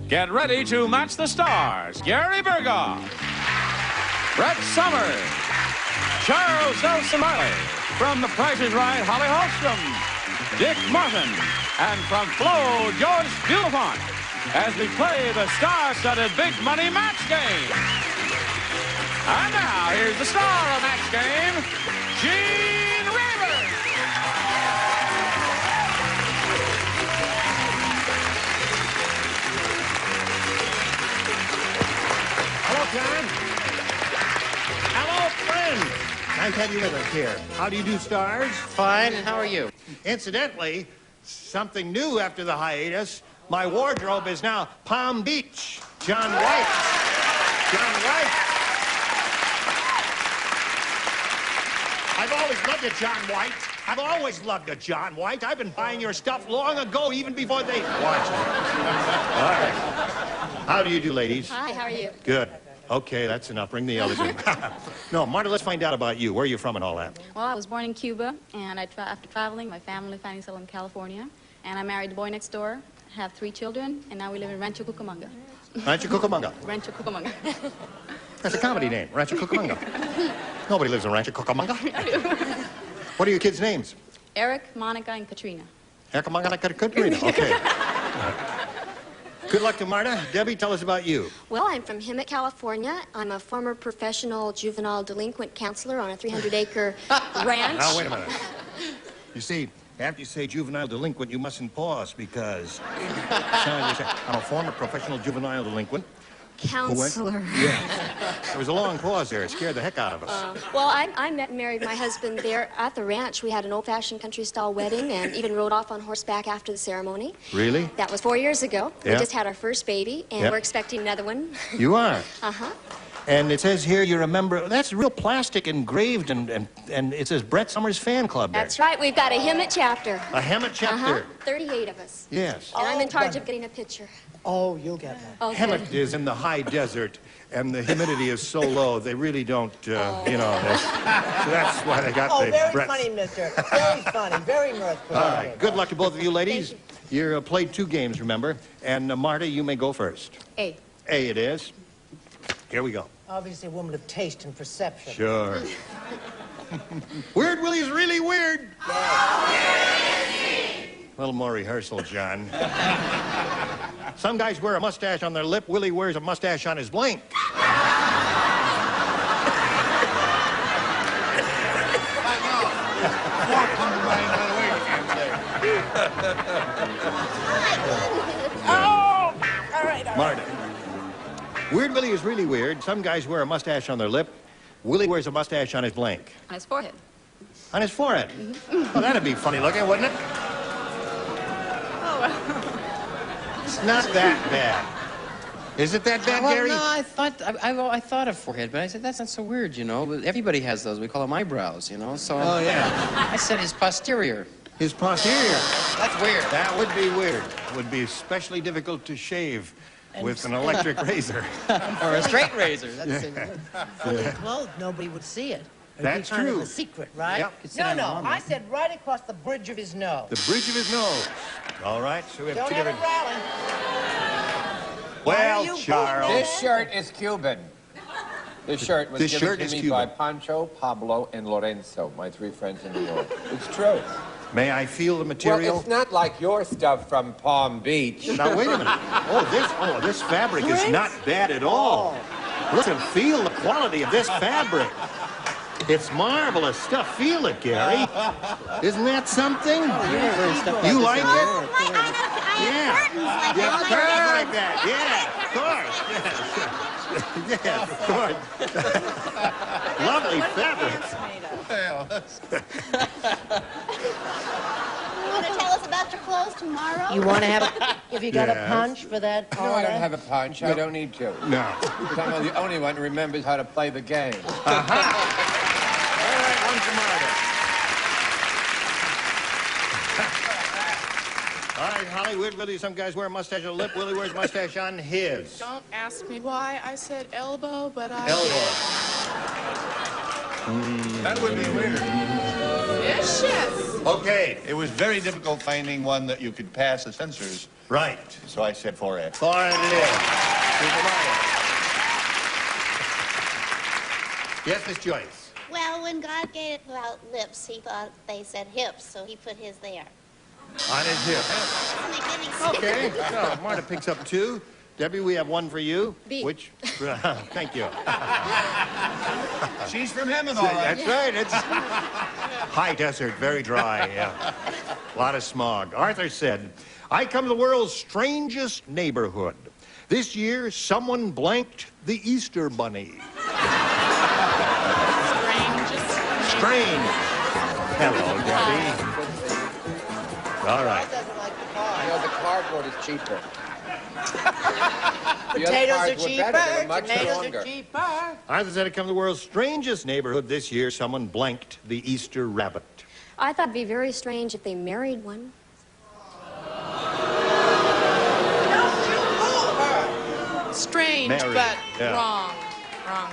Get ready to match the stars. Gary Burghoff, Brett Summers, Charles Nelson Reilly. From The Price is Right, Holly Hollstrom, Dick Martin, and from Flo, Joyce Bulifant, as we play the star-studded big money match game. And now, here's the star of match game, Gene Reilly. Hello, John. Hello, friend. Nice to have you with us here. How do you do, stars? Fine, and how are you? Incidentally, something new after the hiatus. My wardrobe is now Palm Beach. John White. John White. I've always loved a John White. I've always loved a John White. I've been buying your stuff long ago, even before they... Watch it. All right. How do you do, ladies? Hi, how are you? Good. Okay, that's enough. Bring the others in. No, Marta, let's find out about you. Where are you from and all that? Well, I was born in Cuba, and after traveling, my family finally settled in California. And I married the boy next door, have 3 children, and now we live in Rancho Cucamonga. Rancho Cucamonga? Rancho Cucamonga. That's a comedy name, Rancho Cucamonga. Nobody lives in Rancho Cucamonga. What are your kids' names? Eric, Monica, and Katrina. Katrina. Okay. Good luck to Marta. Debbie, tell us about you. Well, I'm from Hemet, California. I'm a former professional juvenile delinquent counselor on a 300-acre ranch. Now, wait a minute. You see, after you say juvenile delinquent, you mustn't pause because... I'm a former professional juvenile delinquent. Counselor. Yeah. There was a long pause there. It scared the heck out of us. Well, I met and married my husband there at the ranch. We had an old-fashioned country-style wedding and even rode off on horseback after the ceremony. Really? That was 4 years ago. Yeah. We just had our first baby, and Yep. we're expecting another one. You are? Uh-huh. And it says here you're a member... That's real plastic engraved, and it says Brett Summers Fan Club there. That's right. We've got a Hemet chapter. A Hemet chapter? 38 of us. Yes. And I'm in charge of getting a picture. Oh, you'll get one. Okay. Hemet is in the high desert, and the humidity is so low, they really don't, you know, so that's why they got Oh, the very Brett. funny, mister. Very funny. Very mirthful. All right, good luck to both of you ladies. You played 2 games, remember? And Marta, you may go first. A. A it is. Here we go. Obviously a woman of taste and perception. Sure. Weird Willie's really weird. A little more rehearsal, John. Some guys wear a mustache on their lip. Willie wears a mustache on his blank. Oh! All right. Marta. Weird Willie is really weird. Some guys wear a mustache on their lip. Willie wears a mustache on his blank. On his forehead. On his forehead. Oh, that'd be funny looking, wouldn't it? It's not that bad. Is it that bad, Well, Gary? no, I thought of forehead, but I said, that's not so weird, you know. Everybody has those. We call them eyebrows, you know, so... Oh, yeah. I said his posterior. His posterior. That's weird. That would be weird. It would be especially difficult to shave with an electric razor. Or a straight razor. That's the same thing. Fully clothed, nobody would see it. It'd That's be kind true. of a secret, right? Yep. Could sit No, on no. an arm. I said right across the bridge of his nose. The bridge of his nose. All right, so we have Don't 2 have it different... rally. Well, you Charles... This shirt is Cuban. This shirt was This given shirt to is me Cuban. by Pancho, Pablo, and Lorenzo, my 3 friends in New York. It's true. May I feel the material? Well, it's not like your stuff from Palm Beach. Now, wait a minute. This fabric is not bad at all. Listen, feel the quality of this fabric. It's marvelous stuff. Feel it, Gary. Isn't that something? You like it? Yeah. Yeah, curtains like that. Yeah, of course. Yes. Yes, of course. Lovely fabric. You want to tell us about your clothes tomorrow? You want to have if you got a Yes. punch for that No, I don't have a punch. I don't need to. No. I'm the only one who remembers how to play the game. All right, one for Marta. All right, Holly, Weird Willie, some guys wear a mustache on the lip. Willie wears a mustache on his. Don't ask me why I said elbow, but I... Elbow. That would be weird. Delicious. Okay, it was very difficult finding one that you could pass the censors. Right. So I said 4A. 4 it is. Super Mario. Yes, Miss Joyce. Well, when God gave it about lips, he thought they said hips, so he put his there. On his hip. Doesn't make any sense. Okay. So Marta picks up 2. Debbie, we have 1 for you. B. Which? Thank you. She's from heaven, all right. That's right. It's high desert, very dry. Yeah. A lot of smog. Arthur said, I come to the world's strangest neighborhood. This year, someone blanked the Easter Bunny. Strange. Hello, Debbie. All right. You know, the cardboard is cheaper. Potatoes are cheaper. Much Tomatoes longer. are cheaper. Arthur said, I come to the world's strangest neighborhood. This year, someone blanked the Easter rabbit. I thought it'd be very strange if they married one. Strange, Married, but yeah. wrong. Wrong.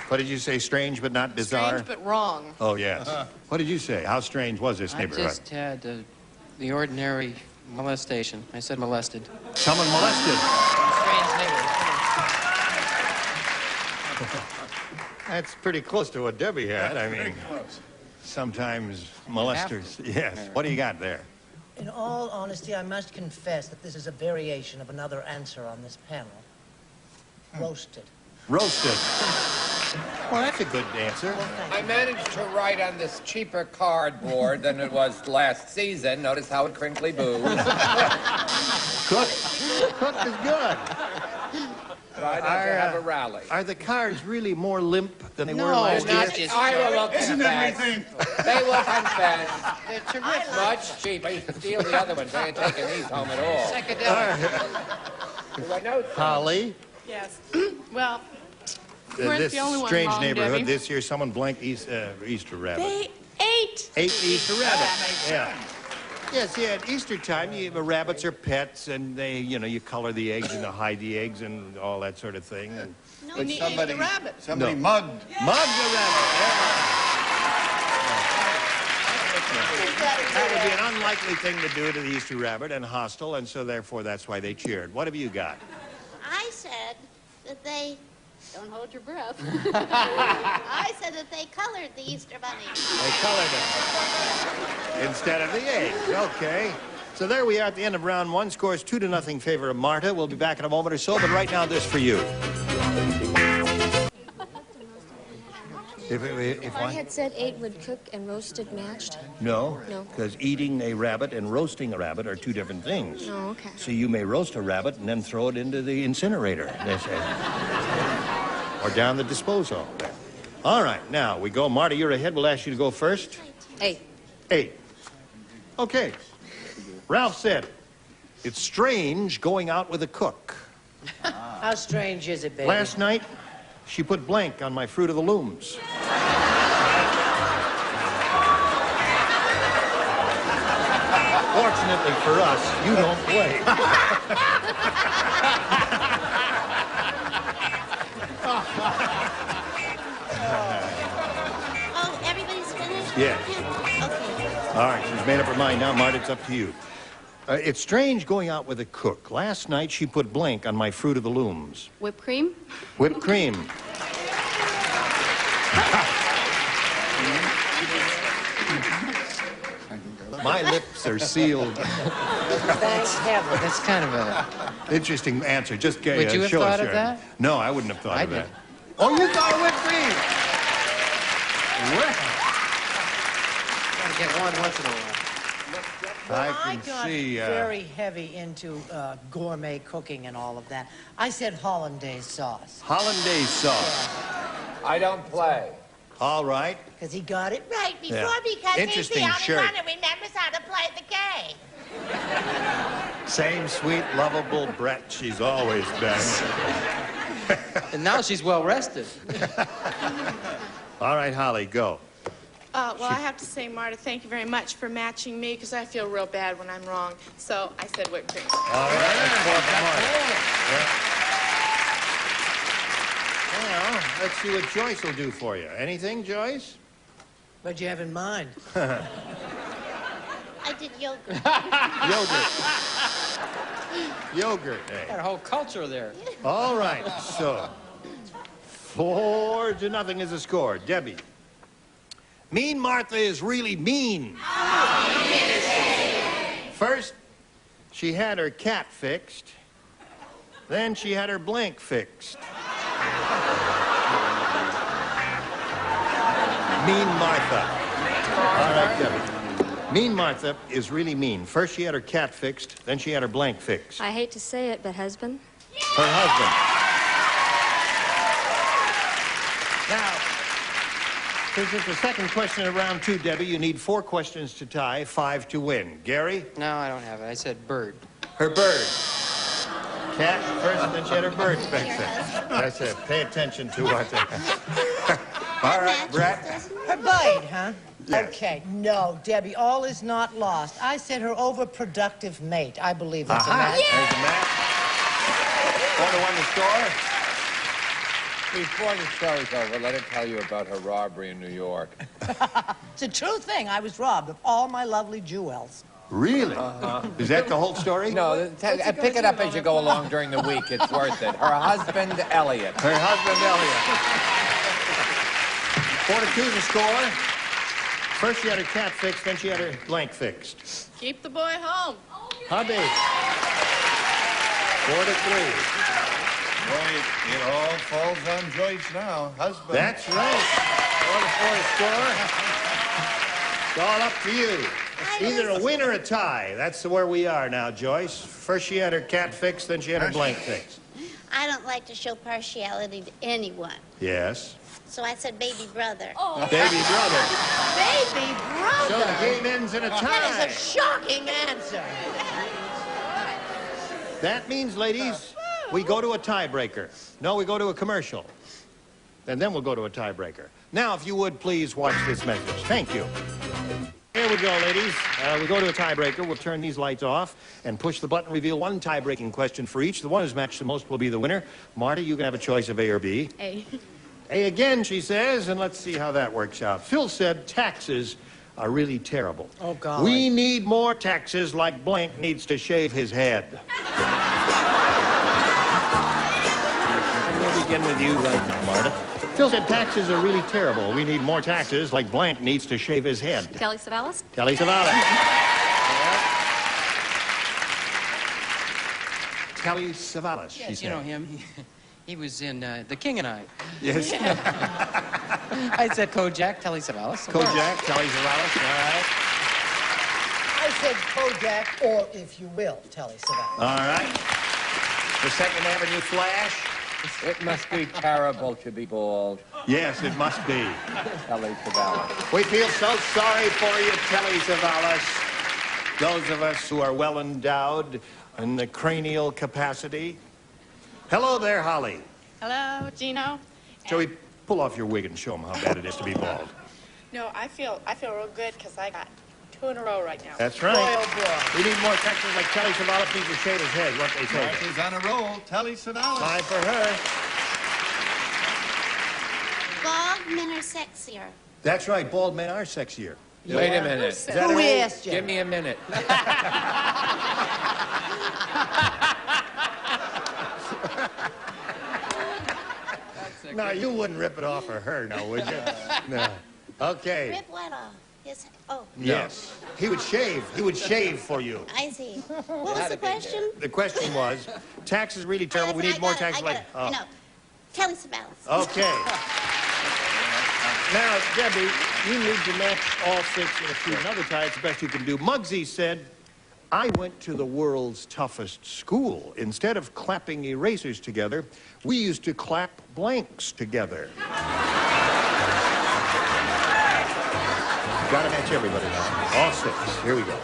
What did you say? Strange but not bizarre? Strange, but wrong. Oh, yes. What did you say? How strange was this I neighborhood? just had the ordinary molestation. I said molested. Someone molested. Strange neighborhood. That's pretty close to what Debbie had. I mean, sometimes molesters. Yes. What do you got there? In all honesty, I must confess that this is a variation of another answer on this panel. Roasted. Roasted. Well, that's a good answer. I managed to write on this cheaper cardboard than it was last season. Notice how it crinkly boos. Cooked is good. Tried to have a rally. Are the cards really more limp than they were No, last year? not just. I will confess. They will confess. They're terrific. Much cheaper. You can steal the other ones. They ain't taking these home at all. Psychedelic. Do I know Holly, Yes. Well, we're this the only one strange wrong, neighborhood, Debbie. this year someone blanked Easter rabbit. They ate. Ate Easter rabbit. Yeah. Yes, yeah, at Easter time, rabbits are pets, and they, you color the eggs and hide the eggs and all that sort of thing. And No, And he he ate somebody- the rabbit. Somebody No. mugged. mug the rabbit. That would be an unlikely thing to do to the Easter rabbit and hostile, and so therefore that's why they cheered. What have you got? I said that they... Don't hold your breath. I said that they colored the Easter bunny. They colored it instead of the eggs. Okay. So there we are at the end of round 1. Scores 2-0 in favor of Marta. We'll be back in a moment or so, but right now this for you. If I had said 8 would cook and roasted matched. No, No. because eating a rabbit and roasting a rabbit are 2 different things. Oh, okay. So you may roast a rabbit and then throw it into the incinerator, they say. Or down the disposal. All right, now we go. Marta, you're ahead. We'll ask you to go first. 8. 8. Okay. Ralph said, it's strange going out with a cook. How strange is it, baby? Last night, she put blank on my Fruit of the Looms. Fortunately for us, you don't play. Oh, everybody's finished? Yes. Okay. All right, she's made up her mind. Now, Marta, it's up to you. It's strange going out with a cook. Last night, she put blank on my Fruit of the Looms. Whipped cream? Whipped cream. My lips are sealed. Thanks heaven. That's kind of a. Interesting answer. Just Would you have show thought us of your- that? No, I wouldn't have thought I of that. did. Oh, you thought of whipped cream? Well, Gotta get one once in a while. I I can got see. very heavy into gourmet cooking and all of that. I said hollandaise sauce. Hollandaise sauce. I don't play. All right. Because he got it right before. Yeah. Because Interesting he's the shirt. only one who remembers how to play the game. Same sweet, lovable Brett she's always been. And now she's well rested. All right, Holly, go. Well, I have to say, Marta, thank you very much for matching me, because I feel real bad when I'm wrong. So I said whipped cream. All right, that's four for Marta. Well, let's see what Joyce will do for you. Anything, Joyce? What'd you have in mind? I did yogurt. Yogurt. Got a whole culture there. All right, so 4-0 is the score. Debbie. Mean Martha is really mean. First, she had her cat fixed. Then she had her blank fixed. Mean Martha. All right, Debbie. Mean Martha is really mean. First, she had her cat fixed. Then she had her blank fixed. I hate to say it, but husband? Her husband. Now, since it's the second question of round 2, Debbie, you need 4 questions to tie, 5 to win. Gary? No, I don't have it. I said bird. Her bird. Cat first, and then she had her bird fixed. I said, pay attention to what they... All right, Brett. Her bite, huh? Yes. Okay, no, Debbie, all is not lost. I said her overproductive mate. I believe that's a match. There's a match. 4-1 the score. Before the show's over, let her tell you about her robbery in New York. It's a true thing. I was robbed of all my lovely jewels. Really? Is that the whole story? No, pick it up as you go along during the week. It's worth it. Her husband, Elliot. Her husband, Elliot. 4-2 the score. First she had her cat fixed, then she had her blank fixed. Keep the boy home. Hubby. 4-3. Boy, it all falls on Joyce now. Husband. That's right. 4-4 score. It's all up to you. Either a win or a tie. That's where we are now, Joyce. First she had her cat fixed, then she had her blank fixed. I don't like to show partiality to anyone. Yes. So I said baby brother. Oh. Baby brother. Baby brother! So the game ends in a tie. That is a shocking answer. That means, ladies, we go to a tiebreaker. No, we go to a commercial. And then we'll go to a tiebreaker. Now, if you would, please watch this message. Thank you. Here we go, ladies. We go to a tiebreaker. We'll turn these lights off and push the button, reveal one tie-breaking question for each. The one who's matched the most will be the winner. Marty, you can have a choice of A or B. A. A again, she says, and let's see how that works out. Phil said taxes are really terrible. Oh, God. We need more taxes like blank needs to shave his head. And we'll begin with you right now, Marta. Phil said taxes are really terrible. We need more taxes like blank needs to shave his head. Kelly Savalas? Kelly Savalas. Kelly Savalas, she Yes, said. you know him. He was in The King and I. Yes. I said Kojak, Telly Savalas. Kojak, Kelly Savalas, all right. I said Kodak, or if you will, Telly Savalas. All right. The Second Avenue Flash. It must be terrible to be bald. Yes, it must be. Kelly Savalas. We feel so sorry for you, Kelly Savalas. Those of us who are well endowed in the cranial capacity. Hello there, Holly. Hello, Gino. Joey, pull off your wig and show them how bad it is to be bald. No, I feel real good because I got 2 in a row right now. That's right. Boy, oh, boy. We need more Texans like Kelly Savalas needs to shave his head, what they say. Martha's on a roll. Telly Savalas. Time for her. Bald men are sexier. That's right, bald men are sexier. Wait a minute. Is that Who it? asked you? Give me a minute. No, you wouldn't rip it off of her, no, would you? No. Okay. Rip what off? Oh, Yes. He would shave. He would shave for you. I see. What was the question? The question was, tax is really terrible. We need more tax. I know. Kelly Savalas. Okay. Now, Debbie, you need to match all 6 in a few. Another tie, it's the best you can do. Muggsy said, I went to the world's toughest school. Instead of clapping erasers together, we used to clap blanks together. Gotta match everybody now. All 6. Here we go.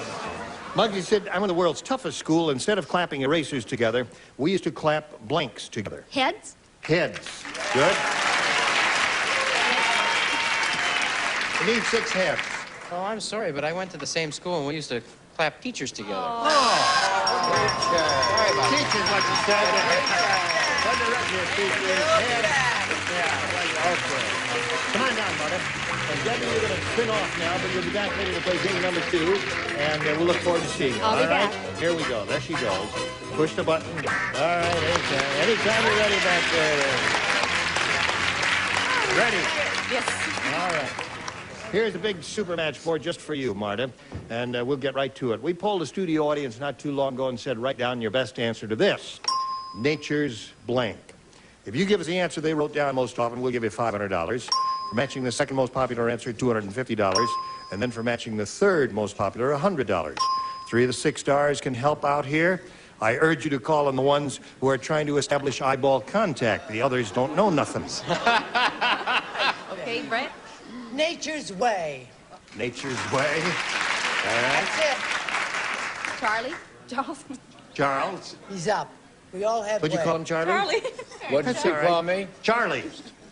Muggsy said, I went to the world's toughest school. Instead of clapping erasers together, we used to clap blanks together. Heads? Heads. Good. We need 6 heads. Oh, I'm sorry, but I went to the same school and we used to clap teachers together. Teachers, what you said. Put the rest of your feet in your head. Yeah, okay. Come on down, Marta. And Debbie, you're going to spin off now, but you'll be back later to play game number 2, and we'll look forward to seeing you. I'll be back. Here we go. There she goes. Push the button. All right, anytime you're ready back there. Ready? Yes. All right. Here's a big super match board just for you, Marta, and we'll get right to it. We polled a studio audience not too long ago and said, write down your best answer to this. Nature's blank. If you give us the answer they wrote down most often, we'll give you $500. For matching the second most popular answer, $250. And then for matching the third most popular, $100. 3 of the 6 stars can help out here. I urge you to call on the ones who are trying to establish eyeball contact. The others don't know nothing. Okay, Brett? Nature's way. Nature's way. All right. That's it. Charlie? Charles? Charles. He's up. We all have What'd you way. call him, Charlie? Charlie. What did you call me? Charlie.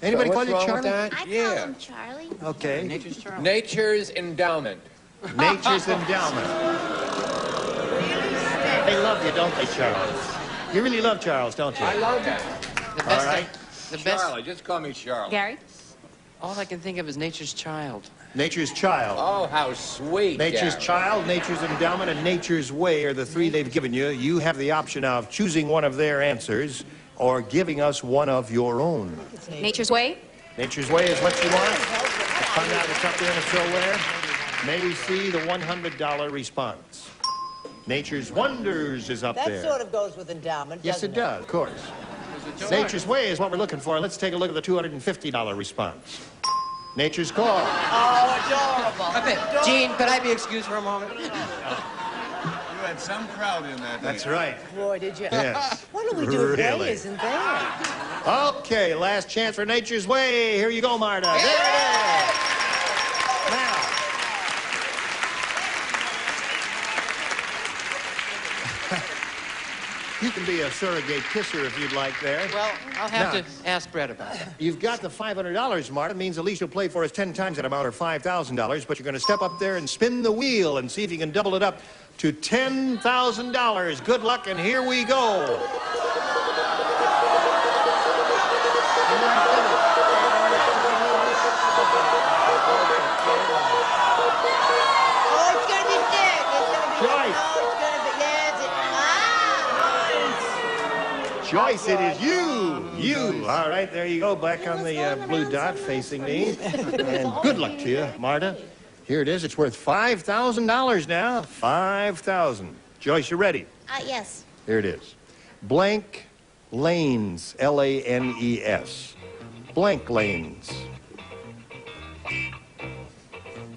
Anybody call What's you wrong with Charlie? that? I call Yeah. him Charlie. Okay. Nature's Charles. Nature's endowment. Nature's endowment. They love you, don't they, Charles? You really love Charles, don't you? I love that. The best All right. The best. Charlie, just call me Charlie. Gary? All I can think of is nature's child. Nature's child. Oh, how sweet. Nature's Gary. child, nature's endowment, and nature's way are the 3 they've given you. You have the option of choosing one of their answers or giving us one of your own. Nature's way? Nature's way is what you want. Let's find out what's up there and so where. May we see the $100 response. Nature's wonders is up That there. sort of goes with endowment, Yes, it does, of course. Nature's way is what we're looking for. Let's take a look at the $250 response. Nature's call. Oh, adorable. Gene, could I be excused for a moment? You had some crowd in that. That's right. Boy, did you. Yes. What do we do if Really? Ray isn't there? Okay, last chance for Nature's Way. Here you go, Marta. There it is. Now. You can be a surrogate kisser if you'd like there. Well, I'll have Now, to ask Brett about it. You've got the $500, Marta. It means at least you'll play for us 10 times that amount, or $5,000. But you're going to step up there and spin the wheel and see if you can double it up to $10,000. Good luck, and here we go. Oh, it's going to be big. It's going to be Joyce. Oh, it's going to be, yes. Joyce, it is you. You. All right, there you go. Back on the blue dot facing me. And good luck to you, Marta. Here it is. It's worth $5,000 now. $5,000. Joyce, you ready? Yes. Here it is. Blank lanes. Lanes. Blank lanes. Go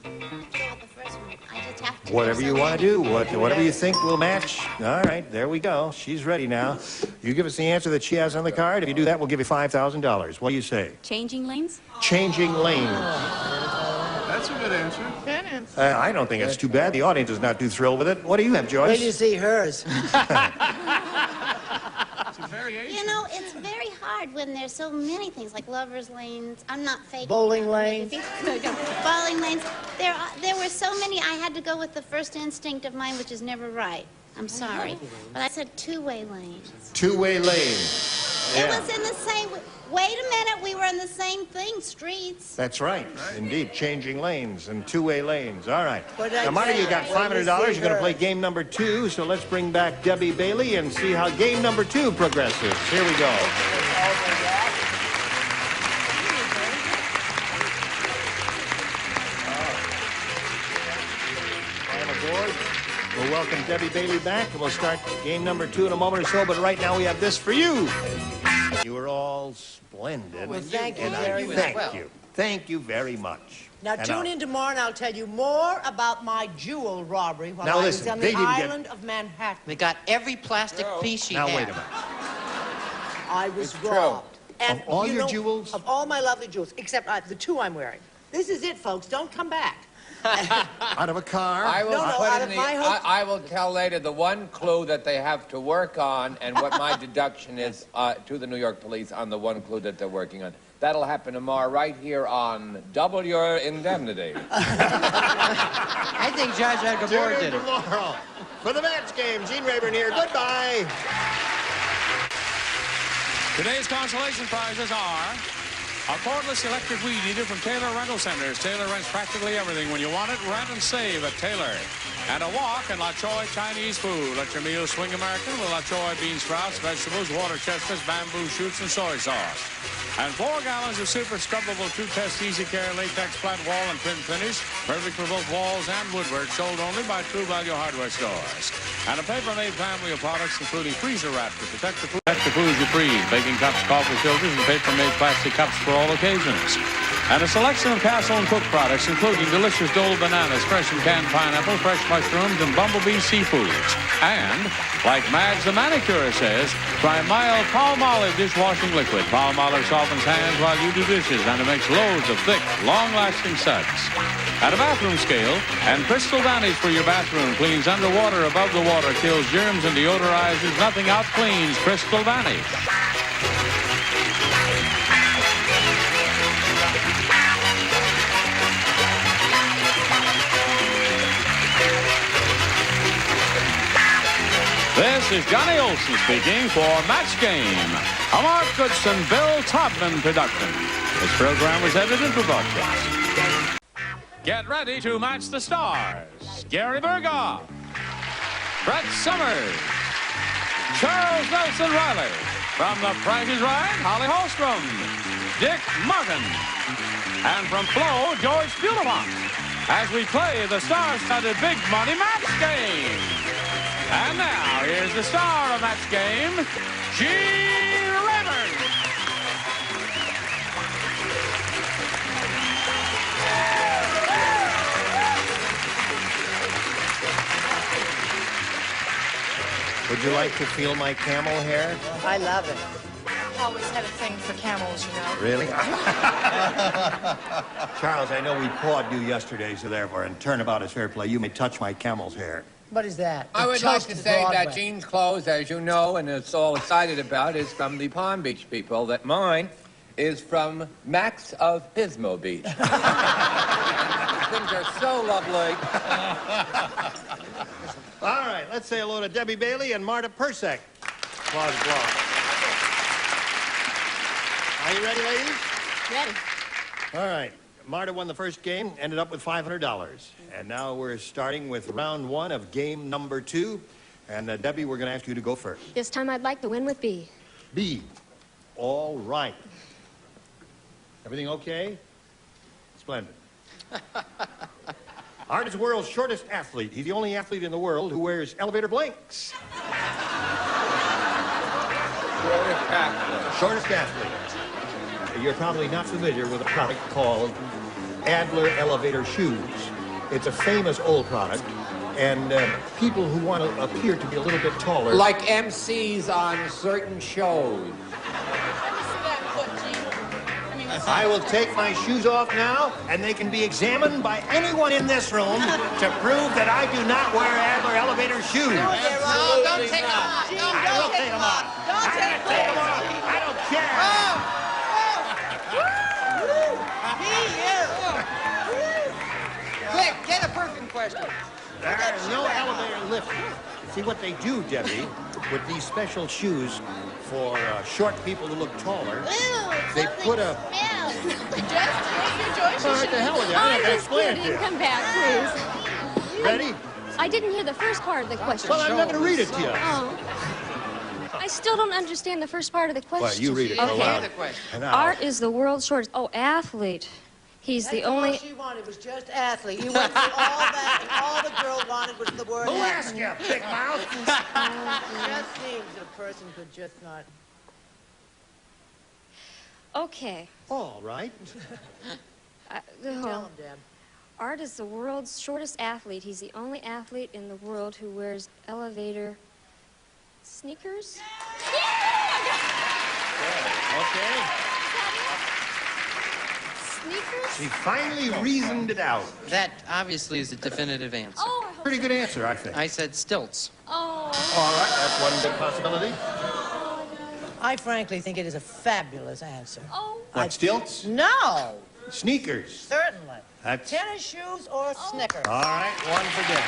with the first one. I just have to. Whatever you want to do, whatever you think will match. All right, there we go. She's ready now. You give us the answer that she has on the card. If you do that, we'll give you $5,000. What do you say? Changing lanes? Changing lanes. That's a good answer. Good answer. I don't think it's too bad. The audience is not too thrilled with it. What do you have, Wait till you Joyce? see hers. It's a variation. You know, it's very hard when there's so many things like lovers lanes. I'm not faking. Bowling that. lanes. Bowling lanes. There were so many. I had to go with the first instinct of mine, which is never right. I'm sorry, but I said two-way lanes. Two-way lane. It was in the same. Wait a minute, we were in the same thing. Streets. That's right. Indeed, changing lanes and two-way lanes. All right. What did I Now, Marty, say? you got Wait till you $500. see You're going to play hers. game number 2. So let's bring back Debbie Bailey and see how game number 2 progresses. Here we go. I'm aboard. We'll welcome Debbie Bailey back, and we'll start game number 2 in a moment or so. But right now, we have this for you. You are all splendid. Well, thank you and very I much. thank you. Thank you very much. Now, And tune in tomorrow, and I'll tell you more about my jewel robbery while Now, I listen, was on they the didn't get- island of Manhattan. We got every plastic piece she Now, had. wait a minute. I was It's true. robbed. And Of all you your know, jewels? Of all my lovely jewels, except the 2 I'm wearing. This is it, folks. Don't come back. Out of a car? I will No, put out in of my I will tell later the one clue that they have to work on and what my deduction is to the New York police on the one clue that they're working on. That'll happen tomorrow right here on Double Your Indemnity. I think Judge Edgar Tune Moore in did it. tomorrow for the match game. Gene Rayburn here. Goodbye. Today's consolation prizes are a cordless electric weed eater from Taylor Rental Centers. Taylor rents practically everything. When you want it, rent and save at Taylor. And a walk in La Choy Chinese food. Let your meals swing American with La Choy bean sprouts, vegetables, water chestnuts, bamboo shoots, and soy sauce. And 4 gallons of super scrubbable 2-test easy care latex flat wall and print finish. Perfect for both walls and woodwork. Sold only by True Value hardware stores. And a paper-made family of products including freezer wrap to protect the food you freeze. Baking cups, coffee filters, and paper-made plastic cups for all occasions. And a selection of Castle and Cook products, including delicious Dole bananas, fresh and canned pineapple, fresh mushrooms, and bumblebee seafoods. And, like Mads the manicure says, try mild Palmolive dishwashing liquid. Palmolive softens hands while you do dishes, and it makes loads of thick, long-lasting suds. And a bathroom scale, and Crystal Vanish for your bathroom. Cleans underwater, above the water, kills germs, and deodorizes. Nothing out cleans Crystal Vanish. This is Johnny Olson speaking for Match Game, a Mark Goodson, Bill Todman production. This program was edited for broadcast. Get ready to match the stars. Gary Burghoff, Brett Summers, Charles Nelson Reilly. From The Price is Right, Holly Hollstrom, Dick Martin. And from Flo, Joyce Bulifant. As we play the star-studded Big Money Match Game. And now, here's the star of Match Game, Gene Rayburn. Would you like to feel my camel hair? I love it. I've always had a thing for camels, you know. Really? Charles, I know we pawed you yesterday, so therefore, in turnabout is fair play. You may touch my camel's hair. What is that? I would like to Just say Broadway. that Gene's clothes, as you know, and it's all excited about, is from the Palm Beach people. That mine is from Max of Pismo Beach. Things are so lovely. All right, let's say hello to Debbie Bailey and Marta Persek. Applause, applause. Are you ready, ladies? Ready. All right. Marta won the first game, ended up with $500. And now we're starting with round 1 of game number 2. And Debbie, we're going to ask you to go first. This time I'd like to win with B. B. All right. Everything okay? Splendid. Art is the world's shortest athlete. He's the only athlete in the world who wears elevator blinks. Shortest athlete. You're probably not familiar with a product called Adler Elevator Shoes. It's a famous old product, and people who want to appear to be a little bit taller... Like MCs on certain shows. I will take my shoes off now, and they can be examined by anyone in this room to prove that I do not wear Adler Elevator shoes. No, don't take them off. Gene, I will take them off. Don't take them off. I don't care. Quick, get a perfect question. There is no elevator lift. See what they do, Debbie, with these special shoes for short people who look taller. They put a... All right, the hell with you. I'm not going to explain it to you. Come back, please. Ready? I didn't hear the first part of the question. Well, I'm not going to read it to you. Oh. I still don't understand the first part of the question. Well, you read it Okay. aloud. And now- Art is the world's shortest... Oh, athlete. He's the only... All she wanted was just athlete. You went through all that, and all the girl wanted was the word Who athlete. asked you, big mouth? It just seems that a person could just not... Okay. All right. Tell him, Deb. Art is the world's shortest athlete. He's the only athlete in the world who wears elevator sneakers. Okay. Sneakers? She finally reasoned it out. That obviously is a definitive answer. Oh, I hope... Pretty good answer, I think. I said stilts. Oh. All right, that's one big possibility. I frankly think it is a fabulous answer. Oh. What, stilts? No, Sneakers. certainly. That's... Tennis shoes or Snickers. All right, one for Deb.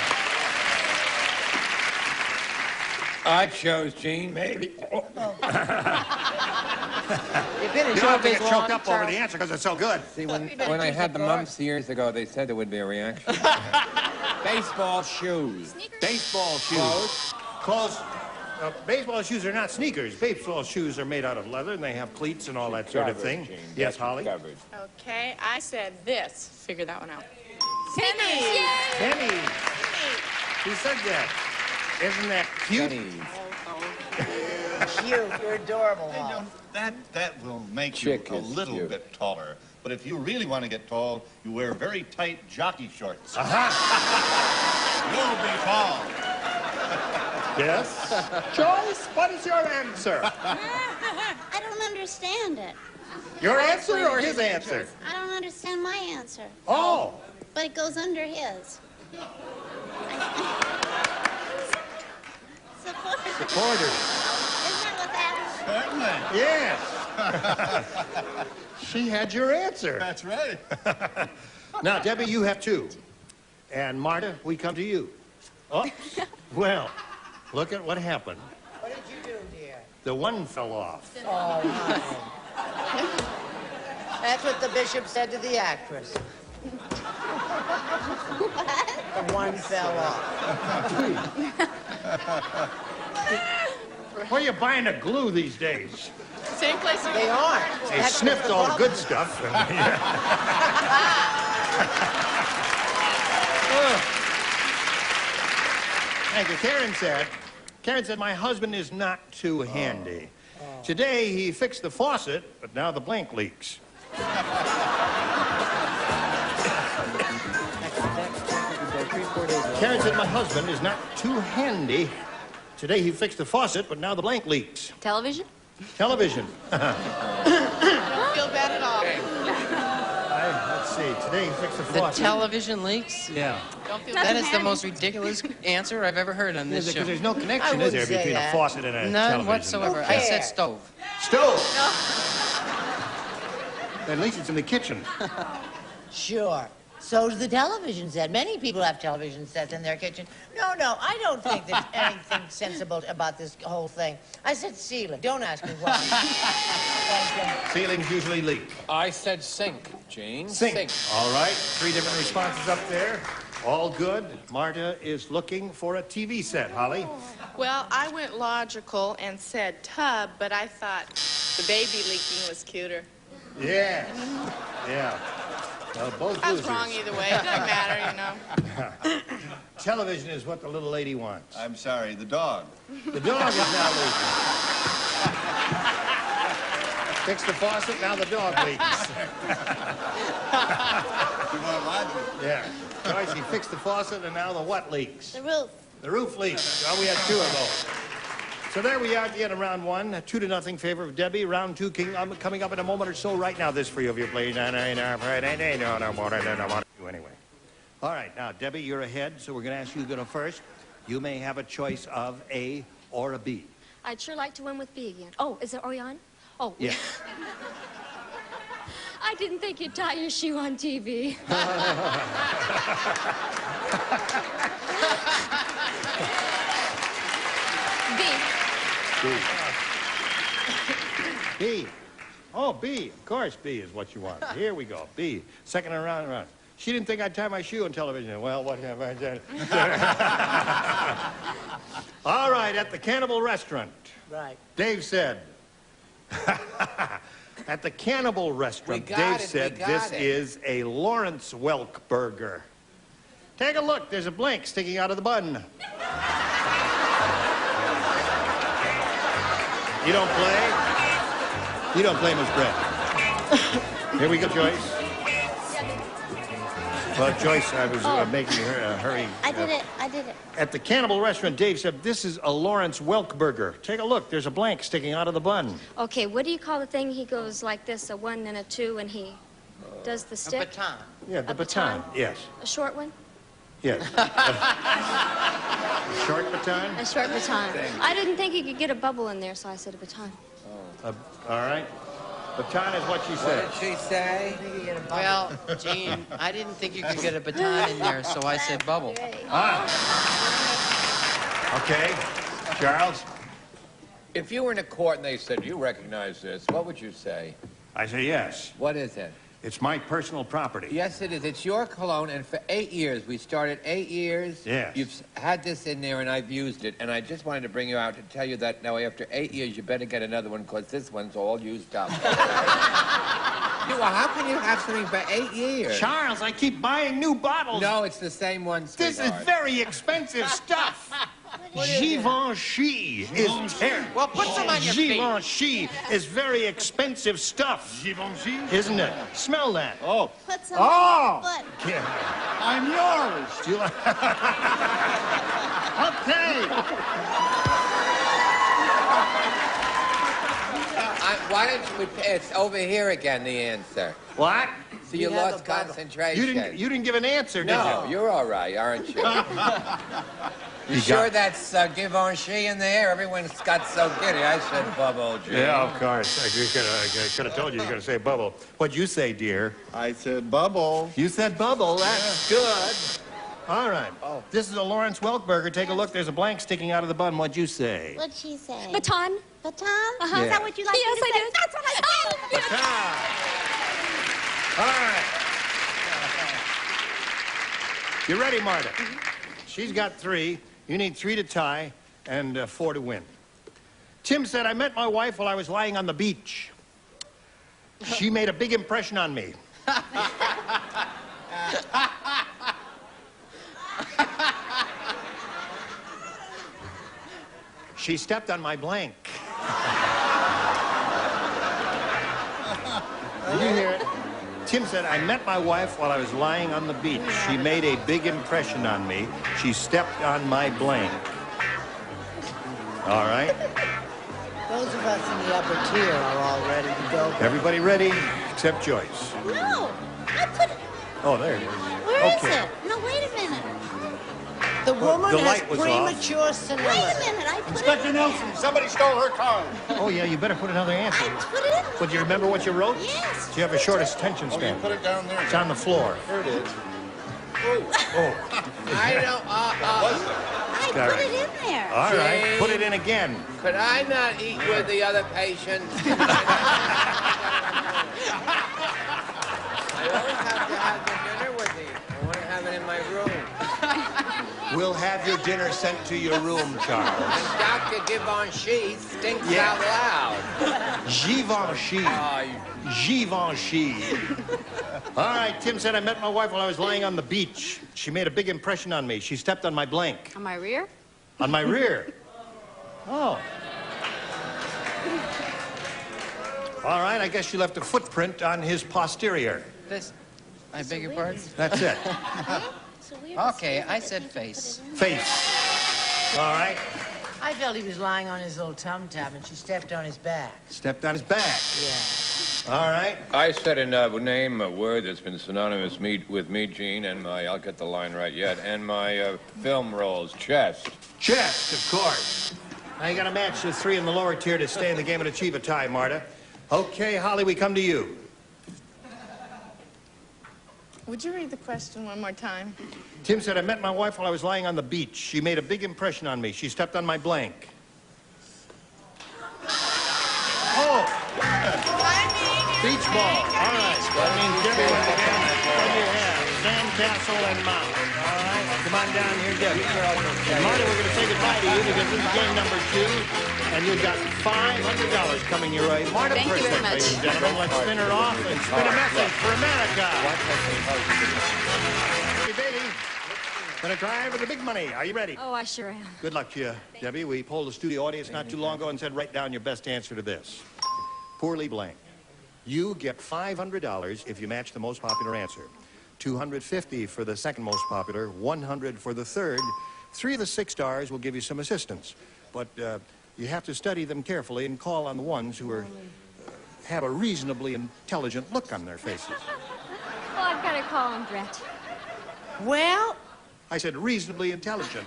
I chose Gene, maybe. You don't have to get choked up over the answer because it's so good. See, when I had the mumps years ago, they said there would be a reaction. Baseball shoes. Baseball shoes. Close. Baseball shoes are not sneakers. Baseball shoes are made out of leather, and they have cleats and all that sort of thing. Yes, Holly? Okay, I said this. Figure that one out. Penny. Who said that? Isn't that cute? Cute. You're adorable, Mom. That will make you a little bit taller. But if you really want to get tall, you wear very tight jockey shorts. You'll be tall. Yes? Joyce, what is your answer? I don't understand it. Your answer or his answer? I don't understand my answer. Oh. But it goes under his. Supporters. Isn't that what that Certainly. Yes. She had your answer. That's right. Now, Debbie, you have two. And Marta, we come to you. Oh, well, look at what happened. What did you do, dear? The one fell off. Oh, honey. That's what the bishop said to the actress. The one fell off. Where are you buying the glue these days? Same place. They aren't. They sniffed all the good stuff. Thank you. Karen said, my husband is not too handy. Today, he fixed the faucet, but now the blank leaks. Karen said, my husband is not too handy. Today, he fixed the faucet, but now the blank leaks. Television? Television. I don't feel bad at all. Let's see. Today, he fixed the The faucet. television leaks? Yeah. Don't feel That bad. is the most ridiculous answer I've ever heard on this show. Because there's no connection, is there, between a faucet and a None television? whatsoever. I said stove. Stove. At least it's in the kitchen. Sure. So's the television set. Many people have television sets in their kitchen. No, I don't think there's anything sensible about this whole thing. I said ceiling. Don't ask me why. Ceilings usually leak. I said sink, Gene. Sink. All right. 3 different responses up there. All good. Marta is looking for a TV set. Holly? Well, I went logical and said tub, but I thought the baby leaking was cuter. Yeah. Yeah. Both I was losers. wrong either way. It doesn't matter, you know. Television is what the little lady wants. I'm sorry, the dog. The dog is now leaking. Fix the faucet, now the dog leaks. Yeah. Joyce, he fixed the faucet, and now the what leaks? The roof. The roof leaks. Well, we had 2 of those. So there we are at the end of round 1. 2-0 favor of Debbie. Round 2 coming up in a moment or so. Right now, this for you if you please. Anyway. All right, now, Debbie, you're ahead, so we're going to ask you to go first. You may have a choice of A or a B. I'd sure like to win with B again. Oh, are we on? Oh. Yeah. I didn't think you'd tie your shoe on TV. B. B. Oh, B. Of course, B is what you want. Here we go. B. Second round. She didn't think I'd tie my shoe on television. Well, what have I done? All right, at the Cannibal Restaurant. Right. Dave said. At the Cannibal Restaurant, Dave said this is a Lawrence Welk burger. Take a look. There's a blank sticking out of the bun. You don't play? You don't play, Miss Brett. Here we go, Joyce. Well, Joyce, I was making her hurry. I did it. At the Cannibal Restaurant, Dave said, this is a Lawrence Welk burger. Take a look. There's a blank sticking out of the bun. Okay, what do you call the thing he goes like this, a 1 and a 2, and he does the stick? A baton. Yeah, the baton. Yes. A short one? Yes. A short baton? A short baton. I didn't think you could get a bubble in there, so I said a baton. All right. Baton is what she said. What did she say? Well, Gene, I didn't think you could get a baton in there, so I said bubble. Okay. Charles? If you were in a court and they said, you recognize this, what would you say? I say yes. What is it? It's my personal property. Yes, it is. It's your cologne, and for 8 years, we started 8 years. Yes. You've had this in there, and I've used it, and I just wanted to bring you out to tell you that now after 8 years, you better get another one, because this one's all used up. Well, how can you have something for 8 years? Charles, I keep buying new bottles. No, it's the same one, This is sweetheart. very expensive stuff. Givenchy is terrible. Well, put some on your feet. Givenchy is very expensive stuff. Givenchy? Isn't it? Smell that. Oh. Put some Oh! on your foot. Yeah. I'm yours. Do you like... Okay. Why don't you... It's over here again, the answer. What? So you lost concentration. You didn't give an answer, did No, you're all right, aren't you? You sure that's Givenchy in there? Everyone's got so giddy. I said bubble, Jim. Yeah, of course. I could have told you were going to say bubble. What'd you say, dear? I said bubble. You said bubble. That's good. All right. Oh. This is a Lawrence Welk burger. Take a look. There's a blank sticking out of the bun. What'd you say? What'd she say? Baton. Baton? Uh-huh. Is that what you like Yes, me to I say? do. That's what I said. All right. You ready, Marta? She's got 3. You need 3 to tie and 4 to win. Tim said, I met my wife while I was lying on the beach. She made a big impression on me. She stepped on my blank. Did you hear it? Tim said, I met my wife while I was lying on the beach. She made a big impression on me. She stepped on my blank. All right. Those of us in the upper tier are all ready to go. Everybody ready except Joyce. No. I put it. Oh, there it is. Where is it? No, wait a minute. The woman the has light was off. premature senility. Wait a minute. I put Inspector it. Nelson, somebody stole her car. Oh, yeah, you better put another answer. I put it in. But do you remember what you wrote? Yes. Do you have the shortest attention Oh, you span? put it down there. It's on the floor. There it is. Oh. I don't... I put it in there. All right, put it in again. Could I not eat with the other patients? I always have to have the dinner with you. I want to have it in my room. We'll have your dinner sent to your room, Charles. And Dr. Givenchy stinks Yeah. out loud. Givenchy. Givenchy. All right, Tim said, I met my wife while I was lying on the beach. She made a big impression on me. She stepped on my blank. On my rear? On my rear. Oh. All right, I guess she left a footprint on his posterior. This, I beg your pardon? That's it. So weird. Okay, I said face. Face. All right. I felt he was lying on his little tum-tum, and she stepped on his back. Stepped on his back. Yeah. All right. I said a name, a word that's been synonymous with me, Gene, and my, I'll get the line right yet, and my film roles, chest. Chest, of course. Now you got to match the 3 in the lower tier to stay in the game and achieve a tie, Marta. Okay, Holly, we come to you. Would you read the question one more time? Tim said, I met my wife while I was lying on the beach. She made a big impression on me. She stepped on my blank. Oh! Beach ball. All right. That means Debbie wins again. What do you have? Sandcastle and Mount. All right. Come on down here, Debbie. And Marta, we're going to say goodbye to you because this is game number 2. And you've got $500 coming your way. Marta, Thank you first, very much. ladies and gentlemen. Let's spin her off and spin a message for America. Hey, baby. Gonna try for the big money. Are you ready? Oh, I sure am. Good luck to you, Debbie. We polled the studio audience not too long ago and said, write down your best answer to this. Poorly blank. You get $500 if you match the most popular answer. $250 for the second most popular, $100 for the third. 3 of the 6 stars will give you some assistance. But you have to study them carefully and call on the ones who are, have a reasonably intelligent look on their faces. Well, I've got to call him Brett. Well, I said reasonably intelligent.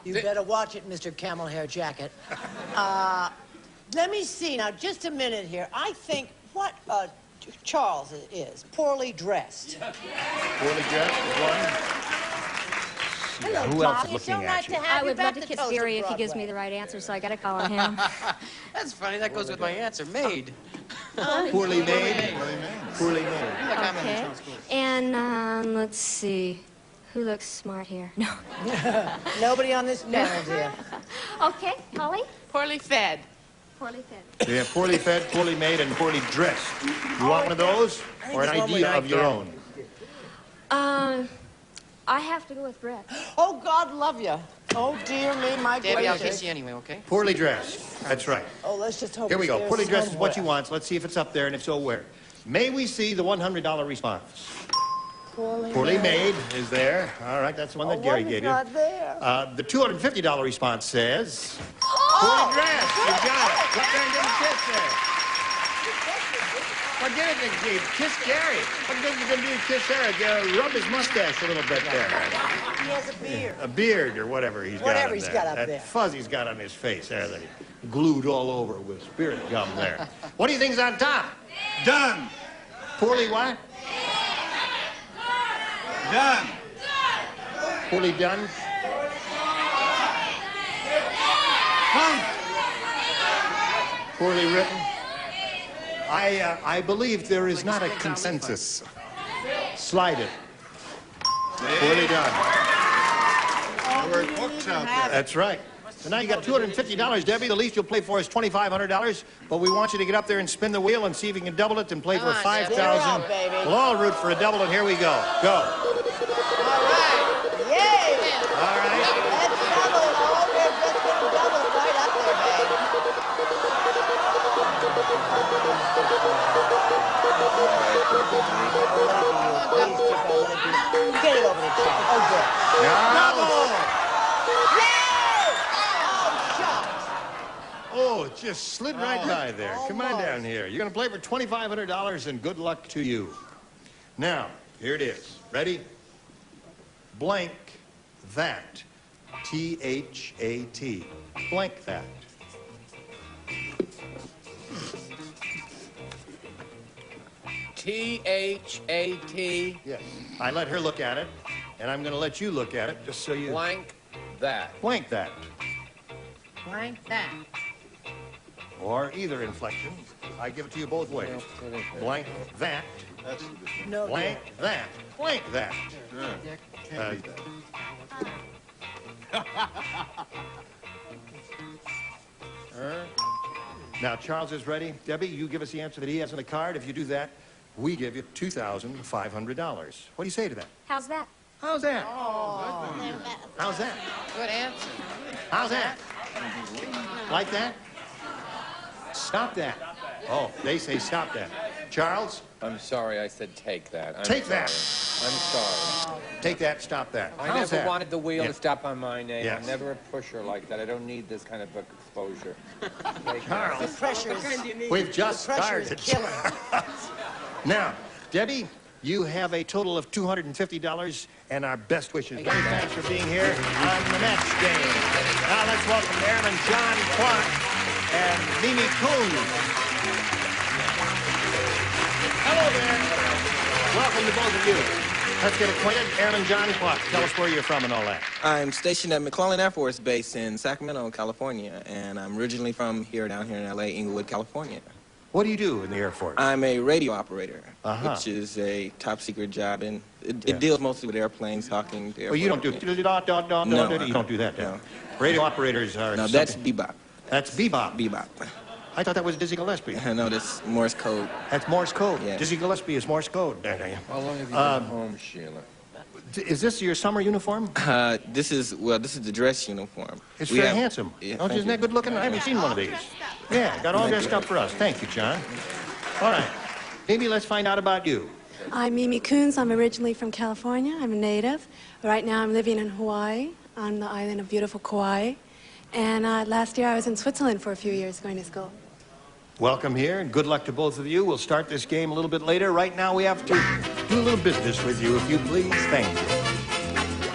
you better watch it, Mr. Camel Hair Jacket. Let me see now, just a minute here. I think what Charles is poorly dressed. Poorly dressed is one. Hello, Who else is Tommy. looking So at nice you? to have I you would back love to to kiss Toast Gary of if he gives Broadway. me the right answer, so I got to call on him. That's funny. That goes with my answer. Made. Poorly made. Poorly made. Okay. And let's see. Who looks smart here? No. Nobody on this panel, dear. Okay, Holly? Poorly fed. Poorly fed. We have poorly fed, poorly made, and poorly dressed. You want one of those? Or an idea of your own? I have to go with Brett. Oh, God love you. Oh, dear me, my Debbie, I'll gracious. kiss you anyway, okay? Poorly dressed. That's right. Oh, let's just hope Here we go. it's Poorly there dressed is what you somewhere. want. Let's see if it's up there, and if so, where. May we see the $100 response? Poorly made is there. All right, that's the one that Gary gave you. Not there. The $250 response says... Poorly dressed. You got it. Come there and give a kiss there. Well, give it to kiss Gary. What good you gonna do to kiss Eric? Rub his mustache a little bit there. He has a beard. A beard or whatever he's got Whatever up he's there. got up that there. fuzz he's got on his face there that he glued all over with spirit gum there. What do you think's on top? Done. Poorly what? Done. Poorly done? Poorly written? I believe there is not a consensus. Slide it. Poorly done. There were books out there. That's right. So now you got $250, Debbie. The least you'll play for is $2,500. But we want you to get up there and spin the wheel and see if you can double it and play for Come on, $5,000. Debbie. You're out, baby. We'll all root for a double, and here we go. Go. All right. Yay. All right. Let's double it. Oh, we're just going to double it right up there, babe. Get it over the top. Oh, good. Double. Yay! Oh, it just slid right by there. Come on down here. You're going to play for $2,500, and good luck to you. Now, here it is. Ready? Blank that. T-H-A-T. Blank that. T-H-A-T. Yes. I let her look at it, and I'm going to let you look at it just so you... Blank that. Blank that. Blank that. Or either inflection. I give it to you both ways. Blank that. That's No, Blank that. Blank that. Now, Charles is ready. Debbie, you give us the answer that he has on the card. If you do that, we give you $2,500. What do you say to that? How's that? How's that? How's that? Good answer. How's that? Like that? Stop that. Oh, they say stop that. Charles? I'm sorry, I said take that. I'm Take sorry. that. I'm sorry. Take that, stop that. I How's never that? wanted the wheel Yeah. to stop on my name. Yes. I'm never a pusher like that. I don't need this kind of exposure. Charles, the pressure is... we've just The pressure is started. killing. Now, Debbie, you have a total of $250 and our best wishes. Many thanks for being here on the match game. Now let's welcome Airman John Clark and Mimi Coons. Hello there. Welcome to both of you. Let's get acquainted. Airman John Clark, tell us where you're from and all that. I'm stationed at McClellan Air Force Base in Sacramento, California, and I'm originally from down here in L.A., Inglewood, California. What do you do in the Air Force? I'm a radio operator, Uh-huh. which is a top-secret job, and it Yeah. deals mostly with airplanes, talking to Well, you don't do dot, dot, dot, No, dot, you don't do that. no. Radio operators are No, that's something- bebop. That's bebop. Bebop. I thought that was Dizzy Gillespie. No, that's Morse code. That's Morse code. Yeah. Dizzy Gillespie is Morse code. How long have you been home, Sheila? Is this your summer uniform? This is the dress uniform. It's We very have- handsome. Yeah, Oh, thank isn't that you. good looking? I haven't seen one of these. Yeah, got all Thank dressed you. up for us. Thank you, John. All right. Maybe let's find out about you. I'm Mimi Coons. I'm originally from California. I'm a native. Right now I'm living in Hawaii, on the island of beautiful Kauai. And last year I was in Switzerland for a few years going to school. Welcome here, and good luck to both of you. We'll start this game a little bit later. Right now we have to do a little business with you, if you please. Thank you.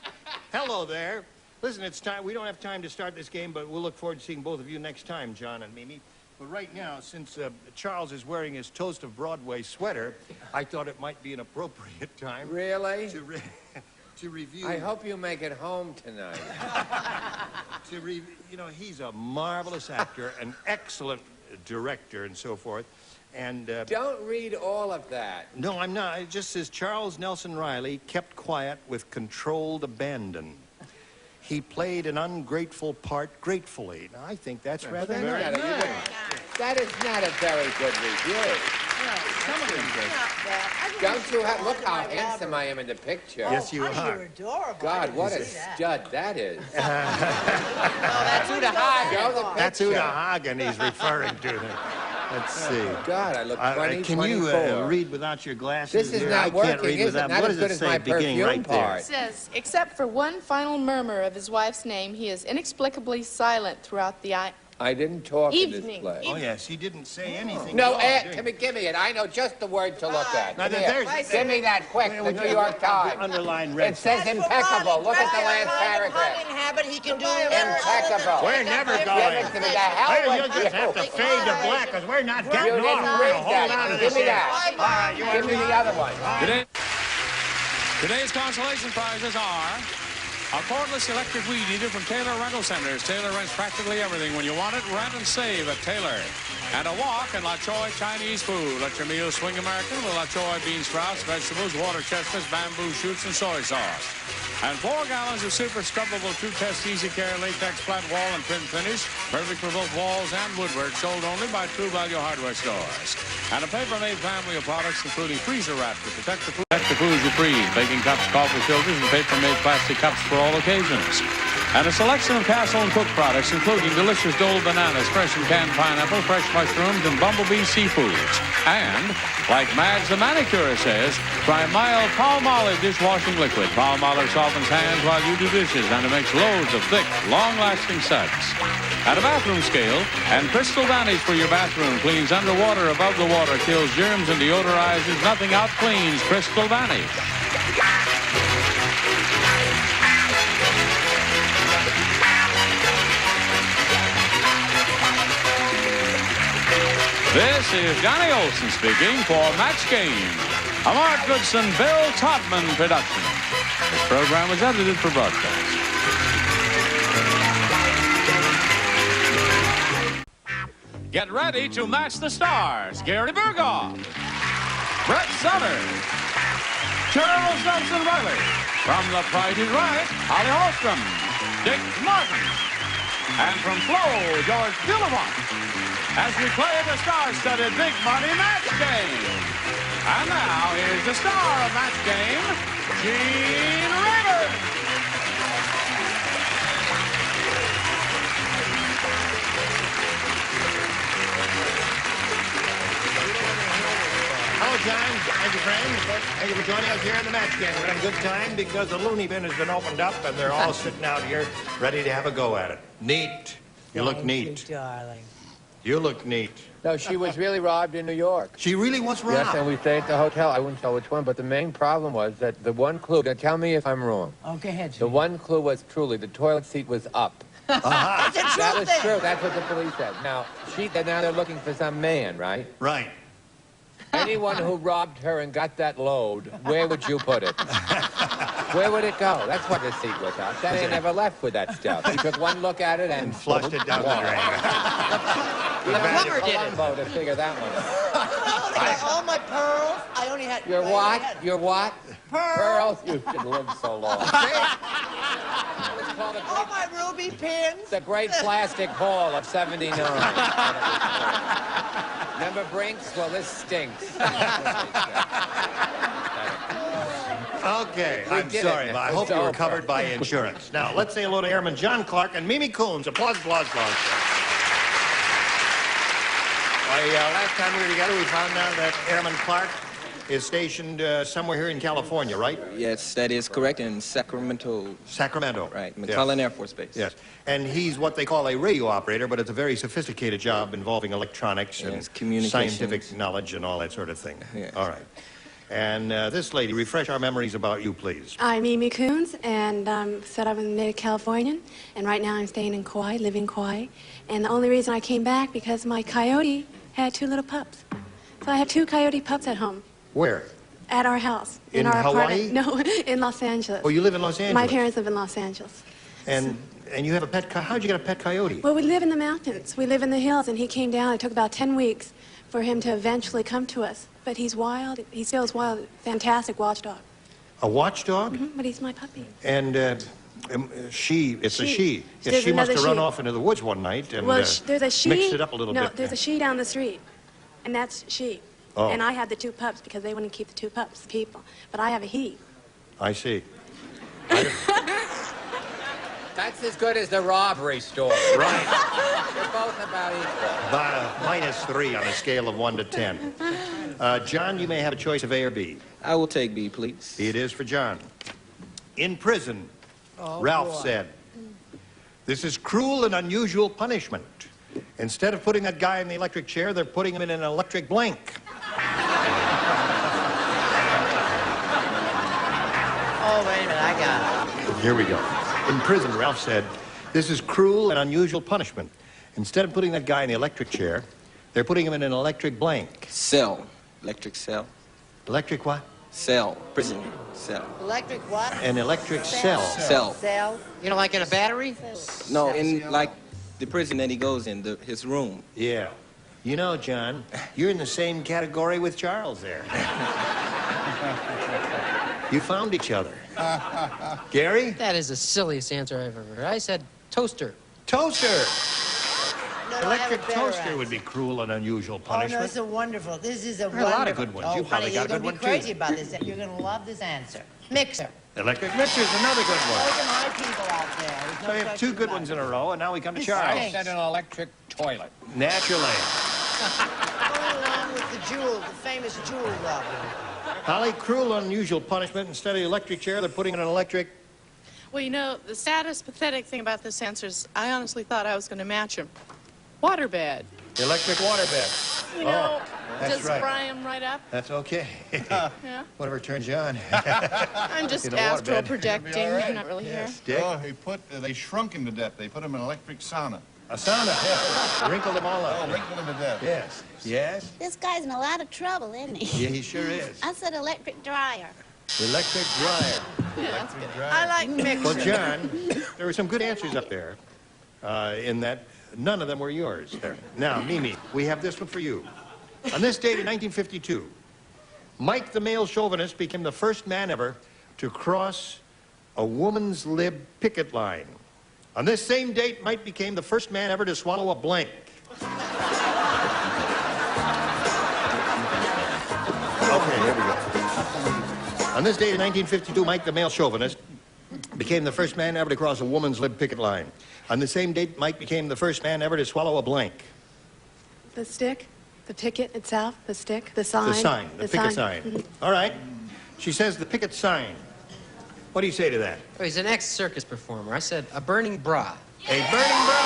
Hello there. Listen, it's time. We don't have time to start this game, but we'll look forward to seeing both of you next time, John and Mimi. But right now, since Charles is wearing his Toast of Broadway sweater, I thought it might be an appropriate time. Really? To review. I hope you make it home tonight. You know, he's a marvelous actor, an excellent director, and so forth. And, Don't read all of that. no, I'm not. It just says Charles Nelson Reilly kept quiet with controlled abandon. He played an ungrateful part gratefully. Now, I think that's rather very good. That is not a very good review. Don't you have... Look how handsome I am in the picture. Yes, you Honey, are. you're adorable. God, what a stud that is. That's Uta Hagen. That's Uta Hagen he's referring to. Let's see. God, I look 20, Can you 24. read without your glasses? This is here? not I can't working, read is without. it? Not What as does good it as say my beginning perfume right there? part. It says, except for one final murmur of his wife's name, he is inexplicably silent throughout the I didn't talk in this evening. play. Oh, yes, he didn't say anything. No, at all, give me it. I know just the word to look at. Now, Give me it. there's- Give me that quick, the New York Times. Underline red. It says impeccable. Look at the last paragraph. Habit, he can do Impeccable. We're never Give going. it to me. The hell Well, with you'll just have to fade to black because we're not You getting didn't off. read Hold on that. to Give this me here. that. All right, you Give me the other one. Today's consolation prizes are a cordless electric weed eater from Taylor Rental Centers. Taylor rents practically everything. When you want it, rent and save at Taylor. And a walk in La Choy Chinese food. Let your meals swing American with La Choy bean sprouts, vegetables, water chestnuts, bamboo shoots, and soy sauce. And 4 gallons of super scrubbable 2-test easy care latex flat wall and trim finish. Perfect for both walls and woodwork. Sold only by True Value Hardware stores. And a paper-made family of products including freezer wrap to protect the foods you freeze. Baking cups, coffee filters, and paper-made plastic cups for all occasions. And a selection of Castle and Cook products, including delicious Dole bananas, fresh and canned pineapple, fresh mushrooms, and bumblebee seafoods. And, like Madge the manicure says, try mild Palmolive dishwashing liquid. Palmolive softens hands while you do dishes, and it makes loads of thick, long-lasting suds. And a bathroom scale, and Crystal Vanish for your bathroom. Cleans underwater, above the water, kills germs, and deodorizes. Nothing out cleans Crystal Vanish. This is Johnny Olson speaking for Match Game, a Mark Goodson, Bill Todman production. This program was edited for broadcast. Get ready to match the stars. Gary Burghoff, Brett Summers, Charles Nelson Reilly. From The Price is Right, Holly Hollstrom, Dick Martin. And from Flo, George Bulifant. As we play the star-studded Big Money Match Game. And now, here's the star of Match Game, Gene Rivers. Hello, John. Thank you, friend. Thank you for joining us here in the match game. We're having a good time because the loony bin has been opened up and they're all sitting out here ready to have a go at it. Neat. You look neat. Darling. You look neat. No, she was really robbed in New York. She really was robbed? Yes, and we stayed at the hotel. I wouldn't tell which one, but the main problem was that the one clue, now tell me if I'm wrong. Oh, go ahead, The one clue was truly the toilet seat was up. That's the truth. That was true. That's what the police said. Now, now they're looking for some man, right? Right. Anyone who robbed her and got that load, where would you put it? Where would it go? That's why the seat was up. That ain't never left with that stuff. He took one look at it and flushed it down the drain. The plumber did it. Columbo to figure that one out. All my pearls. I only had. Your what? Your what? Pearls. You should live so long. All my ruby pins. The great plastic ball of '79. Remember Brinks? Well, this stinks. Okay, We I'm did sorry, it. but I hope It's you were over. covered by insurance. Now, let's say hello to Airman John Clark and Mimi Coons. Applause, applause, applause. Last time we were together, we found out that Airman Clark is stationed somewhere here in California, right? Yes, that is correct, in Sacramento. Sacramento. Right, McClellan Air Force Base. Yes, and he's what they call a radio operator, but it's a very sophisticated job involving electronics and scientific knowledge and all that sort of thing. Yes. All right. And this lady, refresh our memories about you, please. I'm Mimi Coons, and said I'm a native Californian, and right now I'm staying in Kauai, living in Kauai. And the only reason I came back because my coyote had 2 little pups. So I have 2 coyote pups at home. Where? At our house. In our Hawaii? apartment. No, in Los Angeles. Oh, you live in Los Angeles? My parents live in Los Angeles. And you have a pet how'd you get a pet coyote? Well, we live in the mountains. We live in the hills, and he came down. It took about 10 weeks for him to eventually come to us. But he's wild. He still is wild. Fantastic watchdog. A watchdog? Mm-hmm, but he's my puppy. And she, it's a she. Yes, There's she must have another run she. off into the woods one night and Well, there's a she. mixed it up a little bit. No, there's a she down the street, and that's she. Oh. And I have the two pups because they wouldn't keep the two pups, the people. But I have a he. I see. That's as good as the robbery story. Right. They're both about equal. About a -3 on a scale of 1 to 10. John, you may have a choice of A or B. I will take B, please. It is for John. In prison, Ralph said, "This is cruel and unusual punishment. Instead of putting that guy in the electric chair, they're putting him in an electric blank." Oh, wait a minute, I got it. Here we go. In prison, Ralph said, "This is cruel and unusual punishment. Instead of putting that guy in the electric chair, they're putting him in an electric blank." Cell. Electric cell. Electric what? Cell. Prison cell. Electric what? An electric cell. Cell. Cell? You know, like in a battery? No, in like the prison that he goes in, his room. Yeah. You know, John, you're in the same category with Charles there. You found each other. Gary? That is the silliest answer I've ever heard. I said toaster. Toaster! No, I have a Electric better toaster answer. would be cruel and unusual Oh, no, punishment. it's a wonderful. This is a There are a wonderful. lot of good ones. Oh, You probably honey, got a you're good gonna one, be crazy too. about this. You're going to love this answer. Mixer. Electric mixer's another good one. Those are my people out there. There's So no we have question 2 good about ones it. in a row, and now we come to This Charles. stinks. Said an electric toilet. Naturally. Going along with the jewel, the famous jewel dog. Holly, cruel and unusual punishment. Instead of the electric chair, they're putting in an electric... Well, you know, the saddest, pathetic thing about this answer is I honestly thought I was going to match him. Waterbed. Electric waterbed. You know, that's just right. fry him right up. That's okay. Yeah. Whatever turns you on. I'm just In a astral waterbed. projecting. All right. I'm not really here. Dick? Oh, they shrunk him to death. They put him in an electric sauna. A sauna. Wrinkled them all up. Oh, wrinkled him to death. Yes. Yes? This guy's in a lot of trouble, isn't he? Yeah, he sure is. I said electric dryer. Electric dryer. Electric dryer. I like mixer. Well, John, there were some good answers up there in that none of them were yours. There. Now, Mimi, we have this one for you. On this date in 1952, Mike the male chauvinist became the first man ever to cross a woman's lib picket line. On this same date, Mike became the first man ever to swallow a blank. Okay, here we go. On this date in 1952, Mike the male chauvinist became the first man ever to cross a woman's lib picket line. On the same date, Mike became the first man ever to swallow a blank. The stick, the picket itself, the stick, the sign. The picket sign. Mhm. All right. She says the picket sign. What do you say to that? Oh, he's an ex-circus performer. I said a burning bra. A burning bra.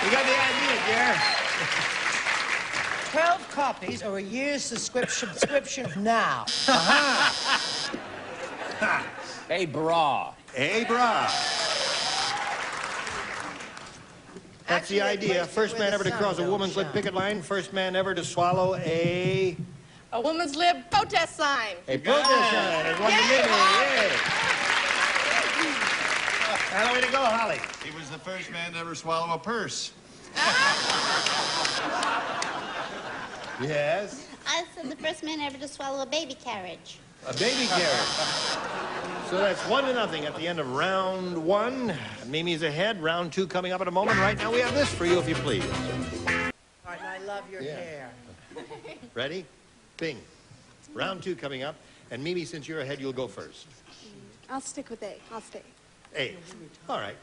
You got the idea, Gary. 12 copies or a year's subscription now. A bra. A bra. That's the idea. First man ever to cross a woman's lib picket line. First man ever to swallow a woman's lib protest sign. A protest sign. It's one to Mimi. Yay. How way to go, Holly? He was the first man to ever swallow a purse. Yes. I said the first man ever to swallow a baby carriage. A baby carriage. So that's 1-0 at the end of round 1. Mimi's ahead. Round 2 coming up in a moment. Right now we have this for you, if you please. All right, and I love your hair. Ready? Bing. Round 2 coming up. And Mimi, since you're ahead, you'll go first. I'll stick with A. I'll stay. A. All right.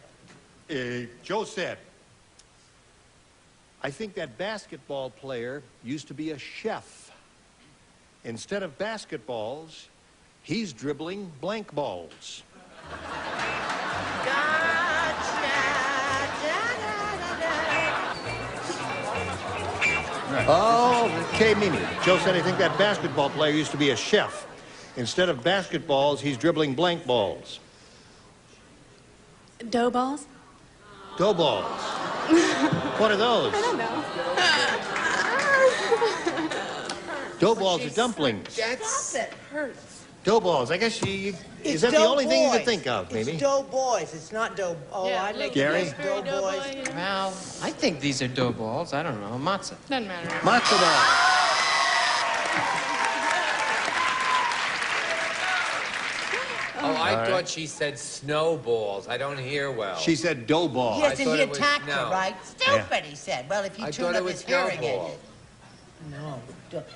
Joe said, I think that basketball player used to be a chef. Instead of basketballs, he's dribbling blank balls. Oh, okay, Mimi. Joe said, I think that basketball player used to be a chef. Instead of basketballs, he's dribbling blank balls. Dough balls? Dough balls. What are those? I don't know. Dough balls are dumplings. Stop it. Hurts. Dough balls. I guess is that the only thing you could think of, maybe? It's dough boys. It's not dough. Oh, Yeah, I make Gary? it dough boys. Well, I think these are dough balls. I don't know. Matzah. Doesn't matter. Matzo ball. Oh, I thought she said snowballs. I don't hear well. She said dough balls. Yes, and thought he it was attacked her, snow. right? Stupid, he said. Well, if you I tune thought up it was his hearing snowball. aid. No.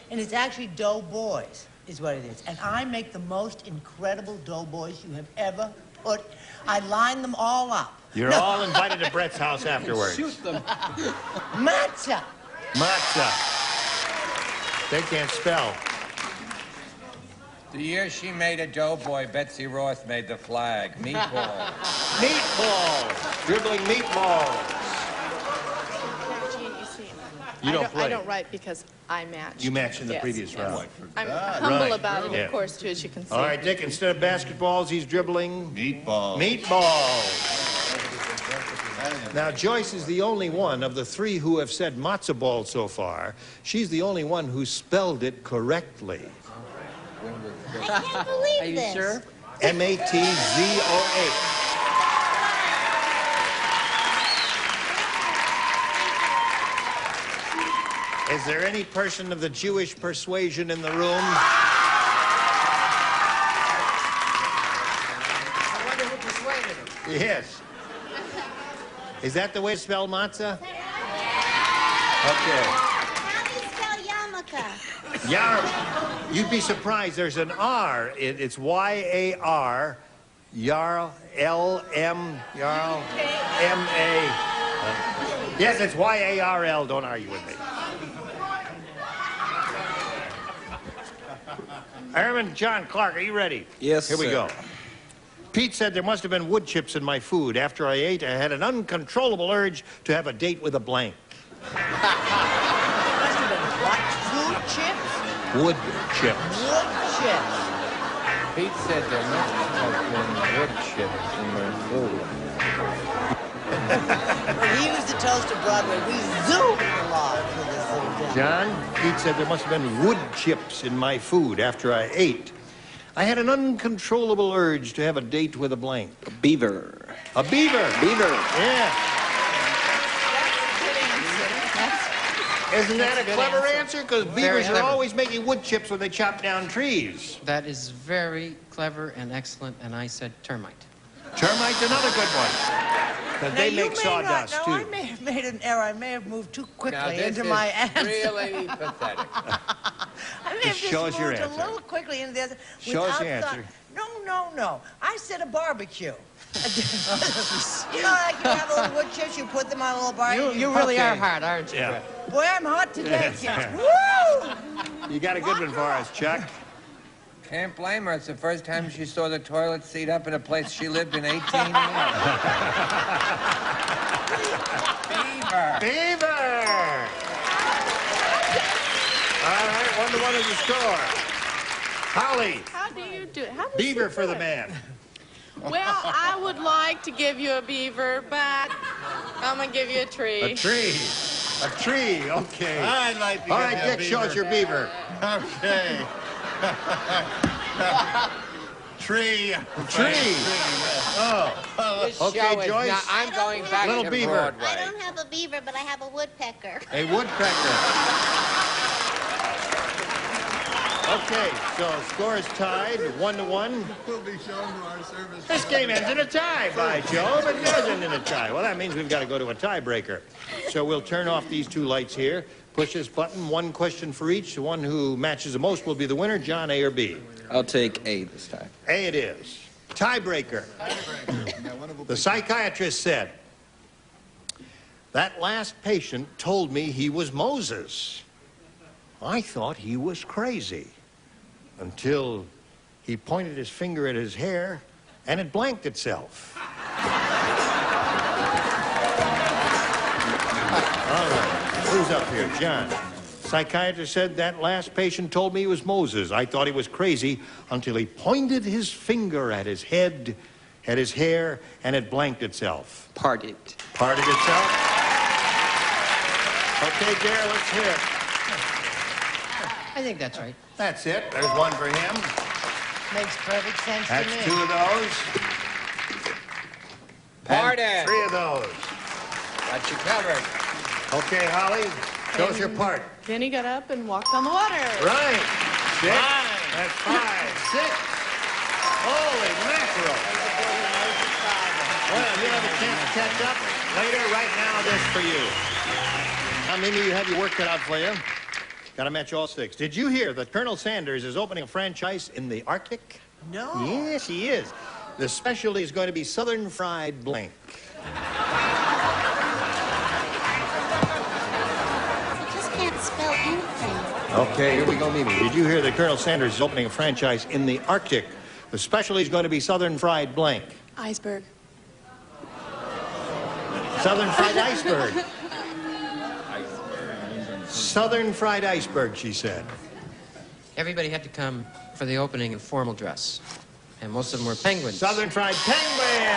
And it's actually dough boys is what it is. And I make the most incredible dough boys you have ever put. I line them all up. You're all invited to Brett's house afterwards. Shoot them. Matzah. Matzah. They can't spell. The year she made a doughboy, Betsy Ross made the flag. Meatball. Meatballs. Dribbling meatballs. You don't play. I don't write because I match. You matched in the previous round. I'm humble Right. about it, Yeah. of course, too, as you can see. All right, Dick, instead of basketballs, he's dribbling... Meatballs. Meatballs. Now, Joyce is the only one of the three who have said matzo ball so far. She's the only one who spelled it correctly. I can't believe Are you this. sure? M-A-T-Z-O-H. Is there any person of the Jewish persuasion in the room? I wonder who persuaded him. Yes. Is that the way to spell matzah? Okay. How do you spell yarmulke? Yar. You'd be surprised. There's an R. It's Y-A-R. Yarl. L-M. Yarl. M-A. Yes, it's Y-A-R-L. Don't argue with me. Airman John Clark, are you ready? Yes, Here we sir. go. Pete said there must have been wood chips in my food. After I ate, I had an uncontrollable urge to have a date with a blank. Must have been what? Food chips? Wood chips. Wood chips. Pete said there must have been wood chips in my food. When he was the toast of Broadway, we zoomed along to this little town. John, Pete said there must have been wood chips in my food after I ate. I had an uncontrollable urge to have a date with a blank. A beaver. A beaver. Beaver. Yeah. Isn't that a clever answer? Because beavers are clever. always making wood chips when they chop down trees. That is very clever and excellent, and I said termite. Termite's another good one. But Now, they you make may sawdust, not, too. I may have made an error. I may have moved too Now, quickly this into is my answer. really pathetic. I may have Just show us just your moved a answer. little quickly into this. Show us your without thought. answer. No. I said a barbecue. You know, like you have little wood chips, you put them on a little barbecue. You really Okay. are hard, aren't you? Yeah. Boy, I'm hot today, kids. Woo! You got a good one for us, Chuck. Can't blame her. It's the first time she saw the toilet seat up in a place she lived in 18 years. Beaver. Beaver! All right, 1-1 is the score. Holly, How do you do it? How does beaver you for do the it? man. Well, I would like to give you a beaver, but I'm going to give you a tree. A tree. A tree, okay. I'd like to All get right, that Dick, show us beaver. your beaver. Okay. Tree. Tree. Oh. This Okay, show is Joyce. not- I'm going back Little to beaver. Broadway. I don't have a beaver, but I have a woodpecker. A woodpecker. Okay, so score is tied, 1-1. Will be shown to our service. This game ends in a tie, by Jove. It does end in a tie. Well, that means we've got to go to a tiebreaker. So we'll turn off these two lights here, push this button, one question for each. The one who matches the most will be the winner. John, A or B? I'll take A this time. A it is. Tiebreaker. The psychiatrist said, that last patient told me he was Moses. I thought he was crazy until he pointed his finger at his hair and it blanked itself. All right, who's up here? John. Psychiatrist said that last patient told me he was Moses. I thought he was crazy until he pointed his finger at his head, at his hair, and it blanked itself. Parted. Parted itself? Okay, Dare, let's hear it. I think that's right. That's it. There's one for him. Makes perfect sense to me. That's 2 of those. Party. And 3 of those. Got you covered. Okay, Holly, show us your part. Then he got up and walked on the water. Right. 6. That's 5. 6. Holy mackerel. Well, you'll have a chance to catch up later. Right now, this for you. Now, Mimi, you have your work cut out for you. Got to match all 6. Did you hear that Colonel Sanders is opening a franchise in the Arctic? No. Yes, he is. The specialty is going to be Southern Fried Blank. I just can't spell anything. Okay, here we go, Mimi. Did you hear that Colonel Sanders is opening a franchise in the Arctic? The specialty is going to be Southern Fried Blank. Iceberg. Southern Fried Iceberg. Southern Fried Iceberg, she said. Everybody had to come for the opening in formal dress. And most of them were penguins. Southern Fried Penguin!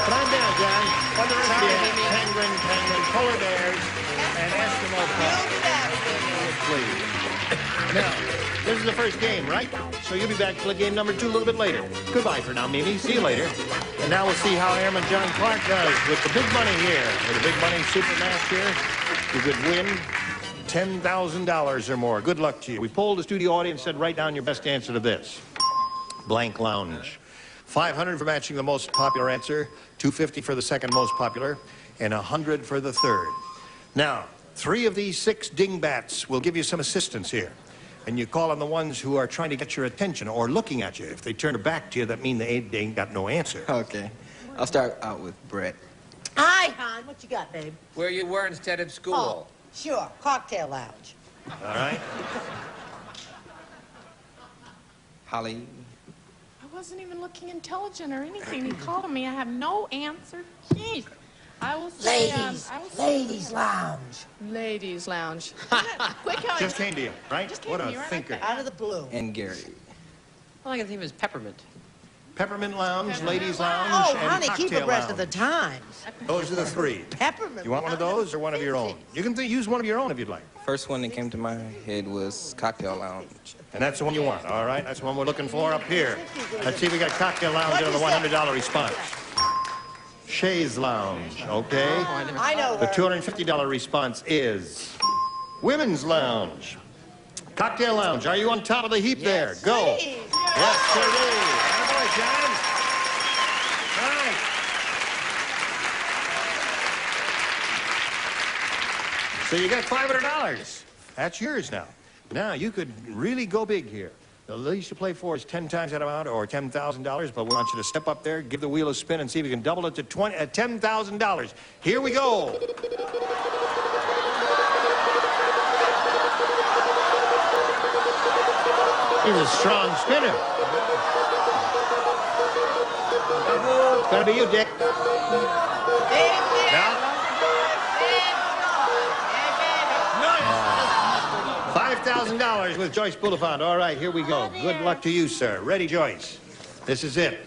Come on down, John. What the rest of you? Penguin, polar bears, and Eskimo pups. Please. Now, this is the first game, right? So you'll be back for game number 2 a little bit later. Goodbye for now, Mimi. See you later. And now we'll see how Airman John Clark does with the big money here. With the big money super match here, you could win $10,000 or more. Good luck to you. We polled the studio audience and said, write down your best answer to this. Blank lounge. 500 for matching the most popular answer, 250 for the second most popular, and 100 for the third. Now, 3 of these 6 dingbats will give you some assistance here. And you call on the ones who are trying to get your attention or looking at you. If they turn their back to you, that means they ain't got no answer. Okay. I'll start out with Brett. Hi, hon. What you got, babe? Where you were instead of school. Oh, sure. Cocktail lounge. All right. Holly. I wasn't even looking intelligent or anything. He called me. I have no answer. Jeez. I will say, Ladies lounge. Ladies lounge. Quick, how Just came to you, right? What a thinker. Out of the blue. And Gary. All I can think of is peppermint. Peppermint lounge, ladies lounge, Oh, and honey, cocktail keep abreast of lounge. the times. Those are the 3. Peppermint. You want one of those or one of your own? You can use one of your own if you'd like. First one that came to my head was Cocktail Lounge. And that's the one you want, all right? That's the one we're looking for up here. Let's see if we got Cocktail Lounge under the $100 response. Shays Lounge, okay? I know The her. $250 response is Women's Lounge. Cocktail Lounge, are you on top of the heap there? Go. Please. Yes, sir. Attaboy, John. All right. So you got $500. That's yours now. Now, you could really go big here. The least you play for is 10 times that amount or $10,000, but we want you to step up there, give the wheel a spin, and see if you can double it to $10,000. Here we go. He's a strong spinner. It's gonna be you, Dick. Now, $5,000 with Joyce Bulifant. All right, here we go. Good luck to you, sir. Ready, Joyce? This is it.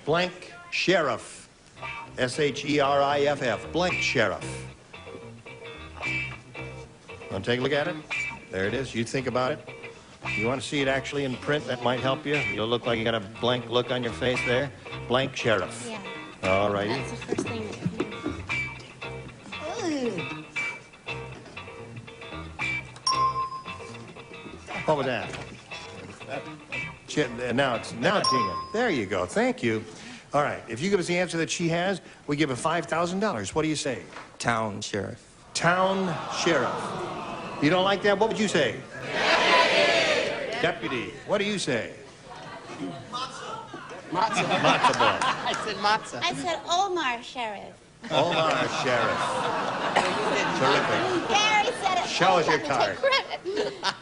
Blank Sheriff. S-H-E-R-I-F-F. Blank Sheriff. Want to take a look at it? There it is. You think about it. You want to see it actually in print? That might help you. You'll look like you got a blank look on your face there. Blank Sheriff. Yeah. All righty. That's the first thing that came. What was that? Now it's dinging. There you go. Thank you. All right. If you give us the answer that she has, we give her $5,000. What do you say? Town Sheriff. Town Sheriff. You don't like that? What would you say? Deputy. What do you say? Matzo. Matzo ball. I said matzo. I said Omar Sheriff. Omar Sheriff. Terrific. Gary said it. Show us your Take card. credit.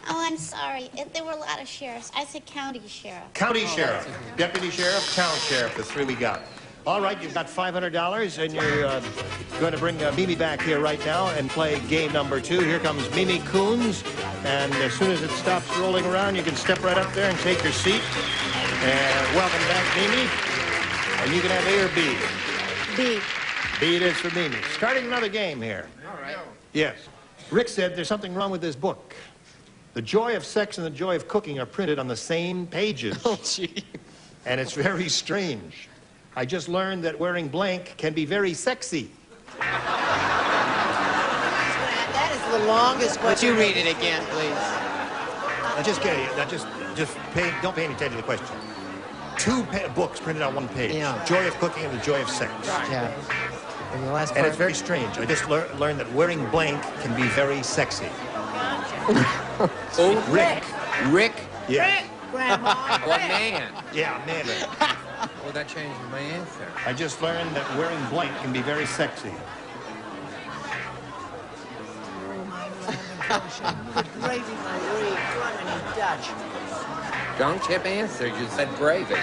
Oh, I'm sorry. There were a lot of sheriffs. I said county sheriff. County Sheriff. Deputy Sheriff, Town Sheriff. The 3 we got. All right, you've got $500, and you're going to bring Mimi back here right now and play game number 2. Here comes Mimi Coons, and as soon as it stops rolling around, you can step right up there and take your seat. And welcome back, Mimi. And you can have A or B. B. B it is for Mimi. Starting another game here. All right. Yes. Rick said there's something wrong with this book. The joy of sex and the joy of cooking are printed on the same pages. Oh, gee. And it's very strange. I just learned that wearing blank can be very sexy. That is the longest question. Would you read it again, please? Now just get it. Now just don't pay any attention to the question. Two books printed on one page. Yeah. Joy of cooking and the joy of sex. Yeah. And the last And part? it's very strange. I just learned that wearing blank can be very sexy. Oh, Rick. Rick? Yeah. Grandma. What man? Yeah, man. Well, that changed my answer. I just learned that wearing blank can be very sexy. Good gravy, Marie. Germany, Dutch. Don't chip answer. You said gravy.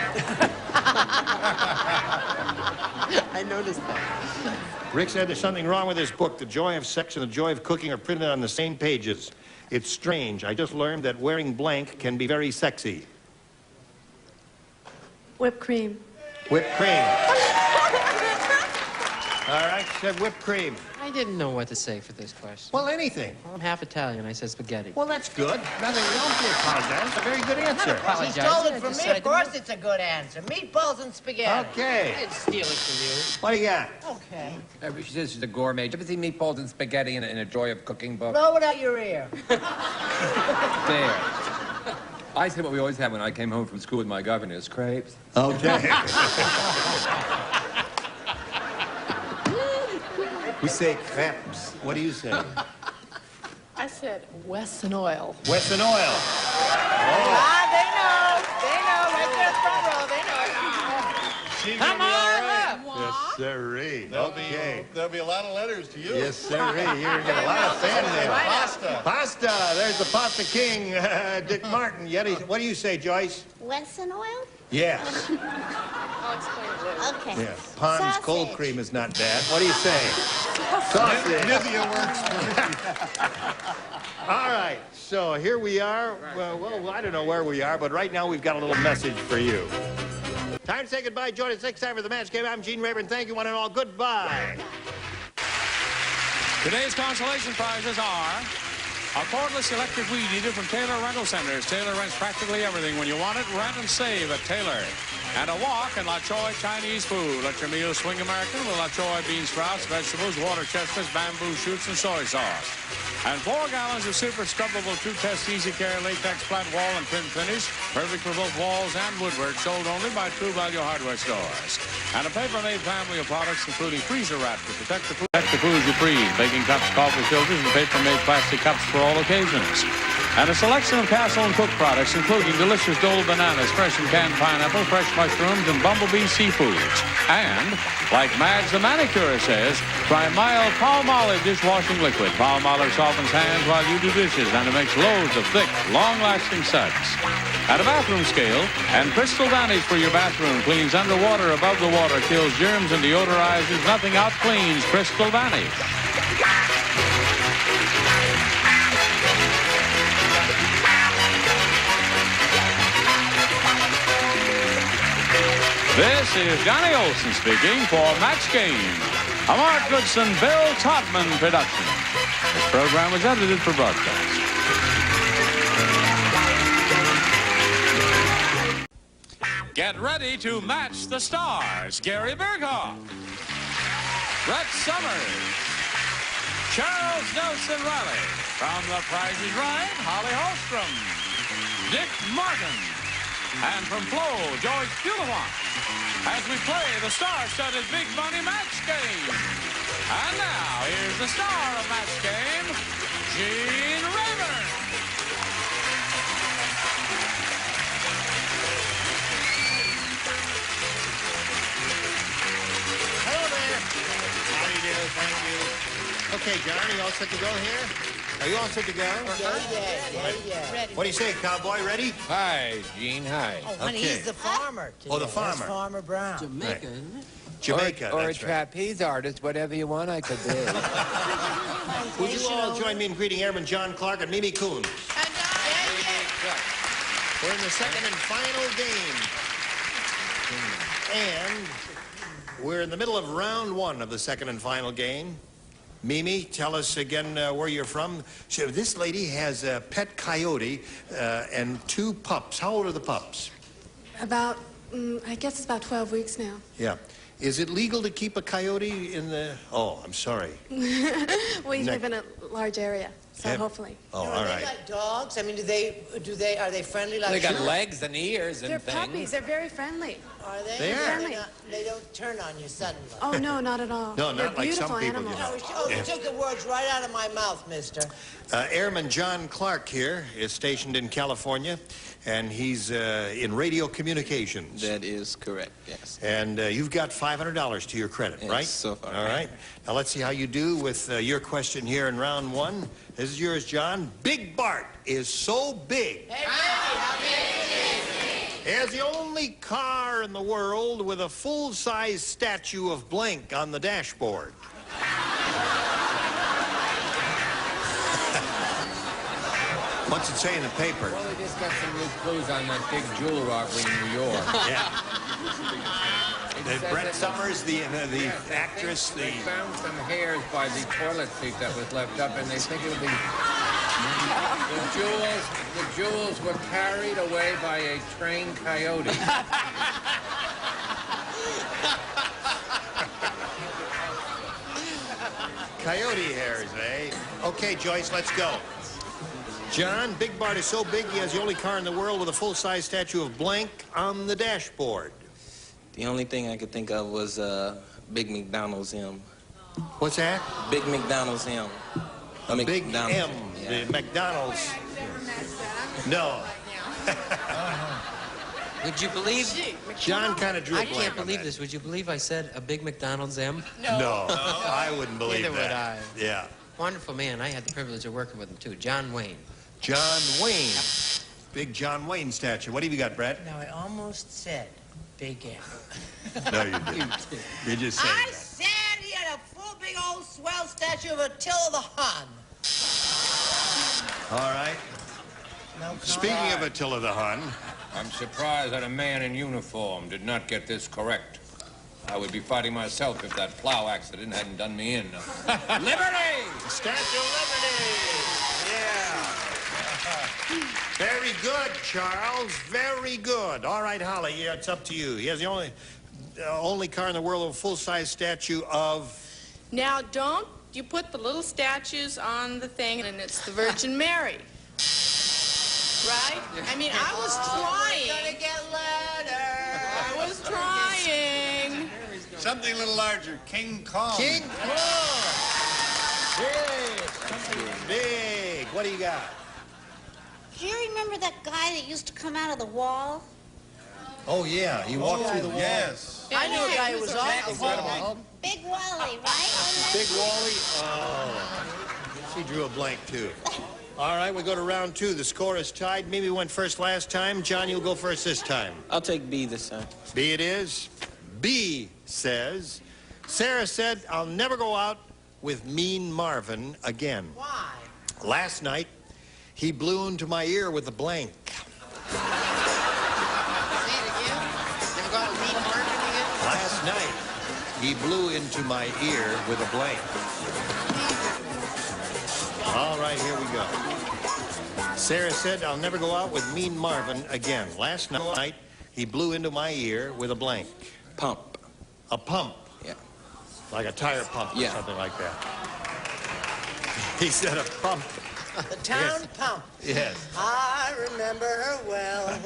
I noticed that. Rick said there's something wrong with this book. The joy of sex and the joy of cooking are printed on the same pages. It's strange. I just learned that wearing blank can be very sexy. Whipped cream. Whipped cream. All right, said whipped cream. I didn't know what to say for this question. Well, anything. Well, I'm half Italian. I said spaghetti. Well, that's good. Nothing. Don't be apologize. It's a very good answer. She stole it from me. Of course it's a good answer. Meatballs and spaghetti. Okay. I didn't steal it from What do you got? Okay. She says she's a gourmet. Did you ever see meatballs and spaghetti in a Joy of Cooking book? Blow it out your ear. There. I said what we always had when I came home from school with my governors, crepes. Okay. We say crepes. What do you say? I said Wesson oil. Wesson oil. Ah, they know. They know. Right there, front row. They know. Come on up. Yes, sirree. Okay. There'll be a lot of letters to you. Yes, sirree. You're going to get a lot of fan mail. Pasta. Pasta. There's the pasta king, Dick Martin. What do you say, Joyce? Wesson oil? Yes. I'll explain it later. Okay. Yeah. Pond's Sausage. cold cream is not bad. What do you say? Sausage. Nivea works for All right. So here we are. Well, I don't know where we are, but right now we've got a little message for you. Time to say goodbye. Join us next time for the match game. I'm Gene Rayburn. Thank you, one and all. Goodbye. Today's consolation prizes are a cordless electric weed eater from Taylor Rental Centers. Taylor rents practically everything. When you want it, rent and save at Taylor. And a walk in La Choy Chinese food. Let your meals swing American with La Choy bean sprouts, vegetables, water chestnuts, bamboo shoots, and soy sauce. And 4 gallons of super scrubbable 2-test easy care latex flat wall and trim finish. Perfect for both walls and woodwork. Sold only by True Value Hardware stores. And a paper-made family of products including freezer wrap to protect the foods you freeze. Baking cups, coffee filters, and paper-made plastic cups for all occasions. And a selection of Castle and Cook products, including delicious Dole bananas, fresh and canned pineapple, fresh mushrooms, and bumblebee seafoods. And, like Madge the manicure says, try mild Palmolive dishwashing liquid. Palmolive softens hands while you do dishes, and it makes loads of thick, long-lasting suds. And a bathroom scale, and Crystal Vanish for your bathroom. Cleans underwater, above the water, kills germs, and deodorizes. Nothing out cleans Crystal Vanish. This is Johnny Olson speaking for Match Game, a Mark Goodson, Bill Todman production. This program was edited for broadcast. Get ready to match the stars. Gary Burghoff, Brett Summers, Charles Nelson Reilly. From The Price is Right, Holly Hollstrom, Dick Martin. And from Flo, Joyce Bulifant, as we play the star-studded Big Money Match Game. And now, here's the star of Match Game, Gene Rayburn. Hello there. How do you do? Thank you. Okay, John, are you all set to go here? Are you all set to go? Yeah. What do you say, cowboy? Ready? Hi, Gene. Hi. Oh, honey, he's the farmer today. Oh, the farmer. That's Farmer Brown. Jamaica, isn't it? Jamaica, Or a that's right. trapeze artist, whatever you want, I could be. Would you all join me in greeting Airman John Clark and Mimi Coons? We're in the second and final game. And we're in the middle of round 1 of the second and final game. Mimi, tell us again where you're from. This lady has a pet coyote and 2 pups. How old are the pups? About, I guess it's about 12 weeks now. Yeah. Is it legal to keep a coyote in the... Oh, I'm sorry. We live in a large area, so hopefully. Oh, Are all they right. like dogs? I mean, are they friendly like... They got legs and ears and They're things. puppies. They're very friendly. Are they? They are. Friendly. They don't turn on you suddenly. Oh, no, not at all. No, They're not like some beautiful people, animals. you know. Oh, you took the words right out of my mouth, mister. Airman John Clark here is stationed in California, and he's in radio communications. That is correct, yes. And you've got $500 to your credit, Yes, right? so far. All right. Now let's see how you do with your question here in round 1. This is yours, John. Big Bart is so big. Hey, Reilly, how big is He has the only car in the world with a full-size statue of blank on the dashboard. What's it say in the paper? Well, they just got some new clues on that big jewel robbery in New York. Yeah. Brett Summers, the actress, They found some hairs by the toilet seat that was left up, and they think it'll be... The jewels were carried away by a trained coyote. Coyote hairs, eh? Okay, Joyce, let's go. John, Big Bart is so big he has the only car in the world with a full-size statue of blank on the dashboard. The only thing I could think of was Big McDonald's M. What's that? Big McDonald's M. Big M, Yeah. the McDonald's. No. Would you believe... John kind of drew a I blank can't on believe that. this. Would you believe I said a big McDonald's M? No, I wouldn't believe Neither would that. I. Yeah. Wonderful man. I had the privilege of working with him, too. John Wayne. John Wayne. Big John Wayne statue. What have you got, Brett? Now, I almost said Big M. No, you didn't. You just said I that. said he had a full, big, old, swell statue of Attila the Hun. All right. No Speaking of Attila the Hun, I'm surprised that a man in uniform did not get this correct. I would be fighting myself if that plow accident hadn't done me in. Liberty! Statue of Liberty! Yeah. Very good, Charles. Very good. All right, Holly, yeah, it's up to you. He has the only car in the world with a full-size statue of... Now, don't you put the little statues on the thing, and it's the Virgin Mary. Right? I mean, I was trying. We're gonna get letters. I was trying. Something a little larger. King Kong. King Kong! Big! Big! What do you got? Do you remember that guy that used to come out of the wall? Oh, yeah, he walked through the wall. Yes. I knew a guy who was off the wall. Big Wally, right? Big Wally? Oh. She drew a blank, too. All right, we go to round 2. The score is tied. Mimi went first last time. John, you'll go first this time. I'll take B this time. B it is. B says, Sarah said, I'll never go out with Mean Marvin again. Why? Last night, he blew into my ear with a blank. Say it again. Never go out with Mean Marvin again? Last night, he blew into my ear with a blank. All right, here we go. Sarah said, I'll never go out with Mean Marvin again. Last night, he blew into my ear with a blank. Pump. A pump. Yeah. Like a tire pump or Yeah. something like that. He said a pump. The town Yes. pump. Yes. I remember her well.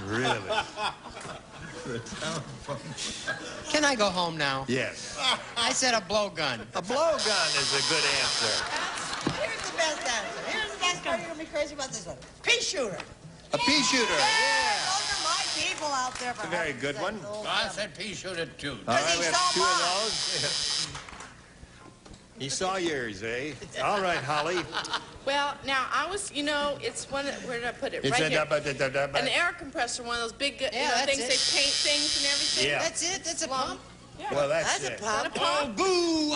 Really? Can I go home now? Yes. I said a blowgun. A blowgun is a good answer. Here's the best answer. Here's the best one. You're gonna be crazy about this one. Pea shooter. A pea shooter. Yeah. Those are my people out there. It's a very good one. I said pea shooter, too. All right, he we have saw 2 mine. of those. He saw yours, eh? All right, Holly. Well, now, I was, you know, it's one, where did I put it? It's Right here. An An air compressor, one of those big, you know, that's things it. they paint things and everything. Yeah. That's it. That's a pump. Well, that's a it. pump. Oh, boo!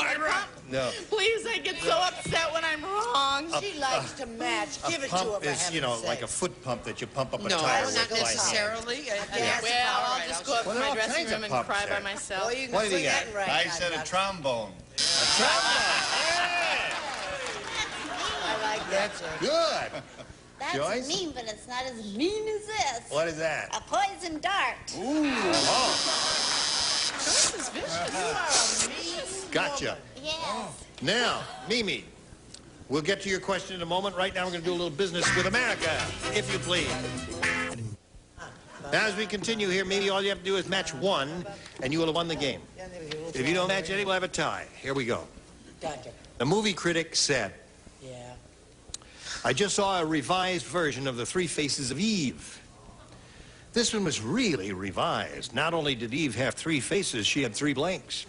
No. Please, I get so upset when I'm wrong. She likes to match. Give it to her, Pump for is, heaven's you know, sake. like a foot pump that you pump up a No, tire not with. necessarily. Well, I'll just go up Well, to there my are all dressing kinds of room and pumps cry by there. myself. Well, you can What have you swing got? that right. I said a trombone. A trombone. I like that, sir. Good. That's Joyce? mean, but it's not as mean as this. What is that? A poison dart. Ooh. Oh. This is vicious. Gotcha. Yes. Now, Mimi, we'll get to your question in a moment. Right now, we're going to do a little business with America, if you please. Now, as we continue here, Mimi, all you have to do is match one, and you will have won the game. If you don't match any, we'll have a tie. Here we go. Gotcha. The movie critic said, Yeah. I just saw a revised version of The Three Faces of Eve. This one was really revised. Not only did Eve have 3 faces, she had 3 blanks.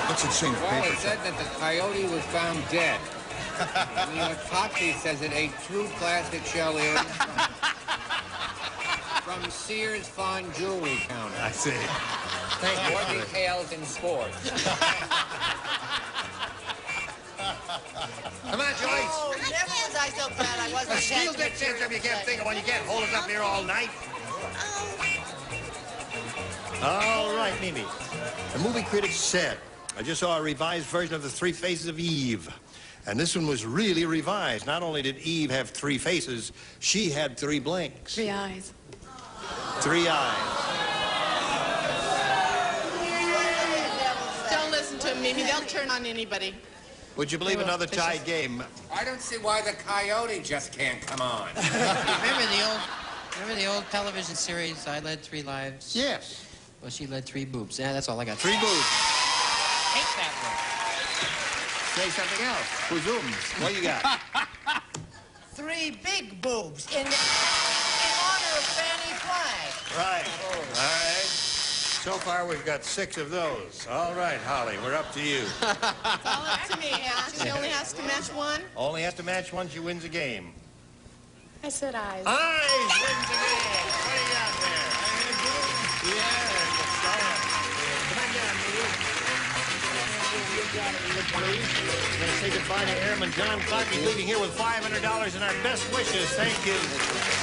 What's it saying? Well, it said that the coyote was found dead. The autopsy says it ate 2 plastic shell ears from Sears Fine Jewelry Counter. I see. Thank you. More details in sports. Come on, Joyce. Oh, never was I so bad. I wasn't Steal that answer if you can't think of one. You can't hold us up here all night. All right, Mimi. The movie critic said, I just saw a revised version of The Three Faces of Eve. And this one was really revised. Not only did Eve have 3 faces, she had 3 blanks. 3 eyes. 3 eyes. Don't listen to them, Mimi. They'll turn on anybody. Would you believe another tied game? I don't see why the coyote just can't come on. Remember the old television series, I Led 3 Lives? Yes. Well, she led 3 boobs. Yeah, that's all I got. 3 boobs. Hate that Say something else. Presumes. What you got? 3 big boobs in honor of Fanny Flagg. Right. All right. So far, we've got 6 of those. All right, Holly, we're up to you. It's all up to me, huh? She only has to match one. Only has to match one, she wins the game. I said eyes. Eyes wins the game. What do you got there? Yeah, come on down, Mimi. We're going to say goodbye to Airman John Clark. He's leaving here with $500 and our best wishes. Thank you.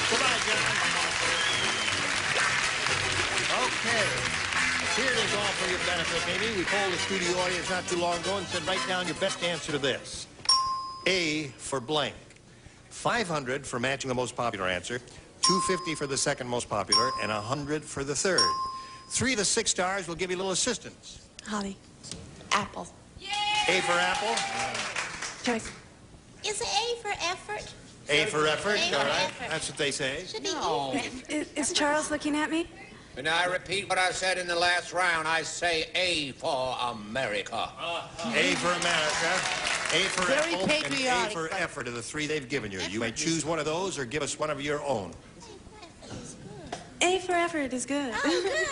Goodbye, John. Okay. Here it is all for your benefit, maybe. We polled the studio audience not too long ago and said, write down your best answer to this. A for blank. 500 for matching the most popular answer, 250 for the second most popular, and 100 for the third. 3 of the 6 stars will give you a little assistance. Holly. Apple. A for apple. Joyce. Is A for effort? A for effort. A for All right. effort. That's what they say. Should be No. E for effort. Is Charles looking at me? And I repeat what I said in the last round. I say A for America. A for America. A for Very apple. And A patriotic, for but- effort are the 3 they've given you. You may choose one of those or give us one of your own. A for effort is good. All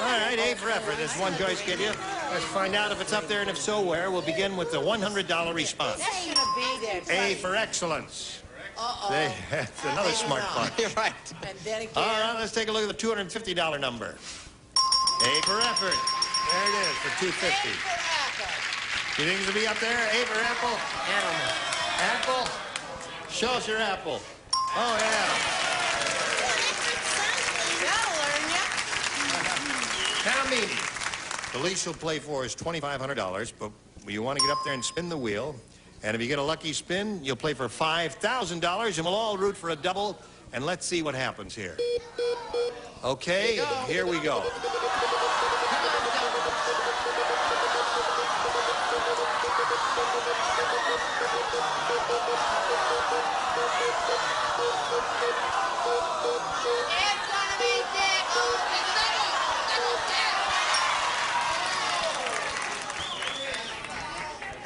right, A for effort. There's one Joyce give you. Let's find out if it's up there, and if so, where. We'll begin with the $100 response. That's gonna be there. A for excellence. That's another smart one. You're right. And then again. All right, let's take a look at the $250 number. A for effort. There it is, for $250. You think it'll be up there? A for apple? Apple? Show us your apple. Oh, yeah. That'll learn you. Now, Mimi. The least you'll play for is $2,500, but you want to get up there and spin the wheel. And if you get a lucky spin, you'll play for $5,000, and we'll all root for a double. And let's see what happens here. Okay, here we go. It's gonna be Dick.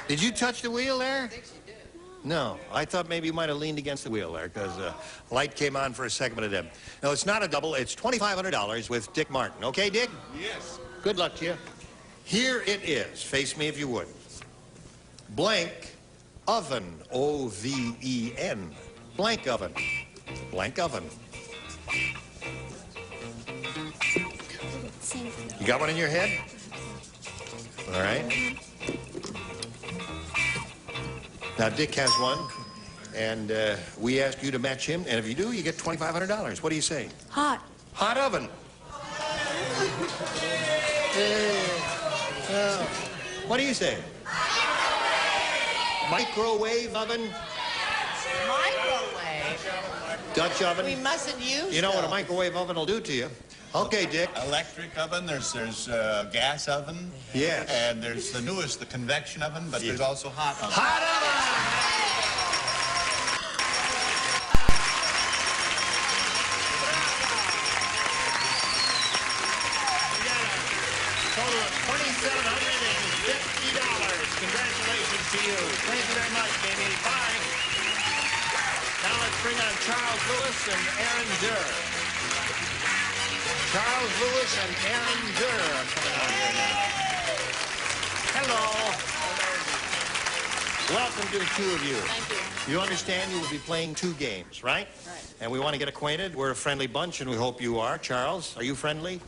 Did you touch the wheel there? I think she did. No, I thought maybe you might have leaned against the wheel there because light came on for a second of them. No, it's not a double. It's $2,500 with Dick Martin. Okay, Dick? Yes. Good luck to you. Here it is. Face me if you would. Blank oven. O-V-E-N. Blank oven. Blank oven. got one in your head? All right. Now, Dick has one, and we ask you to match him, and if you do, you get $2,500. What do you say? Hot. Hot oven. What do you say? Microwave oven? Microwave? Dutch oven? We mustn't use You know what a those. microwave oven will do to you. Okay, Dick. Electric oven, there's gas oven. Yes. And there's the newest, the convection oven, but there's also hot oven. Hot oven! Total of $2,750. Congratulations to you. Thank you very much, baby. Bye. Now let's bring on Charles Lewis and Aaron Durr. Charles Lewis and Aaron Durr are coming on here now. Hello. Welcome to the two of you. Thank you. You understand you will be playing two games, right? Right. And we want to get acquainted. We're a friendly bunch, and we hope you are. Charles, are you friendly?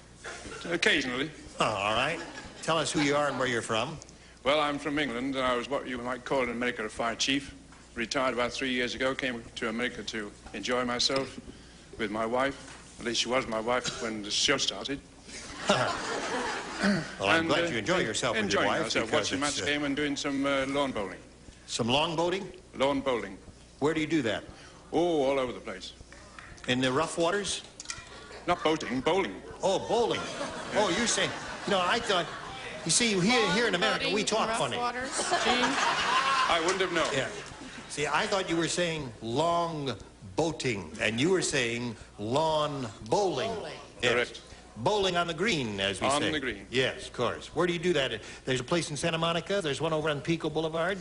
Occasionally. Oh, all right. Tell us who you are and where you're from. Well, I'm from England, and I was what you might call in America a fire chief. Retired about 3 years ago, came to America to enjoy myself with my wife. At least she was my wife when the show started. Well, I'm glad you enjoy yourself with your enjoying wife. myself, because watching match game and doing some lawn bowling. Some lawn boating? Lawn bowling. Where do you do that? Oh, all over the place. In the rough waters? Not boating, bowling. Oh, bowling. Oh, you're saying... No, I thought... You see, here in America, we talk funny. I wouldn't have known. Yeah. See, I thought you were saying long boating, and you were saying lawn bowling. Yes. Correct. Bowling on the green, as we say. On the green. Yes, of course. Where do you do that? There's a place in Santa Monica. There's one over on Pico Boulevard.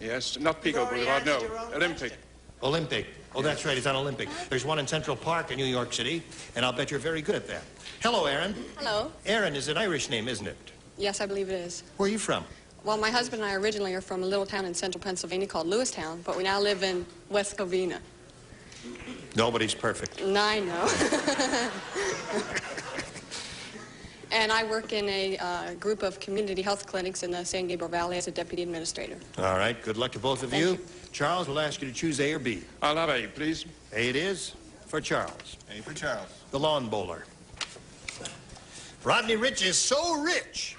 Yes, not Pico Boulevard, no. Olympic. Olympic. Oh, that's right. It's on Olympic. There's one in Central Park in New York City, and I'll bet you're very good at that. Hello, Aaron. Hello. Aaron is an Irish name, isn't it? Yes, I believe it is. Where are you from? Well, my husband and I originally are from a little town in central Pennsylvania called Lewistown, but we now live in West Covina. Nobody's perfect. I know. And I work in a group of community health clinics in the San Gabriel Valley as a deputy administrator. All right. Good luck to both of you. Charles, we'll ask you to choose A or B. I'll have A, please. A it is for Charles. A for Charles. The lawn bowler. Rodney Rich is so rich.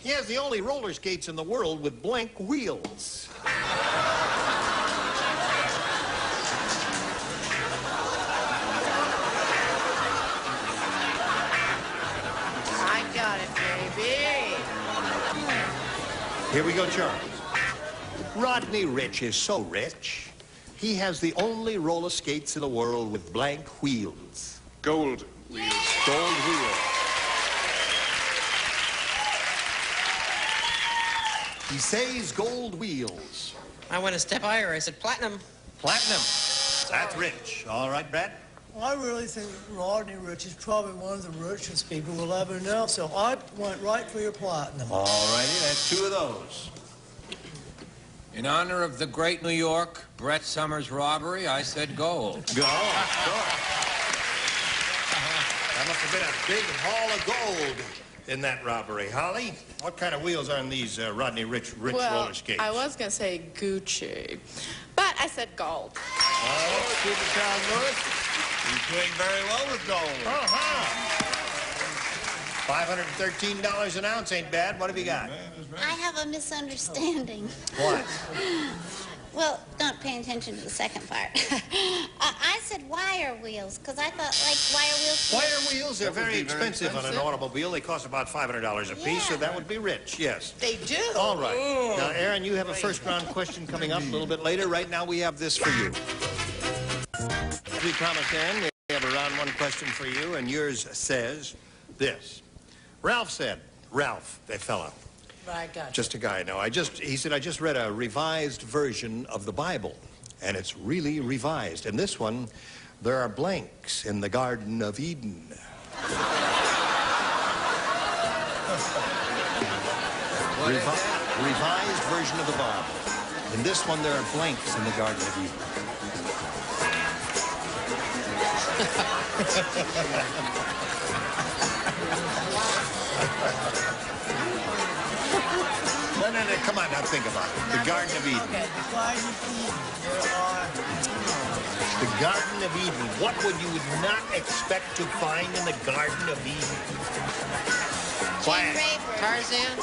He has the only roller skates in the world with blank wheels. I got it, baby. Here we go, Charles. Rodney Rich is so rich, he has the only roller skates in the world with blank wheels. Gold wheels. Gold wheels. He says gold wheels. I went a step higher. I said platinum. Platinum. That's rich. All right, Brad? I really think Rodney Rich is probably one of the richest people we'll ever know, so I went right for your platinum. All righty, that's two of those. In honor of the great New York Brett Summers robbery, I said gold. Gold, sure. That must have been a big haul of gold in that robbery. Holly, what kind of wheels are on these Rodney Rich roller skates? I was going to say Gucci, but I said gold. Oh, Super Charles Lewis. He's doing very well with gold. $513 an ounce ain't bad. What have you got? I have a misunderstanding. What? Well, not paying attention to the second part. I said wire wheels, because I thought, like, wire wheels... Wire wheels are very expensive on an automobile. They cost about $500 a piece, so that would be rich, yes. They do. All right. Now, Aaron, you have a first-round question coming up a little bit later. Right now, we have this for you. As we promised, Aaron, we have a round one question for you, and yours says this. Ralph said, Ralph, that fella. I got Just a guy, no. He said, I just read a revised version of the Bible, and it's really revised. In this one, there are blanks in the Garden of Eden. Revised version of the Bible. In this one, there are blanks in the Garden of Eden. come on, now think about it. The Garden of Eden. Okay, the Garden of Eden. There are... The Garden of Eden. What would you not expect to find in the Garden of Eden? Quiet. Tarzan?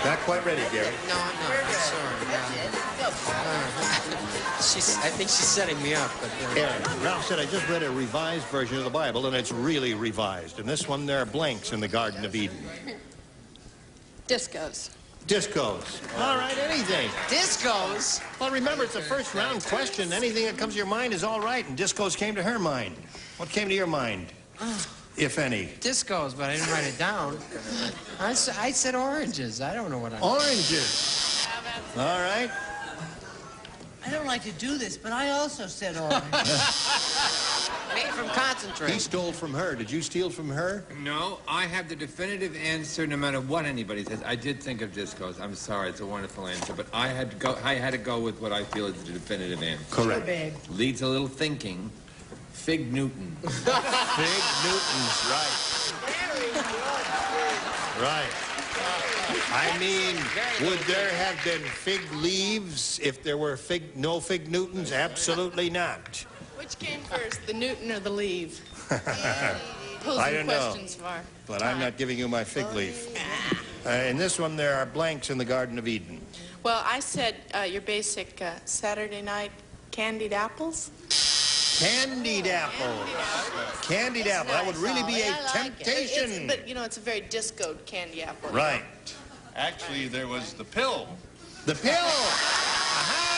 Not quite ready, Gary. No, I'm sorry. I think she's setting me up. But, Aaron, Ralph said I just read a revised version of the Bible, and it's really revised. In this one, there are blanks in the Garden of Eden. Discos. Discos. All right, anything. Discos? Well, remember, it's a first-round question. Anything that comes to your mind is all right, and discos came to her mind. What came to your mind, if any? Discos, but I didn't write it down. I said oranges. I don't know what I... Oranges. All right. I don't like to do this, but I also said orange. Made from concentrate. He stole from her. Did you steal from her? No, I have the definitive answer no matter what anybody says. I did think of discos. I'm sorry, it's a wonderful answer, but I had to go with what I feel is the definitive answer. Correct. Leads a little thinking. Fig Newton. Fig Newtons, right. Right. I mean, would there have been fig leaves if there were no Fig Newtons? Absolutely not. Which came first, the Newton or the leave? I don't know, but I'm not giving you my fig leaf. In this one, there are blanks in the Garden of Eden. Well, I said your basic Saturday night candied apples. Candied apples. Candied apple. That would really be a temptation. But, you know, it's a very discoed candy apple. Right. Actually, there was the pill. The pill! Aha!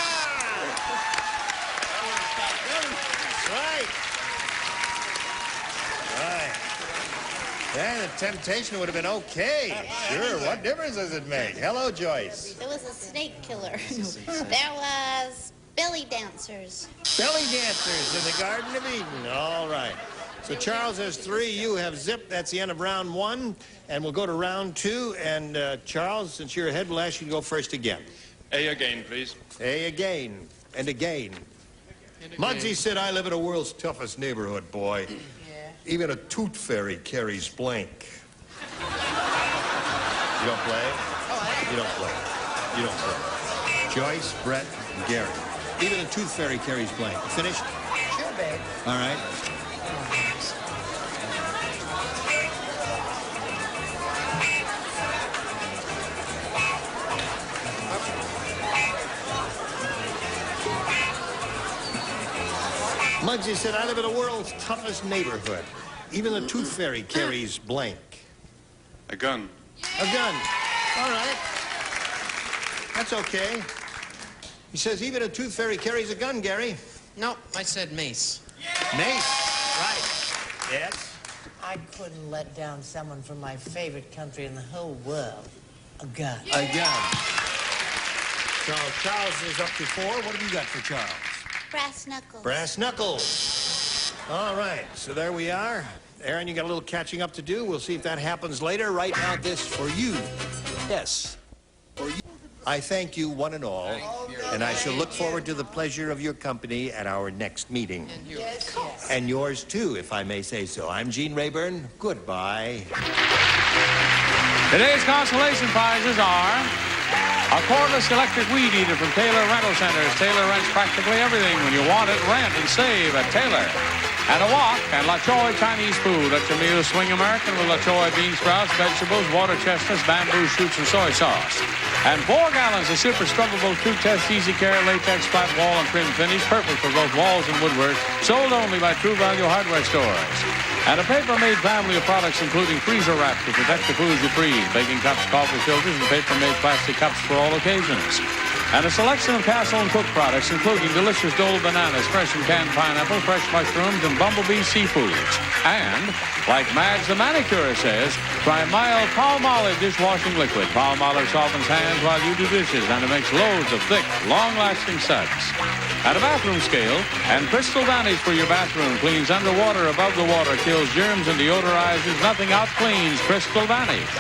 Right. Yeah, the temptation would have been okay. Sure, what difference does it make? Hello, Joyce. There was a snake killer. There was belly dancers. Belly dancers in the Garden of Eden. All right. So Charles has 3, you have zip. That's the end of round 1. And we'll go to round 2. And Charles, since you're ahead, we'll ask you to go first again. A again, please. A again. And again. Muggsy said, I live in the world's toughest neighborhood, boy. Yeah. Even a tooth fairy carries blank. You don't play? You don't play. You don't play. Joyce, Brett, and Gary. Even a tooth fairy carries blank. Finished? Sure, babe. All right. Muggsy said, I live in the world's toughest neighborhood. Even the tooth fairy carries blank. A gun. A gun. All right. That's okay. He says, even a tooth fairy carries a gun, Gary. No, I said mace. Mace. Right. Yes. I couldn't let down someone from my favorite country in the whole world. A gun. A gun. So Charles is up to 4. What have you got for Charles? Brass knuckles. Brass knuckles. All right, so there we are. Aaron, you got a little catching up to do. We'll see if that happens later. Right now, this for you. Yes. For you. I thank you, one and all, and I shall look forward to the pleasure of your company at our next meeting. And yours, too, if I may say so. I'm Gene Rayburn. Goodbye. Today's consolation prizes are a cordless electric weed eater from Taylor Rental Centers. Taylor rents practically everything. When you want it, rent and save at Taylor. And a wok and La Choy Chinese food. Let your meals swing American with La Choy bean sprouts, vegetables, water chestnuts, bamboo shoots, and soy sauce. And 4 gallons of super scrubbable two-test easy care latex flat wall and trim finish, perfect for both walls and woodwork, sold only by True Value Hardware stores. And a paper-made family of products including freezer wrap to protect the foods you freeze, baking cups, coffee filters, and paper-made plastic cups for all occasions. And a selection of Castle and Cook products, including delicious Dole bananas, fresh and canned pineapple, fresh mushrooms, and bumblebee seafoods. And, like Mags the manicure says, try mild Palmolive dishwashing liquid. Palmolive softens hands while you do dishes, and it makes loads of thick, long-lasting suds. And a bathroom scale, and Crystal Vanish for your bathroom. Cleans underwater, above the water, kills germs, and deodorizes. Nothing out cleans Crystal Vanish.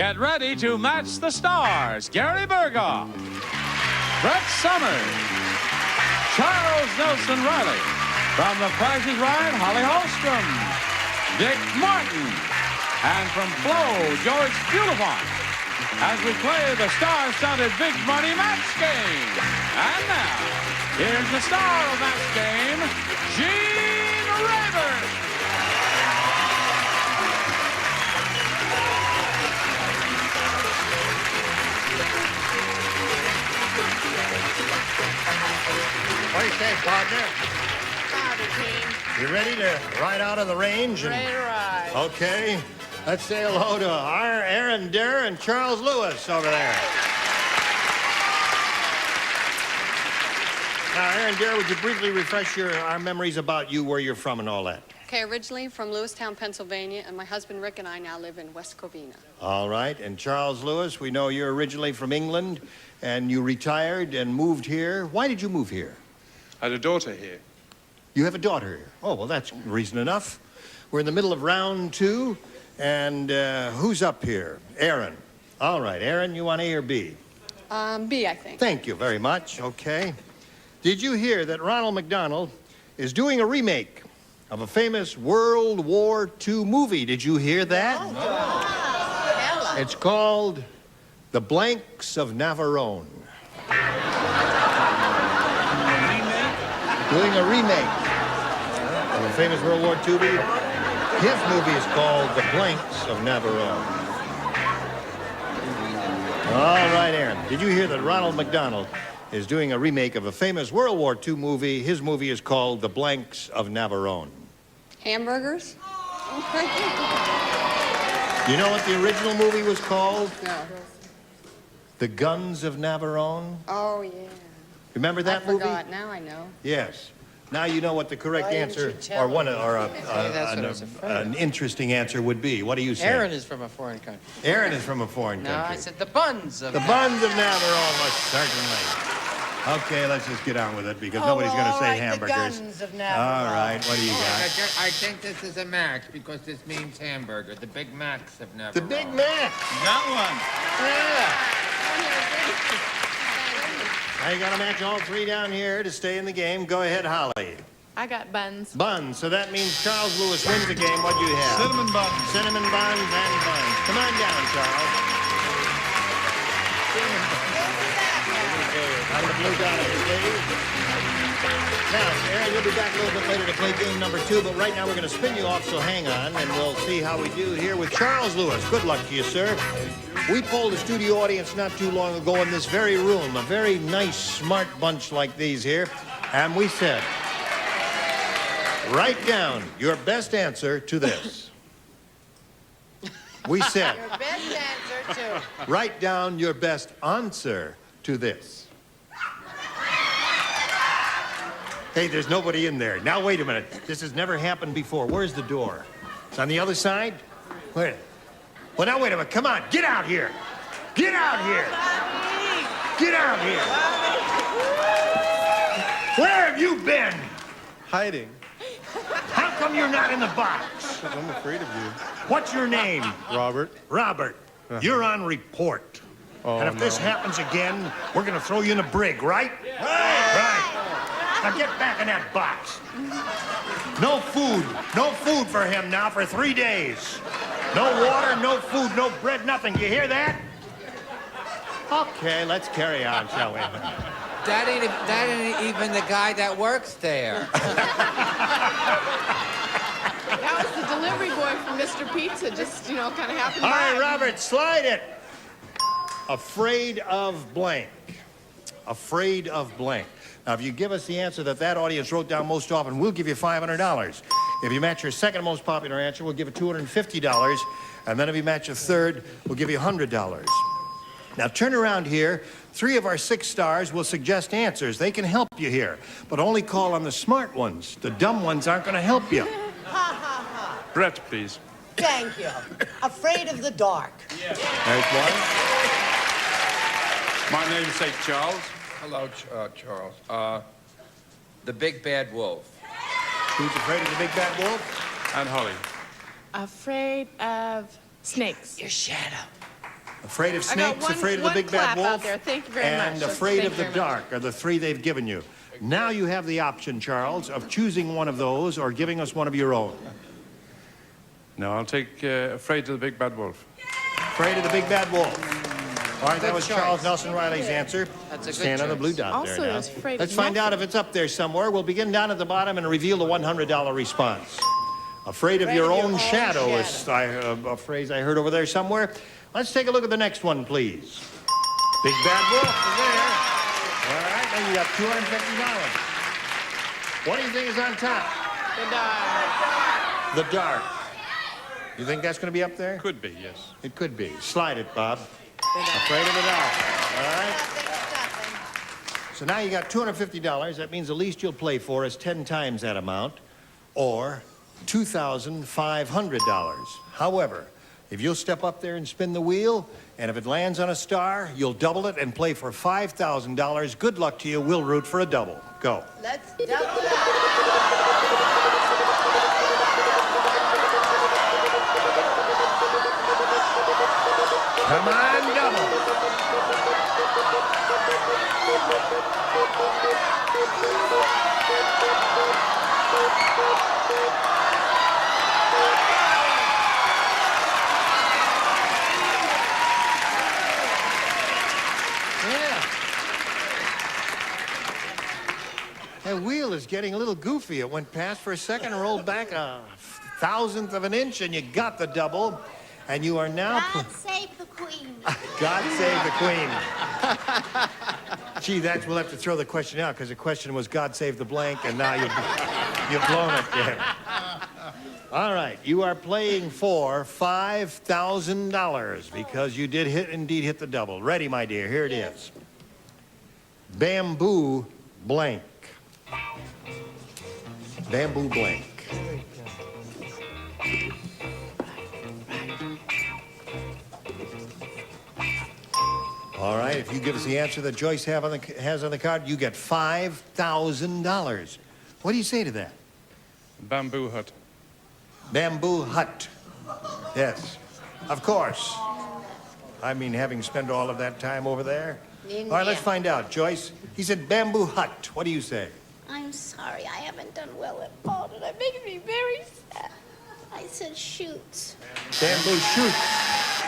Get ready to match the stars. Gary Burghoff, Brett Summers, Charles Nelson Reilly. From The Price is Right, Holly Hollstrom, Dick Martin, and from Flo, Joyce Bulifant, as we play the star-studded Big Money Match Game. And now, here's the star of Match Game, Gene Rayburn. What do you say, partner? You ready to ride out of the range? Ready to ride. Okay. Let's say hello to our Aaron Durr and Charles Lewis over there. Now, Aaron Durr, would you briefly refresh our memories about you, where you're from and all that? Okay, originally from Lewistown, Pennsylvania, and my husband Rick and I now live in West Covina. All right. And Charles Lewis, we know you're originally from England, and you retired and moved here. Why did you move here? I had a daughter here. You have a daughter here. Oh, well, that's reason enough. We're in the middle of round 2, and who's up here? Aaron. All right, Aaron, you want A or B? B, I think. Thank you very much. Okay. Did you hear that Ronald McDonald is doing a remake of a famous World War II movie? Did you hear that? Oh, it's called The Blanks of Navarone. Doing a remake of a famous World War II movie. His movie is called The Blanks of Navarone. All right, Aaron. Did you hear that Ronald McDonald is doing a remake of a famous World War II movie? His movie is called The Blanks of Navarone. Hamburgers? You know what the original movie was called? No. The Guns of Navarone. Oh, yeah. Remember that movie? I forgot. Now I know. Yes. Now you know what the correct answer, or an interesting answer would be. What do you say? Aaron is from a foreign country. Aaron is from a foreign No, country. I said the buns of The buns of Navarone, most certainly. Okay, let's just get on with it because nobody's going to say hamburgers. The guns of Navarone. All right, what do you got? I think this is a match because this means hamburger. The Big Macs have never. The Big Mac. Got one. Yeah. Now you got to match all 3 down here to stay in the game. Go ahead, Holly. I got buns. Buns. So that means Charles Lewis wins the game. What do you have? Cinnamon buns. Cinnamon buns and buns. Come on down, Charles. On the blue dot of your sleeve. Now, Aaron, you'll be back a little bit later to play game number 2, but right now we're going to spin you off, so hang on, and we'll see how we do here with Charles Lewis. Good luck to you, sir. We polled a studio audience not too long ago in this very room, a very nice, smart bunch like these here, and we said, write down your best answer to this. We said, Your best answer to... write down your best answer to this. Hey, there's nobody in there. Now, wait a minute. This has never happened before. Where's the door? It's on the other side? Where? Well, now, wait a minute. Come on. Get out here. Get out here. Get out here. Where have you been? Hiding. How come you're not in the box? I'm afraid of you. What's your name? Robert. Robert. You're on report. Oh, and if this happens again, we're going to throw you in a brig, right? Right. Now get back in that box. No food. No food for him now for 3 days. No water, no food, no bread, nothing. You hear that? Okay, let's carry on, shall we? That ain't even the guy that works there. That was the delivery boy from Mr. Pizza. Just, kind of happened All right, by. Robert, slide it. Afraid of blank. Afraid of blank. Now, if you give us the answer that audience wrote down most often, we'll give you $500. If you match your second most popular answer, we'll give you $250. And then if you match a third, we'll give you $100. Now, turn around here. 3 of our 6 stars will suggest answers. They can help you here, but only call on the smart ones. The dumb ones aren't going to help you. Ha, ha, ha. Brett, please. Thank you. Afraid of the dark. There's one. My namesake, Charles. Hello, Charles. The Big Bad Wolf. Who's afraid of the big bad wolf? And Holly. Afraid of snakes. Your shadow. Afraid of I got snakes, afraid of the big bad clap out wolf, there. Thank you very much. and afraid Thank of you the very much. dark are the three they've given you. Now you have the option, Charles, of choosing one of those or giving us one of your own. No, I'll take Afraid of the Big Bad Wolf. Afraid of the big bad wolf. All right, that Good was choice. Charles Nelson Riley's answer. That's a good Stand on the choice. blue dot Also, there I now. was afraid of Let's find out nothing. if it's up there somewhere. We'll begin down at the bottom and reveal the $100 response. Afraid of your own shadow is a phrase I heard over there somewhere. Let's take a look at the next one, please. Big bad wolf is there. All right, now you got $250. What do you think is on top? The dark. The dark. You think that's going to be up there? Could be, yes. It could be. Slide it, Bob. Afraid of the dark. All right. So now you got $250. That means the least you'll play for is 10 times that amount, or $2,500. However, if you'll step up there and spin the wheel, and if it lands on a star, you'll double it and play for $5,000. Good luck to you. We'll root for a double. Go. Let's double that. Come on, double. That wheel is getting a little goofy. It went past for a second, rolled back a thousandth of an inch, and you got the double. And you are now... God save the Queen. God save the Queen. Gee, we'll have to throw the question out, because the question was God save the blank, and now you've blown it there. All right, you are playing for $5,000, because you did indeed hit the double. Ready, my dear, here it is. Bamboo blank. Bamboo blank. All right, if you give us the answer that Joyce has on the card, you get $5,000. What do you say to that? Bamboo hut. Bamboo hut. Yes, of course. I mean, having spent all of that time over there. All right, let's find out. Joyce, he said bamboo hut. What do you say? I'm sorry, I haven't done well at all, and that makes me very sad. I said shoots. Bamboo shoots.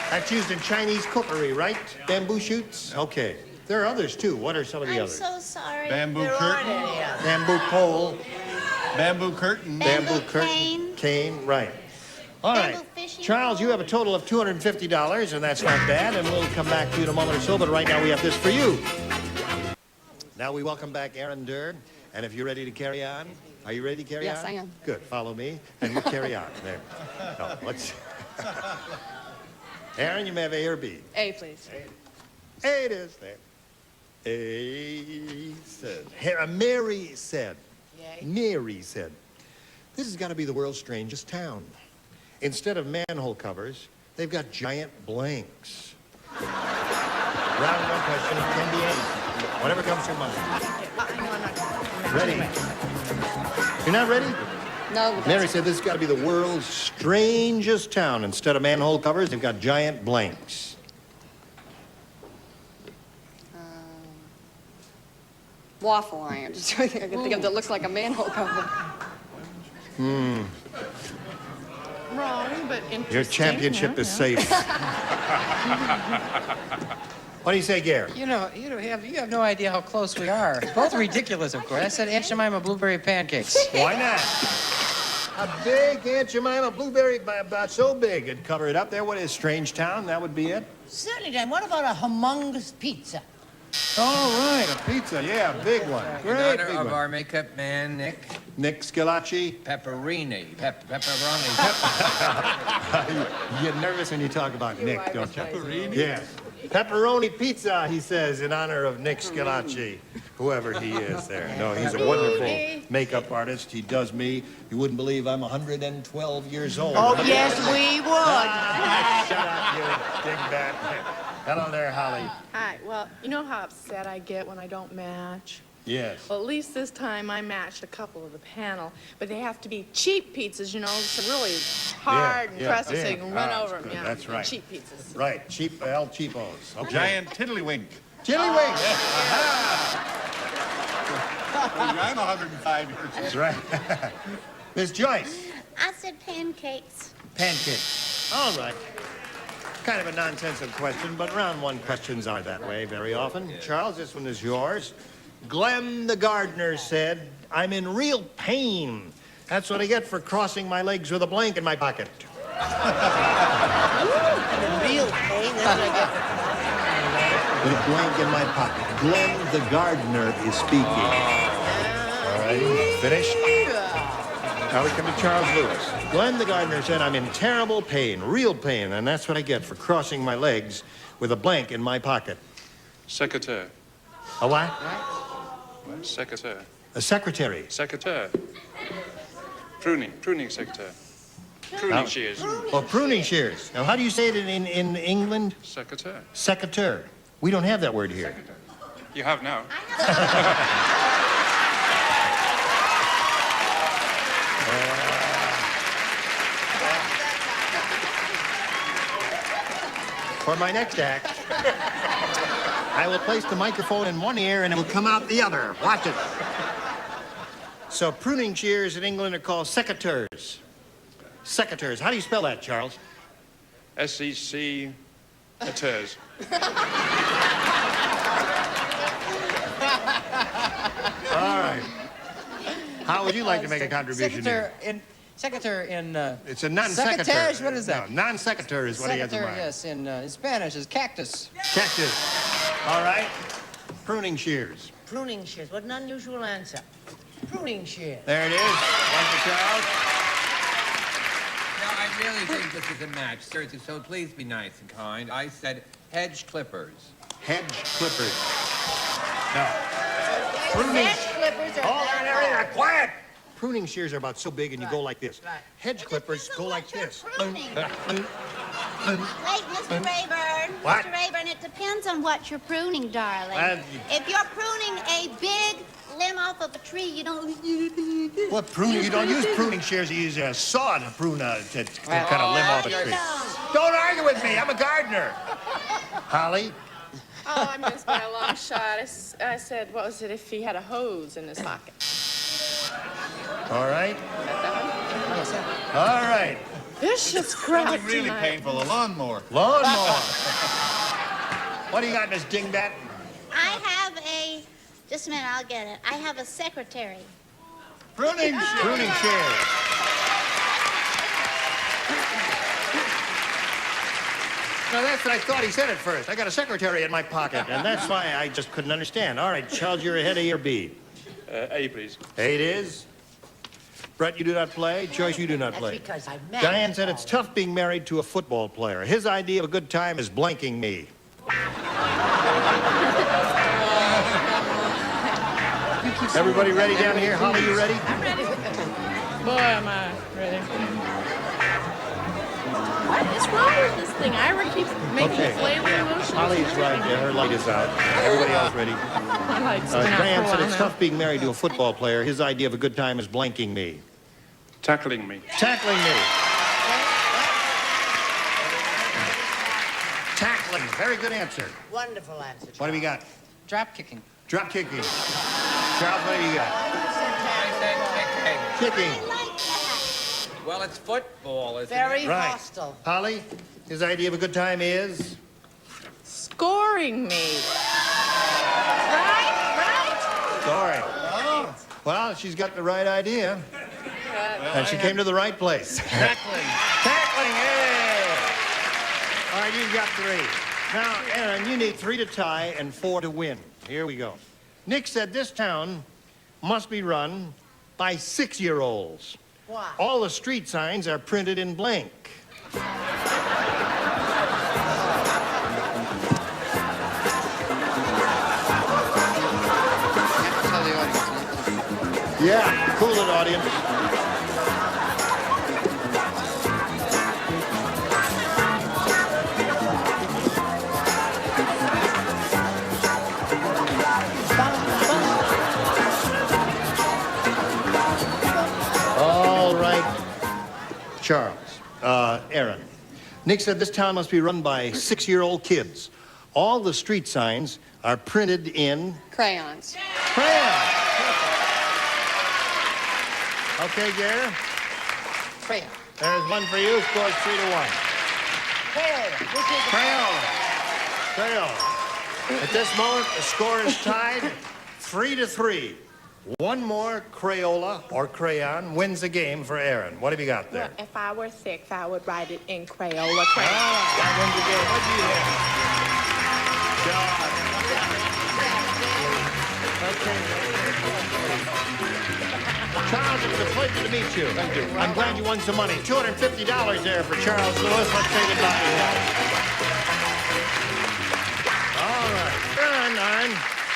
That's used in Chinese cookery, right? Bamboo shoots? Okay. There are others, too. What are some of the I'm others? so sorry. Bamboo curtain. Bamboo pole. Bamboo curtain. Bamboo curtain. Cane, right. All right. Bamboo fishing Charles, you have a total of $250, and that's not bad, and we'll come back to you in a moment or so, but right now we have this for you. Now we welcome back Aaron Durr, and if you're ready to carry on, are you ready to carry on? Yes, I am. Good. Follow me, and we'll carry on. There. No, let's... Aaron, you may have A or B. A, please. A it is. There. A said. Mary said. Mary said. This has got to be the world's strangest town. Instead of manhole covers, they've got giant blanks. Round one question can be anything. Whatever comes to your mind. Ready? You're not ready? No. But Mary said this has got to be the world's strangest town. Instead of manhole covers, they've got giant blanks. Waffle iron. Just trying to think I can think of that looks like a manhole cover. Hmm. Wrong, but interesting. Your championship is safe. What do you say, Gary? You have no idea how close we are. Both ridiculous, of course. I said Aunt Jemima blueberry pancakes. Why not? A big Aunt Jemima blueberry, about so big, it'd cover it up there. What is Strange Town? That would be it. Certainly, Dan. What about a humongous pizza? All right, a pizza. Yeah, a big one. In Great honor big of one. our makeup man, Nick. Nick Scalacci. Pepperini. Pepperoni. You get nervous when you talk about Nick, don't you? Pepperini? Yes. Pepperoni pizza, he says, in honor of Nick Scalacci, whoever he is there. No, he's a wonderful makeup artist. He does me. You wouldn't believe I'm 112 years old. Oh, yes, we would. Shut up, you big bat. Hello there, Holly. Hi. Well, you know how upset I get when I don't match? Yes. Well, at least this time I matched a couple of the panel, but they have to be cheap pizzas, you know, so really hard and crusty so you can run over them. Yeah, that's right. Cheap pizzas. Right, cheap El Cheapos. Okay. Giant tiddlywink. Tiddlywink. I'm 105 years old. That's right. Miss Joyce. I said pancakes. Pancakes. All right. Kind of a nonsensical question, but round one questions are that way very often. Charles, this one is yours. Glenn the gardener said, I'm in real pain. That's what I get for crossing my legs with a blank in my pocket. I'm in real pain. That's what I get for... With a blank in my pocket. Glenn the gardener is speaking. All right, finished? Now we come to Charles Lewis. Glenn the gardener said, I'm in terrible pain, real pain, and that's what I get for crossing my legs with a blank in my pocket. Secretary. A what? Secretary. A secretary. Secretary. Pruning secretary. Pruning shears. Oh, pruning shears. Now, how do you say it in England? Secretary. Secretary. We don't have that word here. You have now. For my next act, I will place the microphone in one ear and it will come out the other. Watch it. So pruning shears in England are called secateurs. Secateurs. How do you spell that, Charles? S-E-C... Ateurs. All right. How would you like to make a contribution here? Secretary in... It's a non-sequitur. Secretaries, what is that? No, non-sequitur is what he has in mind. Yes, in Spanish is cactus. Cactus. All right. Pruning shears. Pruning shears. What an unusual answer. Pruning shears. There it is. One for Charles. No, I really think this is a match. Seriously, so please be nice and kind. I said hedge clippers. Hedge clippers. No. Pruning... Hedge clippers are... Hold on, everything. Quiet. Pruning shears are about so big and you go like this. Right. Hedge clippers go like this. Wait, Mr. Rayburn. What? Mr. Rayburn, it depends on what you're pruning, darling. If you're pruning a big limb off of a tree, you don't... What pruning? You don't use pruning shears. You use a saw to prune a to kind of limb off a tree. Don't argue with me. I'm a gardener. Holly? Oh, I missed by a long shot. I said, what was it, if he had a hose in his pocket? All right. All right. Vicious crap It's really tonight. painful. A lawnmower. Lawnmower. What do you got, Miss Dingbat? I have a... Just a minute, I'll get it. I have a secretary. Pruning shears. Pruning shears. No, that's what I thought he said at first. I got a secretary in my pocket, and that's why I just couldn't understand. All right, Charles, you're ahead of your B. A, please. A it is. Brett, you do not play. Joyce, you do not play. That's because I'm mad. Diane said it's tough being married to a football player. His idea of a good time is blanking me. Everybody ready down here? Holly, you ready? I'm ready. Boy, am I ready. What is wrong with this thing? Ira keeps making flailing motions. Holly's right. Yeah, her light is out. Everybody else ready? My light's been out Diane for a said while it's now. tough being married to a football player. His idea of a good time is blanking me. Tackling me. Tackling me. Tackling. Very good answer. Wonderful answer. What have you got? Drop kicking. Drop kicking. Charles, what have you got? I said kicking. Kicking. Well, it's football, isn't Very it? Right. hostile. Holly, his idea of a good time is? Scoring me. Right? Sorry. Well, she's got the right idea. And she came to the right place. Tackling. Tackling, hey! All right, you've got 3. Now, Aaron, you need 3 to tie and 4 to win. Here we go. Nick said this town must be run by 6-year-olds. Why? All the street signs are printed in blank. Yeah, cool it, audience. Charles. Aaron. Nick said this town must be run by 6-year-old kids. All the street signs are printed in... Crayons. Crayons. Okay, Gare. Crayon. There's one for you. Scores 3-1. Crayola. Crayola. At this moment, the score is tied 3-3. One more Crayola or crayon wins the game for Aaron. What have you got there? Well, if I were 6, I would write it in Crayola crayon. That wins the game. What do you have? Charles, it was a pleasure to meet you. Thank you. I'm glad you won some money. $250 there for Charles Lewis. Let's say goodbye to him. All right.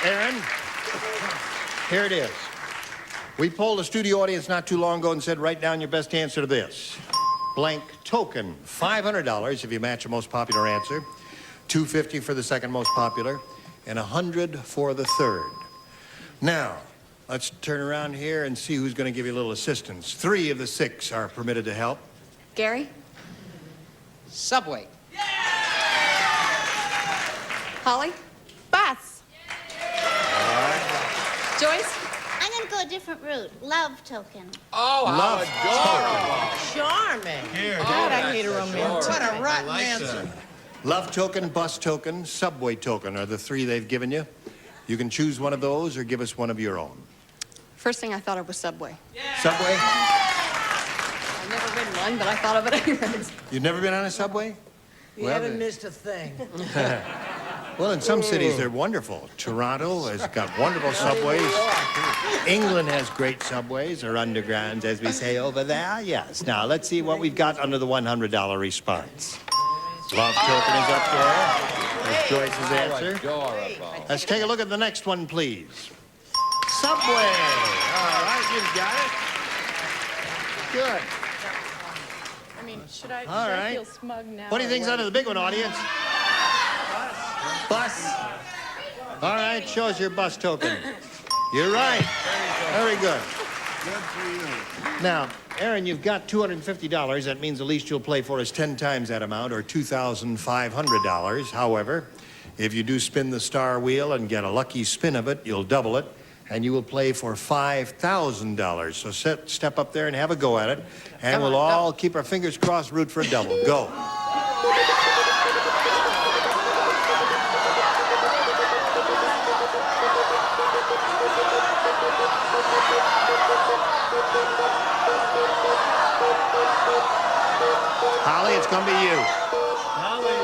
Aaron, here it is. We polled a studio audience not too long ago and said, write down your best answer to this. Blank token. $500 if you match the most popular answer. $250 for the second most popular. And $100 for the third. Now, let's turn around here and see who's going to give you a little assistance. 3 of the 6 are permitted to help. Gary? Subway. Holly? Bus. Joyce? I'm going to go a different route. Love token. Oh, Love how adorable. Charming. God, I hate a romantic. What a rotten answer. Love token, bus token, subway token are the 3 they've given you. You can choose one of those or give us one of your own. First thing I thought of was Subway. Subway? I've never ridden one, but I thought of it anyways. You've never been on a subway? You haven't missed a thing. Well, in some cities, they're wonderful. Toronto has got wonderful subways. England has great subways, or undergrounds, as we say over there. Yes. Now, let's see what we've got under the $100 response. Love token is up there. There's Joyce's answer. Adorable. Let's take a look at the next one, please. Subway. All right, you've got it. Good. I mean, should I right. feel smug now? What do you think's under the big one, audience? Bus. All right, show us your bus token. You're right. Very good. Good for you. Now, Aaron, you've got $250. That means the least you'll play for is 10 times that amount, or $2,500. However, if you do spin the star wheel and get a lucky spin of it, you'll double it, and you will play for $5,000. So step up there and have a go at it, and we'll all keep our fingers crossed, root for a double. Go. Holly, it's going to be you. Holly.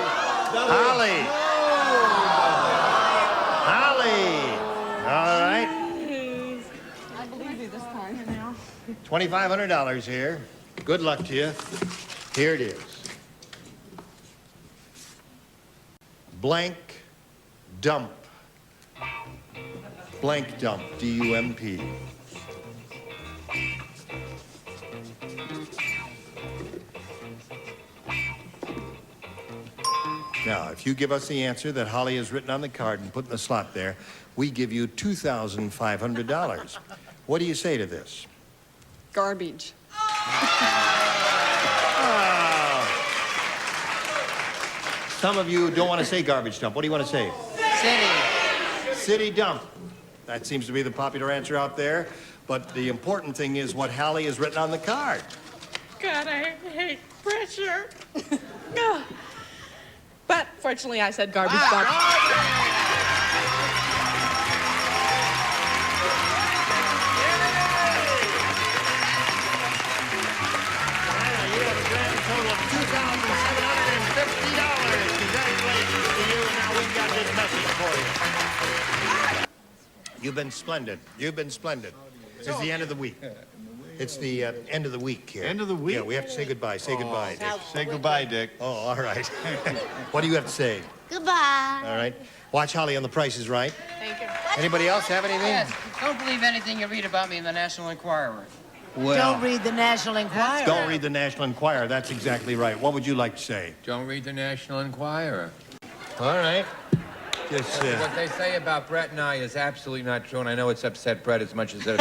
All right. I believe you this time. Now. $2,500 here. Good luck to you. Here it is. Blank dump. Blank dump. D-U-M-P. Now, if you give us the answer that Holly has written on the card and put in the slot there, we give you $2,500. What do you say to this? Garbage. Some of you don't want to say garbage dump. What do you want to say? City. City dump. That seems to be the popular answer out there. But the important thing is what Holly has written on the card. God, I hate pressure. But fortunately, I said garbage dump. You have a grand total of $2,750. Congratulations to you. Now we've got this message for you. You've been splendid. You've been splendid. This is the end of the week. It's the end of the week here. End of the week? Yeah, we have to say goodbye. Say goodbye, Dick. Say goodbye, Dick. Oh, all right. What do you have to say? Goodbye. All right. Watch Holly on The Price is Right. Thank you. Anybody else have anything? Yes. Don't believe anything you read about me in the National Enquirer. Don't read the National Enquirer. Don't read the National Enquirer. That's exactly right. What would you like to say? Don't read the National Enquirer. All right. Just, What they say about Brett and I is absolutely not true, and I know it's upset Brett as much as it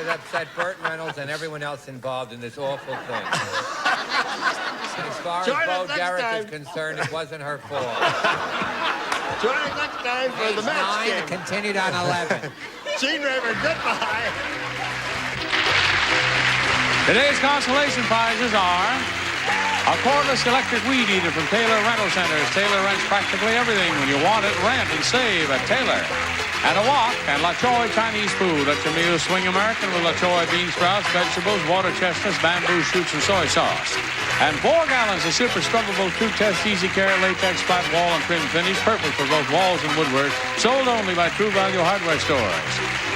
upset Burt Reynolds and everyone else involved in this awful thing. As far as Bo Derek is concerned, it wasn't her fault. Join us next time for the match game. Continued on 11. Gene Raver, goodbye. Today's consolation prizes are a cordless electric weed eater from Taylor Rental Centers. Taylor rents practically everything. When you want it, rent and save at Taylor. And a wok and La Choy Chinese food. Let your meals swing American with La Choy bean sprouts, vegetables, water chestnuts, bamboo shoots, and soy sauce. And 4 gallons of super scrubbable two-test easy care latex flat wall and trim finish, perfect for both walls and woodwork, sold only by True Value hardware stores.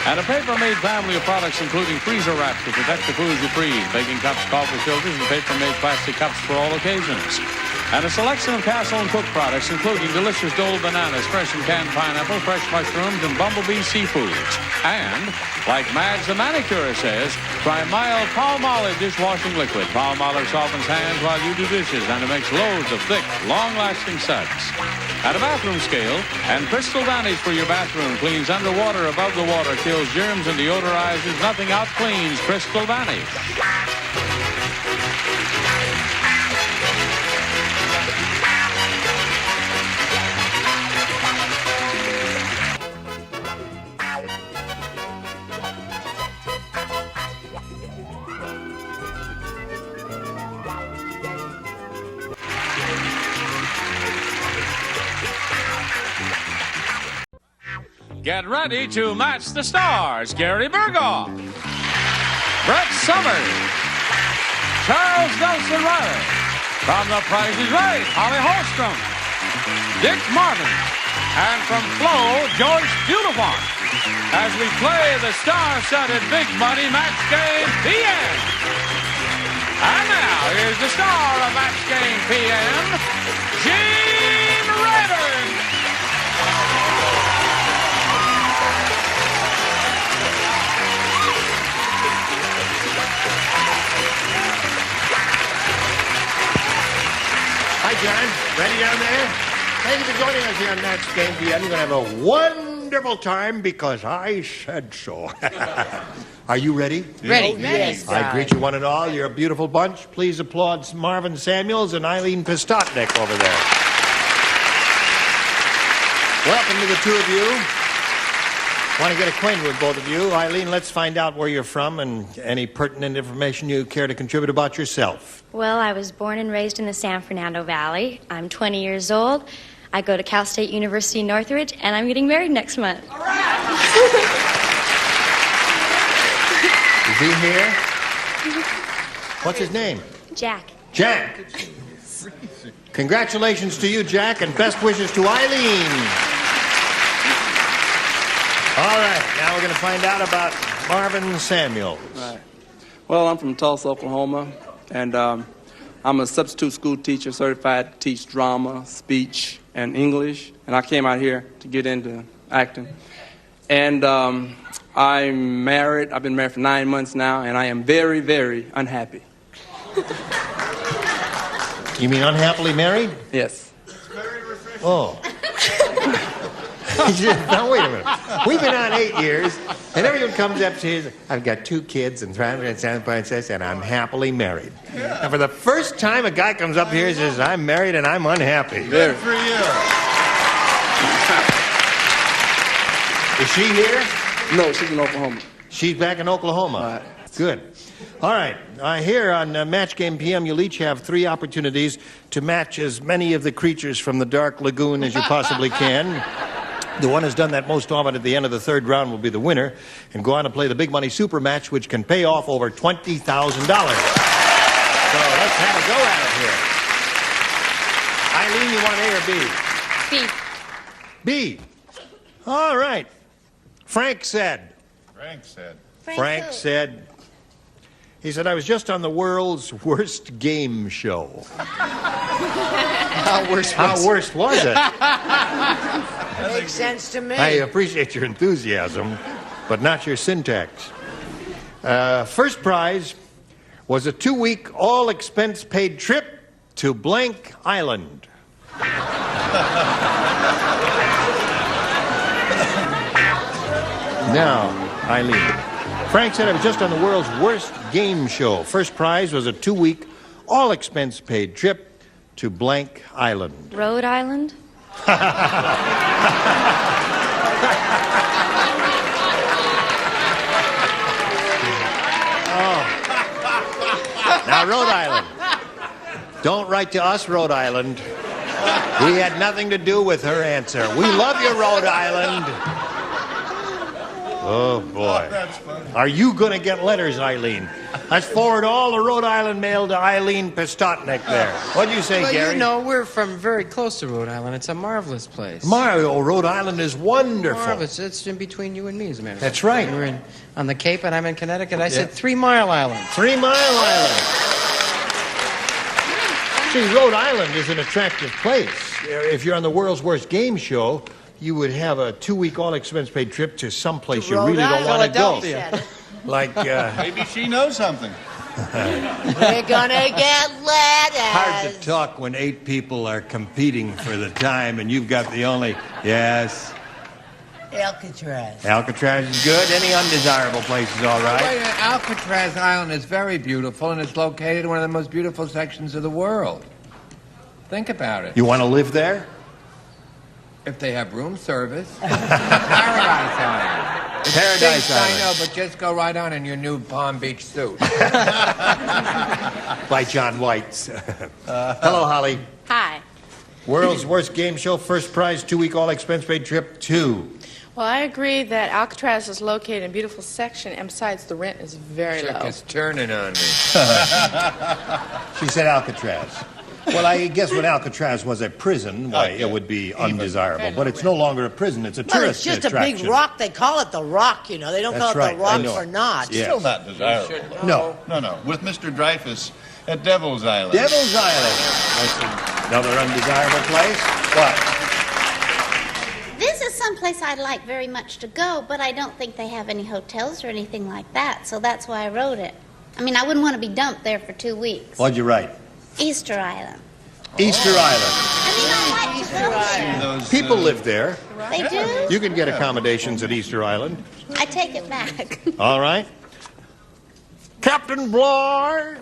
And a paper-made family of products including freezer wrap to protect the foods you freeze, baking cups, coffee filters, and paper-made plastic cups for all occasions. And a selection of Castle and Cook products including delicious Dole bananas, fresh and canned pineapple, fresh mushrooms, and bumblebee seafoods. And, like Madge the manicure says, try mild Palmolive dishwashing liquid. Palmolive softens hands while you do dishes, and it makes loads of thick, long-lasting suds. And a bathroom scale and Crystal Vanish for your bathroom. Cleans underwater, above the water, kills germs and deodorizes. Nothing out cleans Crystal Vanish. Get ready to match the stars. Gary Burghoff, Brett Summers, Charles Nelson Reilly. From The Price is Right, Holly Hollstrom, Dick Martin, and from Flo, Joyce Bulifant, as we play the star-studded Big Money Match Game PM. And now, here's the star of Match Game PM, Gene Raver. Hi, John. Ready down there? Thank you for joining us here on Match Game PM. You're going to have a wonderful time because I said so. Are you ready? Ready. Yes, I greet you one and all. You're a beautiful bunch. Please applaud Marvin Samuels and Eileen Pistotnik over there. Welcome to the two of you. Want to get acquainted with both of you. Eileen, let's find out where you're from and any pertinent information you care to contribute about yourself. Well, I was born and raised in the San Fernando Valley. I'm 20 years old. I go to Cal State University Northridge, and I'm getting married next month. All right. Is he here? What's his name? Jack. Jack. Congratulations to you, Jack, and best wishes to Eileen. All right, now we're going to find out about Marvin Samuels. Right. Well, I'm from Tulsa, Oklahoma, and I'm a substitute school teacher, certified to teach drama, speech, and English. And I came out here to get into acting. And I'm married. I've been married for 9 months now, and I am very, very unhappy. You mean unhappily married? Yes. Oh. Now, wait a minute. We've been on 8 years, and everyone comes up to us, I've got 2 kids and princess, and I'm happily married. Yeah. And for the first time, a guy comes up here and says, I'm married and I'm unhappy. Good for you. Is she here? No, she's in Oklahoma. She's back in Oklahoma. Right. Good. All right. Here on Match Game PM, you'll each have 3 opportunities to match as many of the creatures from the Dark Lagoon as you possibly can. The one who's done that most often at the end of the 3rd round will be the winner and go on to play the Big Money Super Match, which can pay off over $20,000. So let's have a go at it here. Eileen, you want A or B? B. B. All right. Frank said. Frank said. He said, I was just on the world's worst game show. How worse was it? Makes sense to me. I appreciate your enthusiasm, but not your syntax. First prize was a 2-week all-expense-paid trip to blank island. Now, Eileen. Frank said I was just on the world's worst game show. First prize was a 2-week, all-expense-paid trip to blank island. Rhode Island? Now, Rhode Island. Don't write to us, Rhode Island. We had nothing to do with her answer. We love you, Rhode Island. Oh, boy. That's funny. Are you going to get letters, Eileen? Let's forward all the Rhode Island mail to Eileen Pistotnik there. What'd you say, Well, Gary? you know, we're from very close to Rhode Island. It's a marvelous place. Mario, Rhode Island is wonderful. Marvelous. It's in between you and me, as a matter of fact. That's right. We're on the Cape, and I'm in Connecticut. I said 3 Mile Island. 3 Mile Island. See, Rhode Island is an attractive place. If you're on the world's worst game show, you would have a 2-week all-expense-paid trip to someplace you really don't want to go. Like, Maybe she knows something. We're gonna get letters. hard to talk when 8 people are competing for the time and you've got the only, yes. Alcatraz. Alcatraz is good. Any undesirable place is all right. Wait, Alcatraz Island is very beautiful, and it's located in one of the most beautiful sections of the world. Think about it. You want to live there? If they have room service. Paradise Island. It's Paradise stinks, Island. I know, but just go right on in your new Palm Beach suit. By John White's. Hello, Holly. Hi. World's worst game show, first prize, 2-week all-expense-paid trip 2. Well, I agree that Alcatraz is located in a beautiful section, and besides, the rent is very Chick low. is turning on me. She said Alcatraz. Well, I guess when Alcatraz was a prison, why, it would be undesirable. But it's no longer a prison. It's a Well, tourist it's just attraction. a big rock. They call it the Rock, you know. They don't That's call right. it the I Rock know. for naught. Yeah. Still not desirable. No. No. With Mr. Dreyfus at Devil's Island. Devil's Island. That's another undesirable place. What? This is someplace I'd like very much to go, but I don't think they have any hotels or anything like that, so that's why I wrote it. I mean, I wouldn't want to be dumped there for 2 weeks. What'd you write? Easter Island. Easter Island. I mean, I like to go there. People live there. They do? You can get accommodations at Easter Island. I take it back. All right. Captain Blar.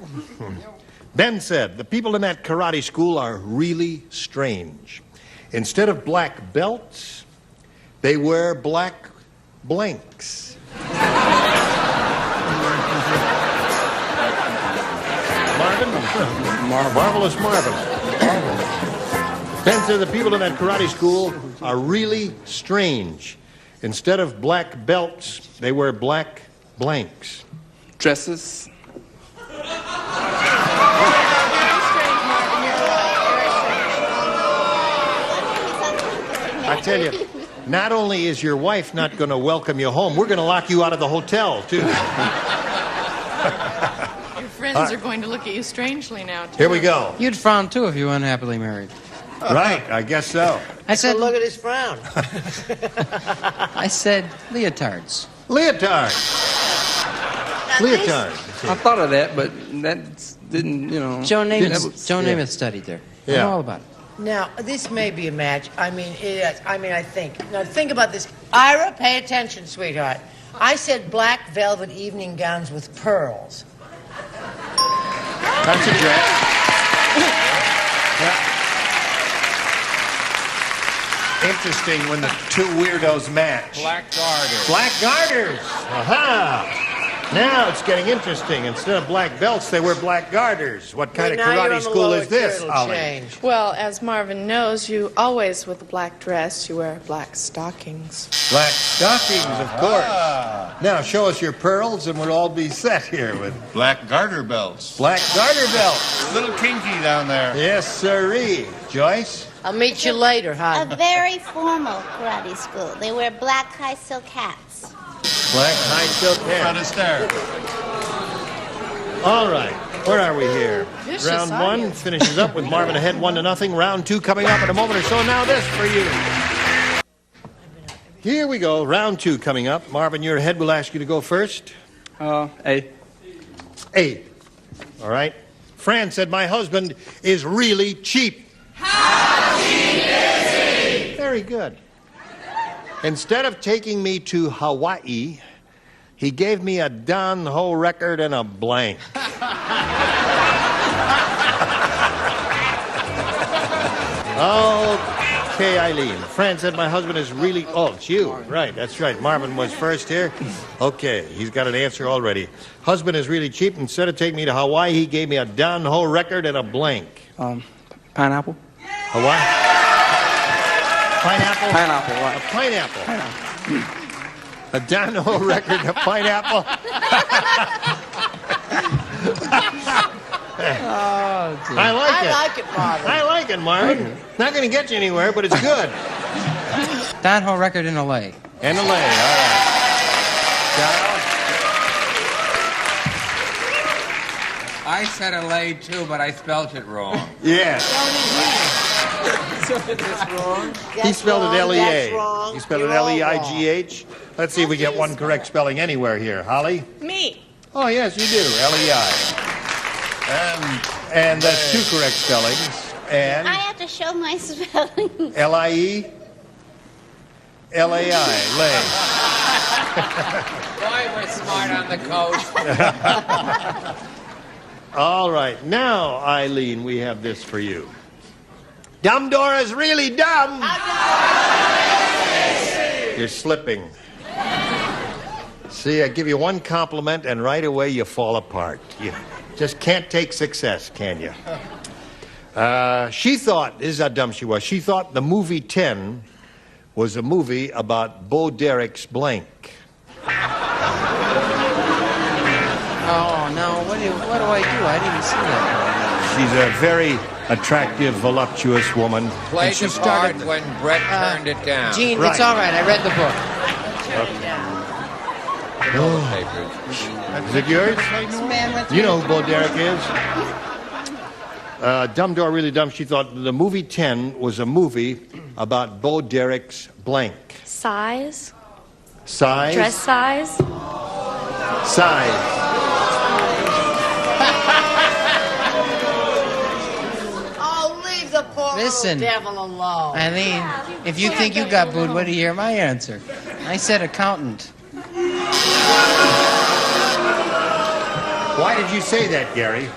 Ben said, the people in that karate school are really strange. Instead of black belts, they wear black blanks. Marvin? Marvelous Marvin. Ben said the people in that karate school are really strange. Instead of black belts, they wear black blanks. Dresses. I tell you, not only is your wife not going to welcome you home, we're going to lock you out of the hotel, too. Your friends are going to look at you strangely now, too. Here we go. You'd frown, too, if you were unhappily married. Right, I guess so. I said, Look at his frown. I said leotards. Leotard. Leotard. I thought of that, but that didn't, you know. Joe that Namath, was- Joe yeah. Namath studied there. I Yeah. know all about it. Now, this may be a match. I mean, it is. I mean, I think. Now, think about this. Ira, pay attention, sweetheart. I said black velvet evening gowns with pearls. That's a dress. Yeah. Interesting when the two weirdos match. Black garters. Black garters. Aha. Now it's getting interesting. Instead of black belts, they wear black garters. What kind of Now you're karate on the school lower is this, tier, it'll Ollie? change. Well, as Marvin knows, you always, with a black dress, you wear black stockings. Black stockings, of course. Now show us your pearls and we'll all be set here with Black garter belts. black garter belts. A little kinky down there. Yes, sirree. Joyce? I'll meet you later, A hon. very formal karate school. They wear black high silk hats. Black high silk Front hat. of stairs. All right. Where are we here? Vicious Round one audience. finishes up with Marvin ahead 1-0. Round two coming up in a moment or so. Now this for you. Here we go. Round two coming up. Marvin, you're ahead. We'll ask you to go first. A. A. All right. Fran said, my husband is really cheap. How cheap is very good. Instead of taking me to Hawaii, he gave me a Don Ho record and a blank. Okay, Eileen. Fran said my husband is really... Oh, it's you. Right, that's right. Marvin was first here. Okay, he's got an answer already. Husband is really cheap. Instead of taking me to Hawaii, he gave me a Don Ho record and a blank. Pineapple? Hawaii? Pineapple? Pineapple, right. A pineapple. A Don Ho record and a pineapple? I like it, Marvin. I like it, Marvin. Not going to get you anywhere, but it's good. Don Ho record in L.A. In L.A., all right. I said Elaine too, but I spelled it wrong. Yeah. wrong. He spelled it L-E-A. That's wrong. He spelled it You're all L-E-I-G-H. Let's see if we get one correct spelling anywhere here. Holly? Me. Oh, yes, you do. L-E-I. And that's two correct spellings. And I have to show my spelling. L-I-E? L-A-I. Lay. Boy, we're smart on the coast. All right. Now, Eileen, we have this for you. Dumb Dora's really dumb. You're slipping. See, I give you one compliment, and right away you fall apart. You just can't take success, can you? She thought, this is how dumb she was, she thought the movie 10 was a movie about Bo Derek's blank. Oh, no, what do I do? I didn't see that. She's a very attractive, voluptuous woman. Played the part when Brett turned it down. Gene, it's all right. I read the book. Is it yours? You know who Bo Derek is? Dumb Door Really Dumb. She thought the movie 10 was a movie about Bo Derek's blank. Size? Size? Dress size? Size. Oh, leave the poor Listen, little devil alone. Eileen, if you think you got booed, wait to hear my answer. I said accountant. Why did you say that, Gary?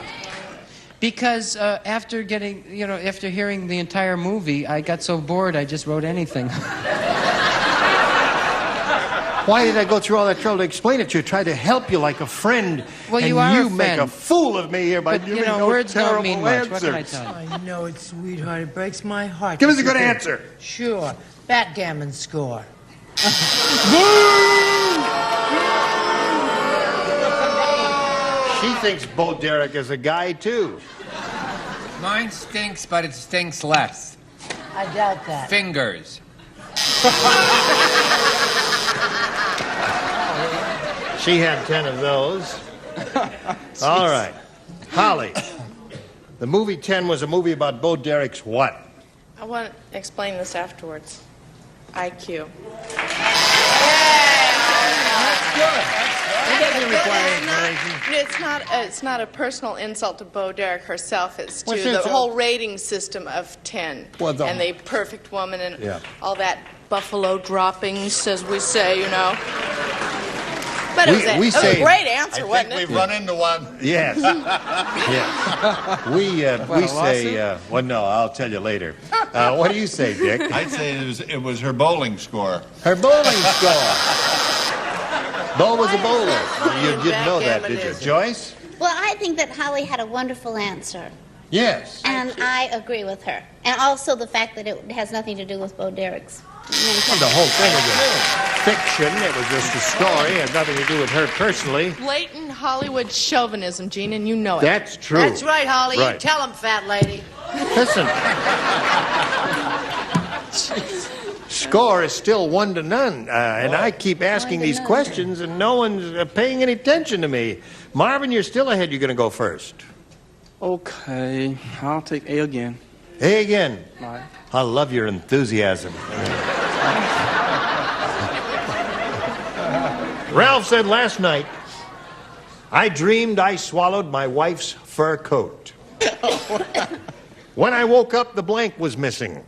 Because after hearing the entire movie, I got so bored I just wrote anything. Why did I go through all that trouble to explain it to you? Try to help you like a friend. Well, and you are a make friend. a fool of me here by But, giving those words don't terrible mean much. answers. What can I tell you? I know it, sweetheart. It breaks my heart. Give us a good answer. Sure. Backgammon score. She thinks Bo Derek is a guy, too. Mine stinks, but it stinks less. I doubt that. Fingers. She had 10 of those. All right. Holly, the movie 10 was a movie about Bo Derek's what? I want to explain this afterwards. IQ. It's not a personal insult to Bo Derek herself. It's to the whole rating system of 10 and the perfect woman and all that buffalo droppings, as we say, you know. But it was a great answer, wasn't it? We've run into one. Yes. Yes. We say, well, no, I'll tell you later. What do you say, Dick? I'd say it was her bowling score. Her bowling score. Bo was a bowler. You didn't know that, did you? Joyce? Well, I think that Holly had a wonderful answer. Yes. And I agree with her. And also the fact that it has nothing to do with Bo Derek's. Well, the whole thing was a fiction. It was just a story. It had nothing to do with her personally. Blatant Hollywood chauvinism, Gene, and you know it. That's true. That's right, Holly. Right. You tell him, fat lady. Listen. Score is still 1-0, and I keep asking these questions, and no one's paying any attention to me. Marvin, you're still ahead. You're going to go first. Okay, I'll take A again. A again. Right. I love your enthusiasm. Ralph said last night, I dreamed I swallowed my wife's fur coat. When I woke up, the blank was missing.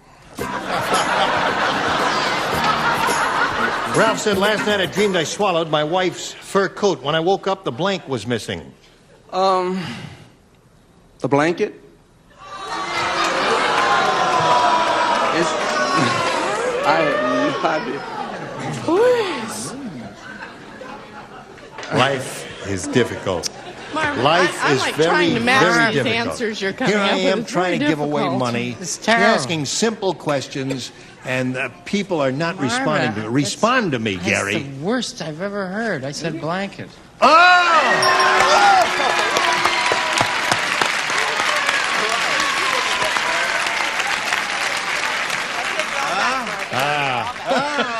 Ralph said, last night I dreamed I swallowed my wife's fur coat. When I woke up, the blank was missing. The blanket? I have no idea. Life is difficult. Marvin, Life I'm is like very, trying to match very these difficult. answers you're coming Here I up with. am It's trying to very give away difficult. money, It's terrible. asking simple questions, and people are not Myra, responding to me. Respond to me, That's Gary. the worst I've ever heard. I said blanket.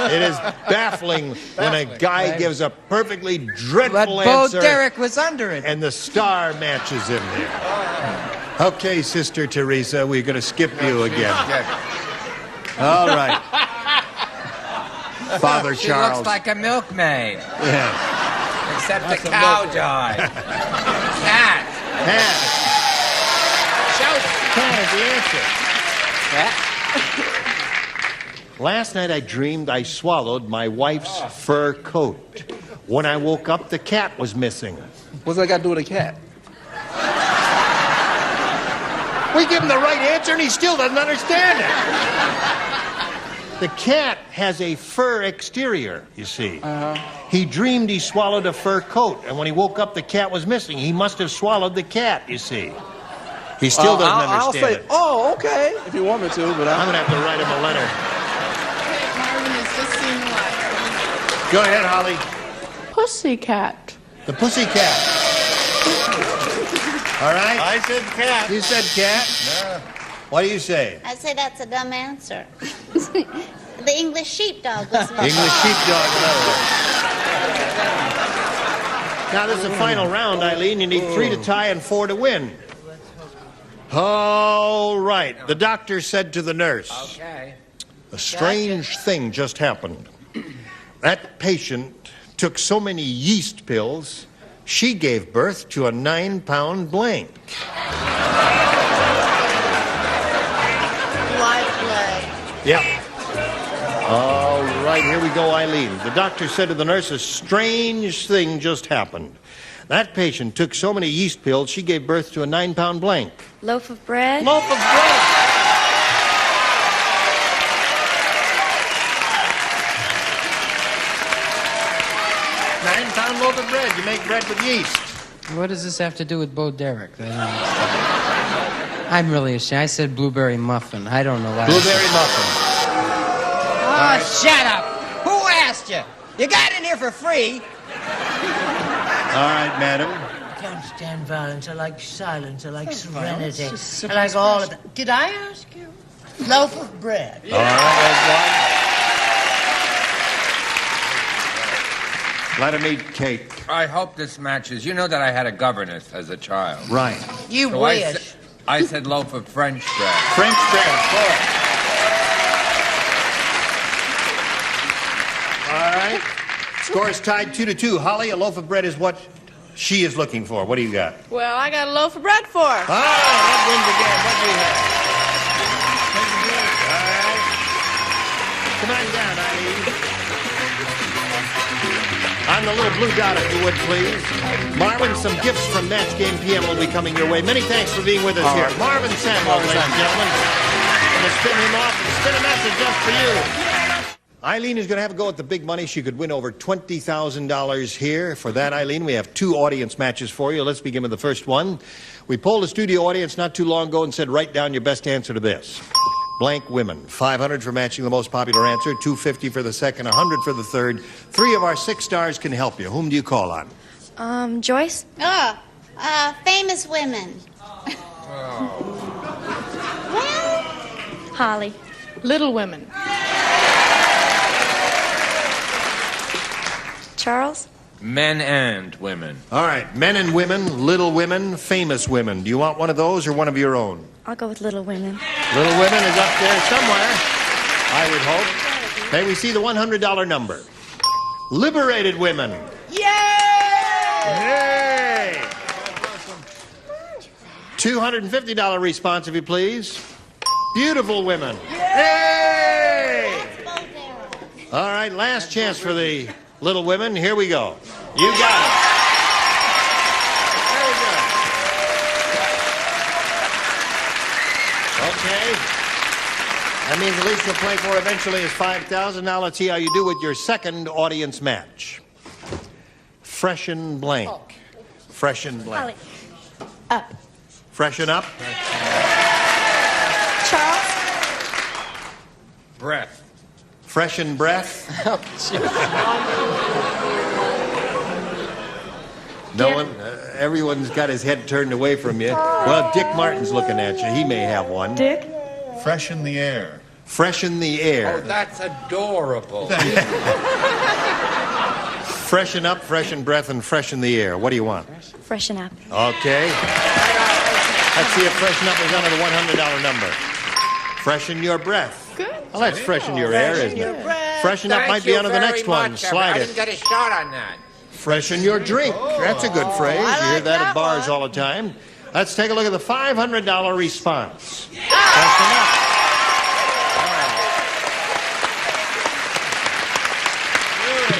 It is baffling when a guy gives a perfectly dreadful But Bo answer Derek was under it. and the star matches him there. Okay, Sister Teresa, we're going to skip you again. All right. Father She Charles. looks like a milkmaid. Yeah. Except the cow died. Cat. Cat. Shout. Cat is the answer. Cat. Last night I dreamed I swallowed my wife's fur coat. When I woke up, the cat was missing. What's that got to do with a cat? We give him the right answer and he still doesn't understand it. The cat has a fur exterior, you see. He dreamed he swallowed a fur coat, and when he woke up, the cat was missing. He must have swallowed the cat, you see. He still doesn't understand I'll say, it. oh, okay, if you want me to, but I'm going to have to write him a letter. Marvin is just seeing like Go ahead, Holly. pussycat. The pussy cat. All right? I said cat. You said cat? Yeah. What do you say? I say that's a dumb answer. The English sheepdog was missing. English sheepdog. Now, this is the final round, Eileen. You need 3 to tie and 4 to win. All right. The doctor said to the nurse, Okay. a strange thing just happened. That patient took so many yeast pills, she gave birth to a 9-pound blank. Life Yep. All right, here we go, Eileen. The doctor said to the nurse, a strange thing just happened. That patient took so many yeast pills, she gave birth to a 9-pound blank. Loaf of bread? Loaf of bread. Nine-pound loaf of bread. You make bread with yeast. What does this have to do with Bo Derek? I don't understand. I'm really ashamed. I said blueberry muffin. I don't know why. Blueberry muffin. Oh, shut up. Who asked you? You got in here for free. All right, madam. I can't stand violence. I like silence. I like serenity. I like all of that. Did I ask you? Loaf of bread. All right, there's one. Let him eat cake. I hope this matches. You know that I had a governess as a child. Right. You So wish. I said loaf of French bread. French bread, of course. All right. Score is tied 2-2. Holly, a loaf of bread is what she is looking for. What do you got? Well, I got a loaf of bread for her. Ah, that wins again. What do you have? All right. Come on down, Eileen. On the little blue dot, if you would, please. Marvin, some gifts from Match Game PM will be coming your way. Many thanks for being with us here. Marvin Sandler, ladies and gentlemen. I'm going to spin him off and spin a message just for you. Eileen is going to have a go at the big money. She could win over $20,000 here. For that, Eileen, we have 2 audience matches for you. Let's begin with the first one. We polled a studio audience not too long ago and said, write down your best answer to this. Blank women. 500 for matching the most popular answer, 250 for the second, 100 for the third. 3 of our 6 stars can help you. Whom do you call on? Joyce? Famous women. Holly. Little Women. Charles? Men and women. All right. Men and women, little women, famous women. Do you want one of those or one of your own? I'll go with Little Women. Little Women is up there somewhere, I would hope. May we see the $100 number? Liberated Women. Yay! $250 response, if you please. Beautiful Women. Yay! All right, last chance for the little women. Here we go. You got it. Very good. Okay. That means the least you'll play for eventually is $5,000. Now let's see how you do with your second audience match. Freshen blank. Freshen blank. Up. Freshen up. Charles? Breath. Freshen breath. No one, everyone's got his head turned away from you. Well, Dick Martin's looking at you. He may have one. Dick? Freshen the air. Freshen the air. Oh, that's adorable. Freshen up, freshen breath, and freshen the air. What do you want? Freshen up. Okay. Let's see if freshen up is under the $100 number. Freshen your breath. Good. Well, that's freshen your air, isn't it? Freshen up might be under the next one. Slide I it. didn't get a shot on that. Freshen your drink. That's a good phrase. You hear that at bars all the time. Let's take a look at the $500 response. Freshen up.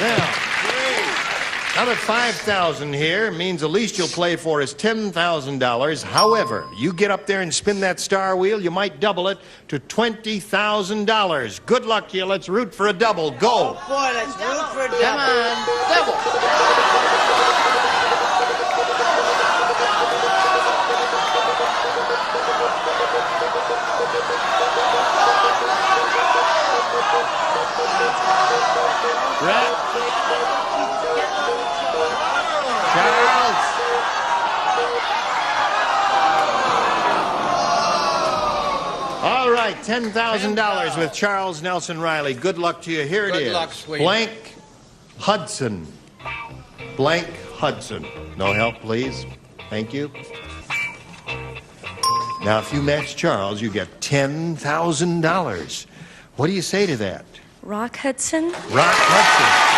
Now, another $5,000 here means the least you'll play for is $10,000. However, you get up there and spin that star wheel, you might double it to $20,000. Good luck to you. Let's root for a double. Go. Oh, boy, let's root for a double. Come on, double. Charles. All right, $10,000 with Charles Nelson Reilly. Good luck to you. Here it is. Good luck, sweetie. Blank Hudson. Blank Hudson. No help, please. Thank you. Now, if you match Charles, you get $10,000. What do you say to that? Rock Hudson? Rock Hudson.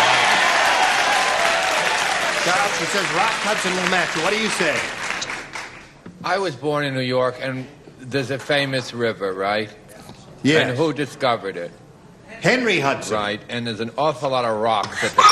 Charles, it says Rock Hudson will match you. What do you say? I was born in New York, and there's a famous river, right? Yes. And who discovered it? Henry Hudson. Right, and there's an awful lot of rocks at the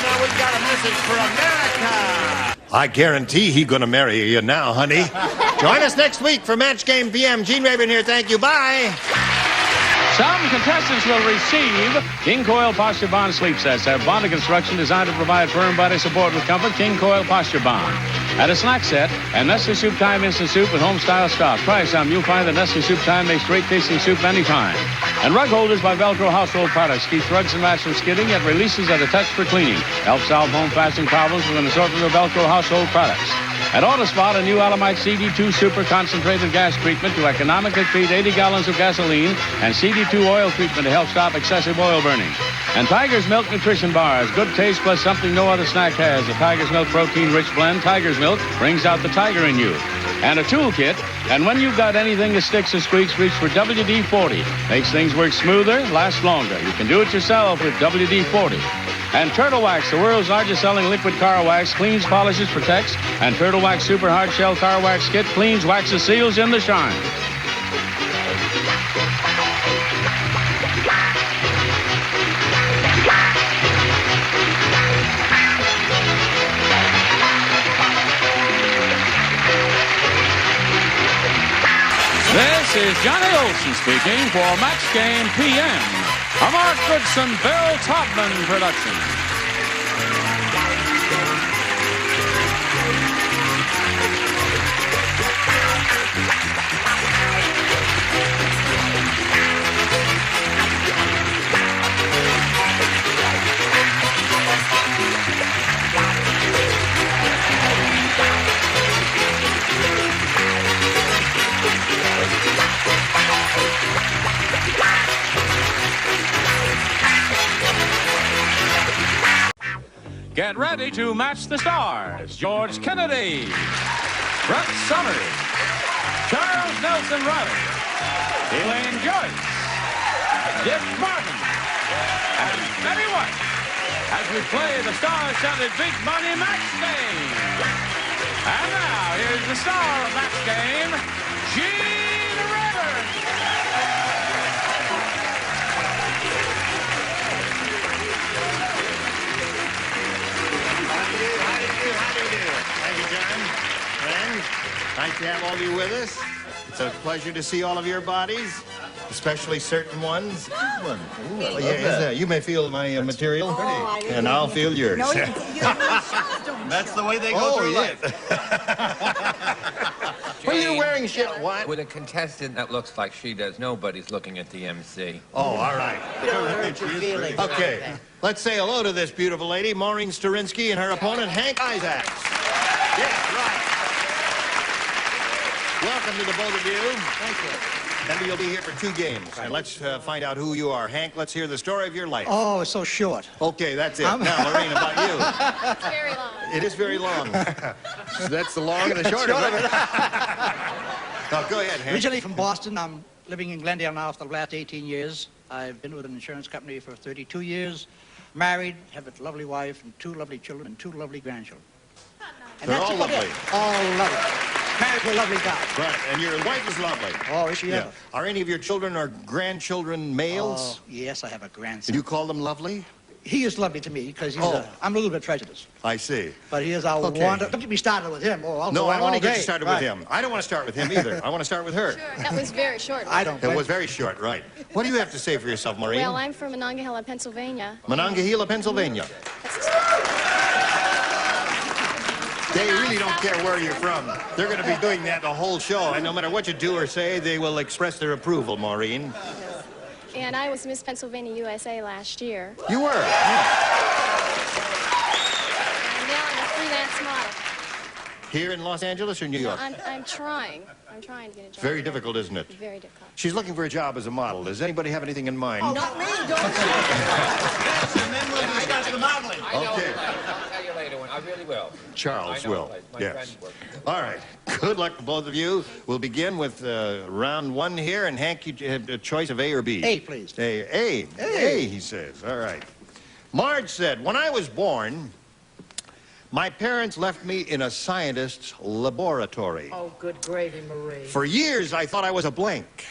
Now we've got a message for America. I guarantee he's going to marry you now, honey. Join us next week for Match Game PM. Gene Raven here. Thank you. Bye. Some contestants will receive King Coil Posture Bond sleep sets. Have bonded construction designed to provide firm body support with comfort. King Coil Posture Bond. And a snack set and Nestle Soup Time Instant Soup with home-style stock. Try some. You'll find that Nestle Soup Time makes great-tasting soup anytime. And rug holders by Velcro Household Products. Keeps rugs and mats from skidding, yet releases at a touch for cleaning. Helps solve home fastening problems with an assortment of Velcro Household Products. At Autospot, a new Alamite CD2 Super Concentrated Gas Treatment to economically treat 80 gallons of gasoline and CD2 Oil Treatment to help stop excessive oil burning. And Tiger's Milk Nutrition Bars. Good taste plus something no other snack has. The Tiger's Milk Protein-Rich Blend. Tiger's Milk brings out the tiger in you. And a toolkit. And when you've got anything that sticks or squeaks, reach for WD-40. Makes things work smoother, last longer. You can do it yourself with WD-40. And Turtle Wax, the world's largest selling liquid car wax, cleans, polishes, protects. And Turtle Wax Super Hard Shell Car Wax Kit cleans, waxes, seals in the shine. This is Johnny Olson speaking for Match Game PM, a Mark Goodson, Bill Todman production. Get ready to match the stars. George Kennedy, Brett Summers, Charles Nelson Reilly, Elaine Joyce, Dick Martin, and Betty White as we play the star-studded Big Money Match Game. And now, here's the star of Match Game, Gene Ritter. How do you do? Thank you, John. Friends, nice to have all of you with us. It's a pleasure to see all of your bodies, especially certain ones. Ooh, Oh, yeah, isn't that? You may feel my material, and I'll feel yours. No, that's the way they go through life. What are you wearing, shit? What? With a contestant that looks like she does, nobody's looking at the MC. Oh, all right. Don't hurt your feelings. Okay, let's say hello to this beautiful lady, Maureen Starinsky, and her opponent, Hank Isaacs. Yes, right. Welcome to the both of you. Thank you. And you'll be here for 2 games. And let's find out who you are. Hank, let's hear the story of your life. Oh, it's so short. Okay, that's it. Now, Maureen, about you. It's very long. It is very long. So that's the long and the short of it. Oh, go ahead, Hank. Originally from Boston, I'm living in Glendale now for the last 18 years. I've been with an insurance company for 32 years. Married, have a lovely wife, and 2 lovely children, and 2 lovely grandchildren. And They're that's all about lovely. it. All lovely. Married to a lovely guy. Right, and your wife is lovely. Oh, is she ever? Are any of your children or grandchildren males? Oh, yes, I have a grandson. And you call them lovely? He is lovely to me because he's I'm a little bit prejudiced. I see. But he is our wonder. Don't get me started with him. Oh, I'll No, go I on want all to get day. you started Right. with him. I don't want to start with him either. I want to start with her. Sure, that was very short. I don't. It was very short, right. What do you have to say for yourself, Maureen? Well, I'm from Monongahela, Pennsylvania. Monongahela, Pennsylvania. They really don't care where you're from. They're going to be doing that the whole show, and no matter what you do or say, they will express their approval, Maureen. And I was Miss Pennsylvania USA last year. You were? And now I'm a freelance model. Here in Los Angeles or New York? I'm trying. I'm trying to get a job. Very difficult, isn't it? Very difficult. She's looking for a job as a model. Does anybody have anything in mind? Oh, not me, don't And then we'll discuss the modeling. I know. Okay. I'll tell you later when. I really will. Charles I know a will. place. My Yes. friends work. All right. Good luck to both of you. We'll begin with round 1 here, and Hank, you have a choice of A or B. A, please. A, he says. All right. Marge said, when I was born, my parents left me in a scientist's laboratory. Oh, good gravy, Marie. For years, I thought I was a blank.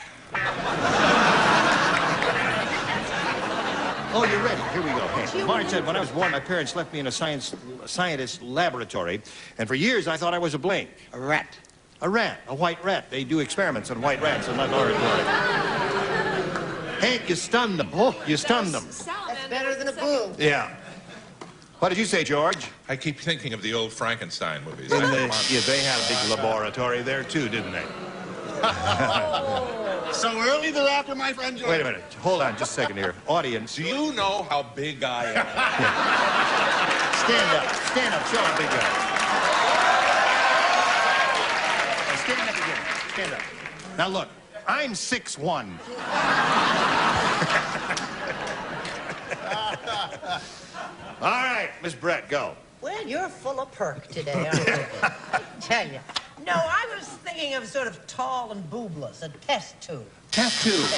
Oh, you're ready. Here we go. Hey. Marge said, when I was born, my parents left me in a scientist's laboratory, and for years, I thought I was a blank. A rat. A rat, a white rat. They do experiments on white rats in that laboratory. Hank, you stunned them. Oh, you stunned them. That's better than a boo. Yeah. What did you say, George? I keep thinking of the old Frankenstein movies. Yeah, they had a big laboratory there, too, didn't they? So early thereafter, my friend George. Wait a minute. Hold on just a second here. Audience. Do you know how big I am? Stand up. Stand up. Show how big you are. Now stand up again. Stand up. Now, look. I'm 6'1". All right, Miss Brett, go. Well, you're full of perk today, aren't you? I tell you. No, I was thinking of sort of tall and boobless, a test tube. Test tube.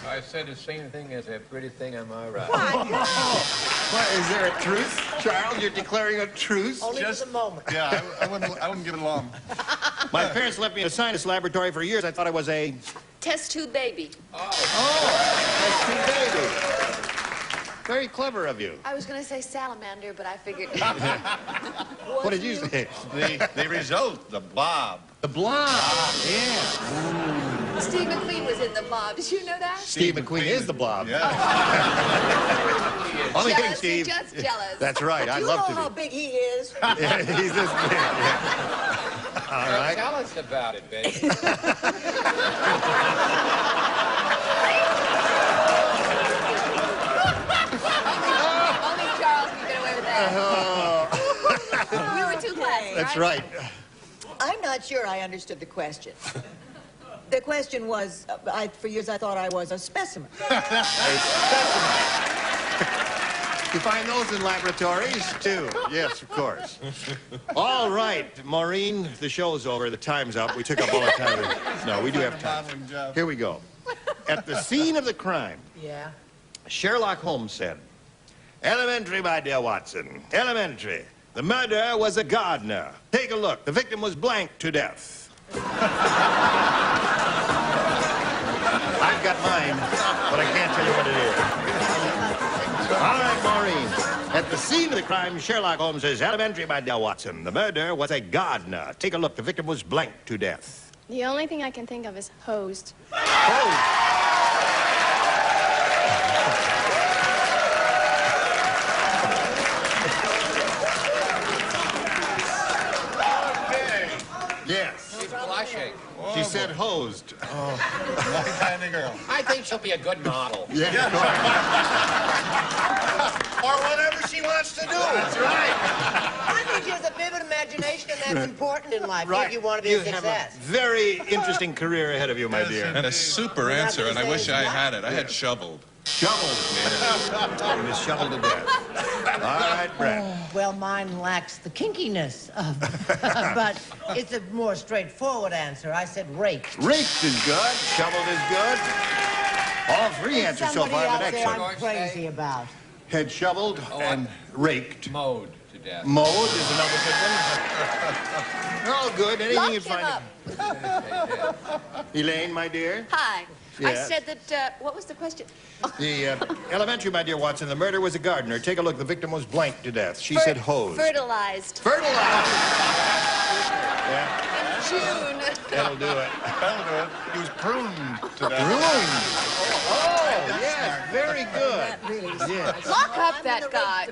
I said the same thing as a pretty thing, am I right? What, is there a truce? Charles, you're declaring a truce? Only for the moment. Yeah, I wouldn't get along. My parents left me in a science laboratory for years. I thought I was a... Test tube baby. Test tube baby. Very clever of you. I was going to say salamander, but I figured... What did you say? The result, the blob. The blob. Yeah. Steve McQueen was in the blob. Did you know that? Steve McQueen is the blob. Yeah. Only kidding, Jealous, Steve. just jealous. That's right. I'd You love know to how be. big he is. Yeah, he's this big. Yeah. All right. Tell us about it, baby. Only Charles can get away with that. You were too classy, That's right. I'm not sure I understood the question. The question was, for years I thought I was a specimen. You find those in laboratories, too. Yes, of course. All right, Maureen, the show's over. The time's up. We took up all the time. No, we do have time. Here we go. At the scene of the crime, Yeah? Sherlock Holmes said, "Elementary, my dear Watson. Elementary. The murderer was a gardener. Take a look. The victim was blanked to death." I've got mine, but I can't tell you what it is. All right, Maureen. At the scene of the crime, Sherlock Holmes says, "Elementary, my dear Watson. The murderer was a gardener. Take a look. The victim was blanked to death." The only thing I can think of is hosed. Yes. She's blushing. She said hosed. Oh, my kind of girl. I think she'll be a good model. Yeah. Or whatever she wants to do. That's right. I think she has a vivid imagination, and that's important in life Right. if you want to be You a have success. a very interesting career ahead of you, my dear. And a super answer, and I wish I had it. I had shoveled. Shoveled. He was shoveled to death. All right, Brett. Well, mine lacks the kinkiness of, but it's a more straightforward answer. I said raked. Raked is good. Shoveled is good. All three answers so far have been Somebody out there excellent. I'm crazy about. Had shoveled and raked. Mowed to death. Mowed is another good one. They're all good. Anything you find. Elaine, my dear. Hi. I Yes. said that, what was the question? The elementary, my dear Watson, the murder was a gardener. Take a look. The victim was blanked to death. She said hosed. Fertilized. Fertilized. Yeah, June. that'll do it. That'll do it. He was pruned to death. Pruned. Oh, yes, very good. Yes. Lock up that guy.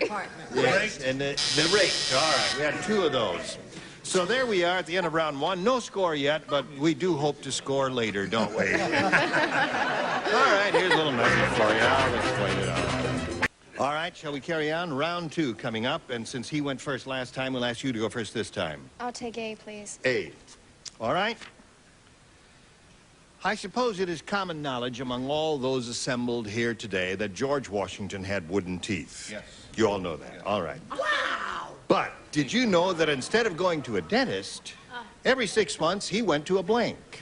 Yes, and the rate. All right, we had two of those. So there we are at the end of round one. No score yet, but we do hope to score later, don't we? All right, here's a little message for you. I'll explain it out. All right, shall we carry on? Round two coming up, and since he went first last time, we'll ask you to go first this time. I'll take A, please. A. All right? I suppose it is common knowledge among all those assembled here today that George Washington had wooden teeth. Yes. You all know that. All right. Wow! But did you know that instead of going to a dentist, every 6 months he went to a blank?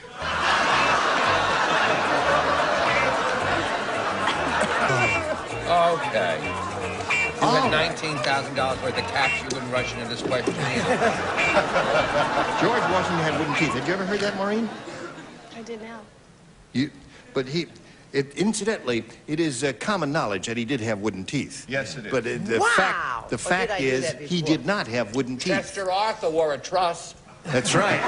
Okay. You had $19,000 worth of cash. You wouldn't rush into this question either. George Washington had wooden teeth. Had you ever heard that, Maureen? I did now. Incidentally, it is common knowledge that he did have wooden teeth. Yes, it is. But the fact is, he did not have wooden teeth. Chester Arthur wore a truss. That's right.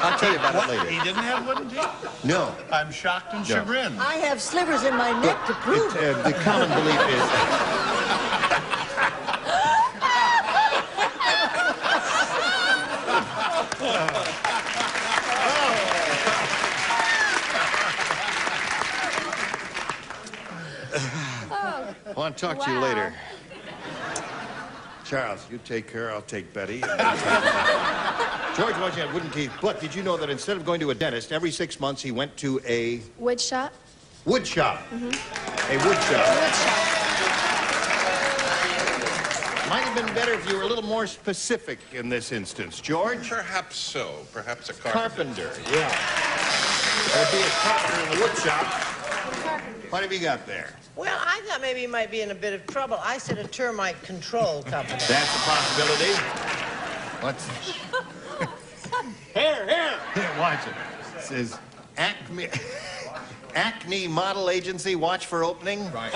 I'll tell you about it later. He didn't have wooden teeth? No. I'm shocked and chagrined. I have slivers in my neck to prove it. The common belief is... I want to talk to you later. Charles, you take her, I'll take Betty. George Washington had wooden teeth, but did you know that instead of going to a dentist, every 6 months he went to a Wood shop? wood shop? A wood shop. Wood shop. Might have been better if you were a little more specific in this instance. George? Perhaps so. Perhaps a carpenter. Carpenter, yeah. There'd be a carpenter in the wood shop. What have you got there? Well, I thought maybe you might be in a bit of trouble. I said a termite control company. That's a possibility. What's... Here, watch it. It says Acme Model Agency, watch for opening. Right.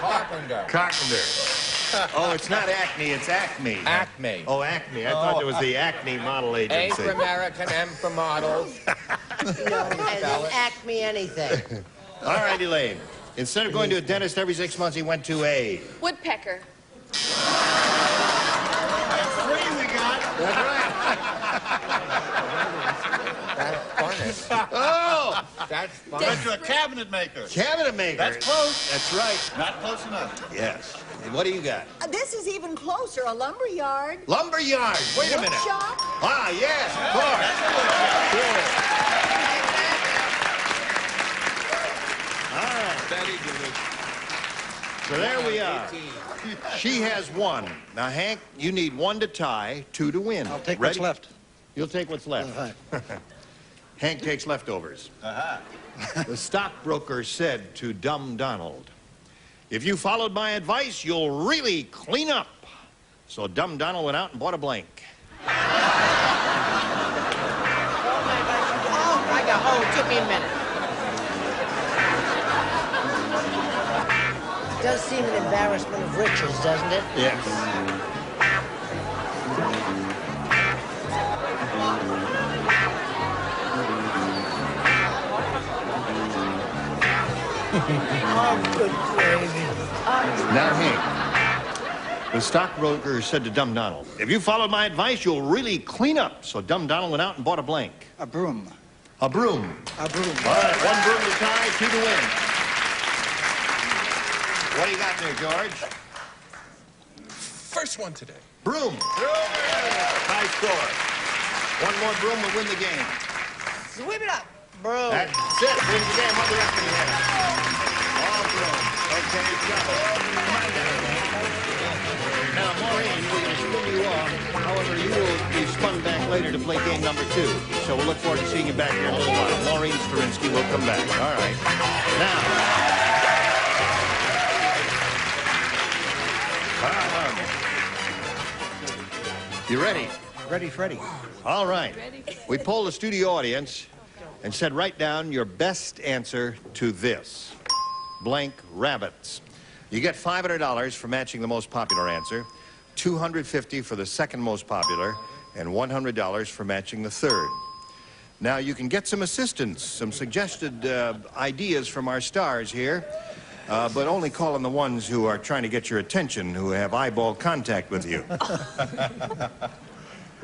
Carpenter. Carpenter. Oh, it's not Acme, it's Acme. Acme. Oh, Acme. I thought it was the Acme Model A Agency. for American, M for models. No, and Acme anything. All right, Elaine. Instead of going to a dentist every 6 months, he went to a... Woodpecker. That's three we got. That's right. That's funny. Oh! That's funny. Went to a cabinet maker. Cabinet maker. That's close. That's right. Not close enough. Yes. What do you got? This is even closer, a lumber yard. Lumber yard. Wait a minute. Shop. Ah, yes, of course. All right. Very delicious. So there we are. She has one. Now, Hank, you need one to tie, two to win. I'll take Ready? what's left. You'll take what's left. Hank takes leftovers. The stockbroker said to Dumb Donald, "If you followed my advice, you'll really clean up." So Dumb Donald went out and bought a blank. Oh, it took me a minute. It does seem an embarrassment of riches, doesn't it? Yes. Oh, good gravy. Now, Hank, the stockbroker said to Dumb Donald, "If you followed my advice, you'll really clean up." So Dumb Donald went out and bought a blank. A broom. A broom. A broom. All right, one broom to tie, two to win. What do you got there, George? First one today. Broom. High score. One more broom will win the game. Sweep it up, bro. That's it. Wins the game. What do we have to have? All broom. Okay, go. Come on down. Now, Maureen, we're going to spin you off. However, you will be spun back later to play game number 2. So we'll look forward to seeing you back here in a little while. Maureen Sterinsky will come back. All right. Now. You ready? Ready, Freddy. All right. We polled the studio audience and said, write down your best answer to this. Blank rabbits. You get $500 for matching the most popular answer, $250 for the second most popular, and $100 for matching the third. Now, you can get some assistance, some suggested ideas from our stars here, but only call on the ones who are trying to get your attention, who have eyeball contact with you.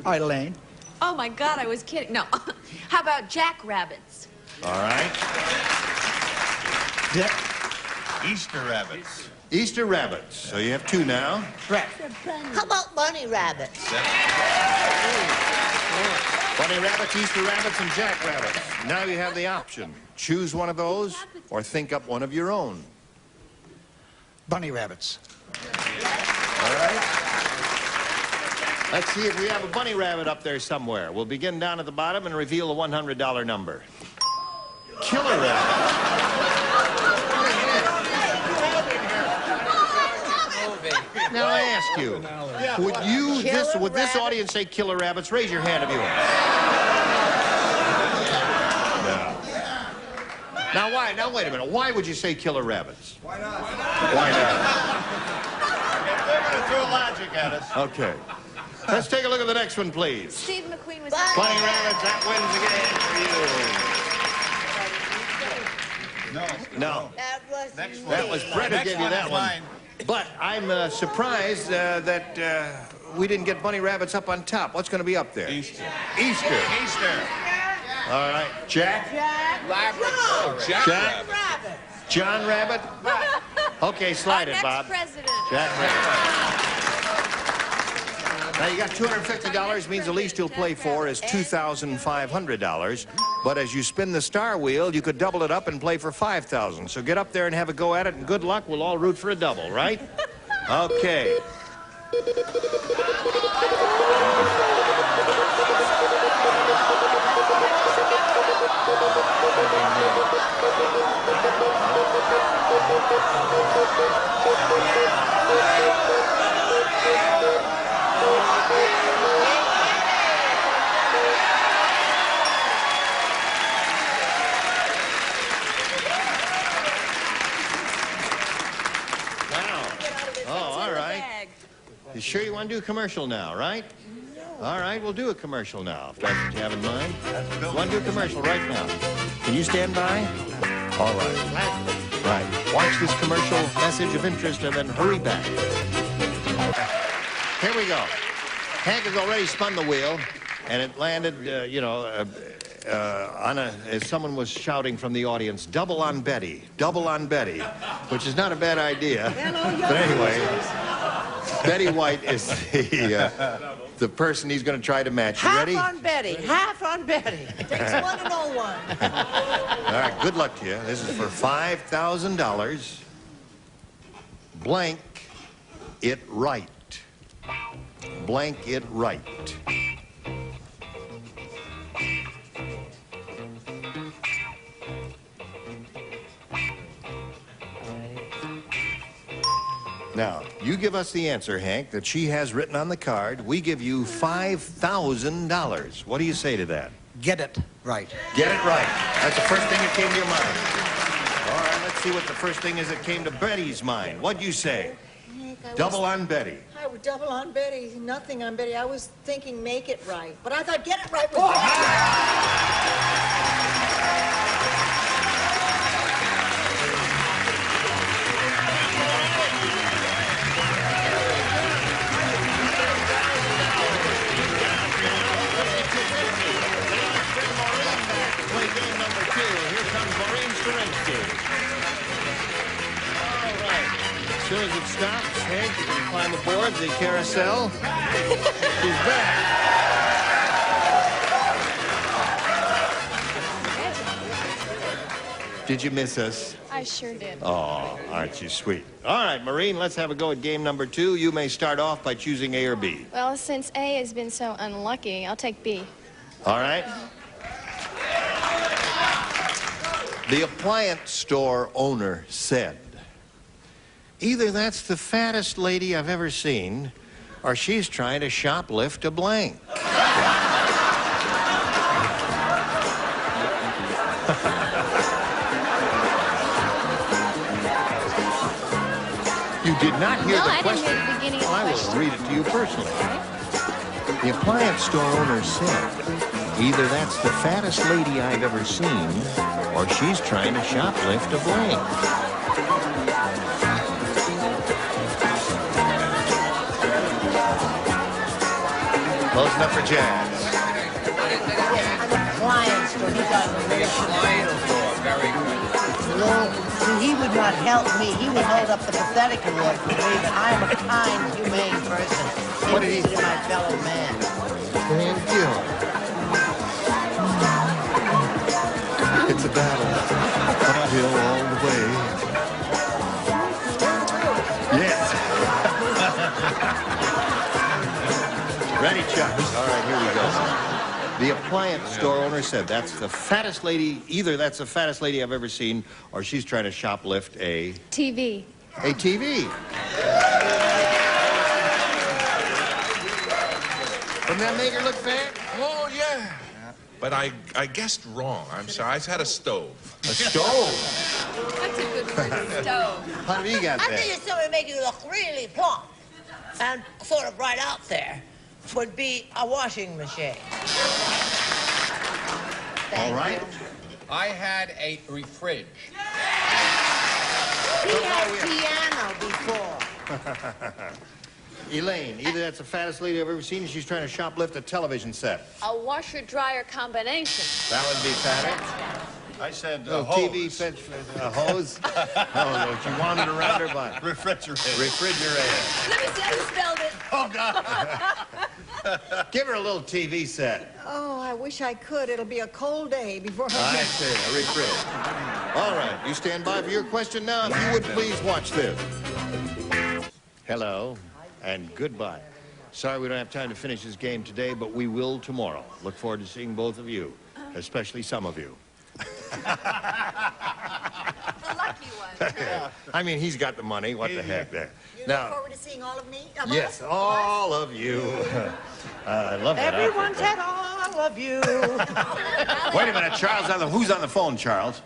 All right, Elaine. Oh, my God, I was kidding. No. How about jackrabbits? All right. Easter rabbits. Easter rabbits. So you have 2 now. Right. How about bunny rabbits? Bunny rabbits, Easter rabbits, and jackrabbits. Now you have the option. Choose one of those or think up one of your own. Bunny rabbits. All right. Let's see if we have a bunny rabbit up there somewhere. We'll begin down at the bottom and reveal the $100 number. Killer rabbit. Now I ask you, would this audience say killer rabbits? Raise your hand if you want. No. Now why? Now wait a minute. Why would you say killer rabbits? Why not? Why not? They're going to throw logic at us. Okay. Let's take a look at the next one, please. Steve McQueen was... Bunny rabbits, that wins again for you. No. That was Brett who gave you that one. But I'm surprised that we didn't get bunny rabbits up on top. What's going to be up there? Easter. Easter. Easter. All right. Jack? Jack Rabbit. John Rabbit? Okay, slide it, Bob. President. Jack Rabbit. Now, you got $250, means the least you'll play for is $2,500. But as you spin the star wheel, you could double it up and play for $5,000. So get up there and have a go at it, and good luck. We'll all root for a double, right? Okay. You sure you want to do a commercial now, right? All right, we'll do a commercial now, if that's what you have in mind. You want to do a commercial right now? Can you stand by? All right. Right. Watch this commercial message of interest and then hurry back. Here we go. Hank has already spun the wheel, and it landed, as someone was shouting from the audience, double on Betty, which is not a bad idea. But anyway, Betty White is the person he's going to try to match. You ready? Half on Betty. Half on Betty. Takes one to know one. All right, good luck to you. This is for $5,000. blank it right. Blank it right. Now, you give us the answer, Hank, that she has written on the card. We give you $5,000. What do you say to that? Get it right. Get it right. That's the first thing that came to your mind. All right, let's see what the first thing is that came to Betty's mind. What'd you say? Double on Betty. I would double on Betty. Nothing on Betty. I was thinking make it right. But I thought get it right was... As soon as it stops, Hank, you can climb aboard the carousel. She's back. Did you miss us? I sure did. Oh, aren't you sweet? All right, Maureen, let's have a go at game number 2. You may start off by choosing A or B. Well, since A has been so unlucky, I'll take B. All right. The appliance store owner said, either that's the fattest lady I've ever seen, or she's trying to shoplift a blank. You did not hear the question. Didn't hear the beginning of the I question. will read it to you personally. The appliance store owner said, either that's the fattest lady I've ever seen, or she's trying to shoplift a blank. Close enough for jazz. An appliance store. He's on the Appliance store, very good. Lord, see, he would not help me. He would hold up the pathetic award for me, but I am a kind, humane person. What did he Interested in my fellow man. Thank you. It's a battle. Uphill all the way. Yes. Ready, Chuck? All right, here we go. The appliance store owner said that's the fattest lady, either that's the fattest lady I've ever seen, or she's trying to shoplift a TV. TV. Doesn't that make her look fat? Oh, yeah. But I guessed wrong. I'm sorry. I had a stove. A stove? That's a good word, stove. How do you got I that? think it's something to make you look really plump and sort of right out there would be a washing machine. All right. I had a refridge. He had piano before. Elaine, either that's the fattest lady I've ever seen, or she's trying to shoplift a television set. A washer-dryer combination. That would be fatter. I said No, hose. TV fetch a hose. Oh, no, she wandered around her butt. Refrigerator. Refrigerator. Let me see how you spelled it. Oh, God. Give her a little TV set. Oh, I wish I could. It'll be a cold day before I I get... see, a refrigerator. All right, you stand by for your question now. If you would please watch this. Hello, and goodbye. Sorry we don't have time to finish this game today, but we will tomorrow. Look forward to seeing both of you, especially some of you. The lucky one. I mean, he's got the money. What the heck there? You look Now, forward to seeing all of me? yes, all of you. I love that Everyone outfit said all of you. there. Wait a minute, Charles. Who's on the phone, Charles?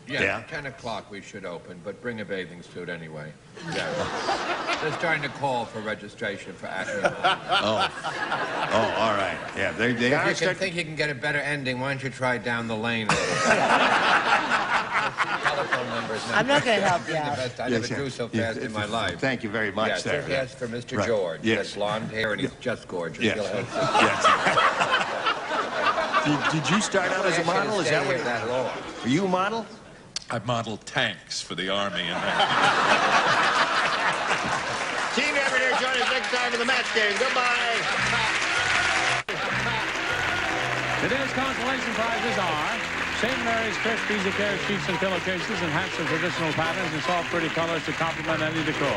Yeah, 10 o'clock we should open, but bring a bathing suit anyway. Yeah. They're starting to call for registration for acting. Oh, all right. Yeah, they If are you starting. think you can get a better ending, why don't you try down the lane a little? Telephone numbers. I'm not going to help you The out. best. I never drew so fast in my life. Thank you very much, Yes, sir. yes, for Mr. Right. George. He Yes. has blonde hair and he's just gorgeous. Yes. He'll help you. Did you start out as a model? Is that what? that long? Were you a model? I modeled tanks for the Army and Team Everett here. Join us next time for the match game. Goodbye. Today's consolation prizes are St. Mary's Crisp Easy Care sheets and pillowcases enhance in traditional patterns and soft, pretty colors to complement any decor.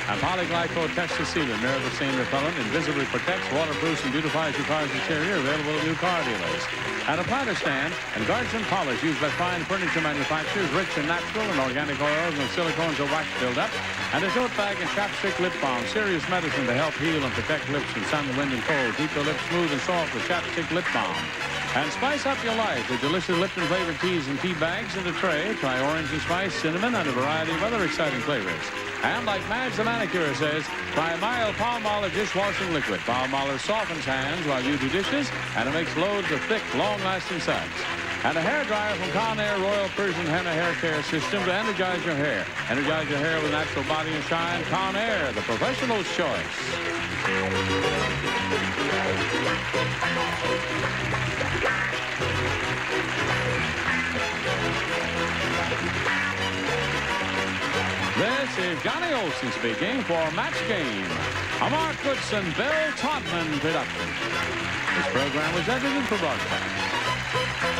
And Polyglycol Texas Sealant, mirror the stain repellent, invisibly protects, waterproofs, and beautifies your car's interior. Available at new car dealers. And a planter stand and guards and polish used by fine furniture manufacturers, rich in natural and organic oils and silicones or wax buildup. And a tote bag and chapstick lip balm, serious medicine to help heal and protect lips from sun, wind, and cold. Keep your lips smooth and soft with chapstick lip balm. And spice up your life with delicious Lipton-flavored teas and tea bags in a tray. Try orange and spice, cinnamon, and a variety of other exciting flavors. And like Madge the manicure says, try mild Palmolive dishwashing liquid. Palmolive softens hands while you do dishes, and it makes loads of thick, long-lasting suds. And a hair dryer from Conair Royal Persian Henna Hair Care System to energize your hair. Energize your hair with natural body and shine. Conair, the professional's choice. This is Johnny Olson speaking for Match Game, a Mark Goodson, Bill Todman production. This program was edited for broadcast.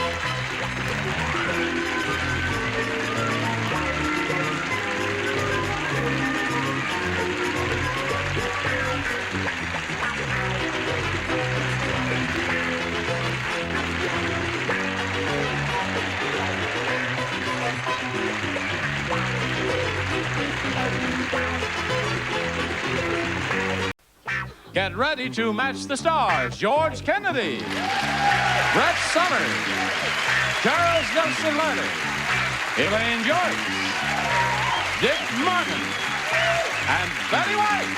Get ready to match the stars. George Kennedy, Brett Summers, Charles Nelson Reilly, Elaine Joyce, Dick Martin, and Betty White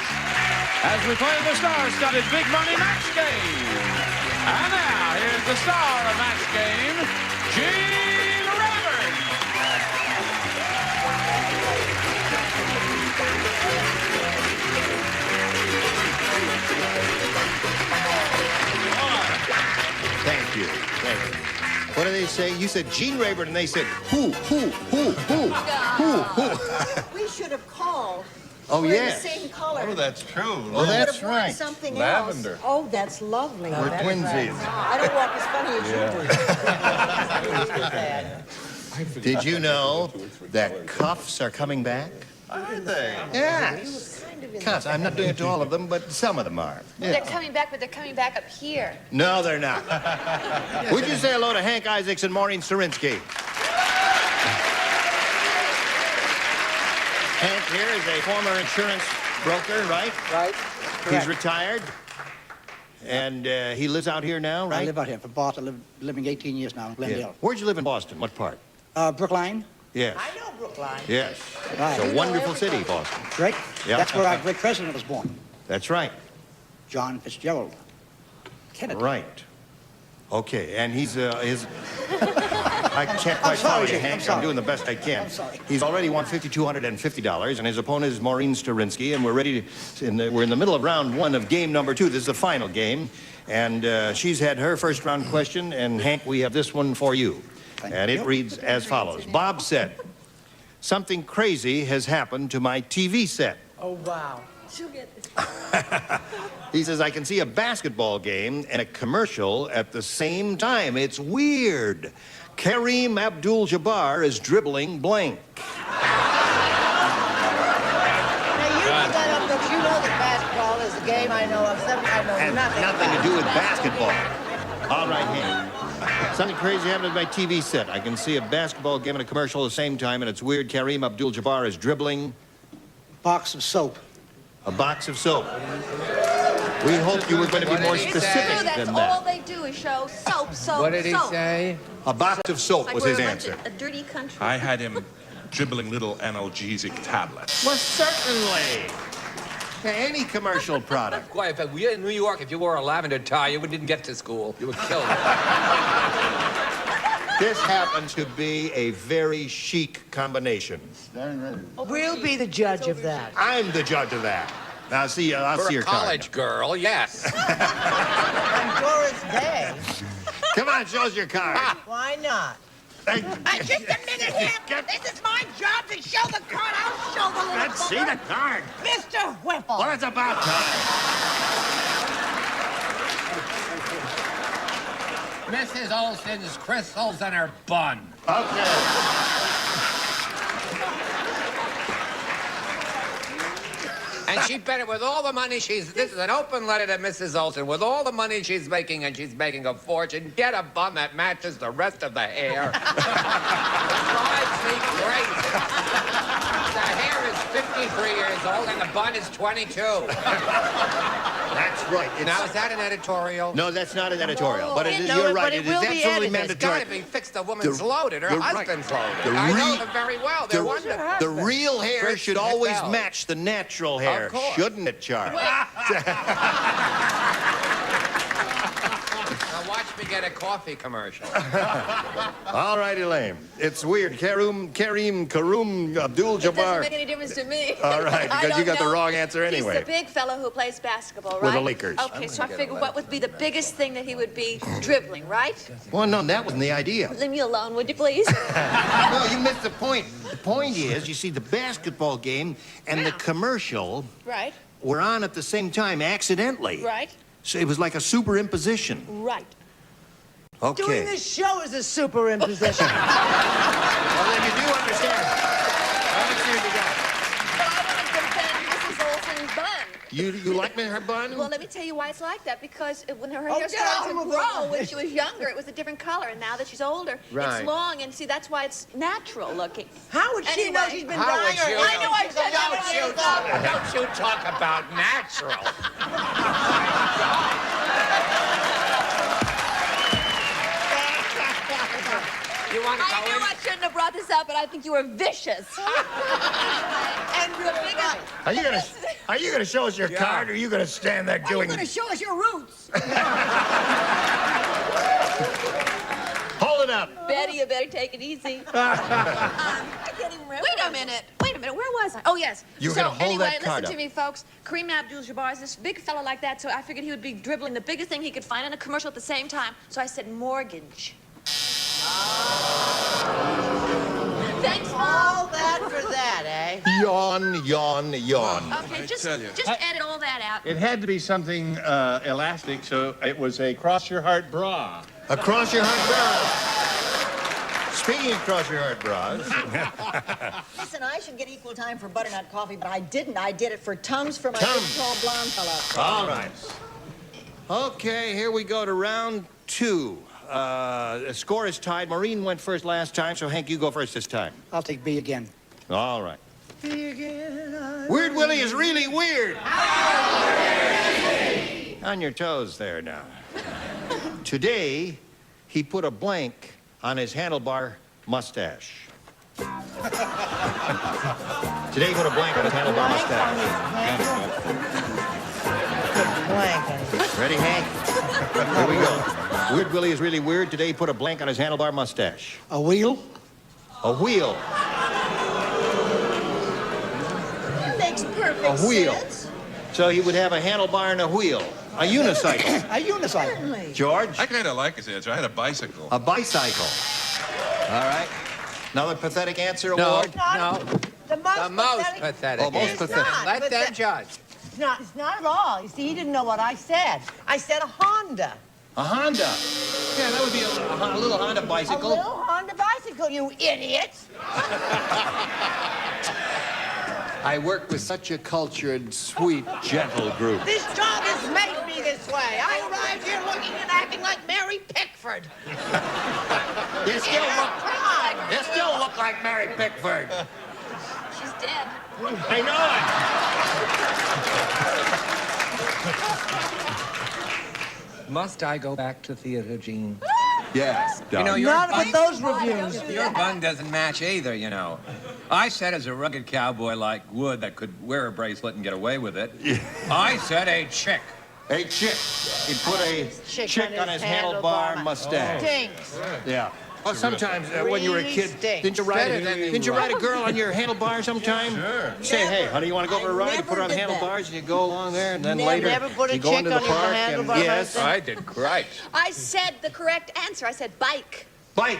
as we play the star-studded Big Money Match Game. And now, here's the star of Match Game, Gene Rayburn. Thank you. Thank you. What do they say? You said Gene Rayburn, and they said who? We should have called. Oh, We're yes. the same color. Oh, that's true. Oh, that's Would have worn right. something Lavender. else. Oh, that's lovely. We're twinsies. I don't walk as funny as you do. Did you know that cuffs are coming back? Are they? Yes. Cuffs. I'm not doing it to all of them, but some of them are. They're coming back, but they're coming back up here. No, they're not. Would you say hello to Hank Isaacs and Maureen Sarinsky? Hank here is a former insurance broker, right? Right. He's retired. And he lives out here now, right? I live out here. For Bart, I live living 18 years now in Glendale. Yeah. Where'd you live in Boston? What part? Brookline. Yes. I know Brookline. Yes. Right. It's a wonderful city, Boston. Right? Yeah. That's where our great president was born. That's right. John Fitzgerald Kennedy. Right. Okay, and he's his... I can't quite follow you, Hank. I'm doing the best I can. I'm sorry. He's already won $5,250, and his opponent is Maureen Sarinsky, and we're ready to... we're in the middle of round one of game number 2. This is the final game, and she's had her first round question, and Hank, we have this one for you. And it reads as follows. Bob said, something crazy has happened to my TV set. Oh, wow. She'll get this. He says, I can see a basketball game and a commercial at the same time. It's weird. Kareem Abdul-Jabbar is dribbling blank. Now, you put that up, but you know that basketball is a game I know of. Something I know And nothing nothing about. to do with basketball. All right, Hank. Something crazy happened to my TV set. I can see a basketball game and a commercial at the same time, and it's weird. Kareem Abdul-Jabbar is dribbling... Box of soap. A box of soap. We hoped you were going to be more specific That's than all that. they do is show soap, soap, What did he soap. say? A box of soap Like was we're his a bunch answer. of- A dirty country. I had him dribbling little analgesic tablets. Well, certainly. Any commercial product. Quiet, but we're in New York. If you wore a lavender tie, you didn't get to school. You were killed. This happens to be a very chic combination. We'll be the judge of that. I'm the judge of that. Now, I'll see For your a college girl, yes. On Doris Day. card. Come on, show us your card. Why not? Just a minute here. This is my job to show the card. I'll show the little Let's see the card. Mr. Whipple. Well, it's about time. Mrs. Olson's crystals in her bun. Okay. And she better, with all the money this is an open letter to Mrs. Olson, with all the money she's making, and she's making a fortune, get a bun that matches the rest of the hair. It drives me crazy. The hair is 53 years old, and the bun is 22. That's right. Now, is that an editorial? No, that's not an editorial. But it is, No, you're but right. it It is will be absolutely edited. mandatory. It's got to be fixed. The woman's loaded. Her husband's loaded. I know them very well. They're wonderful. The real hair Chris should always Bell. match the natural hair, Of course. shouldn't it, Charles? Now watch me get a coffee commercial. All right, Elaine. It's weird. Kareem Abdul-Jabbar. It doesn't make any difference to me. All right, I because you don't got the know. wrong answer anyway. He's the big fellow who plays basketball, right? With the Lakers. Okay, so I figured what would be the biggest thing that he would be dribbling, right? Well, no, that wasn't the idea. Leave me alone, would you please? No, you missed the point. The point is, you see, the basketball game and the commercial Right, were on at the same time, accidentally. right, So it was like a superimposition. right. Okay. Doing this show is a superimposition. Well, then you do understand. Let's see what you got. Well, I want to defend Mrs. Olson's bun. You like her bun? Well, let me tell you why it's like that. Because when her Oh, hair get started on to with it. grow when she was younger, it was a different color. And now that she's older, Right. it's long. And see, that's why it's natural looking. How would she know Anyway. she's been How dyeing would her you hair? I know I said Don't you talk about natural. You want to I go knew in? I shouldn't have brought this up, but I think you were vicious. And the biggest... Are you gonna show us your card, or are you gonna stand there You're going to show us your roots. Hold it up. Betty, you better take it easy. I can't even remember. Wait a minute. Where was I? Oh, yes. You were so, gonna hold anyway, that card listen up. to me, folks. Kareem Abdul-Jabbar is this big fella like that, so I figured he would be dribbling the biggest thing he could find in a commercial at the same time. So I said mortgage. Thanks, Mom. All that for that, eh? Yawn, yawn, yawn. Okay, just edit all that out. It had to be something elastic, so it was a cross-your-heart bra. A cross-your-heart bra. Speaking of cross-your-heart bras. Listen, I should get equal time for butternut coffee, but I didn't. I did it for Tums for my big, Tums. tall, blonde fella. All right. Okay, here we go to round 2. The score is tied. Maureen went first last time, so Hank, you go first this time. I'll take B again. All right. Weird Willie is really weird. On your toes there now. Today, he put a blank on his handlebar mustache. Today, he put a blank on his handlebar mustache. Ready, Hank? Here we go. Weird Willie is really weird. Today, he put a blank on his handlebar mustache. A wheel? A wheel. That makes perfect A wheel. sense. So he would have a handlebar and a wheel. A unicycle. A unicycle. Certainly. George? I kind of like his answer. I had a bicycle. A bicycle. All right. Another pathetic answer No, award? no. The most pathetic. Oh, most answer. pathetic. Let them judge. It's not at all. You see, he didn't know what I said. I said a Honda. A Honda. Yeah, that would be a little Honda bicycle. A little Honda bicycle, you idiot. I work with such a cultured, sweet, gentle group. This job has made me this way. I arrived here looking and acting like Mary Pickford. You still look like Mary Pickford. She's dead. I know it. Must I go back to theater, Gene? Yes. You know, Not with those reviews. Your bun doesn't match either, you know. I said as a rugged cowboy like Wood that could wear a bracelet and get away with it, I said a chick. A chick. He put a chick on his handlebar mustache. Stinks. Yeah. Well, sometimes when you were a kid, stinks. didn't you write a girl on your handlebar sometime? Sure. Say, hey, honey, you want to go for a ride? You put her on the never did that. handlebars and you go along there, and then Never- later never put a you go chick into the on your park and handlebar yes, like I did great. I said the correct answer. I said bike. bike.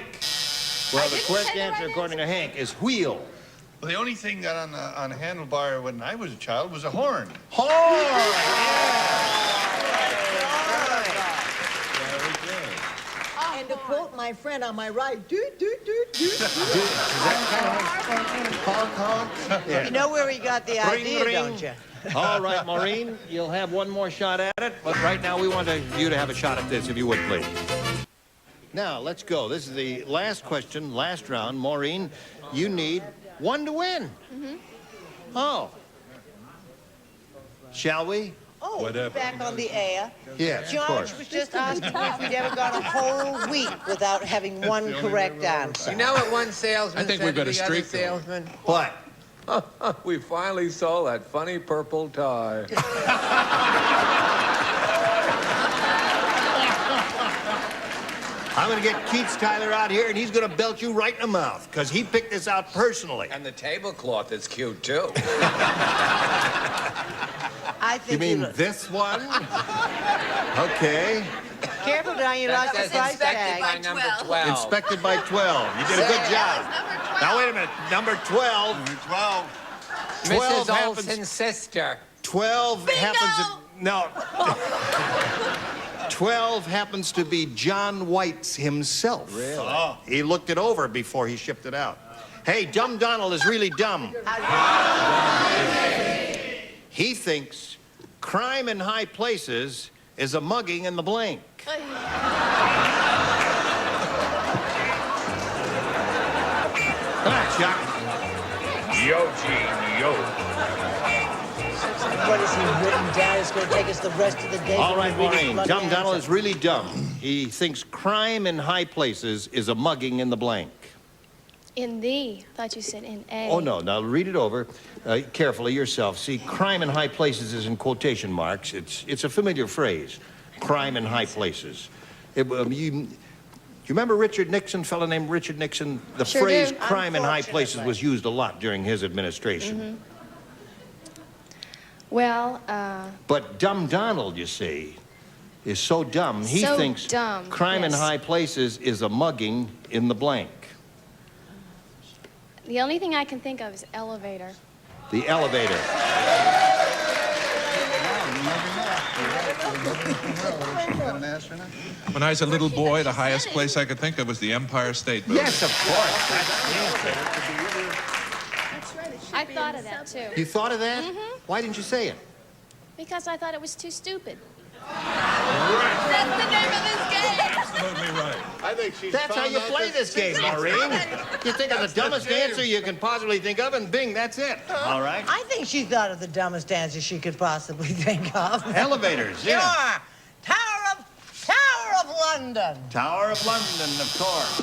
Well, the didn't correct say the answer, right according to Hank, is wheel. Well, the only thing that on a handlebar when I was a child was a horn. Horn. Oh, my friend on my right. Doot, doot, doot, doot, doot. Honk, honk. Yeah. You know where he got the idea, don't you? All right, Maureen, you'll have one more shot at it, but right now we want you to have a shot at this, if you would, please. Now, let's go. This is the last question, last round. Maureen, you need one to win. Oh. Shall we? Oh, back on the air. Yes, of course. George was just asking me if we'd ever gone a whole week without having one correct answer. You know what one salesman said to the other salesman? What? We finally saw that funny purple tie. I'm going to get Keats Tyler out here, and he's going to belt you right in the mouth, because he picked this out personally. And the tablecloth is cute, too. I think you mean this one? Okay. Careful down, you lost the price tag. By number 12. Inspected by 12. You did a good job. Now, wait a minute. Number 12. Number 12. 12 Mrs. happens... Olsen's sister. 12 happens to... No. 12 happens to be John White's himself. Really? Oh. He looked it over before he shipped it out. Hey, Dumb Donald is really dumb. He thinks crime in high places is a mugging in the blank. Come on, Chuck. Yo, Gene, yo. What is he written down? It's going to take us the rest of the day. All right, Maureen. Dumb Donald Donald is really dumb. He thinks crime in high places is a mugging in the blank. In the. I thought you said in A. Oh, no. Now, read it over carefully yourself. See, crime in high places is in quotation marks. It's a familiar phrase, crime in high places. You remember Richard Nixon, a fellow named Richard Nixon? The Sure phrase do. crime in high places was used a lot during his administration. Well, But Dumb Donald, you see, is so dumb, he So thinks dumb, crime in yes. high places is a mugging in the blank. the only thing I can think of is elevator. The elevator. When I was a little boy, the highest place I could think of was the Empire State Building. Yes, of course. I thought of that, too. You thought of that? Why didn't you say it? Because I thought it was too stupid. That's the name of this game. Absolutely right. I think she's That's how you play this game, Maureen. You think of the dumbest answer you can possibly think of, and bing, that's it. All right? I think she thought of the dumbest answer she could possibly think of. Elevators, yeah. Sure. Tower of London. Tower of London, of course.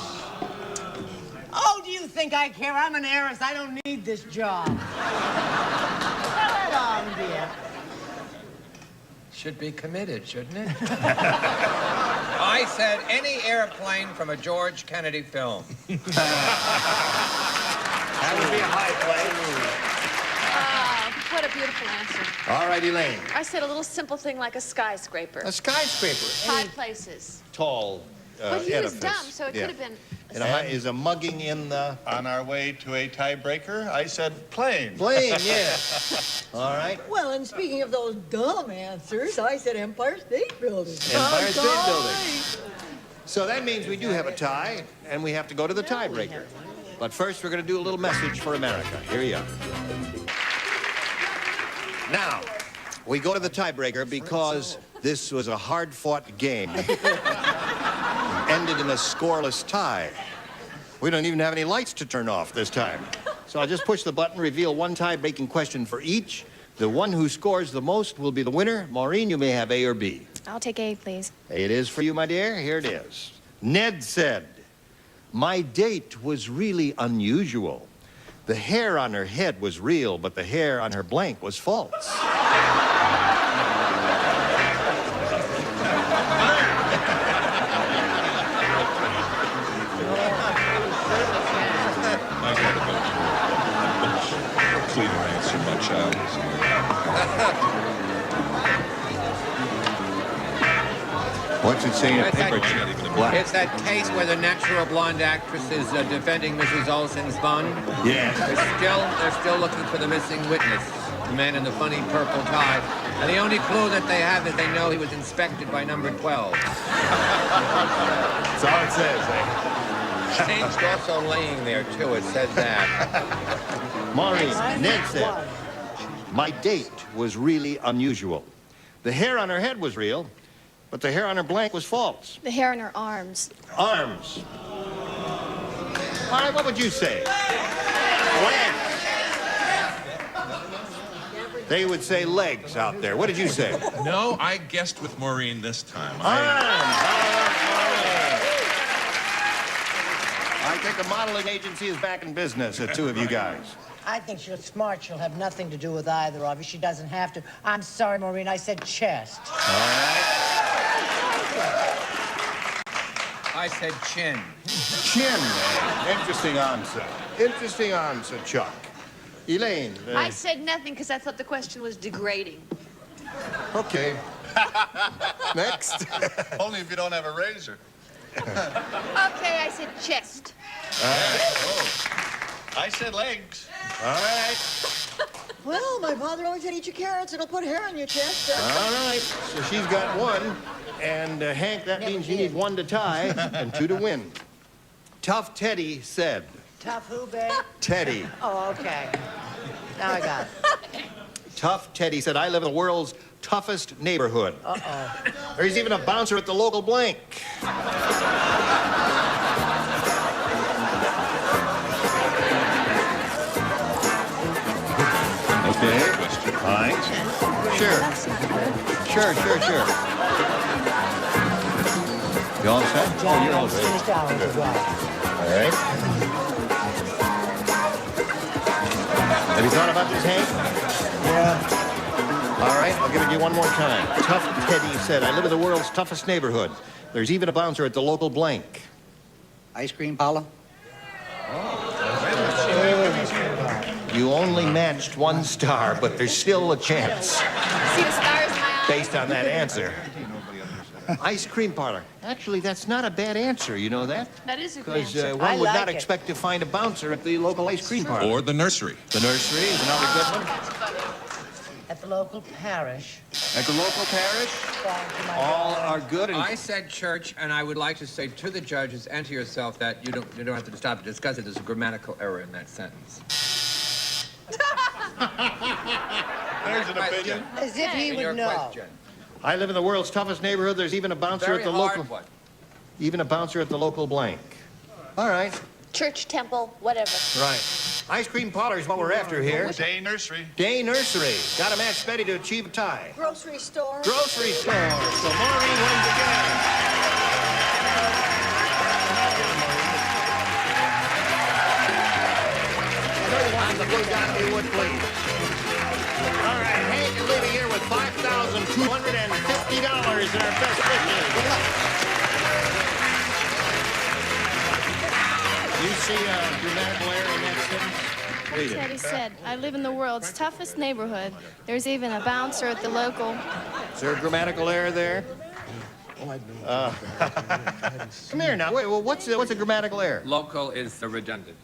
Oh, do you think I care? I'm an heiress. I don't need this job. Tell it on, dear. Should be committed, shouldn't it? I said any airplane from a George Kennedy film. That would be a high place. What a beautiful answer. All right, Elaine. I said a little simple thing like a skyscraper. A skyscraper. High places. Tall But he edifice. was dumb, so it could have been... And is a mugging in the... On our way to a tiebreaker, I said plane. Plane, yeah. All right. Well, and speaking of those dumb answers, I said Empire State Building. Empire State Building. So that means we do have a tie, and we have to go to the tiebreaker. But first, we're going to do a little message for America. Here you are. Now, we go to the tiebreaker because this was a hard-fought game. Ended in a scoreless tie. We don't even have any lights to turn off this time. So I'll just push the button, reveal one tie-breaking question for each. The one who scores the most will be the winner. Maureen, you may have A or B. I'll take A, please. It is for you, my dear. Here it is. Ned said, "My date was really unusual. The hair on her head was real, but the hair on her blank was false." Cleaner answer, my child. What's it say in the paper? It's that case where the natural blonde actress is defending Mrs. Olsen's bond. Yes. They're still looking for the missing witness, the man in the funny purple tie. And the only clue that they have is they know he was inspected by number 12. That's all it says, eh? Changed also laying there, too. It says that. Maureen, Ned said, my date was really unusual. The hair on her head was real, but the hair on her blank was false. The hair on her arms. Arms. All right, what would you say? Legs. They would say legs out there. What did you say? No, I guessed with Maureen this time. I think the modeling agency is back in business, the two of you guys. I think she's smart. She'll have nothing to do with either of you. She doesn't have to. I'm sorry, Maureen. I said chest. All right. I said chin. Chin. Interesting answer. Interesting answer, Chuck. Elaine. I said nothing because I thought the question was degrading. Okay. Next. Only if you don't have a razor. Okay, I said chest. All right. Oh. I said legs. All right. Well, my father always said eat your carrots. It'll put hair on your chest. All right. So she's got one. And Hank, that means you need one to tie and two to win. Tough Teddy said. Tough who, babe? Teddy. Oh, okay. Now I got it. Tough Teddy said, I live in the world's toughest neighborhood. Uh-oh. There's even a bouncer at the local blank. Okay. Fine. Sure. Sure. You all set? Oh, you're all set. All right. Have you thought about this, Hank? Yeah. All right, I'll give it to you one more time. Tough Teddy said, I live in the world's toughest neighborhood. There's even a bouncer at the local blank. Ice cream parlor? You only matched one star, but there's still a chance. See the stars in my eyes? Based on that answer. Ice cream parlor. Actually, that's not a bad answer, you know that? That is a good Because answer. one would like not it. expect to find a bouncer at the local ice cream parlor. Or the nursery. The nursery is another good one. At the local parish. At the local parish, all are good. And I said church, and I would like to say to the judges and to yourself that you don't have to stop to discuss it. There's a grammatical error in that sentence. There's an opinion. As if he would know. Question. I live in the world's toughest neighborhood. There's even a bouncer Very at the hard local. one. Even a bouncer at the local blank. All right. Church, temple, whatever. Right. Ice cream parlor is what we're after here. Day nursery. Day nursery. Got to match Betty to achieve a tie. Grocery store. Grocery store. So Maureen wins again. Another one in the blue dot, if you would, please. All right, Hank is leaving here with $5,250 in our best wishes. You see a grammatical error in that sentence? Read it. Teddy said, I live in the world's toughest neighborhood. There's even a bouncer at the local. Is there a grammatical error there? Come here now. Wait, well, what's a grammatical error? Local is the redundant.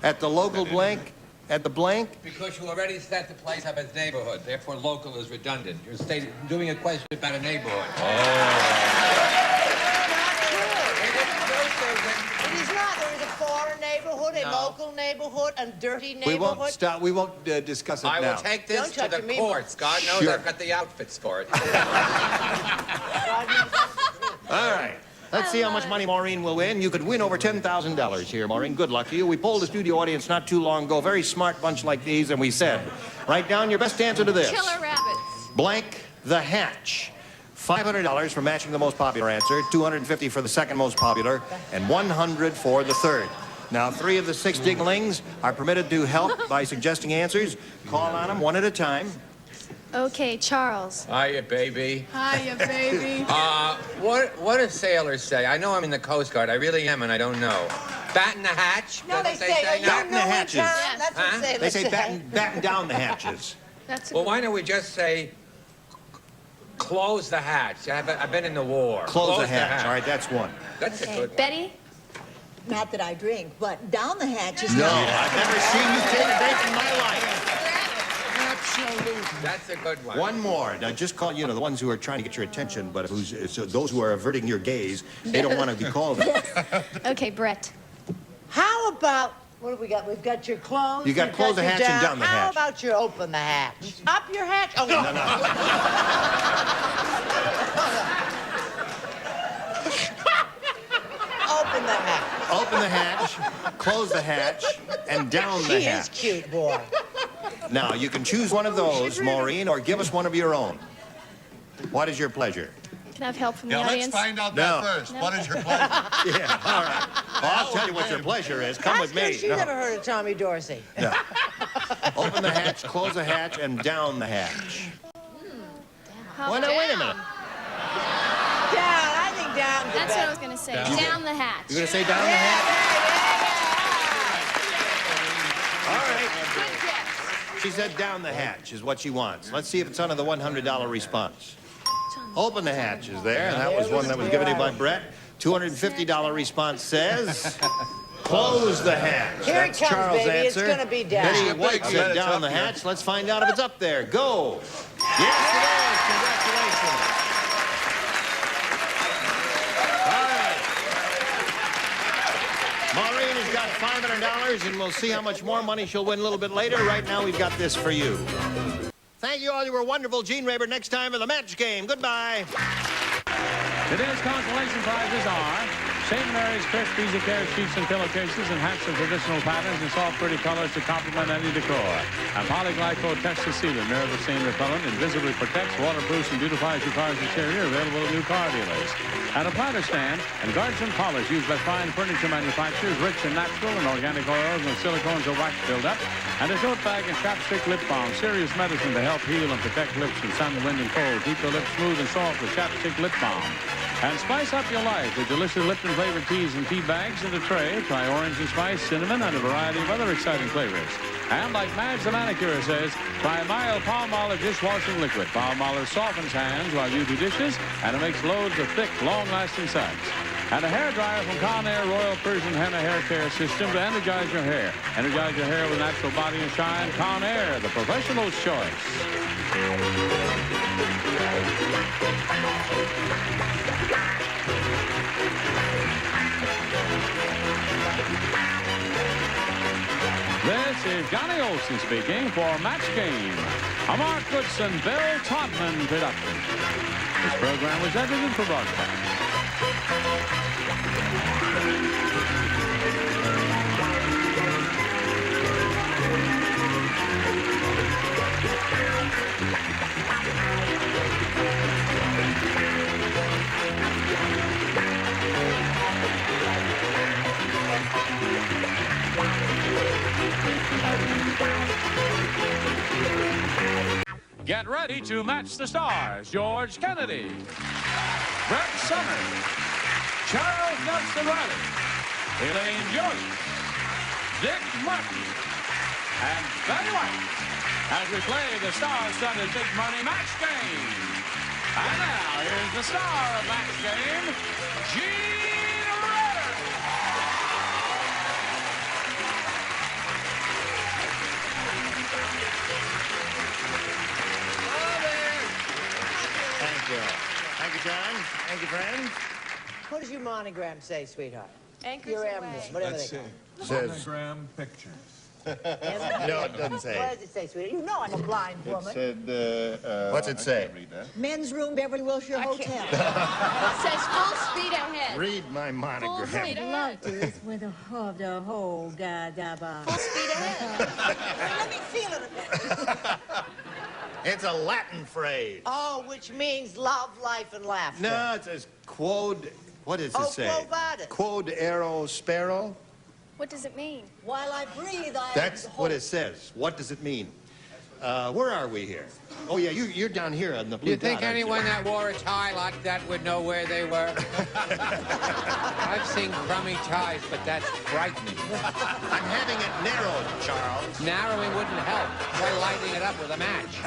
At the local blank? At the blank? Because you already set the place up as neighborhood. Therefore, local is redundant. You're doing a question about a neighborhood. It is not. There is a foreign neighborhood, a local neighborhood, a dirty neighborhood. We won't stop. We won't discuss it I now. will take this Don't to the touch me. courts. God knows Sure. I've got the outfits for it. All right. Let's see how much money Maureen will win. You could win over $10,000 here, Maureen. Good luck to you. We polled the studio audience not too long ago. Very smart bunch like these, and we said, write down your best answer to this. Killer rabbits. Blank the hatch. $500 for matching the most popular answer, $250 for the second most popular, and $100 for the third. Now, 3 of the 6 dinglings are permitted to help by suggesting answers. Call on them one at a time. Okay, Charles. Hiya, baby. Hiya, baby. What do sailors say? I know I'm in the Coast Guard. I really am, and I don't know. Batten the hatch? No, they say, batten the hatches. That's what sailors They say batten down the hatches. Well, why don't we just say close the hatch? I've been in the war. Close the hatch. All right, that's one. That's a good. Betty? Not that I drink, but down the hatch is No, not. I've never seen you take a drink in my life. That's a good one. One more. Now, just call, the ones who are trying to get your attention, but so those who are averting your gaze, they don't want to be called. Okay, Brett. How about, what have we got? We've got your clothes. You got close the hatch and down the hatch. How about you open the hatch? Up your hatch? Oh, no. Open the hatch. Open the hatch, close the hatch, and down the hatch. She is cute, boy. Now, you can choose one of those, Maureen, or give us one of your own. What is your pleasure? Can I have help from the Let's audience? find out that first. No. What is your pleasure? Yeah, all right. Well, I'll tell you what your pleasure is. Come with me. She's never heard of Tommy Dorsey. No. Open the hatch, close the hatch, and down the hatch. Well, now, wait a minute. Down, I think down. That's what I was going to say. Down the hatch. You're going to say down the hatch? All right. She said down the hatch is what she wants. Let's see if it's under the $100 response. Open the hatch is there. That was one that was given to you by Brett. $250 response says close the hatch. Here That's it comes, Charles' baby. answer. It's going to be down. Betty White said down the hatch. Let's find out if it's up there. Go. Yes, it is. Congratulations. All right. Maureen has got $500, and we'll see how much more money she'll win a little bit later. Right now, we've got this for you. Thank you all. You were wonderful. Gene Raber next time for the match game. Goodbye. Today's consolation prizes are St. Mary's crisp, easy care sheets and pillowcases and hats of traditional patterns and soft, pretty colors to complement any decor. And Polyglycol Texas Sealer, mirror the stain repellent, invisibly protects, waterproofs, and beautifies your car's interior, available at new car dealers. And a planter stand and guards and polish used by fine furniture manufacturers, rich in natural and organic oils and silicones or wax buildup. And a tote bag and chapstick lip balm, serious medicine to help heal and protect lips from sun, wind, and cold. Keep your lips smooth and soft with chapstick lip balm. And spice up your life with delicious Lipton-flavored teas and tea bags in a tray. Try orange and spice, cinnamon, and a variety of other exciting flavors. And like Madge the manicure says, try mild Palmolive dishwashing liquid. Palmolive softens hands while you do dishes, and it makes loads of thick, long-lasting suds. And a hair dryer from Conair Royal Persian Henna Hair Care System to energize your hair. Energize your hair with natural body and shine. Conair, the professional's choice. This is Johnny Olson speaking for Match Game, a Mark Goodson, Bill Todman production. This program was edited for broadcast. Get ready to match the stars. George Kennedy, Brett Summers, Charles Nelson Reilly, Elaine Joyce, Dick Martin, and Betty White as we play the star-studded big money match game. And now here's the star of match game, Gene Raber. Thank you. Thank you, John. Thank you, friend. What does your monogram say, sweetheart? Anchors Your away. emblem, whatever Let's they see. call Says, Monogram pictures. no, it doesn't What say. does it say, sweetheart? You know I'm a blind It woman. said, What's it say? read that. Men's room, Beverly Wilshire Hotel. It says full speed ahead. Read my Full monogram. speed ahead. with the whole goddamn. Full speed ahead. Let me feel it a bit. It's a Latin phrase. Oh, which means love, life, and laughter. No, it says quod. What does it Oh, say? quo vadis. Quod ero spero. What does it mean? While I breathe, I... That's what it says. What does it mean? Where are we here? Oh, yeah, you're down here on the blue You think dot, aren't anyone that wore a tie like that would know where they were? I've seen crummy ties, but that's frightening. I'm having it narrowed, Charles. Narrowing wouldn't help. Try lighting it up with a match.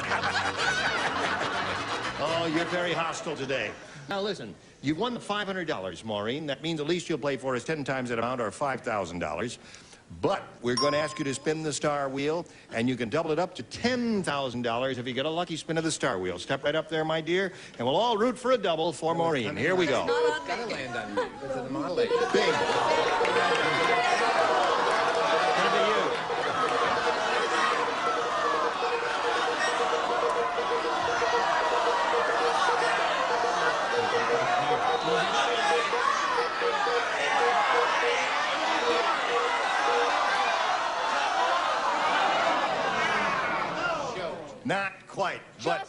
Oh, you're very hostile today. Now, listen, you've won the $500, Maureen. That means the least you'll play for is 10 times that amount, or $5,000. But we're going to ask you to spin the star wheel, and you can double it up to $10,000 if you get a lucky spin of the star wheel. Step right up there, my dear, and we'll all root for a double for Maureen. Here we go. It's got to land on me because of the model agent. Big. Not quite, but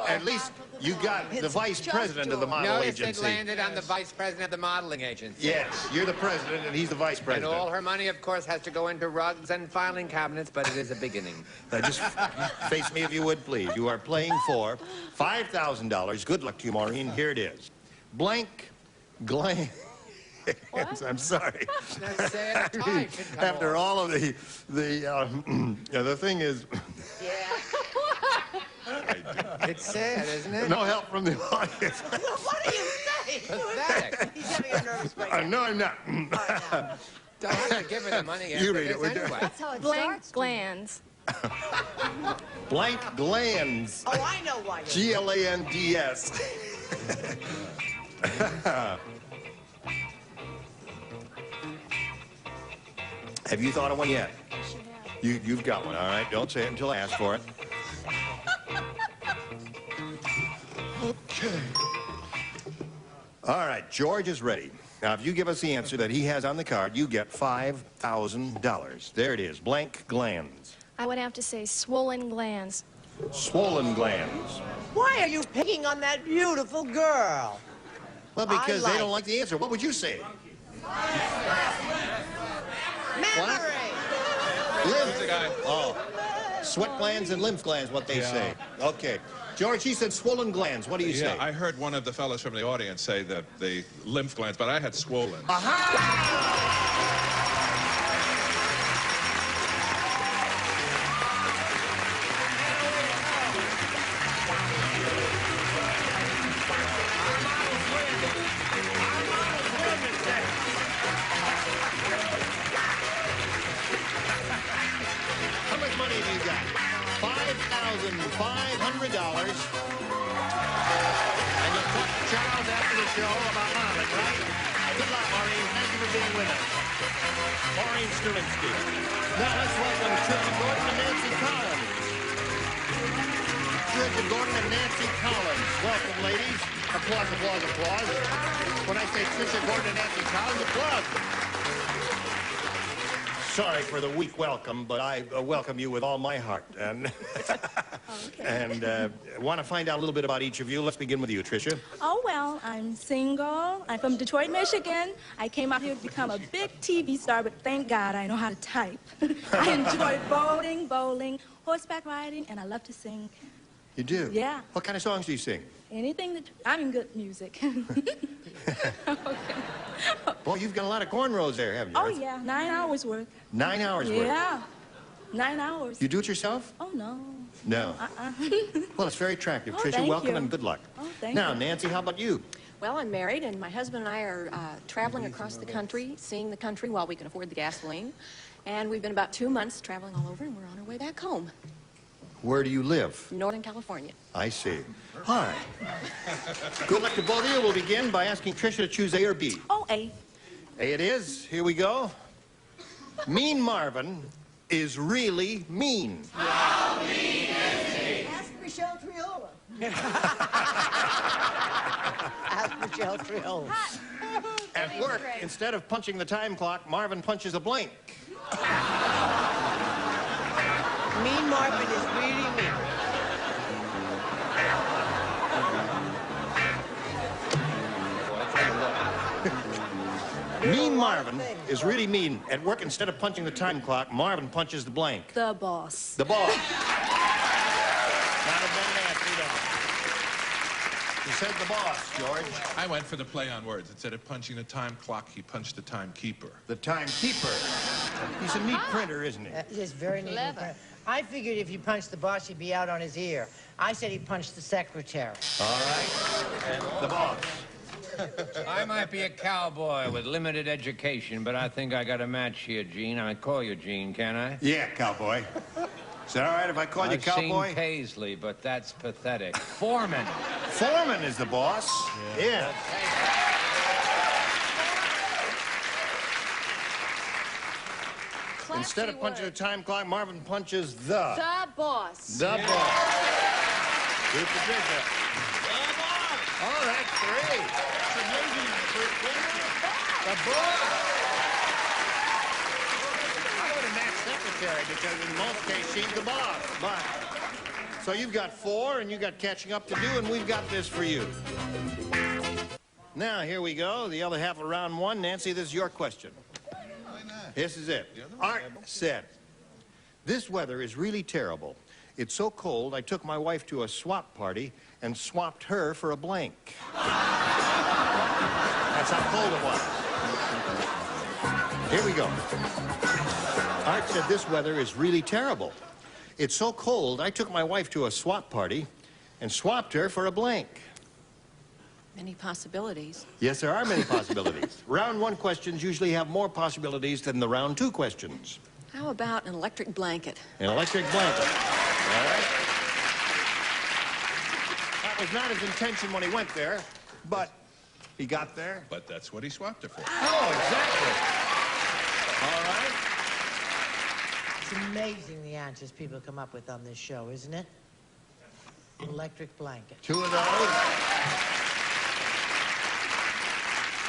at least you got the vice president of the model agency. Notice it landed on the vice president of the modeling agency. Yes, you're the president and he's the vice president. And all her money, of course, has to go into rugs and filing cabinets, but it is a beginning. Now just face me if you would, please. You are playing for $5,000. Good luck to you, Maureen. Here it is. Blank glands. I'm sorry. After all of the thing is... It's sad, isn't it? No help from the audience. What are you saying? Pathetic. He's having a nervous breakdown. No, I'm not. Don't have to give her the money You read it. anyway. That's how it Blank starts. glands. Blank glands. Oh, I know why. Glands. Have you thought of one yet? You've got one, all right? Don't say it until I ask for it. Okay. All right, George is ready. Now, if you give us the answer that he has on the card, you get $5,000. There it is, blank glands. I would have to say swollen glands. Swollen glands. Why are you picking on that beautiful girl? Well, because they don't like the answer. What would you say? Memory. Lymph. Oh, sweat glands and lymph glands, what they say. Okay. George, he said swollen glands. What do you say? Yeah, I heard one of the fellows from the audience say that the lymph glands, but I had swollen. How much money have you got? $5,500. And you'll talk to Charles after the show about modeling, right? Good luck, Maureen. Thank you for being with us. Maureen Strulinsky. Now let's welcome Trisha Gordon and Nancy Collins. Trisha Gordon and Nancy Collins. Welcome, ladies. Applause, applause, applause. When I say Trisha Gordon and Nancy Collins, applause. Sorry for the weak welcome, but I welcome you with all my heart. And want to find out a little bit about each of you. Let's begin with you, Tricia. Oh, well, I'm single. I'm from Detroit, Michigan. I came out here to become a big TV star, but thank God I know how to type. I enjoy bowling, horseback riding, and I love to sing. You do? Yeah. What kind of songs do you sing? Anything that... I'm in good music. Boy, you've got a lot of cornrows there, haven't you? Oh, yeah. 9 hours worth. 9 hours worth? Yeah. 9 hours. You do it yourself? Oh, no. No. Well, it's very attractive. Oh, Tricia, thank welcome you. and good luck. Oh, thank now, you. Nancy, how about you? Well, I'm married, and my husband and I are traveling across the country, seeing the country while we can afford the gasoline. And we've been about 2 months traveling all over, and we're on our way back home. Where do you live? Northern California. I see. All right. Good luck to both of you. We'll begin by asking Tricia to choose A or B. Oh, A. A it is. Here we go. Mean Marvin is really mean. How mean is he? Ask Michelle Triola. Ask Michelle Triola. At work, instead of punching the time clock, Marvin punches a blank. Mean Marvin is really mean. Mean Marvin is really mean. At work, instead of punching the time clock, Marvin punches the blank. The boss. The boss. Not a bad answer, no. You said the boss, George. I went for the play on words. Instead of punching the time clock, he punched the timekeeper. The timekeeper. He's a neat printer, isn't he? He's very neat. I figured if you punched the boss, he'd be out on his ear. I said he punched the secretary. All right. And the boss. I might be a cowboy with limited education, but I think I got a match here, Gene. I call you Gene, can I? Yeah, cowboy. Is that all right if I call you cowboy? I've seen Paisley, but that's pathetic. Foreman. Foreman is the boss. Yeah. Instead of punching the time clock, Marvin punches the boss. The boss. Keep the drink up. Oh, that's great. The boss. I would have matched secretary because in most cases she's the boss. But so you've got 4 and you got catching up to do, and we've got this for you. Now here we go. The other half of round 1. Nancy, this is your question. This is it. Art said, "This weather is really terrible. It's so cold, I took my wife to a swap party and swapped her for a blank." That's how cold it was. Here we go. Art said, "This weather is really terrible. It's so cold, I took my wife to a swap party and swapped her for a blank." Many possibilities. Yes, there are many possibilities. Round 1 questions usually have more possibilities than the round 2 questions. How about an electric blanket? An electric blanket. All right. That was not his intention when he went there, but he got there. But that's what he swapped it for. Oh, exactly. All right. It's amazing the answers people come up with on this show, isn't it? Electric blanket. 2 of those.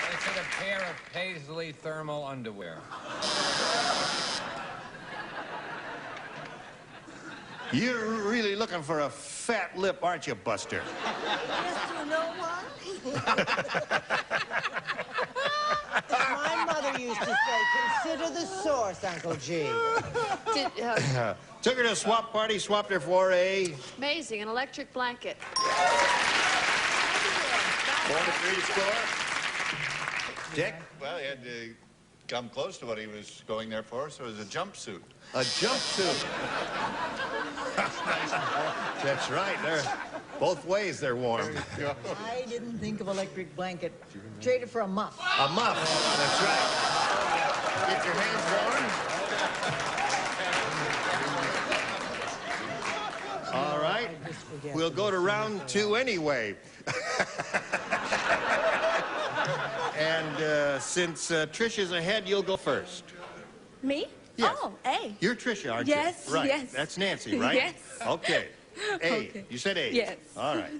I said a pair of Paisley thermal underwear. You're really looking for a fat lip, aren't you, Buster? Yes, you know what? My mother used to say, consider the source, Uncle G. Took her to a swap party, swapped her for a... Amazing, an electric blanket. 4-3 to score. Dick? Well, he had to come close to what he was going there for, so it was a jumpsuit. A jumpsuit. That's right. They're both ways they're warm. I didn't think of electric blanket. Trade it for a muff. A muff. That's right. Get your hands warm. All right. We'll go to round 2 anyway. And since Trish is ahead, you'll go first. Me? Yes. Oh, A. You're Tricia, aren't Yes, you? Right. yes. That's Nancy, right? Yes. Okay. A. Okay. You said A. Yes. All right.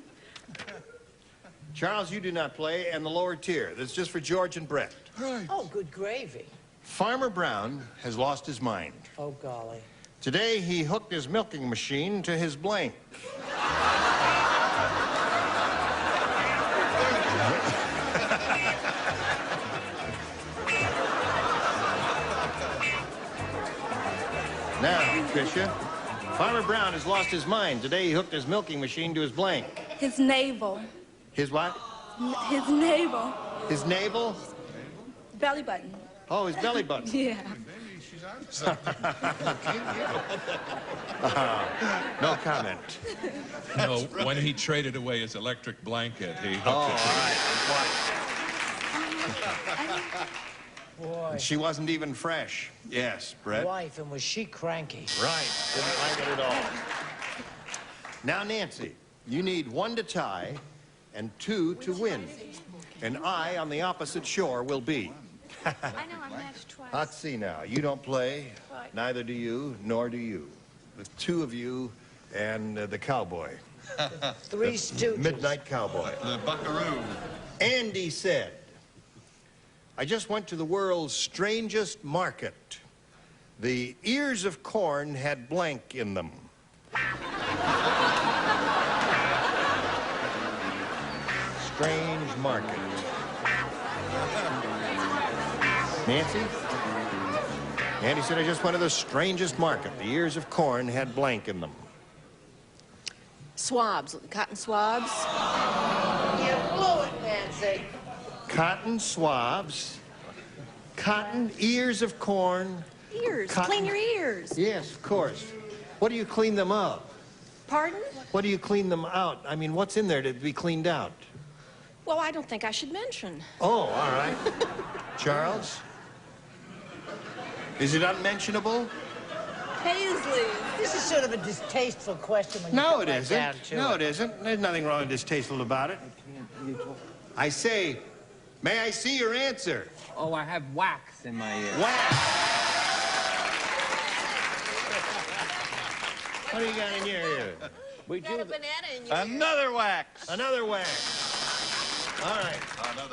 Charles, you do not play, and the lower tier. This is just for George and Brett. Right. Oh, good gravy. Farmer Brown has lost his mind. Oh, golly. Today, he hooked his milking machine to his blank. Now, Tricia, Farmer Brown has lost his mind. Today, he hooked his milking machine to his blank. His navel. His what? His navel. His navel? Belly button. Oh, his belly button. Yeah. No comment. No, when he traded away his electric blanket, he hooked Oh, it. all right. Boy. She wasn't even fresh. Yes, Brett. Wife, and was she cranky? Right. Didn't like it at all. Now, Nancy, you need 1 to tie and 2 to win. And I, on the opposite shore, will be. I know, I'm matched twice. Let's see now. You don't play. Right. Neither do you, nor do you. The 2 of you and the cowboy. Three Stooges. Midnight cowboy. The buckaroo. Andy said, "I just went to the world's strangest market. The ears of corn had blank in them." Strange market. Nancy? Andy said, "I just went to the strangest market. The ears of corn had blank in them." Swabs, cotton swabs. You blew it, Nancy. Cotton swabs. Cotton ears of corn. Ears, Cotton. clean your ears. Yes, of course. What do you clean them of? Pardon? What do you clean them out? I mean, what's in there to be cleaned out? Well, I don't think I should mention. Oh, all right. Charles? Is it unmentionable? Paisley. This is sort of a distasteful question when you No, come it right down isn't. to No, it. it isn't. There's nothing wrong and distasteful about it. I say, may I see your answer? Oh, I have wax in my ear. Wax. What do you got in your ear? We got a banana in your Another wax. Another wax. All right.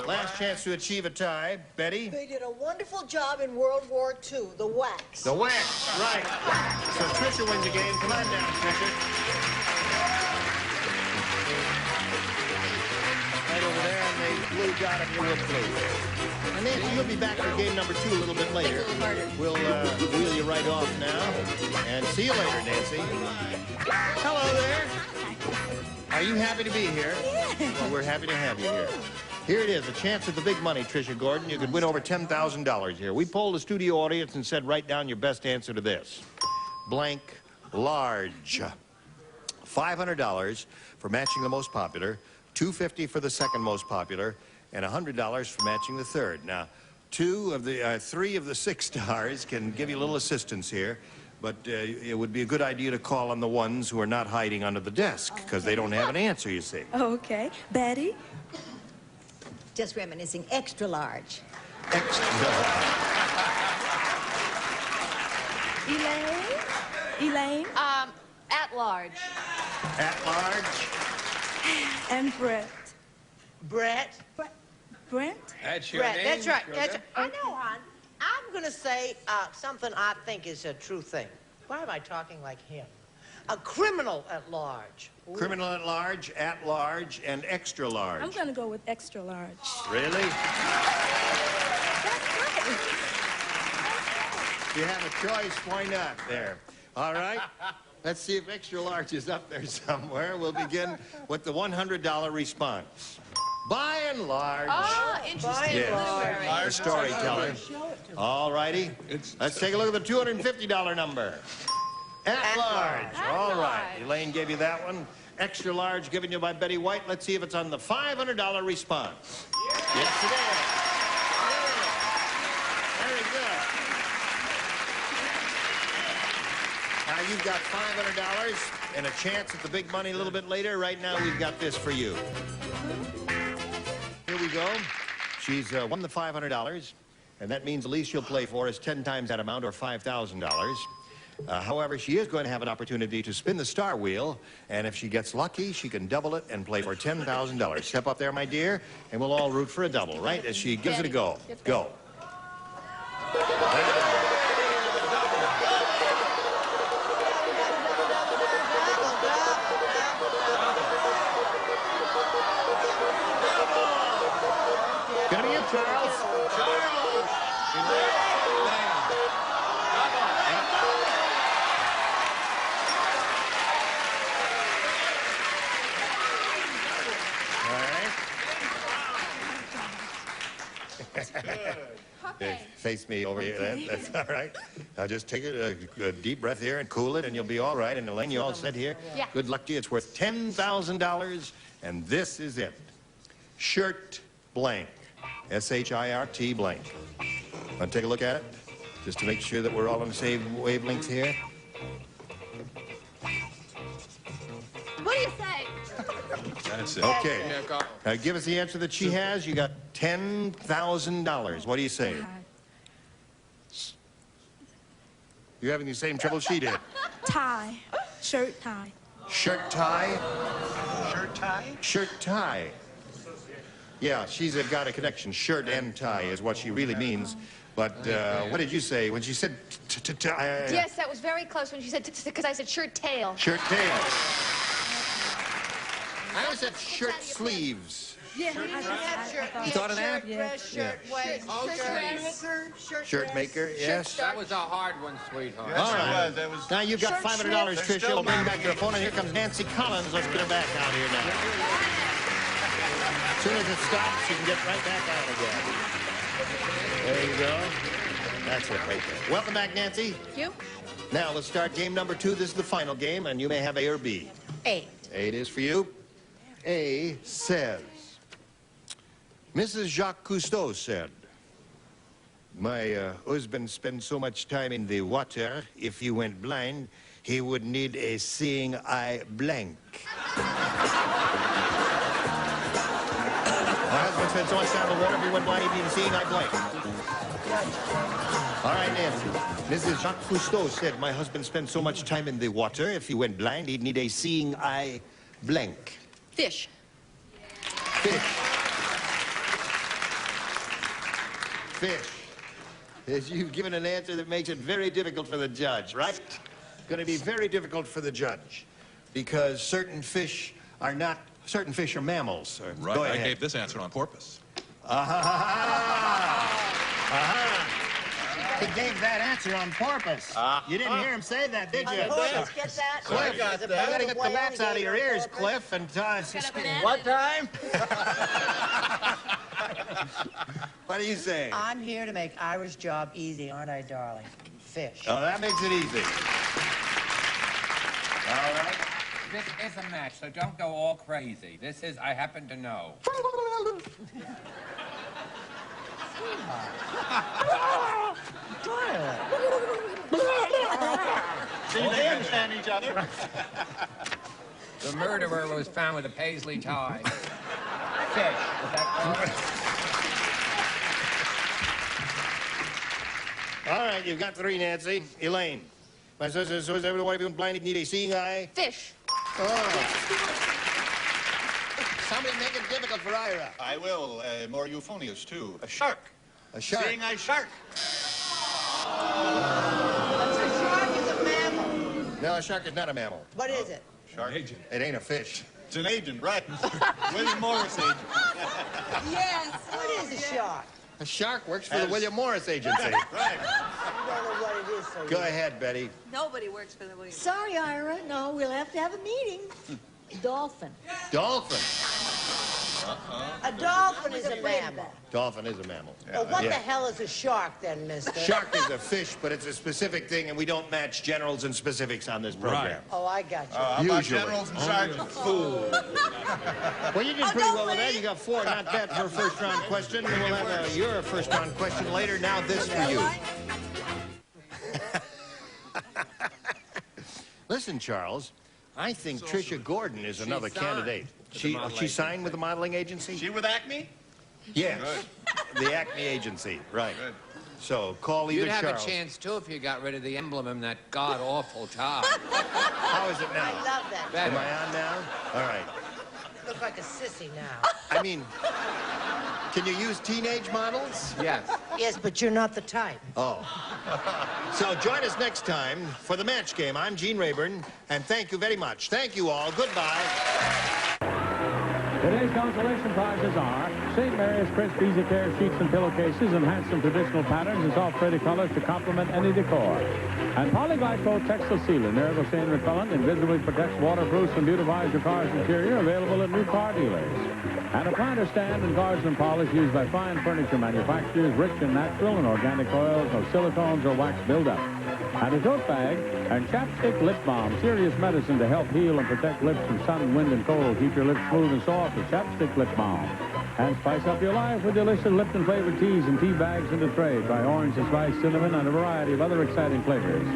Last chance to achieve a tie. Betty? They did a wonderful job in World War II, the wax. The wax, right. So Tricia wins the game. Come on down, Tricia. Right over there on the blue dot of your wood blue. And Nancy, you'll be back for game number 2 a little bit later. We'll wheel you right off now. And see you later, Nancy. Hello there. Are you happy to be here? Well, we're happy to have you here. Here it is, a chance at the big money, Tricia Gordon. You could win over $10,000 here. We polled the studio audience and said, write down your best answer to this. Blank large. $500 for matching the most popular, $250 for the second most popular, and $100 for matching the third. Now, 3 of the 6 stars can give you a little assistance here. But it would be a good idea to call on the ones who are not hiding under the desk, because they don't have an answer, you see. Okay. Betty? Just reminiscing, extra large. Elaine? At large. At large? And Brett. Brett? Brent? That's your Brett, name? that's right. Sugar? That's, I know, hon. I'm going to say something I think is a true thing. Why am I talking like him? A criminal at large. Ooh. Criminal at large, and extra large. I'm going to go with extra large. Really? That's right. If you have a choice, why not? There. All right. Let's see if extra large is up there somewhere. We'll begin with the $100 response. By and large. Oh, interesting. Yes. The storyteller. All righty. Let's take a look at the $250 number. At large. All right. Elaine gave you that one. Extra large given you by Betty White. Let's see if it's on the $500 response. Yes, it is. Very good. Now you've got $500 and a chance at the big money a little bit later. Right now we've got this for you. Here we go. She's won the $500, and that means the least she'll play for is 10 times that amount, or $5,000. However, she is going to have an opportunity to spin the star wheel, and if she gets lucky, she can double it and play for $10,000. Step up there, my dear, and we'll all root for a double, right? As she gives it a go. Go. Gonna be you, Charles. Face me over here. That's all right. Now just take a deep breath here and cool it, and you'll be all right. And Elaine, you all set here? Yeah. Good luck to you. It's worth $10,000, and this is it. Shirt blank. S-H-I-R-T blank. Want to take a look at it? Just to make sure that we're all on the same wavelength here. What do you say? That's it. Okay. Now give us the answer that she has. You got $10,000. What do you say? You're having the same trouble she did. Tie. Shirt tie. Shirt tie? Shirt tie? Shirt tie. Yeah, she's got a connection. Shirt and tie is what she really means. But what did you say when she said tie? Yes, that was very close when she said, because I said shirt tail. Shirt tail. I always said shirt sleeves. Yeah, You thought of that? Dress, shirt, waist, Shirt maker, yes. That was a hard one, sweetheart. All right. Now you've got $500, Tricia. We'll bring back your phone, and here comes Nancy Collins. Let's get her back out here now. As soon as it stops, you can get right back out again. There you go. That's it right there. Welcome back, Nancy. Thank you. Now, let's start game number 2. This is the final game, and you may have A or B. A. A it is for you. A says, Mrs. Jacques Cousteau said, my husband spent so much time in the water, if he went blind, he would need a seeing eye blank. My husband spent so much time in the water, if he went blind, he'd need a seeing eye blank. All right, Nancy. Mrs. Jacques Cousteau said, my husband spent so much time in the water, if he went blind, he'd need a seeing eye blank. Fish. Fish. Fish. Yes, you've given an answer that makes it very difficult for the judge, right? Going to be very difficult for the judge because certain fish are mammals. Right, Go ahead. I gave this answer on purpose. He gave that answer on purpose. You didn't hear him say that, did you? Let's get that. Cliff, There's a you bird gotta get the away rats on out of your ears, purpose. Cliff, and What time? What are you saying? I'm here to make Ira's job easy, aren't I, darling? Fish. Oh, that makes it easy. All right. This is a match, so don't go all crazy. This is, I happen to know. See, they understand each other. The murderer was found with a paisley tie. Fish, is that All right, you've got 3, Nancy. Elaine. My sister says everyone who's blind, he'd need a seeing eye. Fish. Somebody make it difficult for Ira. I will. More euphonious, too. A shark. A shark. Seeing eye shark. A shark is a mammal. No, a shark is not a mammal. What is it? Shark. Agent. It ain't a fish. It's an agent, right. William Morris agent. Yes. What is a shark? A shark works for the William Morris Agency. Right. You don't know what it is, so Go ahead, Betty. Nobody works for the Williams. Sorry, Ira. No, we'll have to have a meeting. Dolphin. Dolphin. A dolphin is a mammal. Dolphin is a mammal. Well, what the hell is a shark then, mister? Shark is a fish, but it's a specific thing, and we don't match generals and specifics on this program. Oh, I got you. How about Usually. generals and sergeants? Well, you did pretty well with that. You got 4. Not bad for a first-round question. And we'll have your first-round question later. Now this for you. Listen, Charles. I think Tricia Gordon is another candidate. She signed with the modeling agency? She with Acme? Yes. The Acme agency, right. Good. So call either You'd have Charles. a chance, too, if you got rid of the emblem in that god-awful tie. How is it now? I love that. Better. Am I on now? All right. You look like a sissy now. I mean, can you use teenage models? Yes. Yes, but you're not the type. Oh. So join us next time for the match game. I'm Gene Rayburn, and thank you very much. Thank you all. Goodbye. Today's consolation prizes are St. Mary's crisp easy care sheets and pillowcases in handsome traditional patterns and soft pretty colors to complement any decor. And Polyglycol textile sealant, miracle stain repellent, invisibly protects, waterproofs, and beautifies your car's interior, available at new car dealers. And a planter stand and guardsman polish used by fine furniture manufacturers, rich in natural and organic oils, no silicones or wax buildup. And a tote bag and chapstick lip balm, serious medicine to help heal and protect lips from sun, wind, and cold. Keep your lips smooth and soft with chapstick lip balm. And spice up your life with delicious Lipton-flavored teas and tea bags in the tray. Try orange and spice, cinnamon, and a variety of other exciting flavors.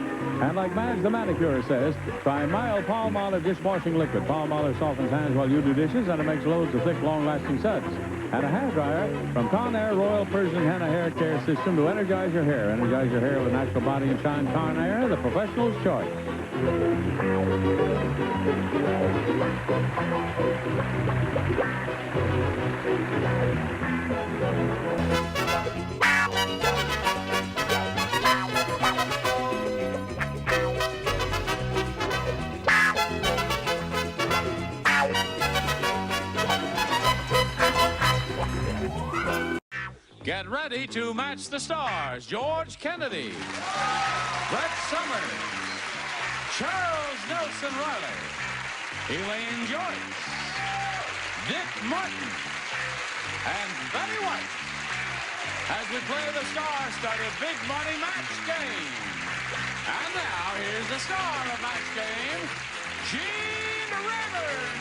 And like Madge the manicure says, try mild Palmolive dishwashing liquid. Palmolive softens hands while you do dishes, and it makes loads of thick, long-lasting suds. And a hair dryer from Conair Royal Persian Henna Hair Care System to energize your hair. Energize your hair with natural body and shine. Conair, the professional's choice. Get ready to match the stars. George Kennedy, Brett Summers, Charles Nelson Reilly, Elaine Joyce, Dick Martin, and Betty White as we play the star-studded Big Money Match Game. And now, here's the star of Match Game, Gene Rayburn.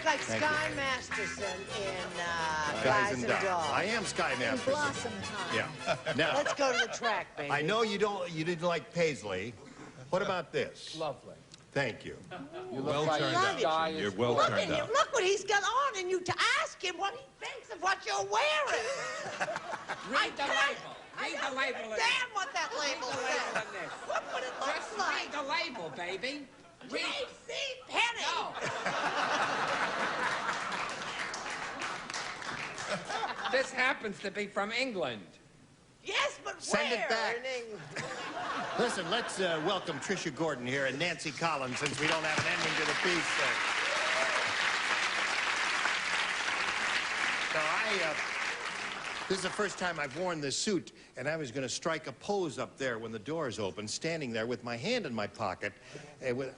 look like Sky Masterson in Guys and Dolls. I am Sky Masterson. Blossom time. Yeah. Now, Let's go to the track, baby. I know you didn't like Paisley. What about this? Lovely. Thank you. You Well look like turned the out. sky You're is well blue. turned out. Look what he's got on, and you to ask him what he thinks of what you're wearing. Read the label. Read the label. Damn what that label says. What would it look Just like? read the label, baby. J.C. Penney. No. This happens to be from England. Yes, but Send where? it back. In England. Listen, let's welcome Tricia Gordon here and Nancy Collins, since we don't have an ending to the piece. This is the first time I've worn this suit, and I was going to strike a pose up there when the doors opened, standing there with my hand in my pocket.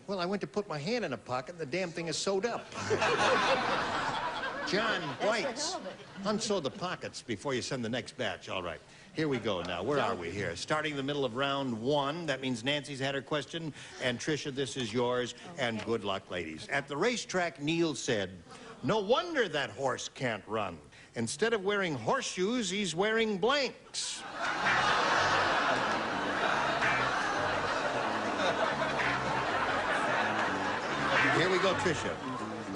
Well, I went to put my hand in a pocket, and the damn thing is sewed up. John White's. Unsew the pockets before you send the next batch. All right. Here we go now. Where are we here? Starting the middle of round one. That means Nancy's had her question. And Tricia, this is yours. Okay. And good luck, ladies. At the racetrack, Neil said, "No wonder that horse can't run. Instead of wearing horseshoes, he's wearing blanks." Here we go, Tricia.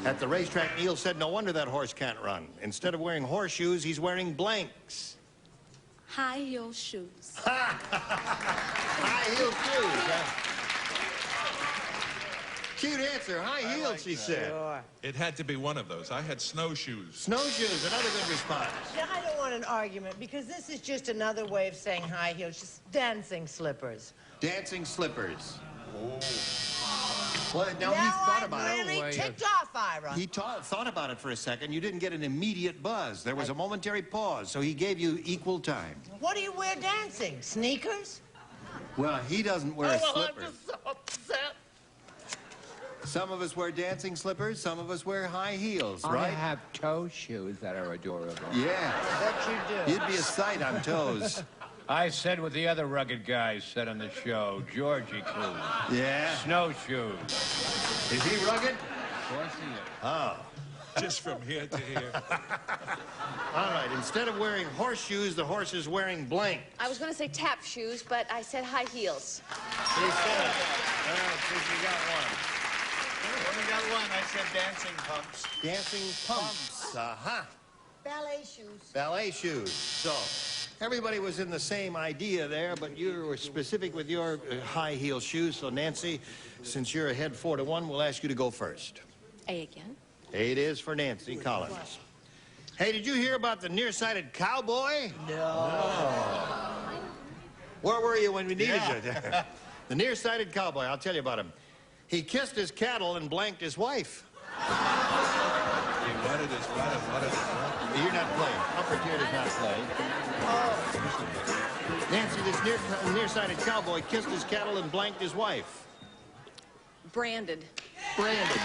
At the racetrack, Neil said, "No wonder that horse can't run. Instead of wearing horseshoes, he's wearing blanks." High heel shoes. High heel shoes. Cute answer. High heels, she said. Sure. It had to be one of those. I had snowshoes. Snowshoes, another good response. Now, I don't want an argument, because this is just another way of saying high heels, just dancing slippers. Dancing slippers. Oh. Well, now he Now thought I'm about really it. ticked off, Ira. He thought about it for a second. You didn't get an immediate buzz. There was a momentary pause, so he gave you equal time. What do you wear dancing? Sneakers? Well, he doesn't wear slippers. I'm just so upset. Some of us wear dancing slippers, some of us wear high heels, I right? have toe shoes that are adorable. Yeah. What you do? You'd be a sight on toes. I said what the other rugged guys said on the show. Georgie Clue. Yeah? Snowshoes. Is he rugged? Of course he is. Oh. Just from here to here. All right, instead of wearing horseshoes, the horse is wearing blank. I was going to say tap shoes, but I said high heels. He said it. Well, since you got one. Only got one. I said dancing pumps. Dancing pumps. Aha. Ballet shoes. Ballet shoes. So, everybody was in the same idea there, but you were specific with your high heel shoes. So, Nancy, since you're ahead 4-1, we'll ask you to go first. A again. A it is for Nancy Collins. Hey, did you hear about the nearsighted cowboy? No. Where were you when we needed you? The nearsighted cowboy, I'll tell you about him. He kissed his cattle and blanked his wife. What it is, what it is. You're not playing. Upper tier does not play. Oh. Nancy, this nearsighted cowboy kissed his cattle and blanked his wife. Branded. Branded.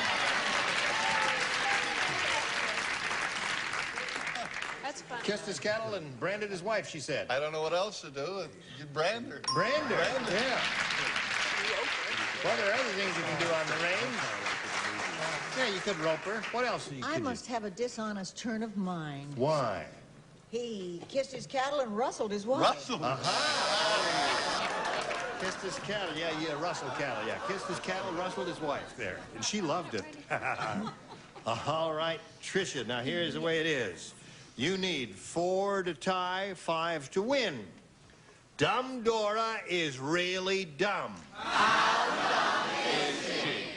That's fun. Kissed his cattle and branded his wife, she said. I don't know what else to do. You brand her. Brand her? Brand her. Yeah. Well, there are other things you can do on the range. Yeah, you could rope her. What else you I could must have a dishonest turn of mind. Why? He kissed his cattle and rustled his wife. Russell. Kissed his cattle, yeah, rustled cattle, yeah. Kissed his cattle, rustled his wife there. And she loved it. All right, Tricia, now here's the way it is. You need 4 to tie, 5 to win. Dumb Dora is really dumb. How dumb is she?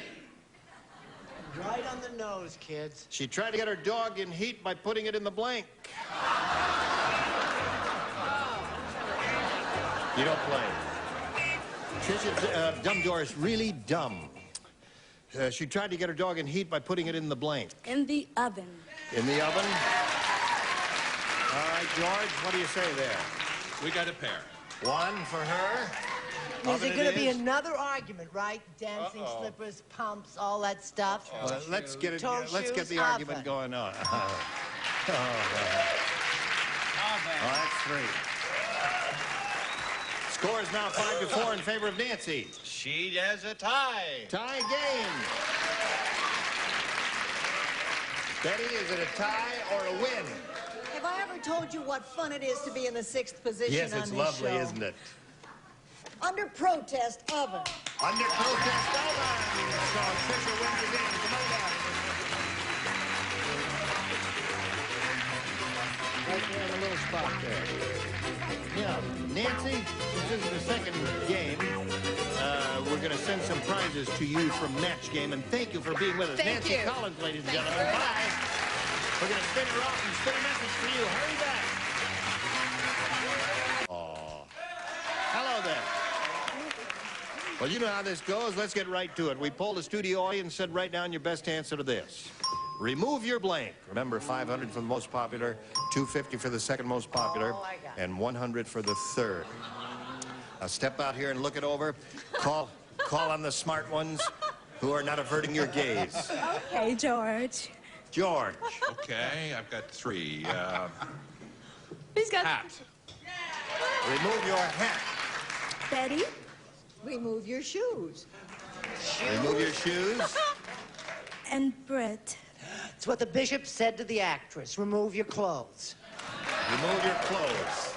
Right on the nose, kids. She tried to get her dog in heat by putting it in the blank. You don't play. Tricia, Dumb Dora is really dumb. She tried to get her dog in heat by putting it in the blank. In the oven. In the oven? All right, George, what do you say there? We got a pair. 1 for her. Is it going to be another argument, right? Dancing slippers, pumps, all that stuff. Well, let's get it. Toe Let's get shoes, the argument oven. going on. That's 3. Score is now 5-4 in favor of Nancy. She has a tie. Tie game. Betty, is it a tie or a win? Have I ever told you what fun it is to be in the 6th position Yes, on it's this lovely, show? isn't it? Under protest, oven. Under protest, oven. So Fisher wins again. Come on down. Right there in the little spot there. Yeah, Nancy, this is the second game. We're going to send some prizes to you from Match Game, and thank you for being with us. Thank Nancy you. Collins, ladies and gentlemen. Bye. We're going to spin her off and spin a message for you. Hurry back. Oh. Hello there. Well, you know how this goes. Let's get right to it. We polled the studio audience and said, write down your best answer to this. Remove your blank. Remember, 500 for the most popular, 250 for the second most popular, and 100 for the third. Now step out here and look it over. Call on the smart ones who are not averting your gaze. Okay, George. George. Okay, I've got 3. He's got Hat. Remove your hat. Betty. Remove your shoes. Remove your shoes. And Brett. It's what the bishop said to the actress. Remove your clothes. Remove your clothes.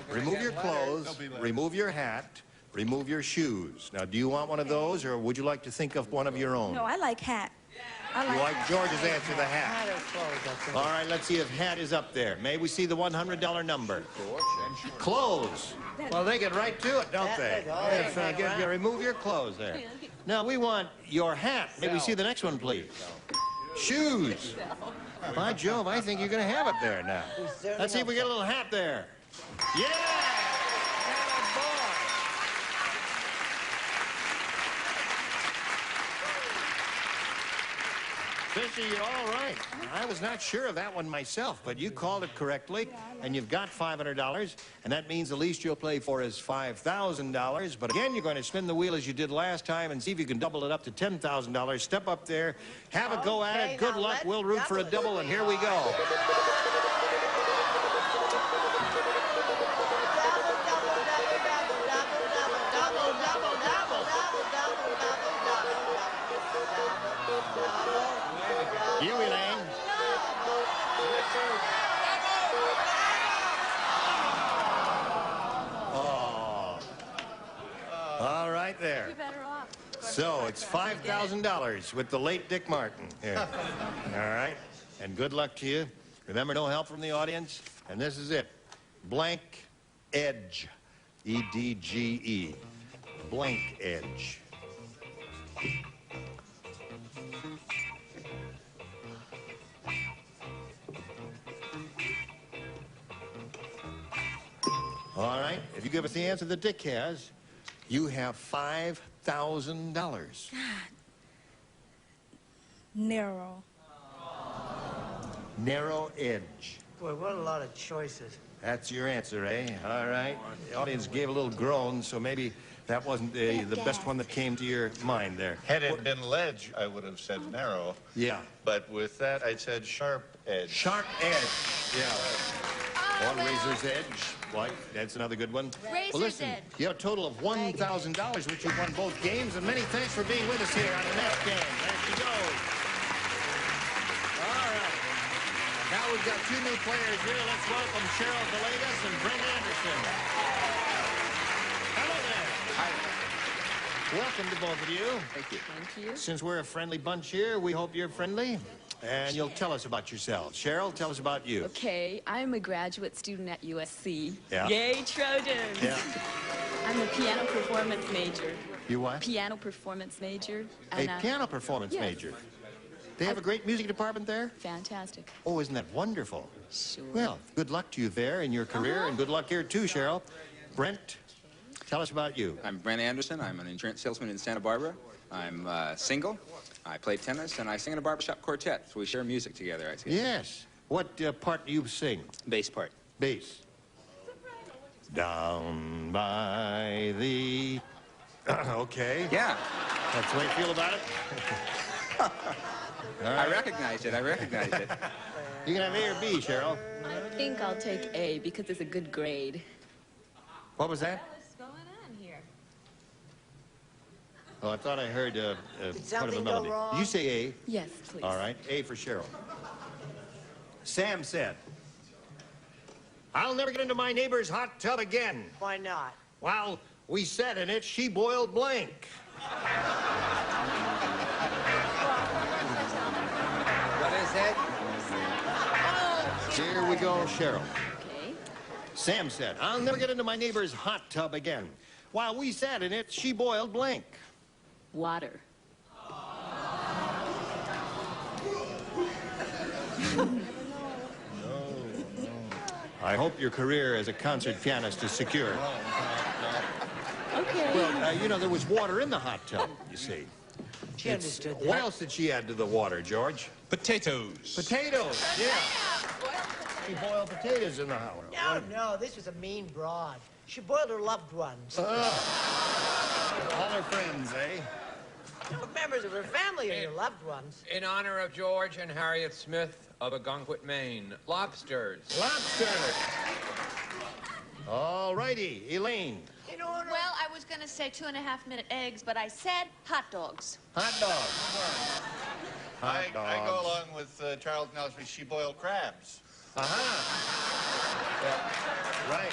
Remove your clothes. Remove your hat. Remove your shoes. Now, do you want one of those, or would you like to think of one of your own? No, I like hat. You like George's answer, the hat. All right, let's see if hat is up there. May we see the $100 number? Clothes. Well, they get right to it, don't they? Remove your clothes there. Now, we want your hat. May we see the next one, please? Shoes. By Jove, I think you're going to have it there now. Let's see if we get a little hat there. Yeah! Fishy, you're all right. I was not sure of that one myself, but you called it correctly, and you've got $500, and that means the least you'll play for is $5,000. But again, you're going to spin the wheel as you did last time and see if you can double it up to $10,000. Step up there, have a go at it. Good luck. We'll root for a double, and here we go. You, Elaine. Oh. All right there. You're better off. So it's $5,000 with the late Dick Martin here. All right. And good luck to you. Remember, no help from the audience. And this is it. Blank edge. E-D-G-E. Blank edge. All right. If you give us the answer that Dick has, you have $5,000. Narrow. Narrow edge. Boy, what a lot of choices. That's your answer, eh? All right. The audience gave a little groan, so maybe that wasn't the best one that came to your mind there. Had it been ledge, I would have said narrow. Yeah. But with that, I said sharp edge. Sharp edge. Yeah. Or razor's edge. What? That's another good one. Razor's well, listen, edge. you have a total of $1,000, which you've won both games, and many thanks for being with us here on the next game. There she goes. All right. Now we've got 2 new players here. Let's welcome Cheryl Villegas and Brent Anderson. Hello there. Hi. Welcome to both of you. Thank you. Thank you. Since we're a friendly bunch here, we hope you're friendly. And you'll tell us about yourself. Cheryl, tell us about you. Okay, I'm a graduate student at USC. Yeah. Yay, Trojans! Yeah. I'm a piano performance major. You what? Piano performance major. A piano performance yes. major. They have a great music department there? Fantastic. Oh, isn't that wonderful? Sure. Well, good luck to you there in your career, and good luck here too, Cheryl. Brent, tell us about you. I'm Brent Anderson. I'm an insurance salesman in Santa Barbara. I'm single. I play tennis, and I sing in a barbershop quartet, so we share music together, I see. Yes. What part do you sing? Bass part. Bass. Down by the... okay. Yeah. That's the way you feel about it? I recognized it. I recognized it. You can have A or B, Cheryl. I think I'll take A because it's a good grade. What was that? What's going on here? Oh, I thought I heard part of the something go melody. wrong? Did you say A? Yes, please. All right. A for Cheryl. Sam said, I'll never get into my neighbor's hot tub again. Why not? While we sat in it, she boiled blank. What is it? Here we go, Cheryl. Okay. Sam said, I'll never get into my neighbor's hot tub again. While we sat in it, she boiled blank. Water. I hope your career as a concert pianist is secure. Okay. Well, you know, there was water in the hot tub, you see. She understood that. What else did she add to the water, George? Potatoes. Potatoes, yeah. She boiled potatoes in the house. No, this was a mean broad. She boiled her loved ones. All her friends, eh? No, members of her family are your loved ones. In honor of George and Harriet Smith of Algonquin, Maine, lobsters. Lobsters. All righty, Elaine. Well, I was going to say 2.5-minute eggs, but I said hot dogs. Hot dogs. I go along with Charles Nelson. She boiled crabs. Right.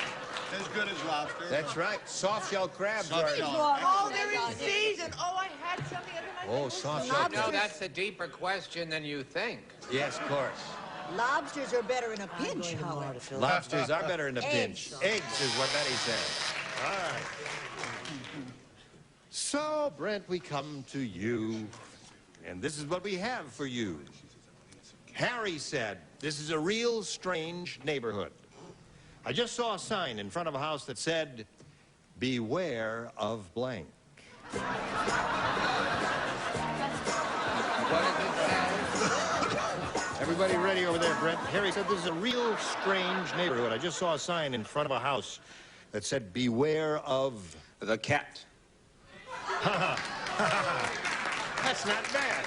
As good as lobster. That's right. Soft-shell crabs Soft shell. Oh, they're in season. Oh, I had some the other night. Oh, soft-shell. No, that's a deeper question than you think. Yes, of course. Lobsters are better in a pinch, however. Lobsters are better in a Eggs. pinch. Eggs is what Betty said. All right. So, Brent, we come to you, and this is what we have for you. Harry said, this is a real strange neighborhood. I just saw a sign in front of a house that said, beware of blank. What does it say? Everybody ready over there, Brent? Harry said this is a real strange neighborhood. I just saw a sign in front of a house that said, beware of... The cat. That's not bad.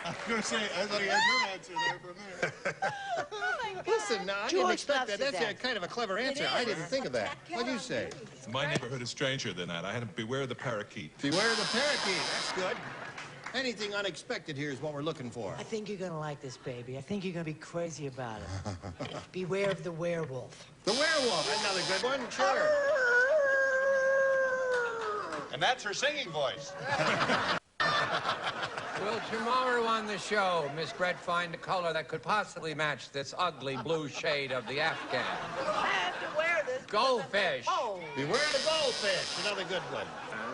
I was going to say, I thought he had your answer there for a minute. Listen, now, I didn't expect that. That's kind of a clever answer. I didn't think of that. What'd you say? My neighborhood is stranger than that. I had to beware the parakeet. Beware the parakeet. That's good. Anything unexpected here is what we're looking for. I think you're gonna like this, baby. I think you're gonna be crazy about it. Beware of the werewolf. The werewolf. Another good one. Sure. And that's her singing voice. Will tomorrow on the show, Miss Brett find a color that could possibly match this ugly blue shade of the Afghan? I have to wear this. Goldfish. Oh. Beware the goldfish. Another good one.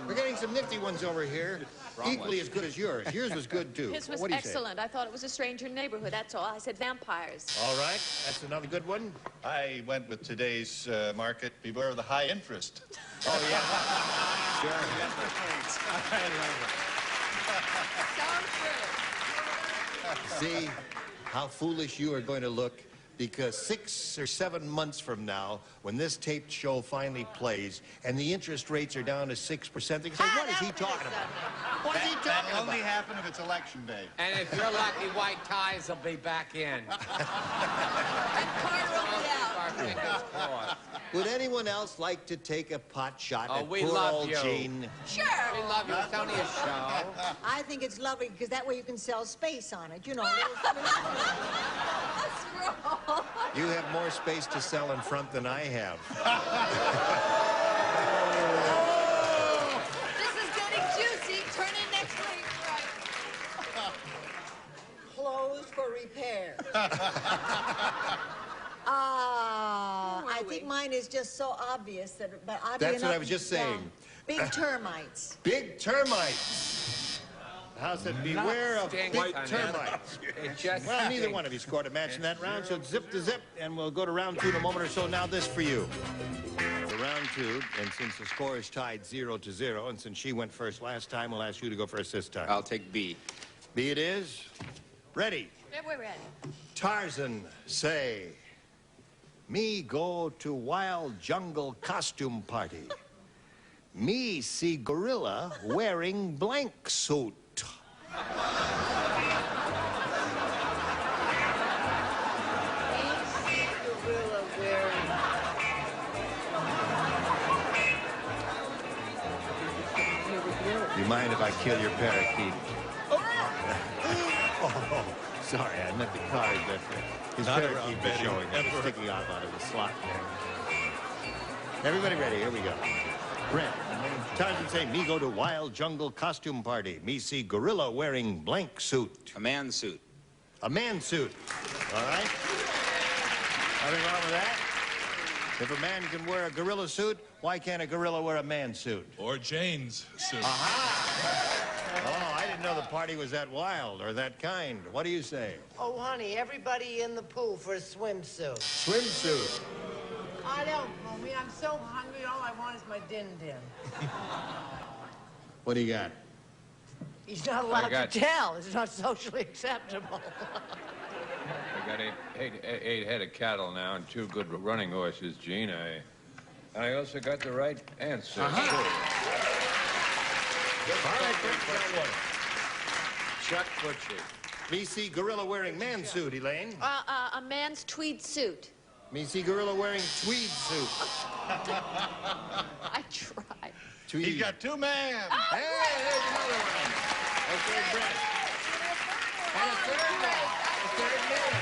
We're getting some nifty ones over here. Equally as good as yours. Yours was good, too. His was What do you say? excellent. I thought it was a stranger neighborhood, that's all. I said vampires. All right. That's another good one. I went with today's market. Beware of the high interest. Oh, yeah. Sure. I love it. So true. See how foolish you are going to look, because 6 or 7 months from now, when this taped show finally plays and the interest rates are down to 6%, they can say, what is he talking about? What is he talking That'll about? only happen if it's election day. And if you're lucky, white ties will be back in. Would anyone else like to take a pot shot at we poor love old you. Jane? Sure. We love you. It's only a show. I think it's lovely because that way you can sell space on it. You know. What's wrong? You have more space to sell in front than I have. This is getting juicy. Turn in next week. Right. Closed for repair. I think mine is just so obvious that, but oddly That's what enough, I was just saying. Big termites. Big termites. The house said, beware of big termites. Well, neither one of you scored a match in that round, so it's zip to zip, and we'll go to round 2 in a moment or so. Now this for you. For round 2, and since the score is tied 0-0, and since she went first last time, we'll ask you to go first this time. I'll take B. B it is. Ready. Yeah, we're ready. Tarzan say, me go to wild jungle costume party. Me see gorilla wearing blank suit. You mind if I kill your parakeet? Oh, Sorry, I meant the card that his Not parakeet around was Betty, showing. It was ever. sticking out of the slot there. Everybody ready? Here we go. Brent, time to say me go to wild jungle costume party. Me see gorilla wearing blank suit. A man suit. A man suit. All right? Nothing wrong with that? If a man can wear a gorilla suit, why can't a gorilla wear a man suit? Or Jane's suit. Aha! Oh, I didn't know the party was that wild or that kind. What do you say? Oh, honey, everybody in the pool for a swimsuit. Swimsuit. I don't, mommy. I'm so hungry. All I want is my din-din. What do you got? He's not allowed to tell. It's not socially acceptable. I got eight head of cattle now and 2 good running horses, Gene. I also got the right answer. All right, Chuck Butcher. Me see gorilla wearing man suit, Elaine. A man's tweed suit. Me see gorilla wearing tweed suit. I tried. Tweed. He's got 2 men. Hey, there's another one. Okay, Brent. And a third man. A third man.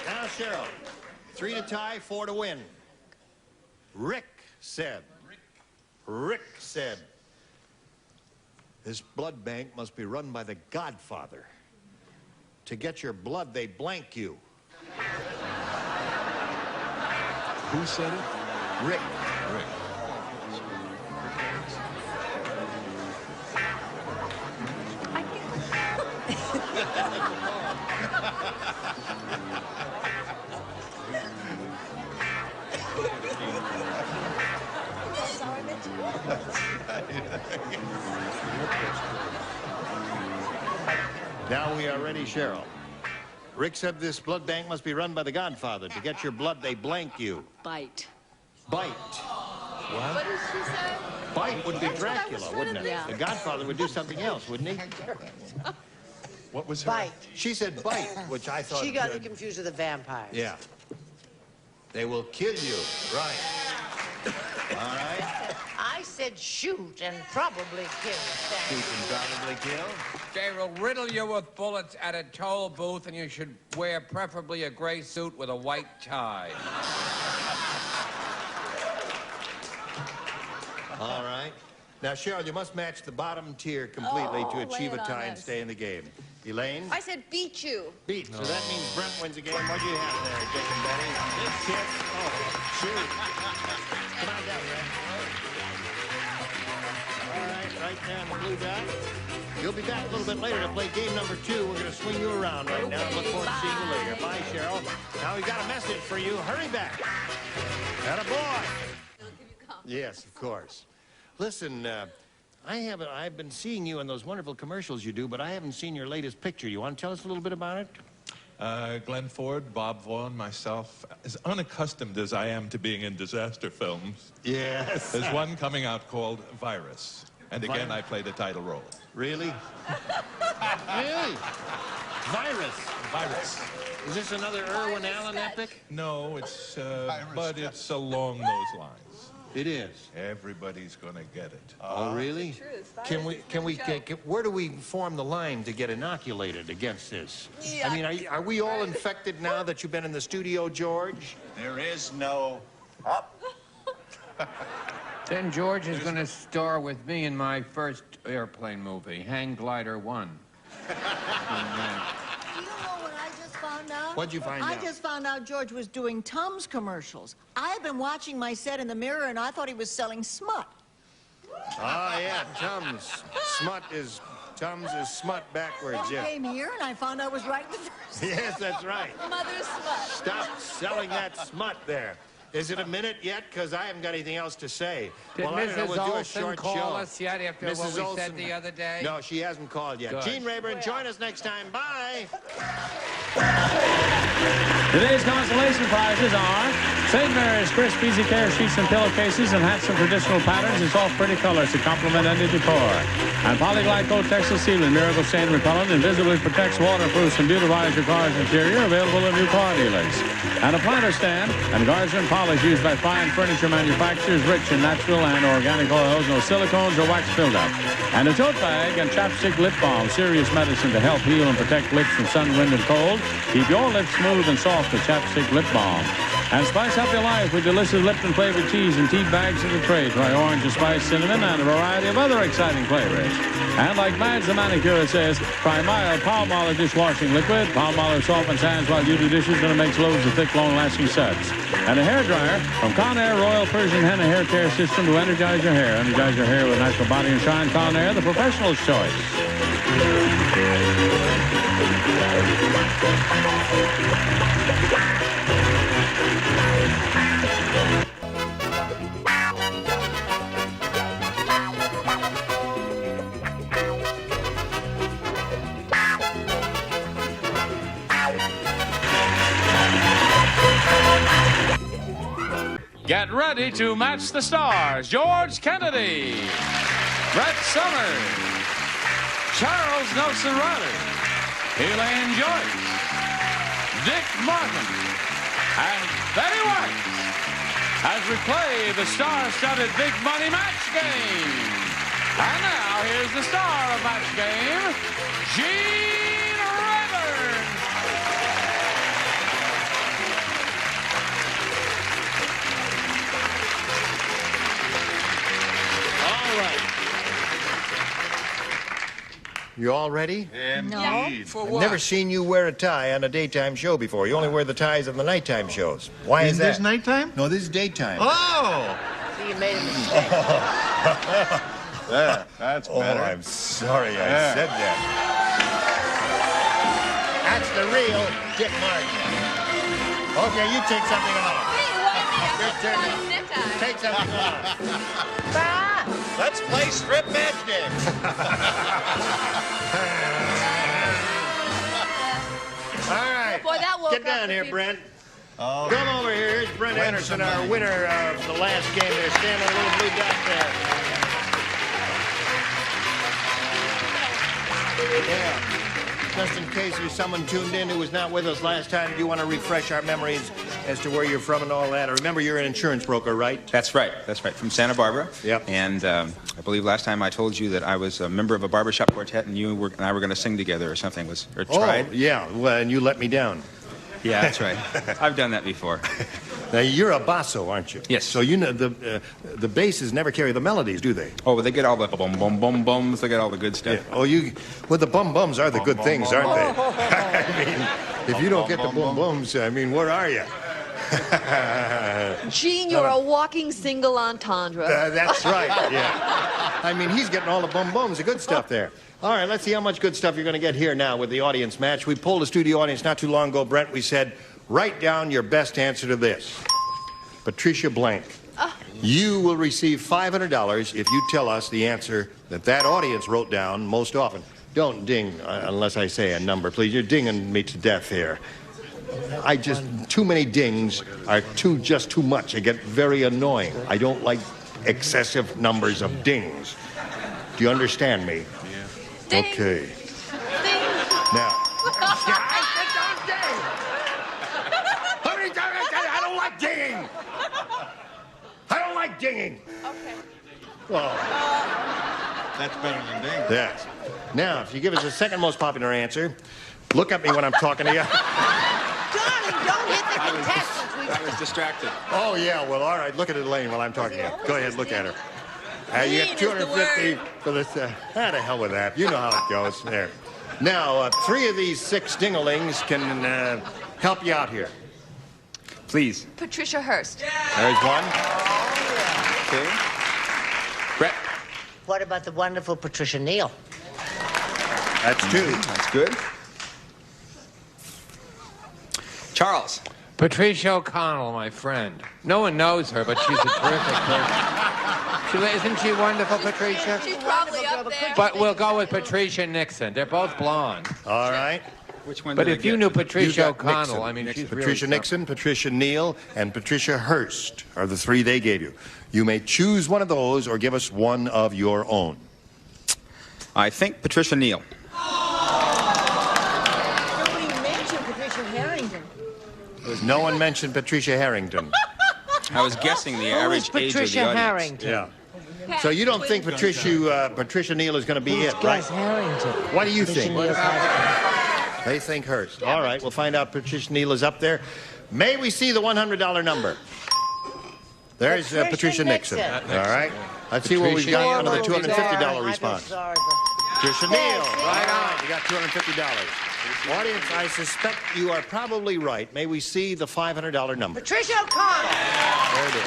Now, Cheryl. 3 to tie, 4 to win. Rick said. This blood bank must be run by the Godfather. To get your blood, they blank you. Who said it? Rick. Now we are ready, Cheryl. Rick said this blood bank must be run by the Godfather. To get your blood, they blank you. Bite. Bite. What did she say? Bite would be That's what I was Dracula, trying wouldn't to it? think. The Godfather would do something else, wouldn't he? What was her? Bite. She said bite, which I thought... She got it confused with the vampires. Yeah. They will kill you. Right. All right. I said shoot and probably kill. Shoot and probably kill. They will riddle you with bullets at a toll booth, and you should wear preferably a gray suit with a white tie. All right. Now, Cheryl, you must match the bottom tier completely to achieve a tie and stay in the game. Elaine? I said beat you. Beat. So that means Brent wins the game. What do you have there, Dick and Betty? Kiss. Oh, shoot. Come on down, Brent. All right, right there on the blue dot. You'll be back a little bit later to play game number 2. We're going to swing you around right now. Look forward to seeing you later. Bye, Cheryl. Now we've got a message for you. Hurry back. Attaboy. Yes, of course. Listen, I've been seeing you in those wonderful commercials you do, but I haven't seen your latest picture. You want to tell us a little bit about it? Glenn Ford, Bob Vaughn, myself, as unaccustomed as I am to being in disaster films. Yes. There's one coming out called Virus. And again, I play the title role. Really? Really? Virus. Is this another Irwin Allen epic? No, it's, but it's along those lines. It is. Everybody's gonna get it. Oh, really? Where do we form the line to get inoculated against this? I mean, are we all infected now that you've been in the studio, George? There is no... Then George is going to star with me in my first airplane movie, Hang Glider 1. You know what I just found out? What'd you find out? I just found out George was doing Tums commercials. I've been watching my set in the mirror, and I thought he was selling smut. Ah, yeah, Tums. Tums is smut backwards, I yeah. came here, and I found I was right the first time. Yes, that's right. Mother's smut. Stop selling that smut there. Is it a minute yet? Because I haven't got anything else to say. Did I don't know, Mrs. we'll do a Olson short call show. us yet after what we said the other day? No, she hasn't called yet. Good. Gene Rayburn, join us next time. Bye. Today's consolation prizes are St. Mary's crisp, easy care sheets and pillowcases and hats in traditional patterns and soft, pretty colors to complement any decor. And Polyglycol Texas Sealant, Miracle Stain Repellent, invisibly protects, waterproofs, and beautifies your car's interior, available at new car dealers. And a planter stand and Garzon polish used by fine furniture manufacturers, rich in natural and organic oils, no silicones or wax buildup. And a tote bag and chapstick lip balm, serious medicine to help heal and protect lips from sun, wind, and cold. Keep your lips smooth and soft with chapstick lip balm. And spice up your life with delicious Lipton-flavored teas and tea bags in the tray. Try orange and spice, cinnamon, and a variety of other exciting flavors. And like Madge the manicure says, try mild Palmolive dishwashing liquid. Palmolive softens hands while you do dishes, and it makes loads of thick, long-lasting suds. And a hairdryer from Conair Royal Persian Henna Hair Care System to energize your hair. Energize your hair with natural body and shine. Conair, the professional's choice. Get ready to match the stars. George Kennedy, Brett Summers, Charles Nelson Reilly, Elaine Joyce, Dick Martin, and Betty White as we play the star-studded Big Money Match Game. And now here's the star of Match Game, Gene Rayburn. All right. You all ready? Indeed. I've never seen you wear a tie on a daytime show before. You only wear the ties on the nighttime shows. Why is that? This nighttime? No, this is daytime. Oh! See, you made a mistake. That's Oh, better. I'm sorry I said that. That's the real Dick Martin. Okay, you take something off. Your turn. Take something off. Let's play strip match games. All right. Boy, that woke Get down up here, the Brent. Oh. Come over here. Here's Brent Anderson, our winner of the last game. They're standing on a little blue dot there. Yeah. Just in case there's someone tuned in who was not with us last time, do you want to refresh our memories as to where you're from and all that? I remember you're an insurance broker, right? That's right. That's right. From Santa Barbara. Yep. And I believe last time I told you that I was a member of a barbershop quartet, and you and I were going to sing together or something. Or tried? Oh, yeah. Well, and you let me down. Yeah, that's right. I've done that before. Now, you're a basso, aren't you? Yes. So you know the basses never carry the melodies, do they? Oh, well, they get all the bum bum bum bums. They get all the good stuff. Yeah. Oh, well, the bum bums are the good things, aren't they? I mean, if you don't get the bum bums, I mean, where are you? Gene, you're a walking single entendre. That's right. Yeah. I mean, he's getting all the bum bums, the good stuff there. All right, let's see how much good stuff you're going to get here now with the audience match. We polled a studio audience not too long ago, Brent. We said, write down your best answer to this. Patricia Blank. You will receive $500 if you tell us the answer that audience wrote down most often. Don't ding unless I say a number, please. You're dinging me to death here. Too many dings are just too much. I get very annoying. I don't like excessive numbers of dings. Do you understand me? Ding. Okay. Ding. Now. I said don't ding! How many times I said I don't like dinging? I don't like dinging. Okay. Well, That's better than ding. yes. Now, if you give us the second most popular answer, look at me when I'm talking to you. Darling, don't hit the contestants. I was distracted. Oh, yeah, well, all right. Look at Elaine while I'm talking to you. Go ahead, look at her. You get 250 for this. The hell with that. You know how it goes. There. Now, 3 of these 6 dinglings can help you out here. Please. Patricia Hearst. There's one. Okay. Brett. What about the wonderful Patricia Neal? That's 2. That's good. Charles. Patricia O'Connell, my friend. No one knows her, but she's a terrific person. Isn't she wonderful, Patricia? She's probably up there. But we'll go with Patricia Nixon. They're both blonde. All right. Which one But did I if you get? knew You Patricia got O'Connell, Nixon. I mean, she's Patricia really Nixon, Patricia Neal, and Patricia Hearst are the three they gave you. You may choose one of those or give us one of your own. I think Patricia Neal. Nobody mentioned Patricia Harrington. No one mentioned Patricia Harrington. I was guessing the average age of the Patricia audience. Harrington? Yeah. So you don't think Patricia Neal is going to be it, right? Harrington. What do you Patricia think? Neal's husband. They think Hearst. All right, we'll find out Patricia Neal is up there. May we see the $100 number? There's Patricia Nixon. All right. Let's see what we've got under the $250 response. Patricia Neal. Right on. You got $250. Audience, I suspect you are probably right. May we see the $500 number? Patricia O'Connell. There it is.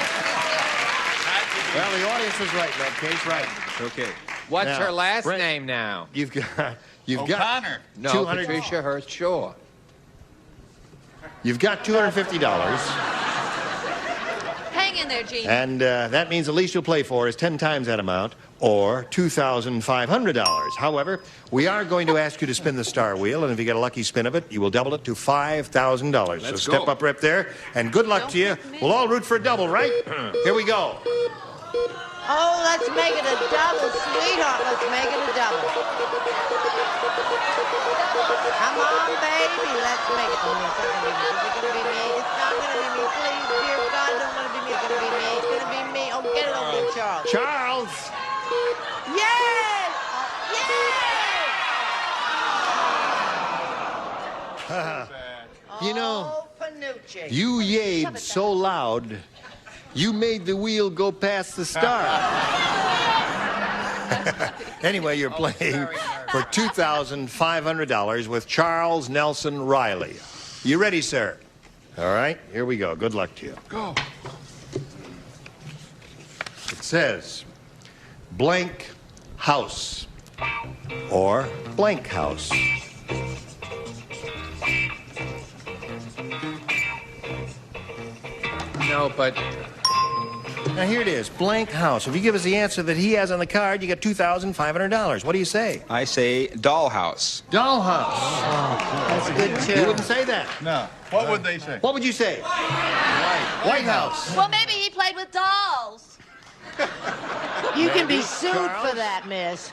Well, the audience was right in that case, right? Okay. What's Now, her last Brent, name now? You've got O'Connor. No, 200 Patricia Hearst Shaw. You've got $250. Hang in there, Gene. And that means the least you'll play for is 10 times that amount, or $2,500. However, we are going to ask you to spin the star wheel, and if you get a lucky spin of it, you will double it to $5,000. So step up, Rip, there, and good luck to you. We'll all root for a double, right? Here we go. Oh, let's make it a double, sweetheart. Let's make it a double. Come on, baby. Let's make it. Oh, it's not going to be me. Is it going to be me? It's not going to be me. Please, dear God, don't let it be me. It's going to be me. It's going to be me. Oh, get it over there, Charles. Charles! Yes! You know, Oh, Panucci. you yayed so loud, you made the wheel go past the star. Anyway, you're playing for $2,500 with Charles Nelson Reilly. You ready, sir? All right, here we go. Good luck to you. Go. It says, blank house or blank house. No, but Now here it is, blank house. If you give us the answer that he has on the card, you get $2,500. What do you say? I say dollhouse. Dollhouse. That's good, too. You wouldn't say that. No. What would they say? What would you say? White House. Well, maybe he played with dolls. You can be sued Charles? for that, miss.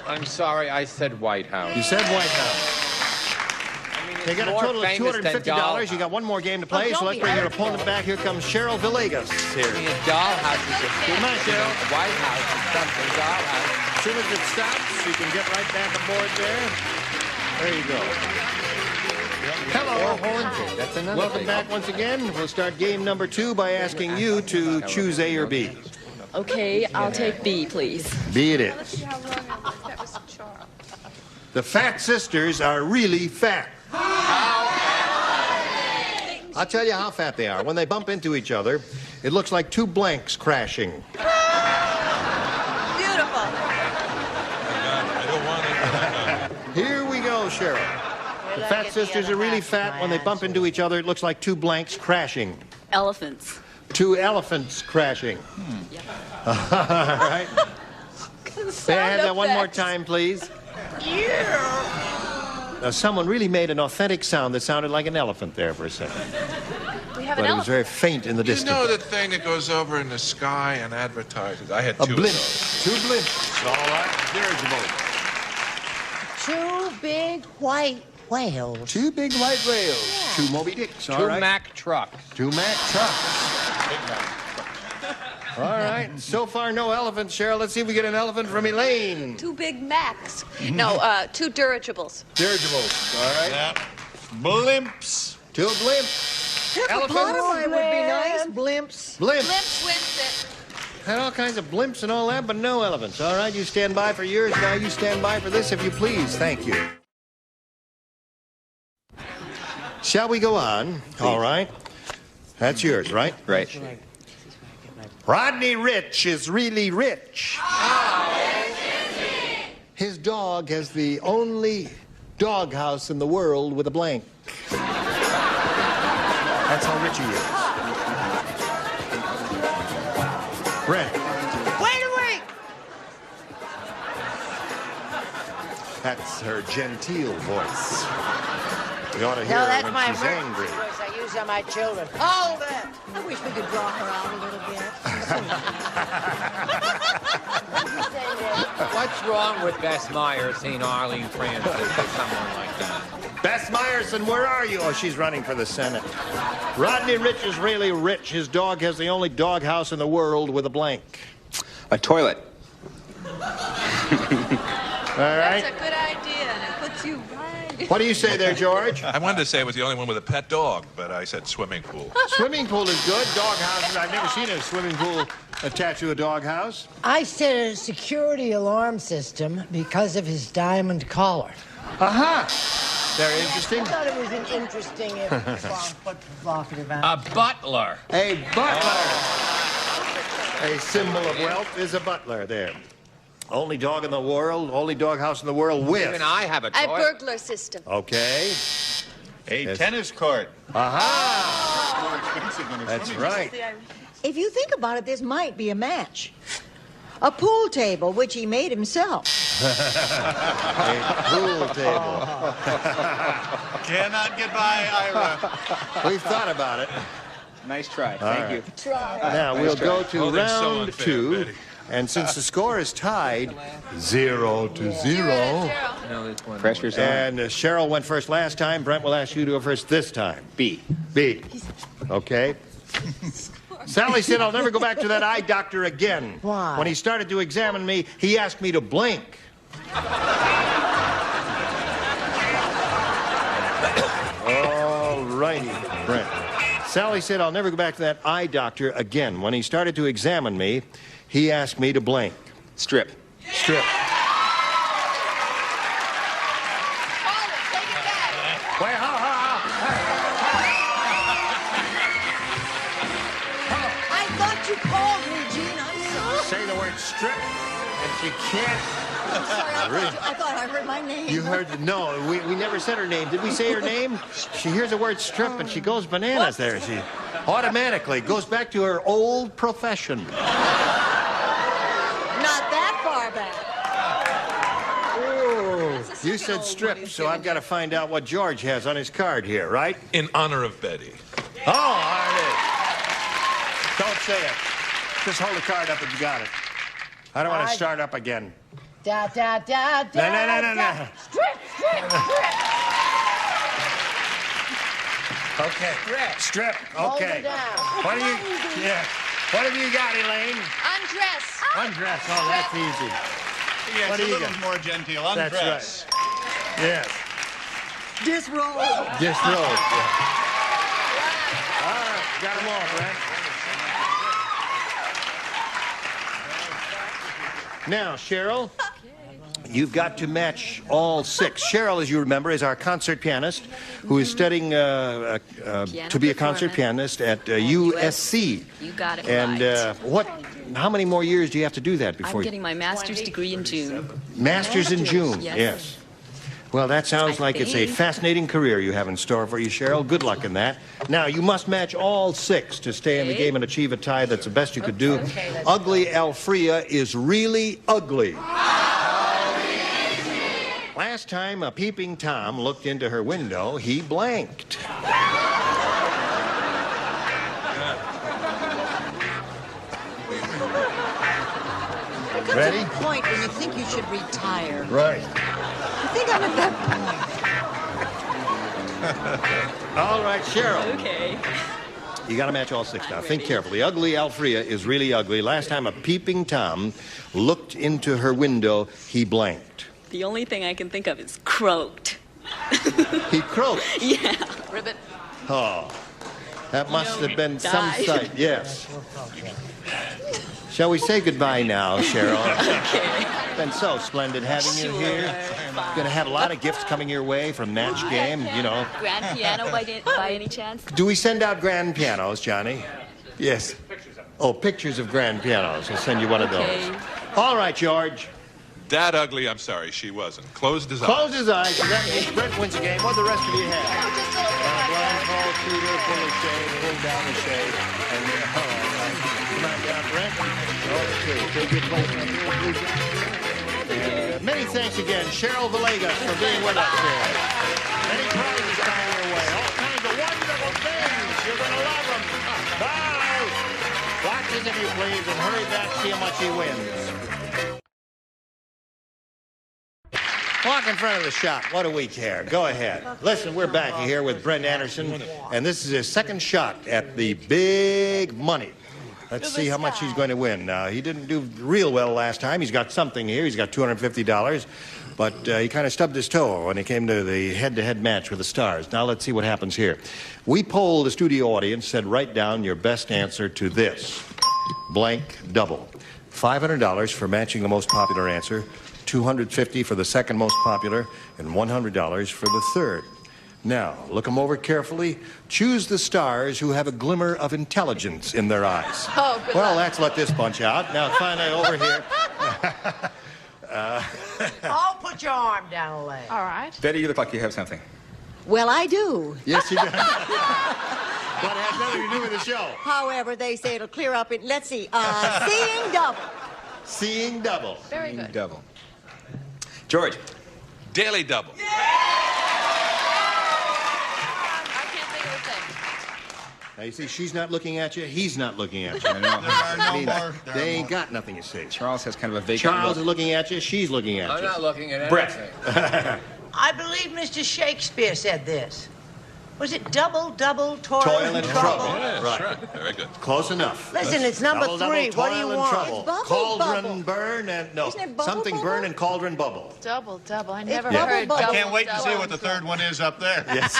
I'm sorry, I said White House. You said White House. They got a more total of famous than $250. You got one more game to play, so let's bring your opponent back. Here comes Cheryl Villegas here. I mean, a dollhouse is a Come on, Cheryl. A White House is something dollhouse. As soon as it stops, you can get right back aboard there. There you go. Hello. Haunted. That's another Welcome thing. back once again. We'll start game number 2 by asking you to choose A or B. Okay, I'll take B, please. B it is. The Fat Sisters are really fat. I'll tell you how fat they are. When they bump into each other, it looks like two blanks crashing. Beautiful. I don't want it. Here we go, Cheryl. The Fat Sisters are really fat. When they bump into each other, it looks like two blanks crashing. Elephants. Two elephants crashing. All right. May I have that one more time, please? Now, someone really made an authentic sound that sounded like an elephant there for a second. We have But an it was very faint in the You distance. know the thing that goes over in the sky and advertises? I had A two. blimp. Of those. Two blimps. All right. There's your vote. Two big white whales. Two big white whales. Two Moby Dicks. All Two right. Mack trucks. Two Mack trucks. All right. So far, no elephants, Cheryl. Let's see if we get an elephant from Elaine. Two Big Macs. No, two dirigibles. Dirigibles. All right. Yeah. Blimps. Two blimps. Hippopotami would be nice. Blimps. Blimps. Blimps wins it. Had all kinds of blimps and all that, but no elephants. All right, you stand by for yours. Now you stand by for this, if you please. Thank you. Shall we go on? All right. That's yours, right? Right. Rodney Rich is really rich. His dog has the only doghouse in the world with a blank. That's how rich he is. Brent. Wait a week! That's her genteel voice. We ought to hear No, her that's when my she's emergency angry. voice I use on my children. Hold it! I wish we could draw her out a little bit. What's wrong with Bess Myers seeing Arlene Francis or someone like that? Bess Myerson, where are you? Oh, she's running for the Senate. Rodney Rich is really rich. His dog has the only doghouse in the world with a blank. A toilet. All right. That's a good idea, and it puts you right. What do you say there, George? I wanted to say I was the only one with a pet dog, but I said swimming pool. Swimming pool is good. Doghouses, I've never seen a swimming pool attached to a doghouse. I said a security alarm system because of his diamond collar. Aha! Very interesting. I thought it was an interesting, but provocative answer. A butler. A butler. A symbol of wealth is a butler there. Only dog in the world, only doghouse in the world with. Even I have a A toilet. burglar system. Okay. A tennis court. Aha! More expensive than a That's swimming right. If you think about it, this might be a match. A pool table, which he made himself. A pool table. Cannot get by, Ira. We've thought about it. Nice try. All Thank right. you. Now Nice we'll try. go to Oh, they're so round unfair, 2. Betty. And since the score is tied 0-0, No, this one. Pressure's on. and Cheryl went first last time, Brent will ask you to go first this time. B. B. Okay. Sally said, I'll never go back to that eye doctor again. Why? When he started to examine me, he asked me to blink. All righty, Brent. Sally said, I'll never go back to that eye doctor again. When he started to examine me, he asked me to blink. Strip. Strip. Wait, I thought you called me, Gene. I'm sorry. say the word strip, and she can't. I'm sorry. I thought I heard my name. You heard, no, we never said her name. Did we say her name? She hears the word strip and she goes bananas there. She automatically goes back to her old profession. Not that far back. You said strip, so I've got to find out what George has on his card here, right? In honor of Betty. Oh, there it is. Don't say it. Just hold the card up if you got it. I don't want to start up again. Da, da, da, da, No. da. Strip, strip, strip. Okay. Strip. Hold Okay. her down. What do you? Yeah. What have you got, Elaine? Undress. Undress. Oh, that's easy. Yes, What do a you little got? more genteel. That's Undress. right. Yes. Disrobe. Disrobe. Yeah. All right. Got them all, Brent. Now, Cheryl, you've got to match all 6. Cheryl, as you remember, is our concert pianist who is studying to be a concert pianist at USC. You got it And right. how many more years do you have to do that before I'm getting my master's degree in June. Master's in June? Yes. Well, that sounds like it's a think. fascinating career you have in store for you, Cheryl. Good luck in that. Now, you must match all 6 to stay in the game and achieve a tie. That's the best you could do. Ugly Alfrea is really ugly. Last time a peeping Tom looked into her window, he blanked. Ready? There's a point when you think you should retire. Right. I think I'm at that point. All right, Cheryl. Okay. You got to match all 6 now. Think carefully. Ugly Alfrea is really ugly. Last time a peeping Tom looked into her window, he blanked. The only thing I can think of is croaked. He croaked. Yeah. Ribbit. Oh, that must have been some died. sight. Yes. Shall we say goodbye now, Cheryl? Okay. It's been so splendid having you here. Going to have a lot of gifts coming your way from Match Game, you know. Grand piano by any chance? Do we send out grand pianos, Johnny? Yes. Oh, pictures of grand pianos. We'll send you one of those. All right, George. That ugly, I'm sorry, she wasn't. Closed his eyes. Close his eyes. That means Brent wins the game. What do the rest of you have? Blindfold, shooter, pull the shade, pull down the shade, and then, all right. Come on down, Brent. Okay, take your place right here, please. Many thanks again, Cheryl Villegas, for being with us here. Many prizes coming your way. All kinds of wonderful things. You're going to love them. Bye. Watch this if you please, and hurry back, see how much he wins. Walk in front of the shop. What do we care? Go ahead. Listen, we're back here with Brent Anderson, and this is his second shot at the big money. Let's see how much he's going to win. He didn't do real well last time. He's got something here. He's got $250, but he kind of stubbed his toe when he came to the head-to-head match with the Stars. Now let's see what happens here. We polled the studio audience, said write down your best answer to this. Blank double. $500 for matching the most popular answer, $250 for the second most popular, and $100 for the third. Now, look them over carefully. Choose the stars who have a glimmer of intelligence in their eyes. Oh, good well, luck. let's let this bunch out. Now, finally, over here. Oh, put your arm down, Elaine. All right. Betty, you look like you have something. Well, I do. Yes, you do. But it has nothing to do with the show. However, they say it'll clear up in, let's see, seeing double. Seeing double. Very good. Double. George. Daily double. Now, you see, she's not looking at you, he's not looking at you. There are no more. They ain't got nothing, you see. Charles has kind of a vacant Charles look. is looking at you, she's looking at you. I'm not looking at Brett. anything. I believe Mr. Shakespeare said this. Was it double, double, toil, Toil and trouble. Yes, Right. Very good. Close enough. Listen, it's number Double, three. double, What do you toil and want? trouble. It's bubble, Cauldron, bubble. burn, and no. Isn't it bubble, Something bubble? burn and cauldron bubble. Double. I It's never bubble, heard bubble. double. I can't wait to see double. what the third one is up there. Yes.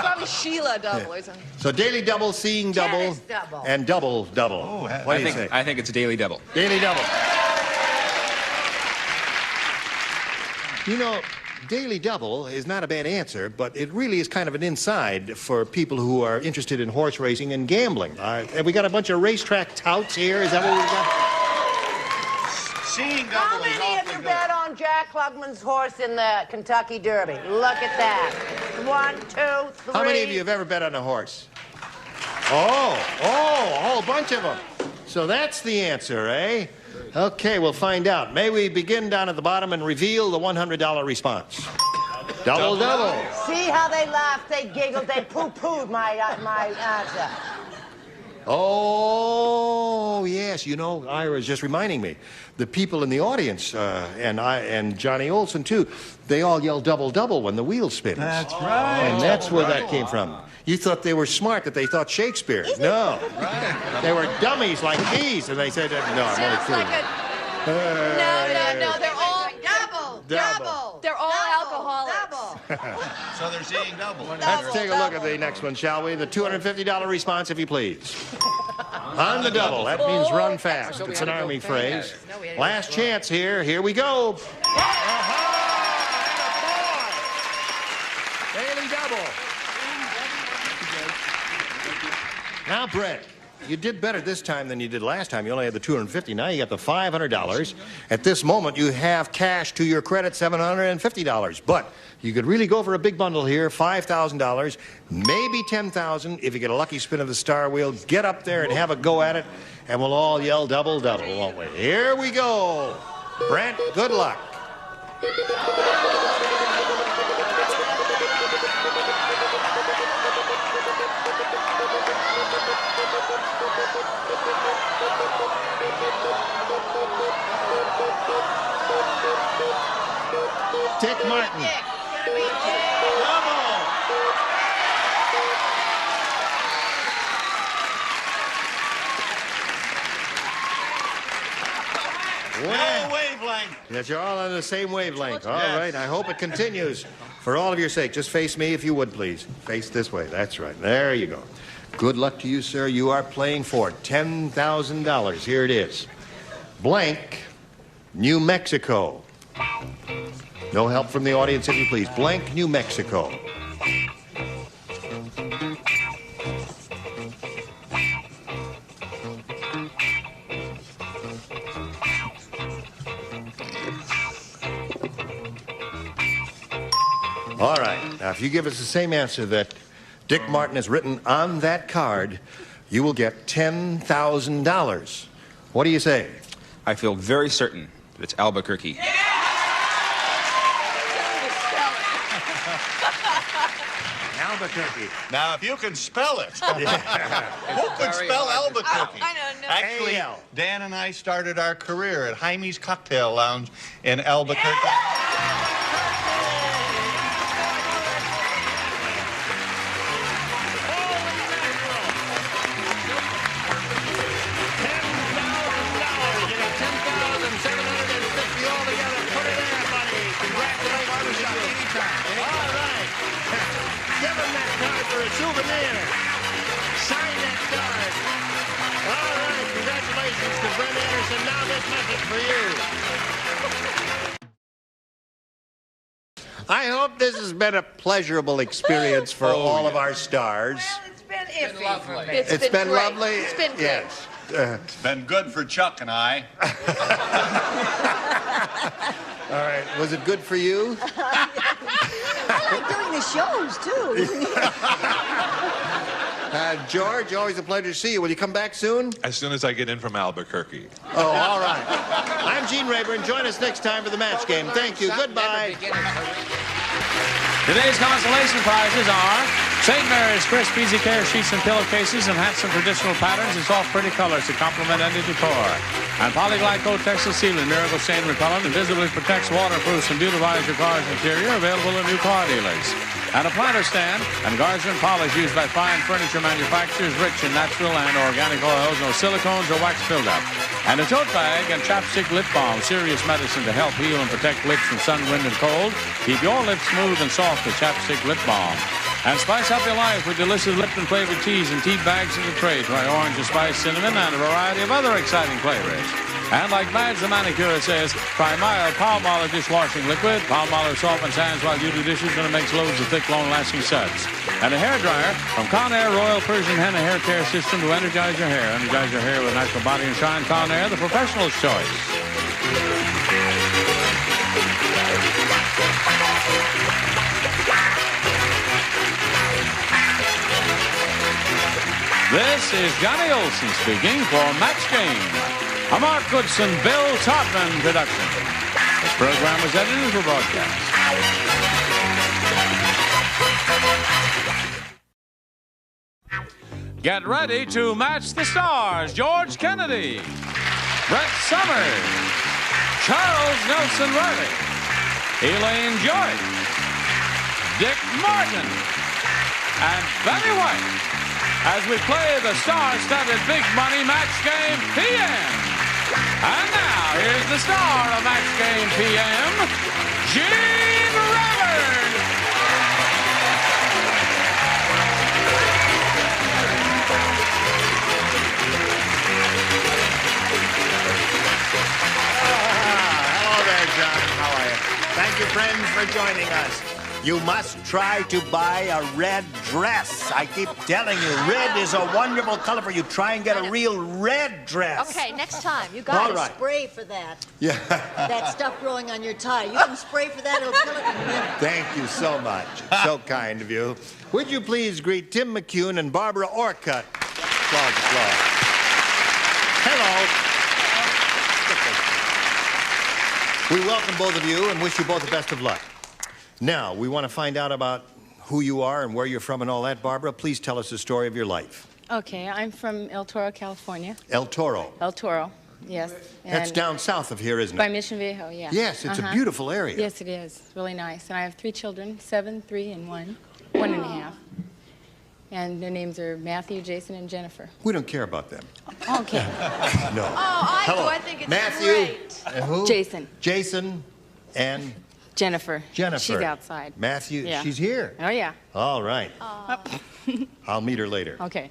Probably Sheila double or something. So daily double, seeing double, Tennis double. and double. Oh, What do you say? I think it's a daily double. Daily double. You know, daily double is not a bad answer, but it really is kind of an inside for people who are interested in horse racing and gambling. Have we got a bunch of racetrack touts here? Is that what we've got? Seeing How double is many of awfully you good. bet on Jack Klugman's horse in the Kentucky Derby? Look at that. 1, 2, 3. How many of you have ever bet on a horse? Oh, a whole bunch of them. So that's the answer, eh? Okay, we'll find out. May we begin down at the bottom and reveal the $100 response. Double. See how they laughed, they giggled, they poo-pooed my answer. Oh, yes. You know, Ira's just reminding me. The people in the audience, and Johnny Olson, too, they all yell double when the wheel spins. That's right. And that's where that came from. You thought they were smart, that they thought Shakespeare. No. They were dummies like these, and they said, no, I'm only Sounds kidding. like a... No, they're all... Double. They're all alcoholics. So they're seeing double. Let's take a look at the next one, shall we? The $250 response, if you please. On the double. That means run fast. It's an Army phrase. Last chance here. Here we go. Daily double. Now, Brett, you did better this time than you did last time. You only had the $250. Now you got the $500. At this moment, you have cash to your credit, $750. But you could really go for a big bundle here, $5,000, maybe $10,000 if you get a lucky spin of the star wheel. Get up there and have a go at it, and we'll all yell double, won't we? Here we go. Brent, good luck. Dick Martin. No wavelength. Yes, you're all on the same wavelength. All Yes. right, I hope it continues. For all of your sake, just face me if you would, please. Face this way. That's right. There you go. Good luck to you, sir. You are playing for $10,000. Here it is. Blank, New Mexico. No help from the audience, if you please. Blank, New Mexico. All right. Now, if you give us the same answer that Dick Martin has written on that card, you will get $10,000. What do you say? I feel very certain but it's Albuquerque. Albuquerque. Now, if you can spell it. Who could spell Albuquerque? I don't know. Actually, Dan and I started our career at Jaime's Cocktail Lounge in Albuquerque. Souvenir. Sign that card. All right, congratulations to Brent Anderson. Now this message for you. I hope this has been a pleasurable experience for all of our stars. Well, it's been iffy for me. It's been great. lovely. It's been great. Yes. It's been good for Chuck and I. All right. Was it good for you? I like doing the shows, too. George, always a pleasure to see you. Will you come back soon? As soon as I get in from Albuquerque. Oh, all right. I'm Gene Rayburn. Join us next time for the match game. Thank you. Goodbye. Today's consolation prizes are St. Mary's Crisp Easy Care sheets and pillowcases in handsome traditional patterns and soft pretty colors to complement any decor. And Polyglycol Textile Sealant Miracle Stain Repellent invisibly protects, waterproofs, and beautifies your car's interior, available at new car dealers. And a planter stand and guards and polish used by fine furniture manufacturers, rich in natural and organic oils, no silicones or wax buildup. And a tote bag and chapstick lip balm, serious medicine to help heal and protect lips from sun, wind, and cold. Keep your lips smooth and soft with chapstick lip balm. And spice up your life with delicious Lipton-flavored teas and tea bags in the tray. Try orange and spice cinnamon and a variety of other exciting flavors. And like Mads the manicure says, try mild Palmolive dishwashing liquid. Palmolive softens hands while you do dishes, and it makes loads of thick, long-lasting suds. And a hairdryer from Conair Royal Persian Henna Hair Care System to energize your hair. Energize your hair with natural body and shine. Conair, the professional's choice. This is Johnny Olson speaking for Match Game, a Mark Goodson, Bill Todman production. This program was edited for broadcast. Get ready to match the stars. George Kennedy, Brett Summers, Charles Nelson Reilly, Elaine Joyce, Dick Martin, and Betty White, as we play the star-studded Big Money Match Game PM. And now, here's the star of Match Game PM, Gene Rayburn. Hello there, John. How are you? Thank you, friends, for joining us. You must try to buy a red dress. I keep telling you, red is a wonderful color for you. Try and get a real red dress. Okay, next time. You got to spray for that. Yeah. That stuff growing on your tie. You can spray for that, it'll kill it in a minute. Thank you so much. So kind of you. Would you please greet Tim McCune and Barbara Orcutt? Applause. Hello. We welcome both of you and wish you both the best of luck. Now, we want to find out about who you are and where you're from and all that. Barbara, please tell us the story of your life. Okay, I'm from El Toro, California. El Toro. El Toro, yes. That's And down south of here, isn't it? by Mission Viejo, yeah. Yes, it's a beautiful area. Yes, it is. It's really nice. And I have 3 children, 7, 3, and 1, 1.5. And their names are Matthew, Jason, and Jennifer. We don't care about them. Okay. No. Oh, I Hello. do. I think it's Matthew. great. And who? Jason. Jason and Jennifer. Jennifer. She's outside. Matthew, Yeah. she's here. Oh, yeah. All right. I'll meet her later. Okay.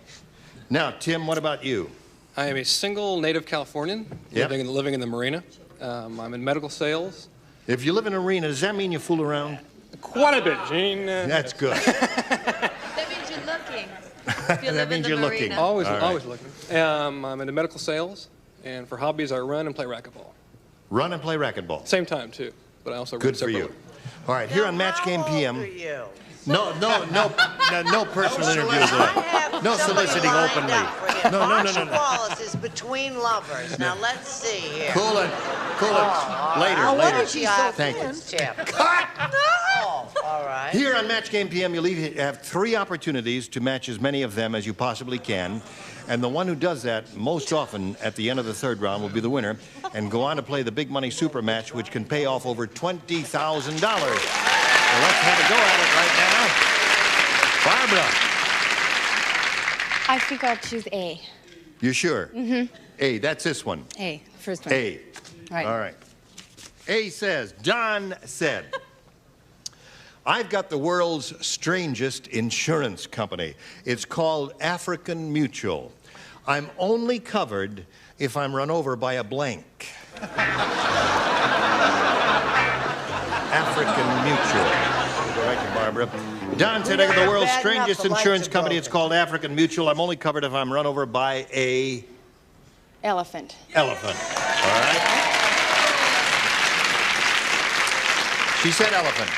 Now, Tim, what about you? I am a single native Californian Yep. living in the marina. I'm in medical sales. If you live in an arena, does that mean you fool around? Quite a bit, Gene. That's good. That means you're looking. If you That live in means the you're marina. looking. Always, All right. always looking. I'm into medical sales, and for hobbies, I run and play racquetball. Run and play racquetball. Same time, too, but I also Good run for you. separately. All right, here on Match Game PM. How old are you? No personal interviews. No soliciting openly. No. Marshall Wallace is between lovers. Now let's see here. Cool it. Later. Thank you. Cut! No! All right. Here on Match Game PM, you'll have 3 opportunities to match as many of them as you possibly can. And the one who does that most often at the end of the 3rd round will be the winner and go on to play the big money super match, which can pay off over $20,000. So let's have a go at it right now. Barbara. I think I'll choose A. You sure? Mm-hmm. A, that's this one. A, first one. A. Right. All right. A says, John said, I've got the world's strangest insurance company. It's called African Mutual. I'm only covered if I'm run over by a blank. African Mutual. We'll go right to Barbara. Don said, I got the world's strangest insurance company. It's called African Mutual. I'm only covered if I'm run over by a... Elephant. Elephant. All right. She said elephant.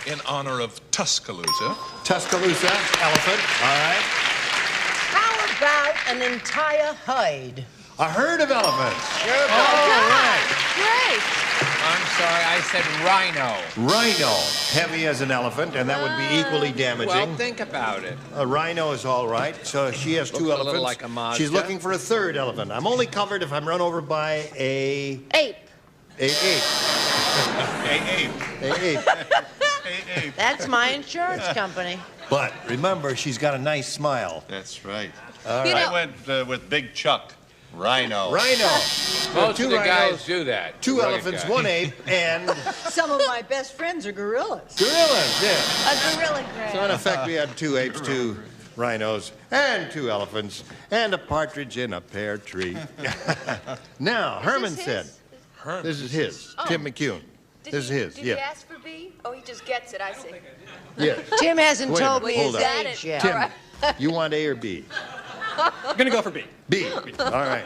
In honor of Tuscaloosa. Tuscaloosa, elephant. All right. How about an entire hide? A herd of elephants. Sure. All right. Great. I'm sorry, I said rhino. Rhino, heavy as an elephant, and that would be equally damaging. Well, think about it. A rhino is all right, so she has Looks 2 a elephants. little like a Mazda. She's looking for a 3rd elephant. I'm only covered if I'm run over by a... Ape. A ape. That's my insurance company. But remember, she's got a nice smile. That's right. All right. I went with Big Chuck. Rhino. Rhino. Most of the guys rhinos, do that. 2 elephants, 1 ape, and... Some of my best friends are gorillas. Gorillas, yeah. A gorilla grand. So in effect, we had 2 apes, 2 rhinos, and 2 elephants, and a partridge in a pear tree. Now, Herman said... This is his. Oh. Tim McCune. This is his, Did yeah. he ask for B? Oh, he just gets it, I see. Yes. Tim hasn't Wait a told minute, me hold his on. age yet. Tim, you want A or B? I'm gonna go for B. B. All right.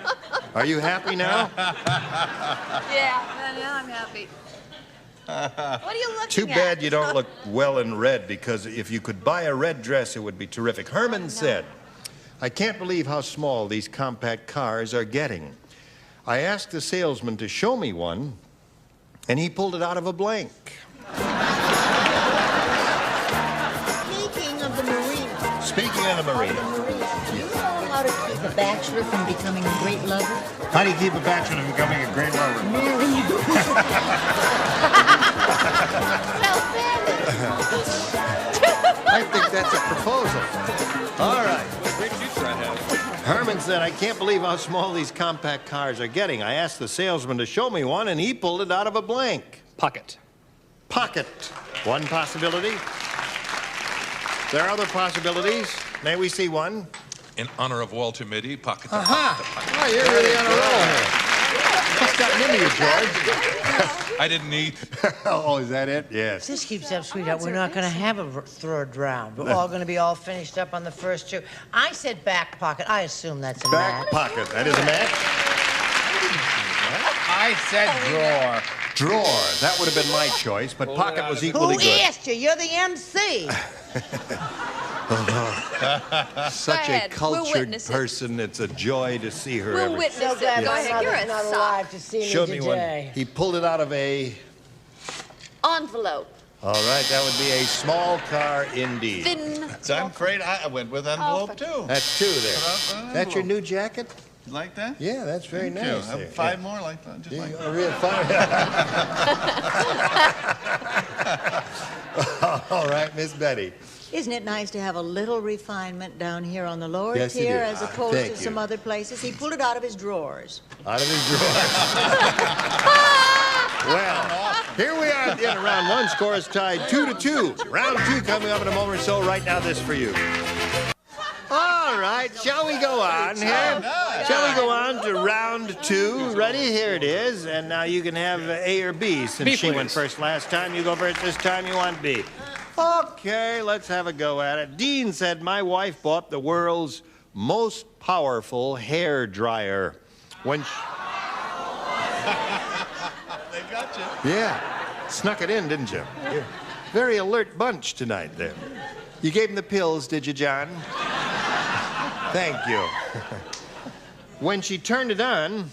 Are you happy now? Yeah, now I'm happy. What are you looking Too bad you don't look well in red, because if you could buy a red dress, it would be terrific. Herman said, I can't believe how small these compact cars are getting. I asked the salesman to show me one, and he pulled it out of a blank. Speaking of the marina. Speaking of the marina. Do you know how to keep a bachelor from becoming a great lover? How do you keep a bachelor from becoming a great lover? I think that's a proposal. All right. Herman said, I can't believe how small these compact cars are getting. I asked the salesman to show me one, and he pulled it out of a blank. Pocket. Pocket. One possibility. There are other possibilities. May we see one? In honor of Walter Mitty, pocket. Oh, you're really on a roll here. What's gotten into you, George? I didn't eat. Oh, is that it? Yes. If this keeps up, sweetheart, we're not going to have a 3rd round. We're all going to be all finished up on the first 2. I said back pocket. I assume that's a Back match. pocket. That is a match? I said drawer. Drawer. That would have been my choice, but pocket was equally Who good. asked you? You're the MC. Such a ahead. We'll cultured witness it. person. It's a joy to see her We'll every... witness So it. glad Go my ahead, you're mother's a not sock. alive to see Show me me one. today. He pulled it out of a... Envelope. All right, that would be a small car indeed. Thin. So I'm afraid I went with envelope, too. That's 2 there. That's your new jacket? You like that? Yeah, that's very Thank you. nice. I have there. 5 more like that. Just like A real fine. All right, Miss Betty. Isn't it nice to have a little refinement down here on the lower Yes, it tier is. as opposed Thank to you. some other places? He pulled it out of his drawers. Out of his drawer. Well, here we are at the end of round 1. Score is tied 2-2. Round 2 coming up in a moment or so. Right now, this for you. All right, shall we go on here? Shall we go on to round 2? Ready? Here it is. And now you can have A or B. Since B, she went please. first last time, you go first this time. You want B. Okay, let's have a go at it. Dean said, my wife bought the world's most powerful hair dryer. When she... They got you. Yeah. Snuck it in, didn't you? Yeah. Very alert bunch tonight, then. You gave him the pills, did you, John? Thank you. When she turned it on,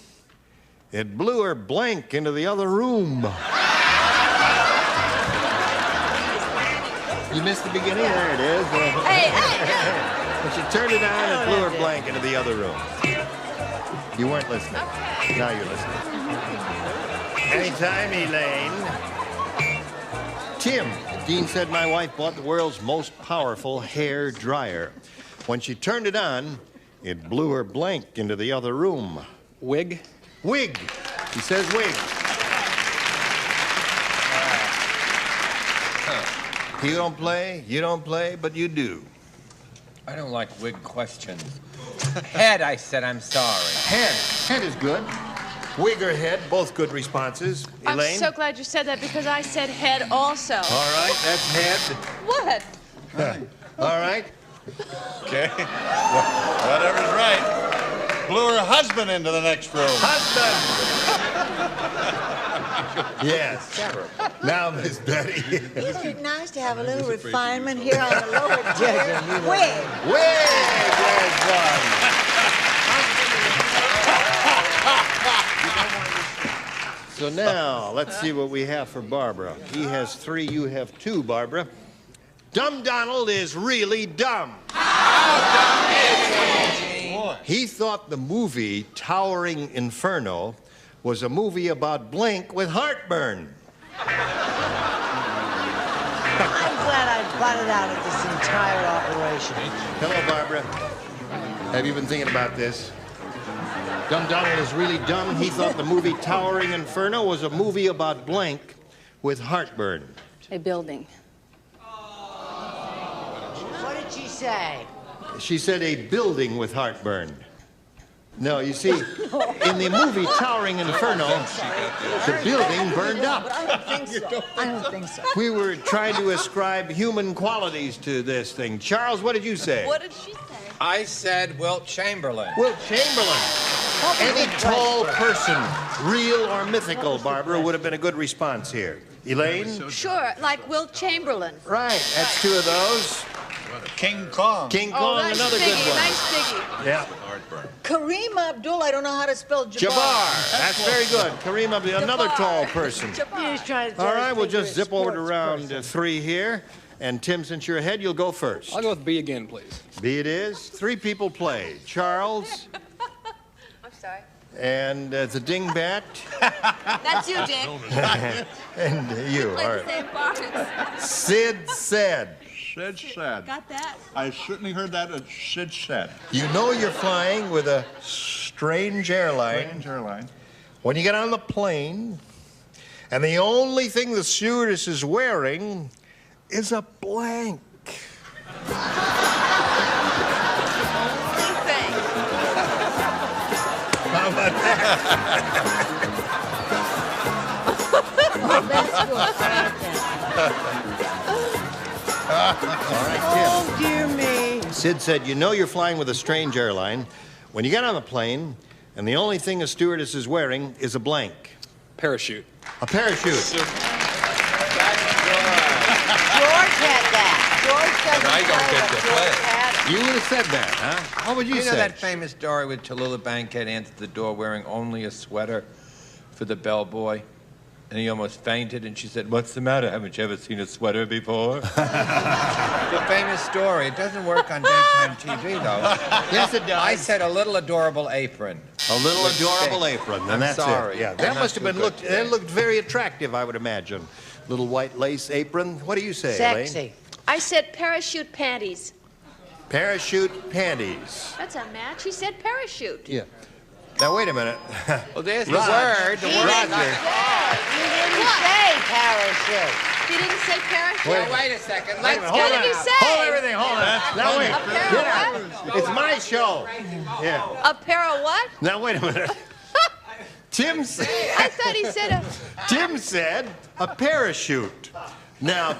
it blew her blank into the other room. You missed the beginning? There it is. Hey! When she turned it on, it blew her blank into the other room. You weren't listening. Okay. Now you're listening. Anytime, Elaine. Tim, Dean said my wife bought the world's most powerful hair dryer. When she turned it on, it blew her blank into the other room. Wig? Wig. He says wig. You don't play, but you do. I don't like wig questions. Head, I said, I'm sorry. Head. Head is good. Wig or head, both good responses. Elaine? I'm so glad you said that because I said head also. All right, that's head. What? All right. Okay. Whatever's right. Blew her husband into the next room. Husband! Yes. Now, Miss Betty. Isn't it nice to have a little refinement here on the lower tier? Wig. Wig, there's one. So now, let's see what we have for Barbara. He has 3, you have 2, Barbara. Dumb Donald is really dumb. How dumb is he? He thought the movie Towering Inferno was a movie about blank with heartburn. I'm glad I butted out of this entire operation. Hello, Barbara. Have you been thinking about this? Dumb Donald is really dumb. He thought the movie Towering Inferno was a movie about blank with heartburn. A building. What did she say? She said a building with heartburn. No, you see, in the movie Towering Inferno, the building burned up. I don't think so. I don't think so. We were trying to ascribe human qualities to this thing. Charles, what did you say? What did she say? I said Wilt Chamberlain. Wilt Chamberlain. Any tall person, real or mythical, Barbara, would have been a good response here. Elaine? Sure, like Wilt Chamberlain. Right, that's 2 of those. King Kong. King Kong, nice another biggie, good one. Nice biggie. Yeah. Kareem Abdul, I don't know how to spell Jabbar. Jabbar. That's very good. Kareem Abdul, another tall person. He's trying to All right, we'll just zip over to round 3 here. And Tim, since you're ahead, you'll go first. I'll go with B again, please. B it is. 3 people play. Charles. I'm sorry. And the dingbat. That's you, Dick. And you. Play All the right. same parts. Sid said. Sid said. Got that? I certainly heard that as Sid said. You know you're flying with a strange airline. Strange airline. When you get on the plane, and the only thing the stewardess is wearing is a blank. How about that? All right, Tim. Oh, dear me. Sid said, you know you're flying with a strange airline when you get on the plane and the only thing a stewardess is wearing is a blank. Parachute. A parachute. George had that. George doesn't I don't play get what to George play. had. You would have said that, huh? What would you You say? know that famous story with Tallulah Bankhead answered the door wearing only a sweater for the bellboy? And he almost fainted, and she said, what's the matter? Haven't you ever seen a sweater before? The famous story. It doesn't work on daytime TV, though. Yes, it does. I said a little adorable apron. A little adorable apron, and I'm that's sorry. it. Yeah, I'm that not must have too been good that looked very attractive, I would imagine. Little white lace apron. What do you say, Sexy. Elaine? I said parachute panties. Parachute panties. That's a match. He said parachute. Yeah. Now wait a minute. Well, there's the Roger. word. The word. Roger. You didn't say parachute. He didn't say parachute. Well, wait a second. Wait a Let's minute, What hold did he on. say? Hold everything. Hold on. Now wait. A pair of what? It's my show. Yeah. A pair of what? Now wait a minute. Tim said. I thought he said a... Tim said a parachute. Now,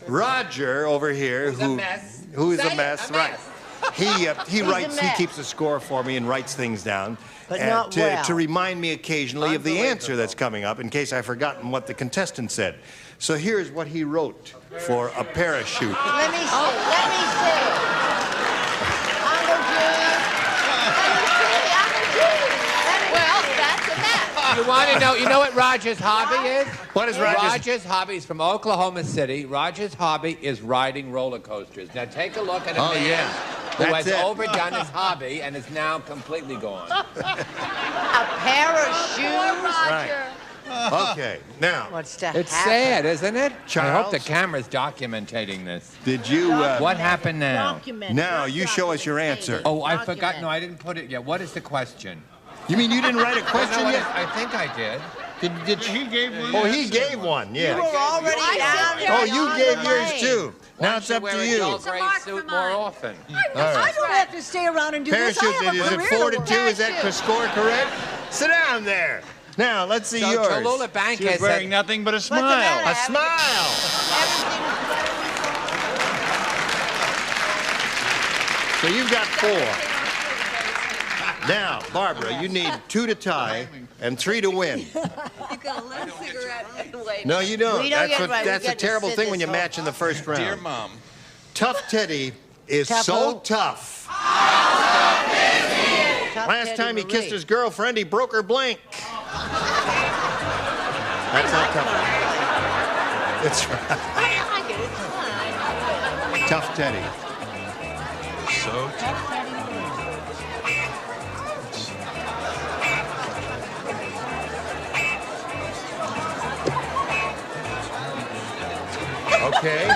Roger over here, who is a mess, right? He writes, he keeps a score for me and writes things down. But not to remind me occasionally of the answer that's coming up in case I've forgotten what the contestant said. So here's what he wrote for a parachute. Let me see. Let me see. Uncle Jim. Well, that's a match. You want to know? You know what Roger's hobby is? What is Roger's? Roger's hobby is from Oklahoma City. Roger's hobby is riding roller coasters. Now take a look at a man who has overdone his hobby and is now completely gone. A pair of shoes. Right. Okay, now. What's to It's happen? sad, isn't it? Charles? I hope the camera's documenting this. Did you... what happened now? Now, you show us your answer. Oh, I forgot. No, I didn't put it yet. What is the question? You mean you didn't write a question No, yet? I think I did. Did you? He gave one. Oh, he gave one, yeah. You were already down there. Oh, you gave yours too. Now it's up to you. Wear a gray suit more often. I don't have to stay around and do this. Parachute, I have a is it career 4 to to 2? Is that score correct? Sit down there. Now, let's see yours. Tallulah Bank She was has wearing nothing but a What's the smile. matter? A smile. So you've got 4. Now, Barbara, you need 2 to tie and 3 to win. You got a lit cigarette and wait. No, you don't. We don't get right. We That's a get to terrible sit thing when this you match in the first round. Dear Mom. Tough Teddy is so tough. Last time he kissed his girlfriend, he broke her blank. That's not tough. That's right. I get it. Tough Teddy. So tough. Okay.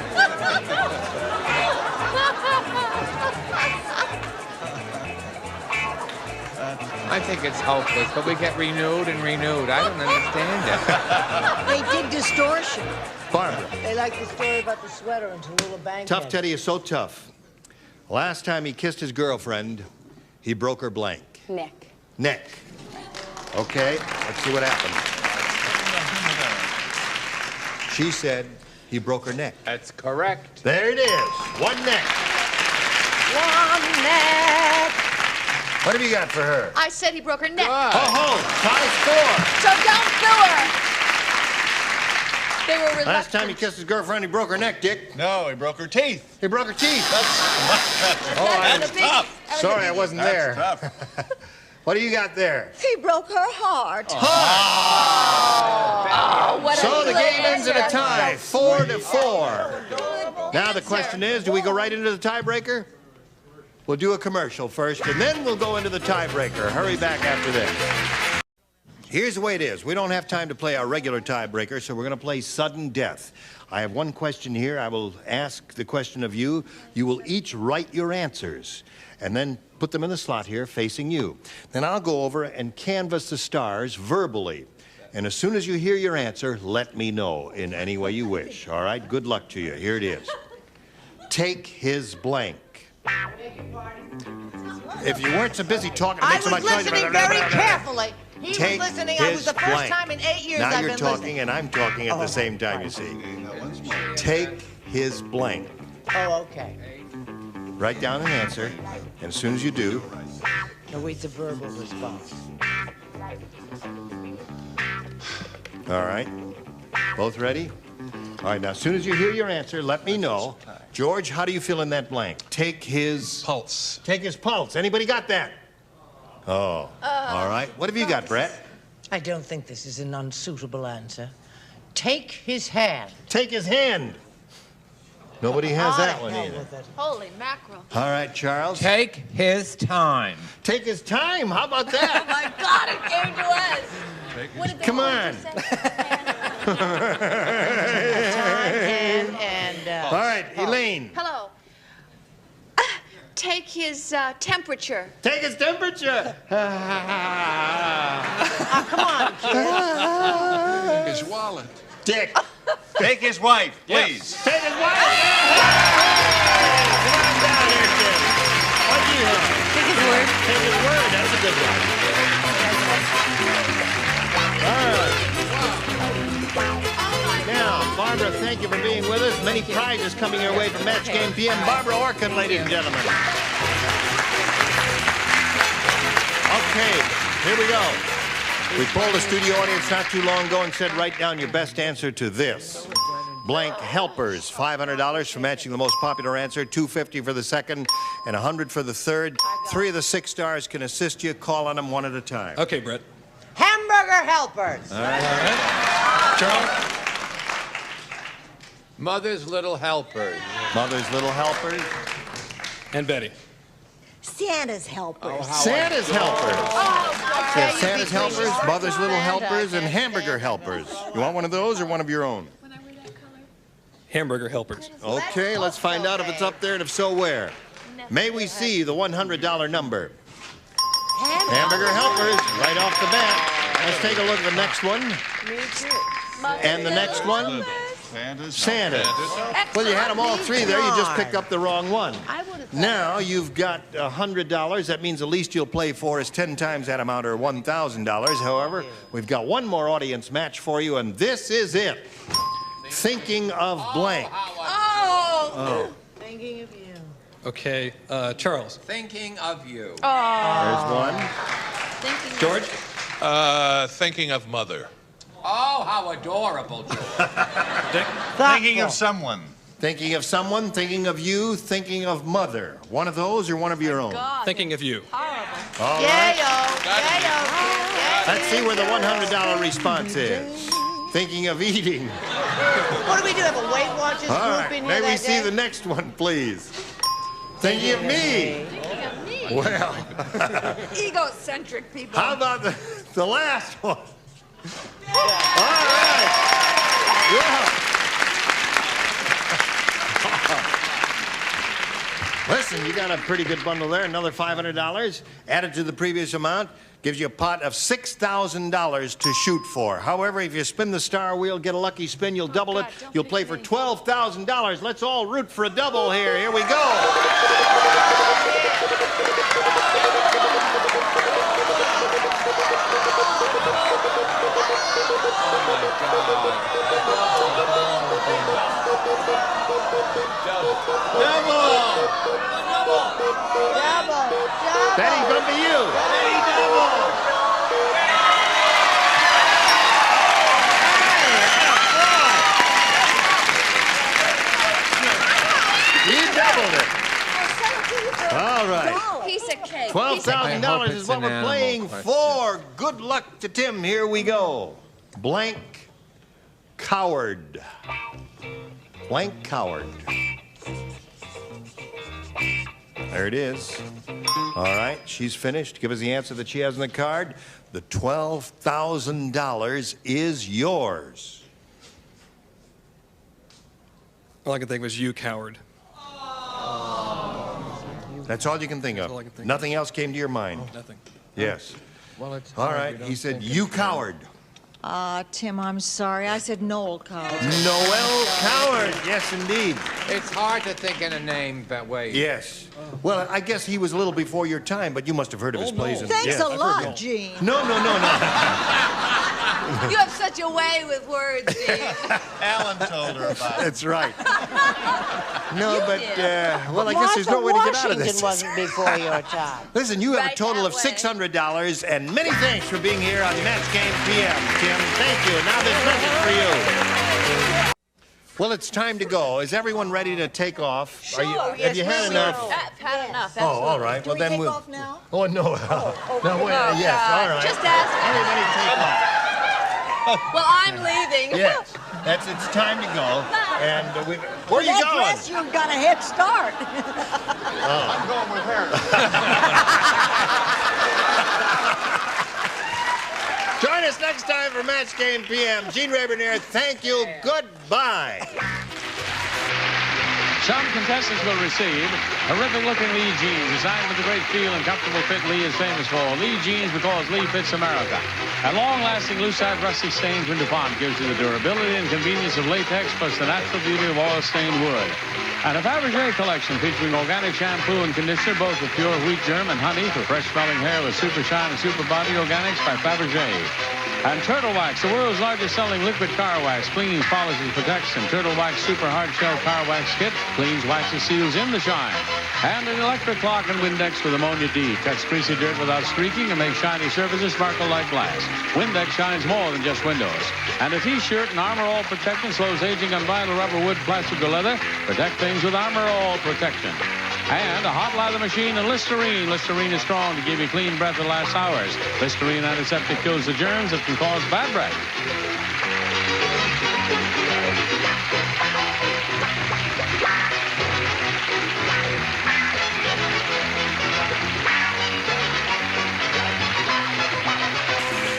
I think it's hopeless, but we get renewed and renewed. I don't understand it. They did distortion. Barbara. They like the story about the sweater and Tallulah Bankhead. Tough Teddy is so tough. Last time he kissed his girlfriend, he broke her blank. Neck. Neck. Okay, let's see what happened. She said he broke her neck. That's correct. There it is. 1 neck. 1 neck. What have you got for her? I said he broke her neck. Ho-ho, ties 4. So don't sue her. They were reluctant. Last time he kissed his girlfriend, he broke her neck, Dick. No, he broke her teeth. He broke her teeth. That's tough. Sorry, I wasn't there. Tough. What do you got there? He broke her heart. What So a the good game ends in a answer. tie, 4 to 4. Now the question is, do we go right into the tiebreaker? We'll do a commercial first, and then we'll go into the tiebreaker. Hurry back after this. Here's the way it is. We don't have time to play our regular tiebreaker, so we're going to play sudden death. I have one question here. I will ask the question of you. You will each write your answers, and then put them in the slot here facing you. Then I'll go over and canvass the stars verbally. And as soon as you hear your answer, let me know in any way you wish. All right? Good luck to you. Here it is. Take his blank. If you weren't so busy talking, I make so much was noise. listening very carefully. He was Take listening. It was the his first blank. time in 8 years now I've you're been talking listening. and I'm talking at the same time, you see. Take his blank. Oh, okay. Write down an answer, and as soon as you do, Await the verbal response. all right. Both ready? All right, now as soon as you hear your answer, let me know. George, how do you fill in that blank? Take his... Pulse. Take his pulse. Anybody got that? Oh, all right. What have you got, Brett? I don't think this is an unsuitable answer. Take his hand. Take his hand. Nobody has that one hell either. with it. Holy mackerel. All right, Charles. Take his time. Take his time. How about Oh, that? my God, it came to us. What did they Come all on. just say? All right, Elaine. Hello. Take his temperature. Take his temperature. Come on, kid. His wallet. Dick. Take his wife, please. Take his wife. Come on down here, kid. What do you have? Take his word. Take his word. That's a good one. All right. Now, Barbara, thank you for being with us. Many prizes coming your way from Match Game PM. Barbara Orkin, ladies and gentlemen. Okay, here we go. We polled a studio audience not too long ago and said, write down your best answer to this. Blank helpers, $500 for matching the most popular answer, $250 for the second, and $100 for the third. 3 of the 6 stars can assist you. Call on them one at a time. Okay, Brett. Hamburger helpers. All right. Charles? Mother's Little Helpers. Mother's Little Helpers. And Betty. Santa's helpers. Santa's helpers. Oh, Yeah, Santa's helpers, Mother's Little Helpers, and Hamburger helpers. You want one of those or one of your own? Hamburger helpers. Okay, let's find out if it's up there, and if so, where. May we see the $100 number? Hamburger helpers, right off the bat. Let's take a look at the next one. Me too. And the next one? Santa's. Well, you had them all 3 there. You just picked up the wrong one. Now you've got $100. That means the least you'll play for is 10 times that amount, or $1,000. However, we've got one more audience match for you, and this is it. Thinking of blank. Oh. Thinking of you. Okay, Charles. Thinking of you. There's one. George? Thinking of mother. Oh, how adorable, George. Thinking of someone. Thinking of someone, thinking of you, thinking of mother. One of those or one of your own? Thinking of you. All right. Let's see where the $100 response is. Thinking of eating. What do we do? Have a Weight Watchers All group right, in here may we that see day? the next one, please? Thinking of me. Well, Egocentric people. how about the last one? All right. Yeah. Listen, you got a pretty good bundle there. Another $500 added to the previous amount gives you a pot of $6,000 to shoot for. However, if you spin the star wheel, get a lucky spin, you'll double it. You'll play for $12,000. Let's all root for a double here. Here we go. Betty, come to you. Betty, double. You doubled it. All right. Piece of cake. $12,000 is what we're playing for. Good luck to Tim. Here we go. Blank coward. Blank coward. There it is. All right, she's finished. Give us the answer that she has on the card. The $12,000 is yours. All I can think was you, coward. That's all you can think of. Nothing else came to your mind? Nothing. Yes. Well, it's all right, he said, you coward. Tim, I'm sorry. I said Noel Coward. Noel Coward. Yes, indeed. It's hard to think in a name that way. Yes. Well, I guess he was a little before your time, but you must have heard of his plays. Thanks a lot, Gene. No. You have such a way with words, Gene. Alan told her about it. That's right. No, but, well, I guess there's no way to get out of this. Washington wasn't before your time. Listen, you have a total of $600, and many thanks for being here on Match Game PM, Tim. Thank you. Now this message for you. Well, it's time to go. Is everyone ready to take off? Sure, have you had enough? I've had enough. Oh, all right. Well, then we'll. Off now? Oh no. No, wait. Yes. All right. Just ask. Everybody take off. Well, I'm leaving. Yes. It's time to go. And where are you that going? dress, you've got a head start. I'm going with her. Join us next time for Match Game PM. Gene Rayburn here. Thank you. Goodbye. Some contestants will receive horrific-looking Lee jeans designed with the great feel and comfortable fit Lee is famous for. Lee jeans because Lee fits America. And long-lasting, loose-side, rusty stains when DuPont gives you the durability and convenience of latex plus the natural beauty of oil-stained wood. And a Fabergé collection featuring organic shampoo and conditioner, both with pure wheat germ and honey for fresh-smelling hair with super shine and super body organics by Fabergé. And Turtle Wax, the world's largest selling liquid car wax, cleans, polishes, protects, and Turtle Wax Super Hard Shell Car Wax Kit cleans, waxes, seals in the shine. And an electric clock and Windex with ammonia D cuts greasy dirt without streaking and makes shiny surfaces sparkle like glass. Windex shines more than just windows. And a T-shirt and Armor All Protection slows aging on vinyl, rubber, wood, plastic, or leather. Protect things with Armor All Protection. And a hot lather machine and Listerine. Listerine is strong to give you clean breath that lasts hours. Listerine antiseptic kills the germs that can cause bad breath.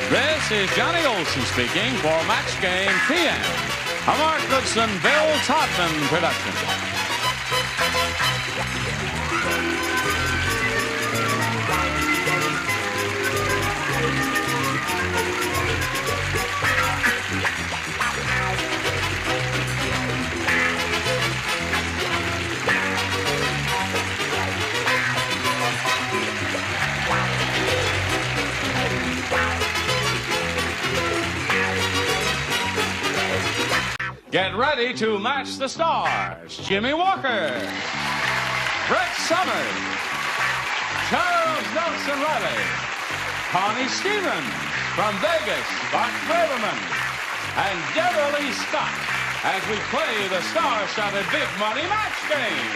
This is Johnny Olson speaking for Match Game PM, a Mark Goodson, Bill Todman production. Get ready to match the stars. Jimmie Walker, Brett Summers, Charles Nelson Reilly, Connie Stevens from Vegas, Bart Braverman, and Debralee Scott as we play the star-studded Big Money Match Game.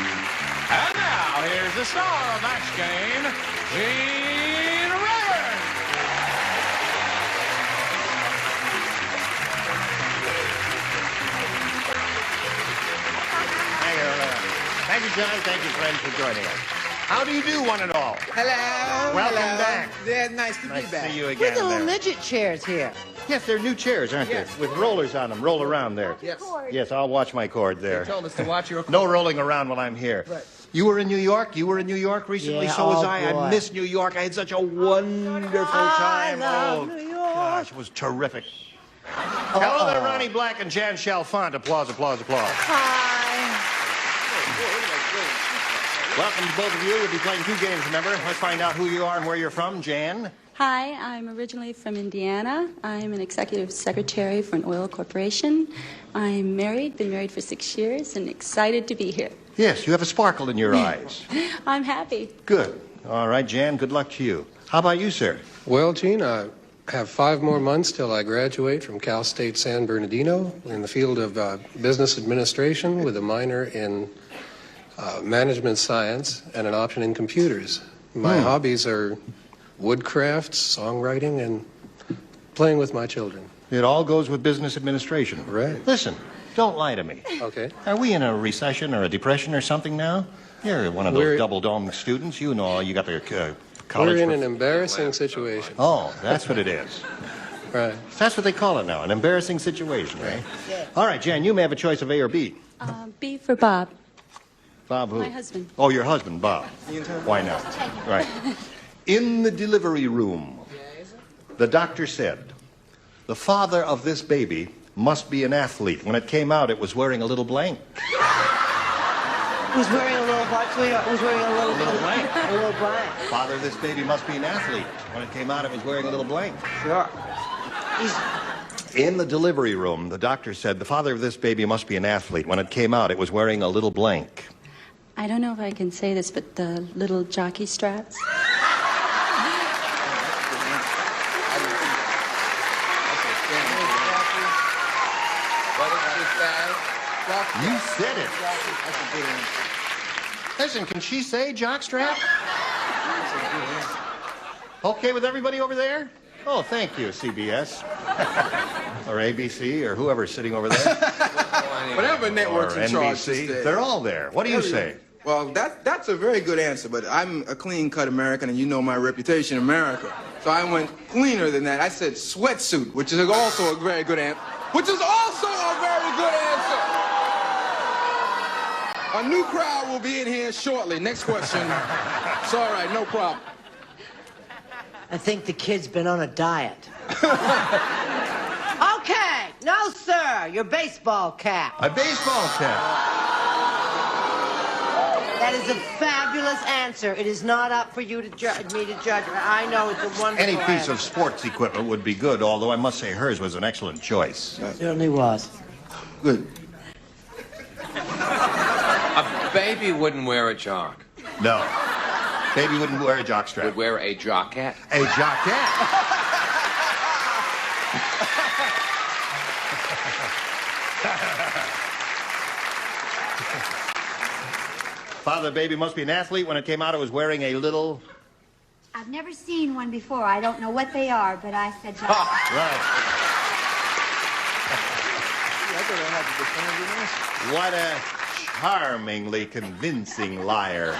And now, here's the star of Match Game, Gene Rivers. Thank you, John. Thank you, friends, for joining us. How do you do, one and all? Hello. Welcome hello. back. Yeah, nice to be Nice back. to see you Look again at the little there. midget chairs here. Yes, they're new chairs, aren't Yes. they? With rollers on them. Roll around there. Yes. Yes, I'll watch my cord there. You told us to watch your No rolling around while I'm here. Right. You were in New York? You were in New York recently? Yeah, So was oh, I. boy. I miss New York. I had such a wonderful time. love New York. Gosh, it was terrific. Hello there, Ronnie Black and Jan Chalfant. Applause, applause, applause. Welcome to both of you. We'll be playing 2 games, remember? Let's find out who you are and where you're from. Jan? Hi, I'm originally from Indiana. I'm an executive secretary for an oil corporation. I'm married, been married for 6 years, and excited to be here. Yes, you have a sparkle in your eyes. I'm happy. Good. All right, Jan, good luck to you. How about you, sir? Well, Gene, I have 5 more months till I graduate from Cal State San Bernardino in the field of business administration with a minor in management science and an option in computers. My hobbies are woodcraft, songwriting, and playing with my children. It all goes with business administration. Right. Listen, don't lie to me. Okay. Are we in a recession or a depression or something now? You're one of those double-dome students. You know, you got the college... We're in an embarrassing situation. Oh, that's what it is. Right. That's what they call it now, an embarrassing situation, right? All right, Jan, you may have a choice of A or B. B for Bob. Bob who? My husband. Oh, your husband, Bob. Why not? Right. In the delivery room, the doctor said, the father of this baby must be an athlete. When it came out, it was wearing a little blank. Who's wearing a little what, sweetheart? Who's wearing a little blank. A little blank. Father of this baby must be an athlete. When it came out, it was wearing a little blank. Sure. In the delivery room, the doctor said, the father of this baby must be an athlete. When it came out, it was wearing a little blank. I don't know if I can say this, but the little jockey straps. You said it. Listen, can she say jockstrap? Okay with everybody over there? Oh, thank you, CBS. Or ABC, or whoever's sitting over there. Whatever network's or in charge NBC. these days. They're all there. What do you say? Well, that's a very good answer, but I'm a clean-cut American, and you know my reputation in America. So I went cleaner than that. I said sweatsuit, which is also a very good answer. Which is also a very good answer. A new crowd will be in here shortly. Next question. It's all right, no problem. I think the kid's been on a diet. Okay. No, sir. Your baseball cap. A baseball cap. That is a fabulous answer. It is not up for you to judge me to judge. I know it's a wonderful Any piece answer. of sports equipment would be good, although I must say hers was an excellent choice. It certainly was. Good. A baby wouldn't wear a jock. No. Baby wouldn't wear a jockstrap. Would wear a jockette. A jockette. Father, baby must be an athlete. When it came out, it was wearing a little... I've never seen one before. I don't know what they are, but I said jock. Right. What a charmingly convincing liar.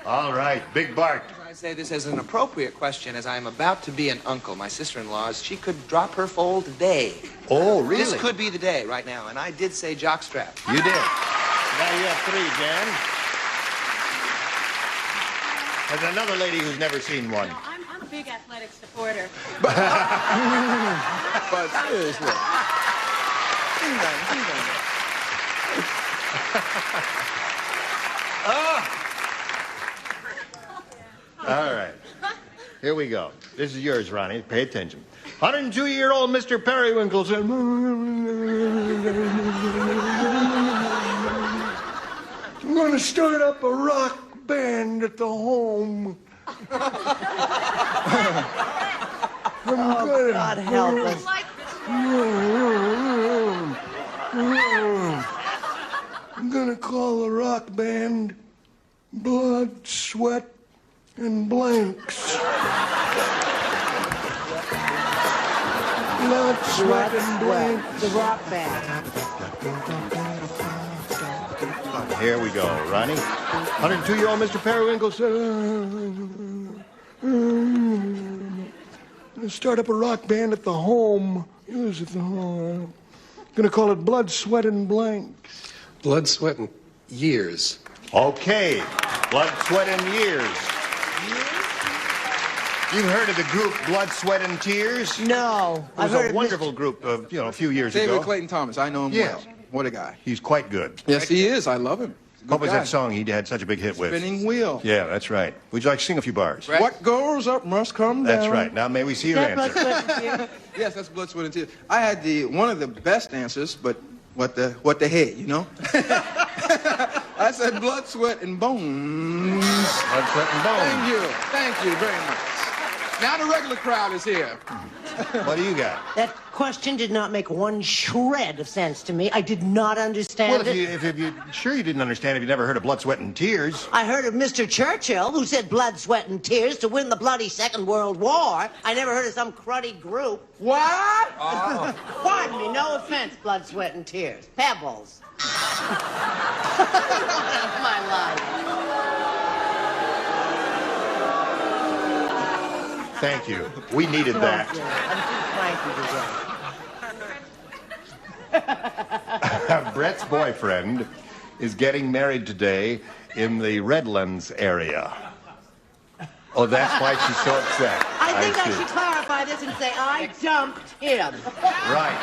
All right, Big Bart. I say this as an appropriate question, as I am about to be an uncle. My sister-in-law's, she could drop her foal today. Oh, really? This could be the day right now, and I did say jockstrap. You did. Now you have 3, Jan. There's another lady who's never seen one. No, I'm a big athletic supporter. But seriously. All right. Here we go. This is yours, Ronnie. Pay attention. 102-year-old Mr. Periwinkle said... I'm going to start up a rock band at the home. God help us. I'm going to call the rock band Blood, Sweat, and Blanks. Blood, Sweat, and Blanks. The rock band. Here we go, Ronnie. 102-year-old Mr. Periwinkle said, I'm going to start up a rock band at the home. Use it at the home. I'm going to call it Blood, Sweat, and Blanks. Blood, Sweat, and Years. Okay. Blood, Sweat, and Years. You've heard of the group Blood, Sweat, and Tears? No. It was a wonderful group of, a few years ago. David Clayton Thomas. I know him well. What a guy. He's quite good. Yes, he is. I love him. What was that song he had such a big hit with? Spinning Wheel. Yeah, that's right. Would you like to sing a few bars? What goes up must come down. That's right. Now may we see your answer. Yes, that's Blood, Sweat, and Tears. I had one of the best answers, but what the heck, you know? I said Blood, Sweat, and Bones. Blood, Sweat, and Bones. Thank you. Thank you very much. Now the regular crowd is here. What do you got? That question did not make one shred of sense to me. I did not understand Well, it. if you sure you didn't understand if you never heard of Blood, Sweat, and Tears. I heard of Mr. Churchill, who said blood, sweat, and tears to win the bloody Second World War. I never heard of some cruddy group. What? Oh. Pardon me, no offense, blood, sweat, and tears. Pebbles. My life. Thank you. We needed that. Brett's boyfriend is getting married today in the Redlands area. Oh, that's why she's so upset. I think I see. should clarify this and say I dumped him. Right.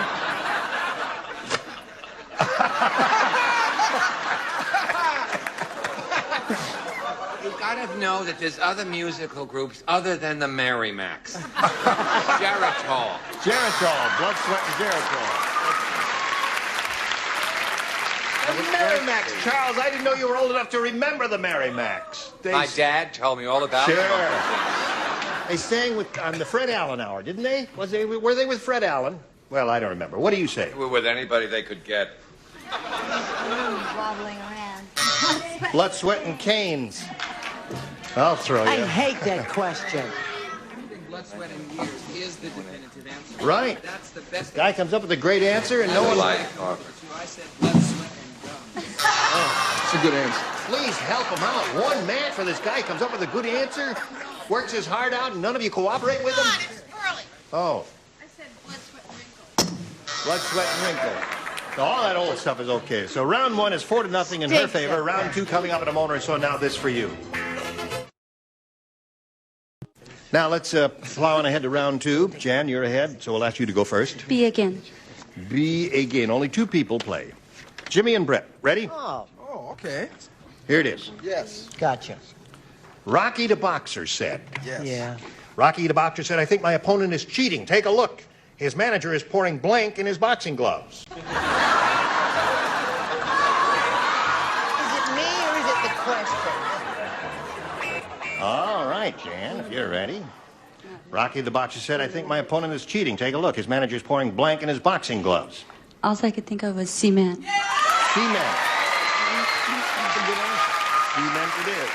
You gotta know that there's other musical groups other than the Merrimacs. Geritol. Geritol. Blood, Sweat, and Geritol. The Merrimacs. Charles, I didn't know you were old enough to remember the Merrimacs. My dad told me all about Sure. them. They sang on the Fred Allen Hour, didn't they? Were they with Fred Allen? Well, I don't remember. What do you say? We're with anybody they could get. Wobbling around. Blood, Sweat, and Canes. I'll throw you. I hate that question. Blood, Sweat, and Years is the definitive answer. Right. That's the best. Guy comes up with a great answer, and no one. I said Blood, Sweat, and Gum. That's a good answer. Please help him out. One man for this guy comes up with a good answer, works his heart out, and none of you cooperate with him. It's early. Oh. I said blood, sweat, and wrinkle. Blood, Sweat, and Wrinkle. So all that old stuff is okay. So round 1 is 4-0 in her favor. Round 2 coming up in a moment or so. Now this for you. Now let's plow on ahead to round 2. Jan, you're ahead, so we'll ask you to go first. Be again. Be again. Only 2 people play. Jimmie and Brett. Ready? Oh. Okay. Here it is. Yes. Gotcha. Rocky the Boxer said. Yes. Yeah. Rocky the Boxer said, I think my opponent is cheating. Take a look. His manager is pouring blank in his boxing gloves. Is it me or is it the question? All right, Jan, if you're ready. Rocky the Boxer said, I think my opponent is cheating. Take a look. His manager is pouring blank in his boxing gloves. All I could think of was cement. Cement. Cement it is.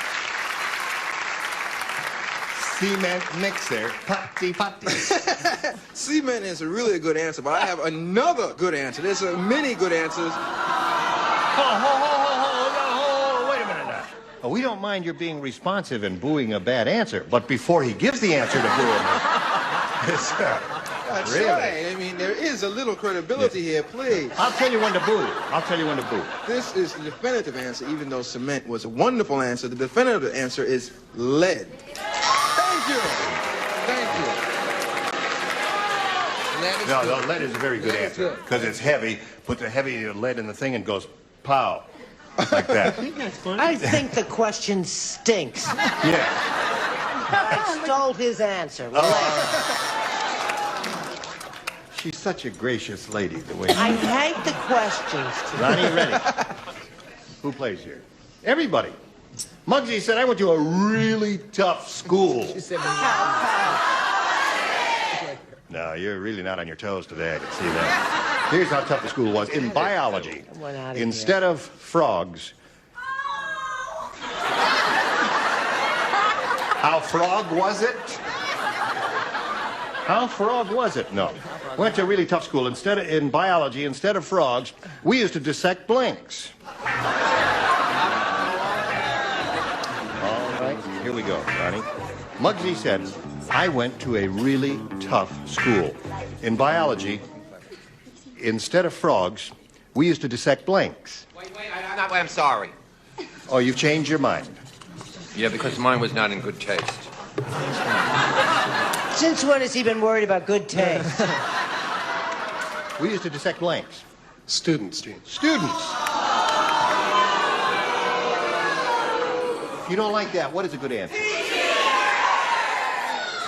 Cement mixer. Potty, potty. Cement is a really good answer, but I have another good answer. There's many good answers. Wait a minute now. Oh, we don't mind your being responsive and booing a bad answer, but before he gives the answer to boo him. Yes, sir. That's Really? right. I mean, there is a little credibility here, please. I'll tell you when to boo. I'll tell you when to boo. This is the definitive answer, even though cement was a wonderful answer. The definitive answer is lead. Thank you. Thank you. Lead is No, good. lead is a very good Lead is answer good. because it's heavy. Put the heavy lead in the thing and goes pow, like that. I think the question stinks. Yeah. I stole his answer. She's such a gracious lady, the way. I hate the questions. Ronnie, ready? Who plays here? Everybody. Muggsy said, I went to a really tough school. No, you're really not on your toes today, I can see that. Here's how tough the school was. In biology, instead of frogs... How frog was it? How frog was it? No. Went to a really tough school. In biology, instead of frogs, we used to dissect blanks. All right, here we go, Ronnie. Muggsy said, I went to a really tough school. In biology, instead of frogs, we used to dissect blanks. Wait, I'm sorry. Oh, you've changed your mind. Yeah, because mine was not in good taste. Since when has he been worried about good taste? We used to dissect blanks. Students, Gene. Students. If you don't like that, what is a good answer?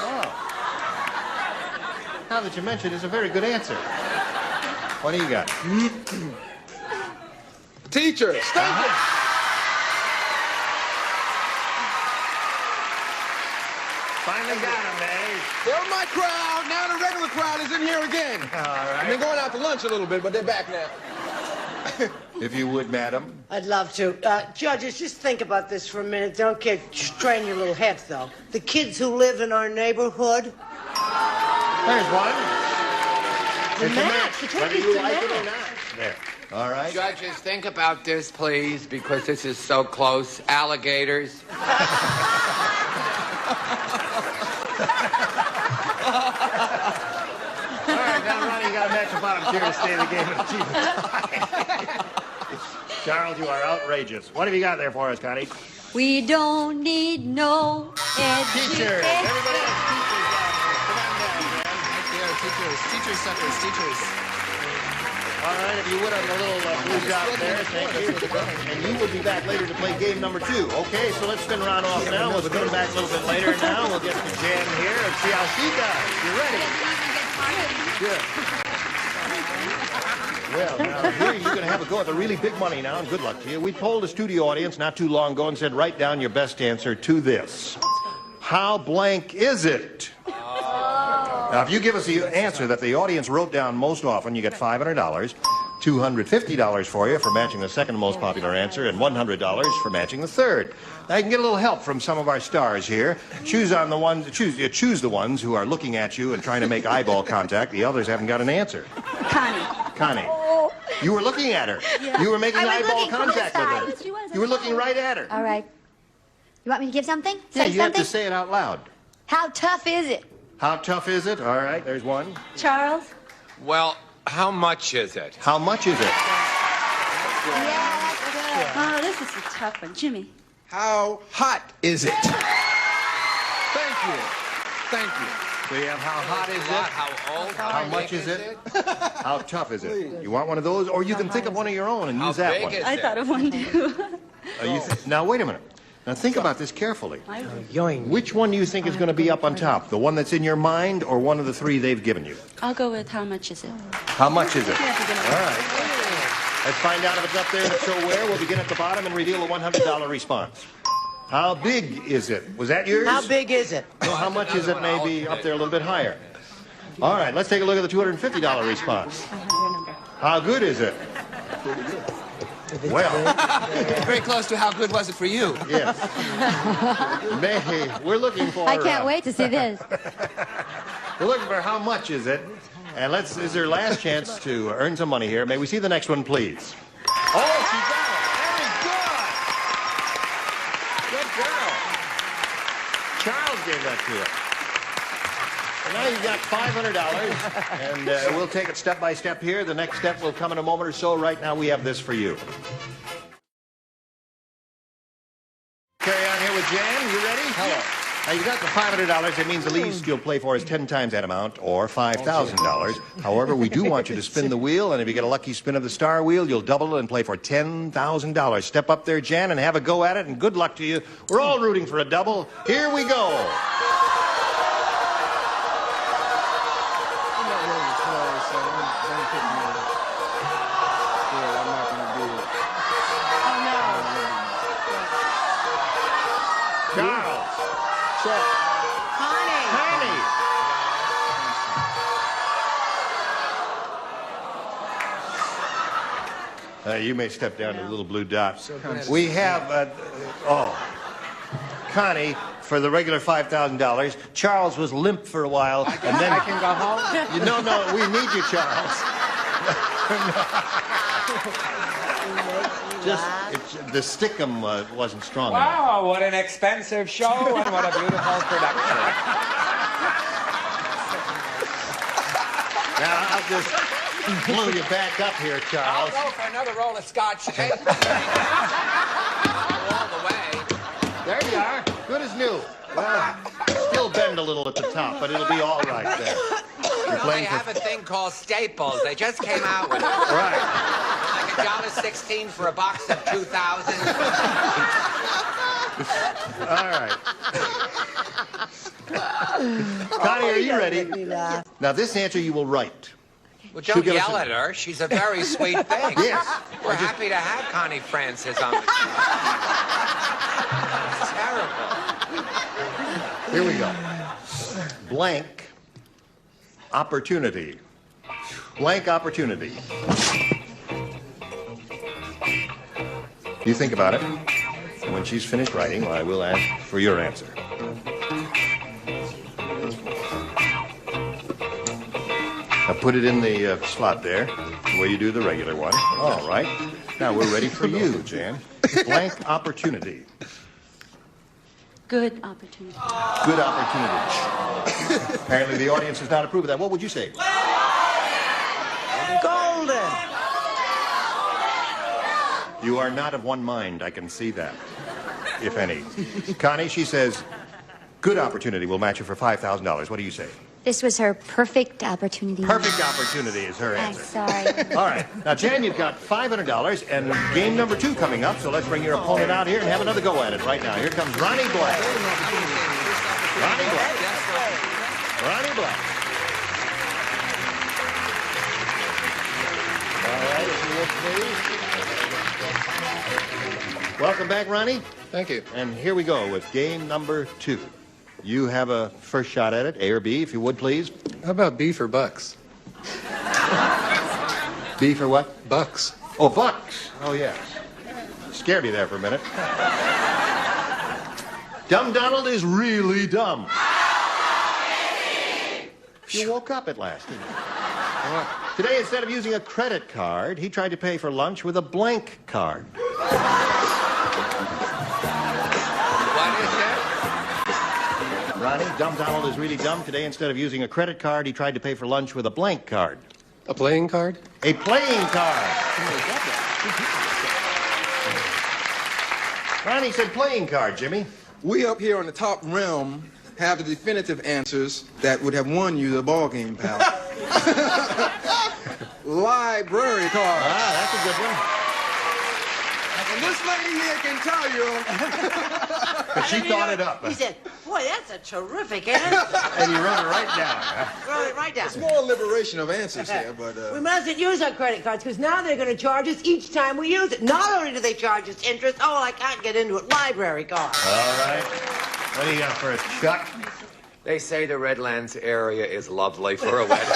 Oh. Now that you mention it, it's a very good answer. What do you got? Teachers, thank you. Finally got him, eh? They're my crowd. Now the regular crowd is in here again. All right. I've been going out to lunch a little bit, but they're back now. If you would, madam. I'd love to. Judges, just think about this for a minute. Don't strain your little heads, though. The kids who live in our neighborhood. There's one. The It's a match. The whether turkey's you the like it or match. not. There. All right. Judges, think about this, please, because this is so close. Alligators. All right, now, Ronnie, you got to match the bottom tier to stay in the game of achievement. Charles, you are outrageous. What have you got there for us, Connie? We don't need no Teachers. Everybody else, teachers down there. Come on down, man. Teachers suckers, teachers. All right, if you would, on the little blue dot there, thank you. And you will be back later to play game number 2. Okay, so let's spin around off now. We'll spin back a little bit later now. We'll get to Jan here and see how she does. You ready? Good. Well, now, here you're going to have a go at the really big money now, and good luck to you. We polled a studio audience not too long ago and said, write down your best answer to this. How blank is it? Now, if you give us the answer that the audience wrote down most often, you get $500, $250 for you for matching the second most popular answer, and $100 for matching the third. Now, you can get a little help from some of our stars here. Choose the ones who are looking at you and trying to make eyeball contact. The others haven't got an answer. Connie. You were looking at her. Yeah. You were making I was eyeball looking from contact the with side. her. She was You were looking right at her. All right. You want me to give something? Yeah, Say you have something? to say it out loud. How tough is it? How tough is it? All right, there's one. Charles? Well, how much is it? How much is it? Oh, this is a tough one. Jimmie. How hot is it? Thank you. Thank you. We have how hot is it? How old? How much is it? How tough is it? You want one of those? Or you can think of one of your own and use that one. I thought of one too. Now, wait a minute. Now, think about this carefully. Which one do you think is going to be up on top? The one that's in your mind or one of the three they've given you? I'll go with how much is it? How much is it? All right. Let's find out if it's up there and if so where. We'll begin at the bottom and reveal the $100 response. How big is it? Was that yours? How big is it? Well, how much is it? Maybe up there a little bit higher. All right, let's take a look at the $250 response. How good is it? Well, Very close to how good was it for you? yes. We're looking for... I can't wait to see this. We're looking for how much is it. And this is her last chance to earn some money here. May we see the next one, please? Oh, she got it. Very good. Good girl. Charles gave that to her. And now you've got $500, and we'll take it step by step here. The next step will come in a moment or so. Right now, we have this for you. Carry on here with Jan. You ready? Hello. Now, you got the $500. That means the least you'll play for is 10 times that amount, or $5,000. However, we do want you to spin the wheel, and if you get a lucky spin of the star wheel, you'll double it and play for $10,000. Step up there, Jan, and have a go at it, and good luck to you. We're all rooting for a double. Here we go. You may step down to the little blue dot. We have, Connie for the regular $5,000. Charles was limp for a while, and then I can go home. No, we need you, Charles. The stickum wasn't strong enough. Wow, what an expensive show and what a beautiful production. Now, I'll just blow you back up here, Charles. I'll go for another roll of scotch tape. All the way. There you are. Good as new. Well, still bend a little at the top, but it'll be all right there. Well, they have a thing called Staples. They just came out with it. Right. Like $1.16 for a box of 2,000. All right. Connie, are you ready? Now, this answer you will write. Well, don't yell at her. She's a very sweet thing. Yes. We're happy to have Connie Francis on the show. It's terrible. Here we go. Blank opportunity. Blank opportunity. You think about it. And when she's finished writing, I will ask for your answer. Now put it in the slot there, the way you do the regular one. All right. Now we're ready for you, Jan. Blank opportunity. Good opportunity. Good opportunity. Apparently the audience does not approve of that. What would you say? Golden. You are not of one mind. I can see that, if any. Connie, she says, good opportunity will match you for $5,000. What do you say? This was her perfect opportunity. Perfect opportunity is her I'm answer. sorry. All right. Now, Jan, you've got $500 and game number 2 coming up, so let's bring your opponent out here and have another go at it right now. Here comes Ronnie Black. Ronnie Black. Ronnie Black. All right, if you would, please. Welcome back, Ronnie. Thank you. And here we go with game number 2. You have a first shot at it, A or B, if you would, please. How about B for bucks? B for what? Bucks. Oh, bucks. Oh, yes. Scared me there for a minute. Dumb Donald is really dumb. You woke up at last, didn't you? Today, instead of using a credit card, he tried to pay for lunch with a blank card. Ronnie, Dumb Donald is really dumb. Today, instead of using a credit card, he tried to pay for lunch with a blank card. A playing card? A playing card. Ronnie said playing card, Jimmy. We up here on the top realm have the definitive answers that would have won you the ball game, pal. Library card. Ah, that's a good one. And this lady here can tell you. But she thought it up. He said, boy, that's a terrific answer. And he wrote it right down. Wrote it right down. It's more liberation of answers here, but... We mustn't use our credit cards, because now they're going to charge us each time we use it. Not only do they charge us interest, oh, I can't get into it, library card. All right. What do you got for us, Chuck? They say the Redlands area is lovely for a wedding.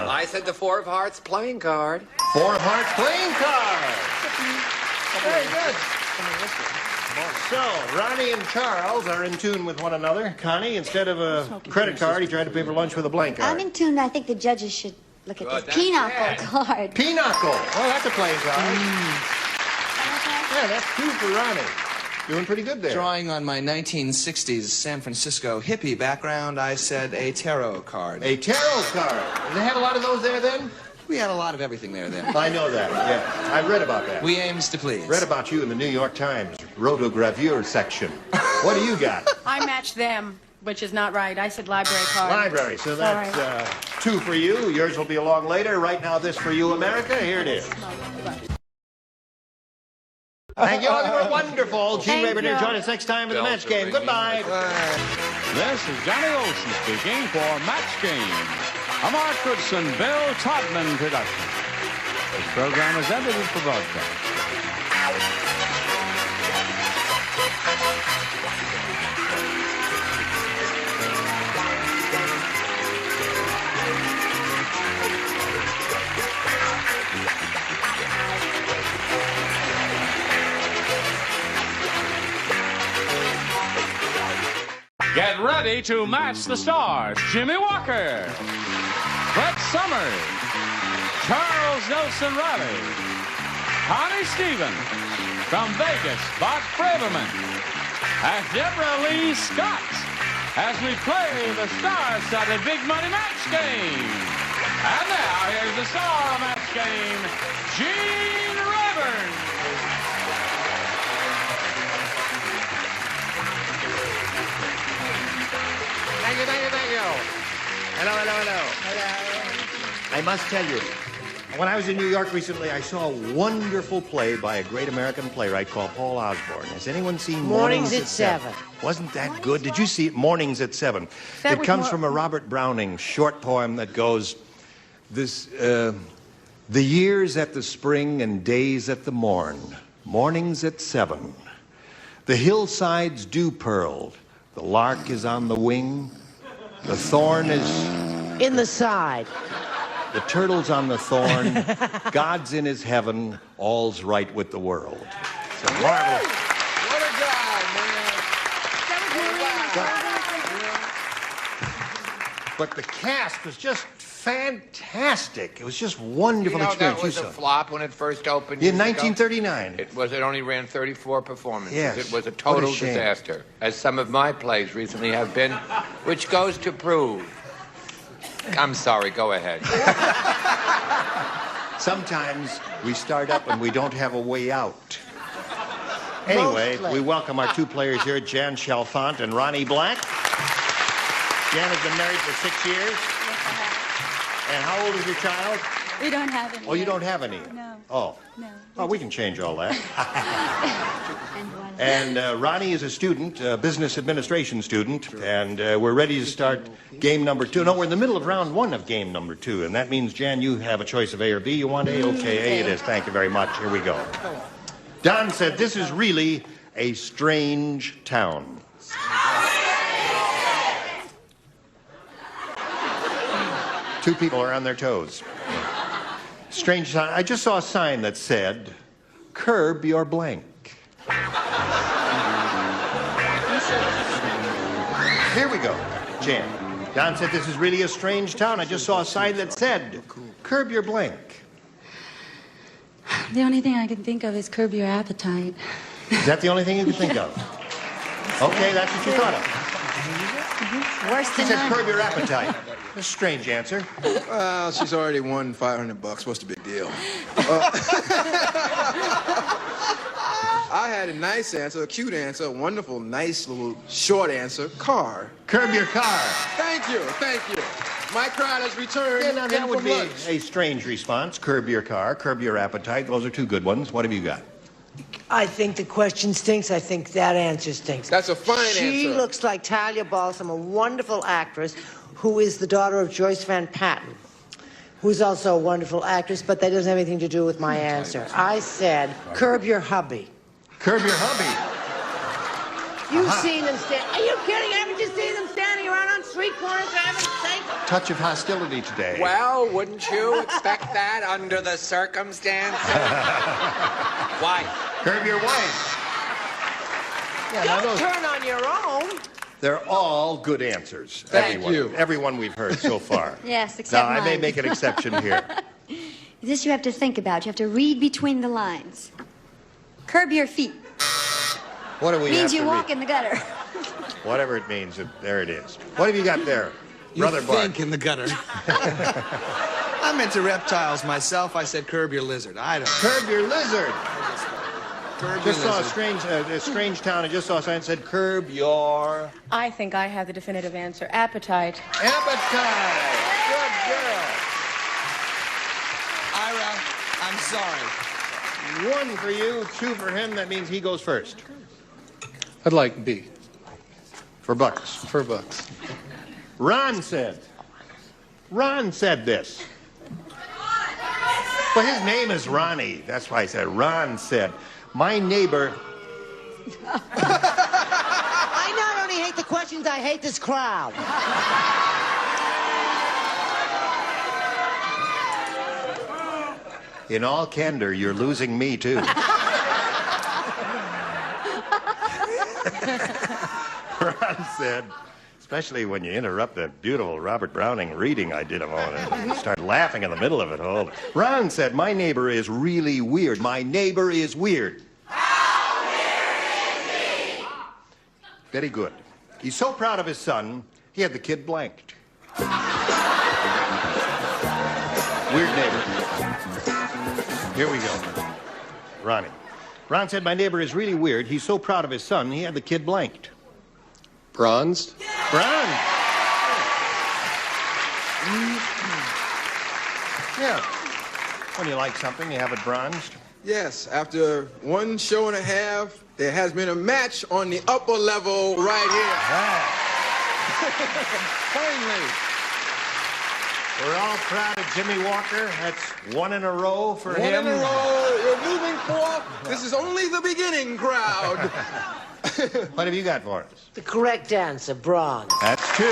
I said the Four of Hearts playing card. Four of Hearts playing card. Very good. So, Ronnie and Charles are in tune with one another. Connie, instead of a credit card, he tried to pay for lunch with a blank card. I'm in tune. I think the judges should look at this pinochle card. Pinochle. Oh, that's a playing card. Yeah, that's 2 for Ronnie. Doing pretty good there. Drawing on my 1960s San Francisco hippie background, I said a tarot card. A tarot card. Did they have a lot of those there then? We had a lot of everything there then. I know that, yeah. I read about that. We aims to please. Read about you in the New York Times rotogravure section. What do you got? I matched them, which is not right. I said library card. Library, so that's 2 for you. Yours will be along later. Right now, this for you, America. Here it is. Thank you all. You were wonderful. Gene Raeburn, join us next time in the match game. Goodbye. This is Johnny Olson speaking for Match Game, a Mark Goodson, Bill Todman production. This program is edited for broadcast. Get ready to match the stars. Jimmie Walker, Brett Summers, Charles Nelson Reilly, Connie Stevens, from Vegas, Bart Braverman, and Debralee Scott, as we play the star-studded Big Money Match Game. And now, here's the star of Match Game, Gene Raeburn. Thank you, thank you, thank you. Hello, hello, hello. Hello. I must tell you, when I was in New York recently, I saw a wonderful play by a great American playwright called Paul Osborne. Has anyone seen Mornings at 7? Wasn't that good? Did you see it? Mornings at 7. It comes from a Robert Browning short poem that goes, the years at the spring and days at the morn, mornings at 7. The hillsides dew pearled, the lark is on the wing, the thorn is in the side. The turtle's on the thorn, God's in his heaven, all's right with the world. So marvelous. What a guy, man. But the cast was just fantastic. It was just wonderful experience. That was a flop when it first opened. In 1939. It only ran 34 performances. Yes. It was a total disaster, as some of my plays recently have been, which goes to prove. I'm sorry, go ahead. Sometimes we start up and we don't have a way out. Anyway, we welcome our 2 players here, Jan Chalfant and Ronnie Black. Jan has been married for 6 years. And how old is your child? We don't have any. Oh, you don't have any? No. Oh. No. Oh, we can change all that. And Ronnie is a student, a business administration student, and we're ready to start game number 2. No, we're in the middle of round 1 of game number 2, and that means, Jan, you have a choice of A or B. You want A? Okay, A it is. Thank you very much. Here we go. Don said, this is really a strange town. Two people are on their toes. Strange town. I just saw a sign that said, curb your blank. Here we go, Jan. Don said, this is really a strange town. I just saw a sign that said, curb your blank. The only thing I can think of is curb your appetite. Is that the only thing you can think of? Okay, that's what you thought of. Worse She than said, none. curb your appetite. A strange answer. Well, she's already won $500. What's the big deal? I had a nice answer, a cute answer, a wonderful, nice little short answer. Car. Curb your car. Thank you, thank you. My crowd has returned. Yeah, now that in would from be lunch. a strange response. Curb your car, curb your appetite. Those are two good ones. What have you got? I think the question stinks. I think that answer stinks. That's a fine She answer. looks like Talia Balsam, a wonderful actress who is the daughter of Joyce Van Patten, who's also a wonderful actress, but that doesn't have anything to do with my answer. I said, curb your hubby. Curb your hubby. You've seen them stand. Are you kidding? Haven't you seen them standing around on street corners for heaven's sake? Touch of hostility today. Well, wouldn't you expect that under the circumstances? Wife. Curb your wife. Yeah, now Don't those- turn on your own. They're all good answers. Thank you. Everyone we've heard so far. Yes, except Now, I may mine. make an exception here. This you have to think about. You have to read between the lines. Curb your feet. What do we have Means to you read? walk in the gutter. Whatever it means, there it is. What have you got there, You Brother Bart? think in the gutter. I'm into reptiles myself. I said curb your lizard. I don't. Curb your lizard. Curb your Just saw lizard. a strange town. I just saw a sign that said, curb your I think I have the definitive answer. Appetite. appetite. Good girl. Ira, I'm sorry. 1 for you, 2 for him. That means he goes first. I'd like B. For bucks. For bucks. Ron said this. But his name is Ronnie. That's why I said Ron said, my neighbor. I not only hate the questions, I hate this crowd. In all candor, you're losing me too. Ron said, especially when you interrupt the beautiful Robert Browning reading I did a moment and start laughing in the middle of it all. Ron said, my neighbor is really weird. My neighbor is weird. How weird is he? Very good. He's so proud of his son, he had the kid blanked. Weird neighbor. Here we go. Ronnie. Ron said, my neighbor is really weird. He's so proud of his son, he had the kid blanked. Bronzed? Bronze. Yeah. When you like something, you have it bronzed. Yes, after 1 show and a half, there has been a match on the upper level right here. Finally. We're all proud of Jimmie Walker. That's 1 in a row for One him. in a row. We're moving forward. This is only the beginning, crowd. What have you got for us? The correct answer, bronze. That's 2.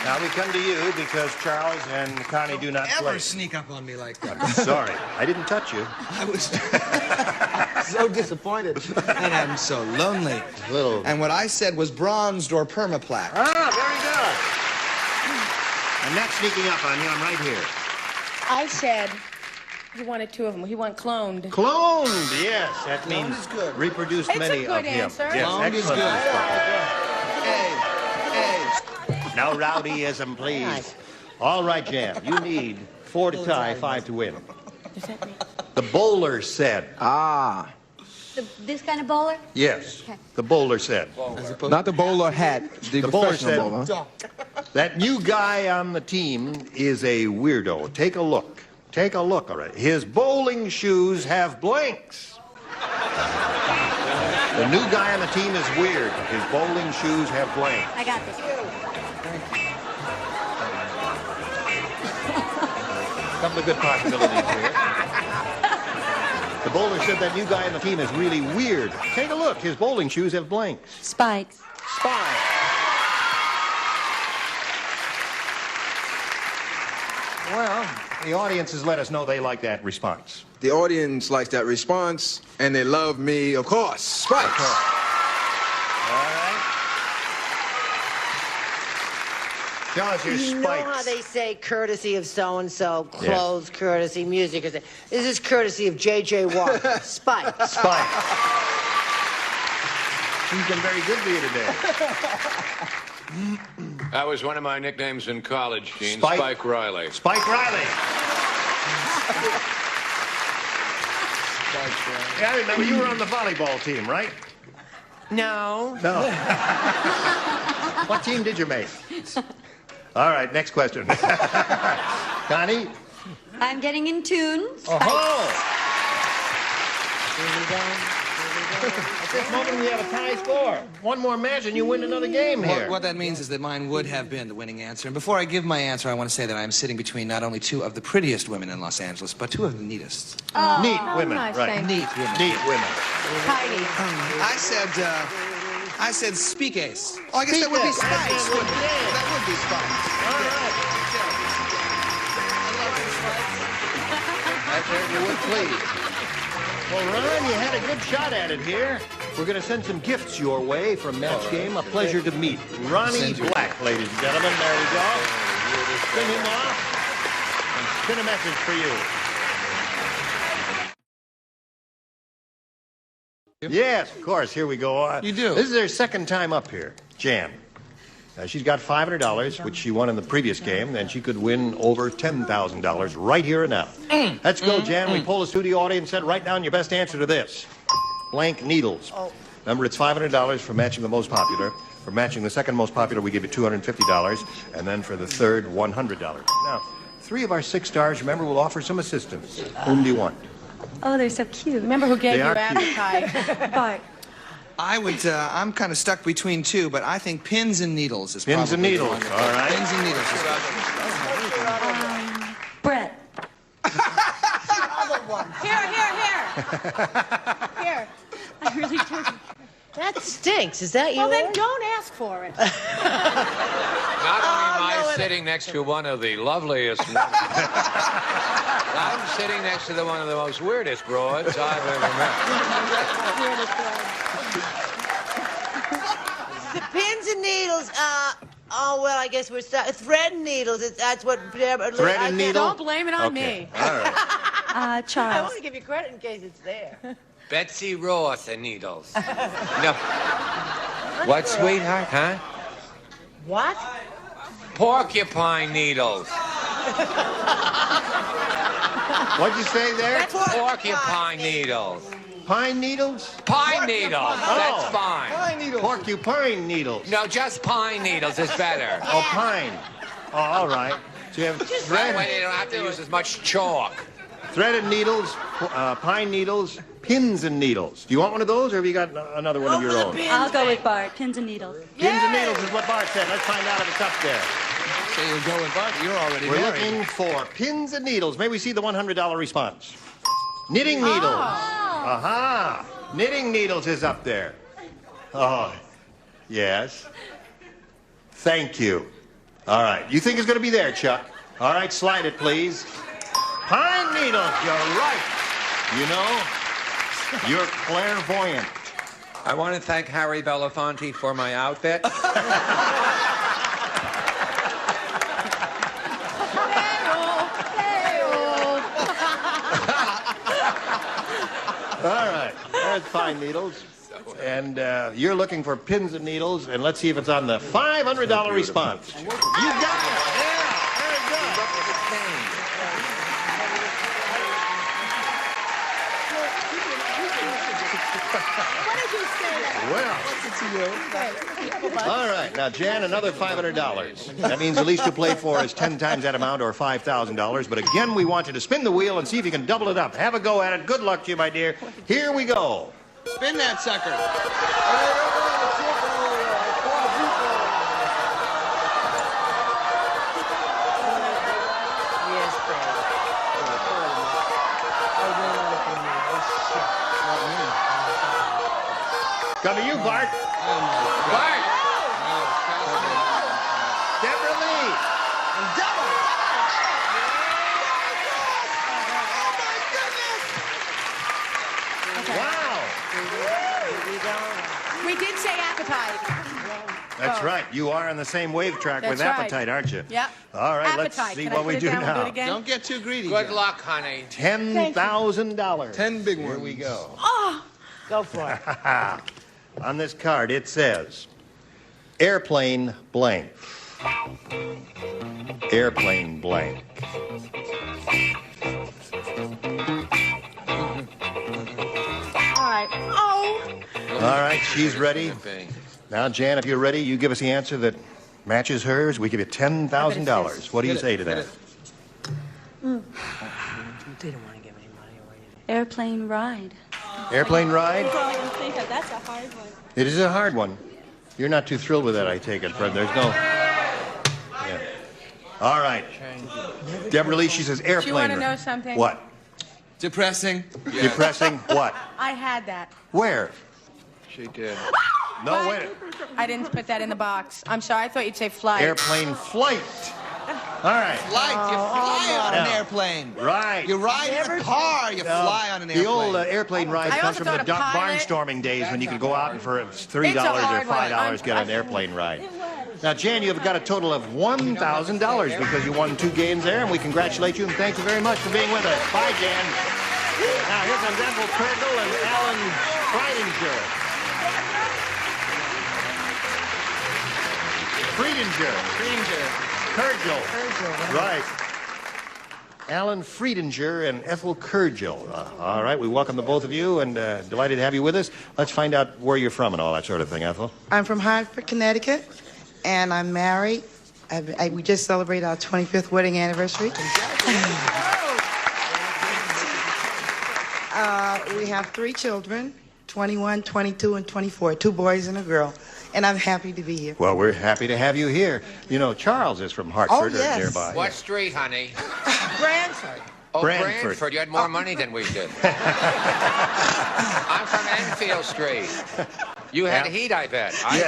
Now we come to you because Charles and Connie do not play. Ever sneak up on me like that? I'm sorry. I didn't touch you. I was so disappointed. And I'm so lonely. Little. And what I said was bronzed or permaplaque. Ah, very good. I'm not sneaking up on you. I'm right here. I said he wanted 2 of them. He wanted cloned. Cloned, yes. That means Cloned is good. reproduced It's a many good of him. answer. Yes, Cloned is excellent good. response. Hey. No rowdyism, please. All right, Jam. You need 4 to tie, 5 to win. The bowler said. Ah. This kind of bowler? Yes. Okay. The bowler said. Not the bowler hat, the bowler professional said. bowler. That new guy on the team is a weirdo. Take a look. Take a look already. His bowling shoes have blanks. The new guy on the team is weird. His bowling shoes have blanks. I got this. A couple of good possibilities here. The bowler said that new guy on the team is really weird. Take a look. His bowling shoes have blanks. Spikes. Spy. Well, the audience has let us know they like that response. The audience likes that response, and they love me, of course. Spikes. All right. Tell us your You know how spikes. they say courtesy of so-and-so, clothes, courtesy, music. This is courtesy of J.J. Walker. Spike. Spike. He's been very good to you today. That was one of my nicknames in college, Gene. Spike? Spike Reilly. Spike Reilly. Yeah, I remember you were on the volleyball team, right? No. No. What team did you make? All right, next question. Connie? I'm getting in tune. Oh-ho! At this moment, we have a tie score. One more match, and you win another game here. What that means is that mine would have been the winning answer. And before I give my answer, I want to say that I'm sitting between not only two of the prettiest women in Los Angeles, but two of the neatest. Neat women, nice, right. thank you. Neat women. Neat women. Tidy. I said Speak Ace. Oh, I guess that would be Spice, wouldn't it? That would be Spice. All right. I certainly would, please. Well, Ron, you had a good shot at it here. We're going to send some gifts your way from Match Game. A pleasure to meet Ronnie Black, ladies and gentlemen. There we go. Spin him off and spin a message for you. Yes, of course. Here we go. You do? This is her second time up here, Jan. She's got $500, which she won in the previous game, and she could win over $10,000 right here and now. Let's go, Jan. We poll the studio audience and write down your best answer to this. Blank needles. Remember, it's $500 for matching the most popular. For matching the second most popular, we give you $250, and then for the third, $100. Now, 3 of our 6 stars, remember, will offer some assistance. Whom do you want? Oh, they're so cute. Remember who gave They you are cute. appetite? Bart. I'm kind of stuck between two, but I think pins and needles is Pins and probably needles, the one. all right. Pins and needles. Brett. Here. I really do. That stinks. Is that Well, yours? then don't ask for it. Not only am I sitting next to one of the loveliest women, I'm sitting next to one of the most weirdest broads I've ever met. The pins and needles. Oh, well, I guess we're stuck. Thread and needles. That's what. Thread and needle? Don't blame it on me. All right. I Charles. want to give you credit in case it's there. Betsy Ross and needles. No. What, sweetheart, huh? What? Porcupine needles. What'd you say there? Porcupine needles. Pine needles? Pine needles. That's fine. Pine needles. Porcupine needles. No, just pine needles is better. Oh, pine. Oh, all right. So you have That thread, way they don't have to use as much chalk. threaded needles, pine needles, pins and needles. Do you want one of those, or have you got another one of your own? I'll go with Bart. Pins and needles. Pins and needles is what Bart said. Let's find out if it's up there. Say you'll go with Bart. You're already We're married. looking for pins and needles. May we see the $100 response? Knitting needles. Aha. Knitting needles is up there. Oh, yes. Thank you. All right. You think it's going to be there, Chuck? All right, slide it, please. Pine needles. You're right. You know, you're clairvoyant. I want to thank Harry Belafonte for my outfit. All right, there's pine needles. And you're looking for pins and needles, and let's see if it's on the $500 response. You got it! Yeah, very good. What did you say? Well, all right. Now, Jan, another $500. That means the least you play for is 10 times that amount, or $5,000. But again, we want you to spin the wheel and see if you can double it up. Have a go at it. Good luck to you, my dear. Here we go. Spin that sucker. Yes, Come to you, Bart. Bart! Debralee. Wow. We did say appetite. That's right. You are on the same wave track with That's right. appetite, aren't you? Yep. All right, let's Appetite. see Can I what put we it do down and do it now. again? Don't get too greedy. Good Jan. luck, honey. $10,000. 10 big ones. Here we go. Oh, Go for it. On this card, it says, airplane blank. Airplane blank. right. Oh. All right, she's ready. Now, Jan, if you're ready, you give us the answer that matches hers. We give you $10,000. What do you say to that? Airplane ride. Airplane ride? That's all I can think of. That's a hard one. It is a hard one. You're not too thrilled with that, I take it, Fred. There's no... Yeah. All right. Debralee, she says airplane. Do you want to ride. know something? What? Depressing. Yeah. Depressing what? I had that. Where? She did. No, wait. I didn't put that in the box. I'm sorry. I thought you'd say flight. Airplane flight. All right. Flight. You fly on an airplane. Right. You ride in a car. You fly on an airplane. The old airplane ride I comes also from the thought a pilot. barnstorming days when you could go out and for $3 or $5 get an airplane ride. Now, Jan, you've got a total of $1,000 because you won 2 games there, and we congratulate you and thank you very much for being with us. Bye, Jan. Now, here comes Ethel Perdle and Alan Friedenger. Kurgel. Right. Alan Friedenger and Ethel Kurgel. All right, we welcome the both of you and delighted to have you with us. Let's find out where you're from and all that sort of thing, Ethel. I'm from Hartford, Connecticut, and I'm married. We just celebrated our 25th wedding anniversary. We have 3 children, 21, 22, and 24, 2 boys and a girl. And I'm happy to be here. Well, we're happy to have you here. You know, Charles is from Hartford or nearby. What street, honey? Branford. Oh, Brantford. Brantford. You had more money than we did. I'm from Enfield Street. You had heat, I bet. I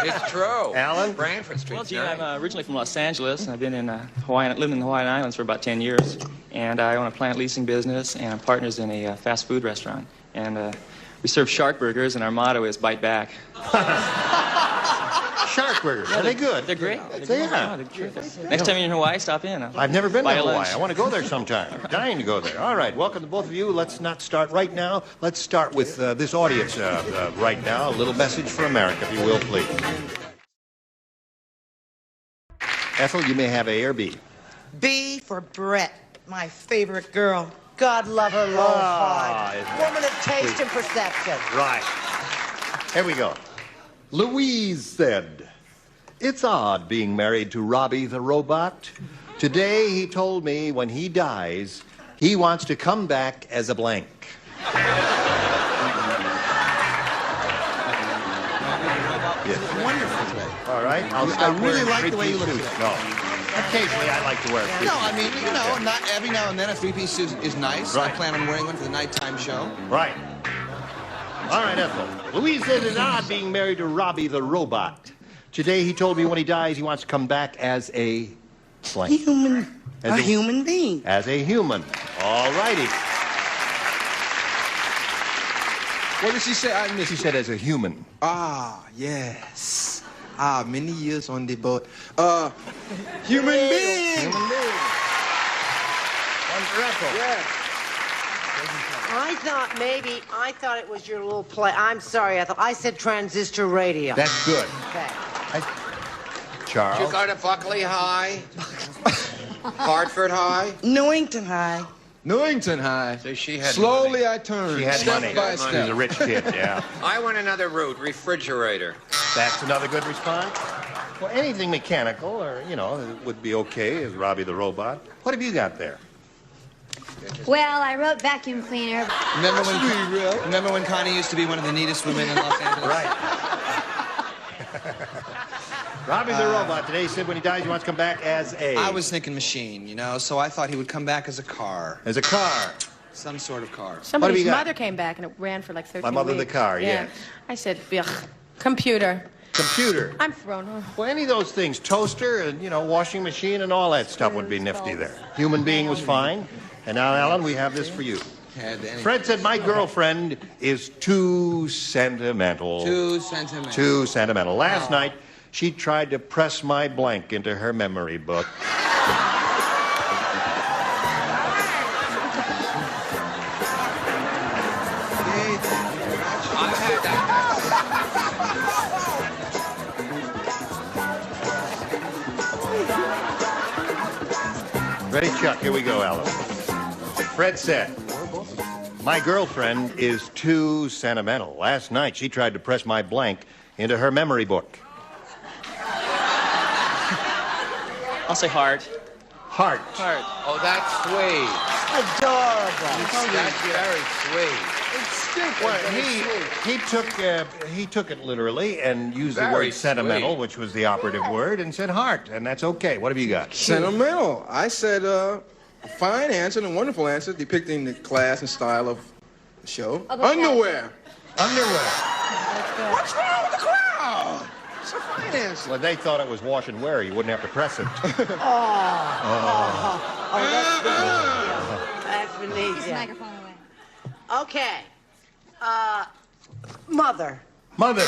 didn't. It's true. Alan? Brantford Street. Well, Gene, I'm originally from Los Angeles, and I've been in lived in the Hawaiian Islands for about 10 years. And I own a plant leasing business, and I'm partners in a fast food restaurant. And we serve shark burgers, and our motto is bite back. Shark burgers. Yeah, are they good? They're great. They are. They're terrific. Next time you're in Hawaii, stop in. I've never been to Buy a Hawaii. lunch. I want to go there sometime. I'm dying to go there. All right. Welcome to both of you. Let's not start right now. Let's start with this audience right now. A little message for America, if you will, please. Ethel, you may have A or B. B for Brett, my favorite girl. God love her, low hard. Woman of taste and perception. Right. Here we go. Louise said, "It's odd being married to Robbie the robot. Today he told me when he dies, he wants to come back as a blank." Yes. Wonderful today. All right. I really like the way you look today. No. Occasionally I like to wear a three-piece. No, I mean, you know, not every now and then a 3-piece is nice. Right. I plan on wearing one for the nighttime show. Right. All right, Ethel. Louise says it's odd being married to Robbie the robot. Today he told me when he dies he wants to come back as a blank. A human being. As a human. All righty. What did she say? I missed She said as a human. Ah, yes. Ah, many years on the boat. Human being. Human being. One for Ethel. Yeah. I thought it was your little play. I'm sorry, Ethel. I said transistor radio. That's good. Okay. Charles? Did you go to Buckley High? Hartford High? Newington High. Newington High. So she had Slowly money. I turned. She had step money. by She step. was a rich kid, yeah. I went another route, refrigerator. That's another good response. Well, anything mechanical or, you know, would be okay as Robbie the robot. What have you got there? Well, I wrote vacuum cleaner. Remember when Connie used to be one of the neatest women in Los Angeles? Right. Robbie the robot today said when he dies he wants to come back as a... I was thinking machine, you know, so I thought he would come back as a car. As a car. Some sort of car. Somebody's mother came back and it ran for like 13 My mother weeks. the car, yeah. I said, ugh, computer. Computer. I'm thrown off. Well, any of those things, toaster and, you know, washing machine and all that stuff would be nifty there. Human being was fine. And now, Alan, we have this for you. Fred said, my girlfriend is too sentimental. Too sentimental. Too sentimental. Last night, she tried to press my blank into her memory book. Ready, Chuck? Here we go, Alan. Fred said, My girlfriend is too sentimental. Last night, she tried to press my blank into her memory book. I'll say heart. Heart. Heart. Oh, that's sweet. Adorable. That's very sweet. Well, he took it literally and used the Very word sentimental, sweet. which was the operative word, and said heart, and that's okay. What have you got? Sentimental. I said a fine answer and a wonderful answer depicting the class and style of the show. Underwear. Underwear. What's wrong with the crowd? It's a fine answer. Well, they thought it was wash and wear. You wouldn't have to press it. That's beneath Just you. microphone away. Okay. Mother. Mother.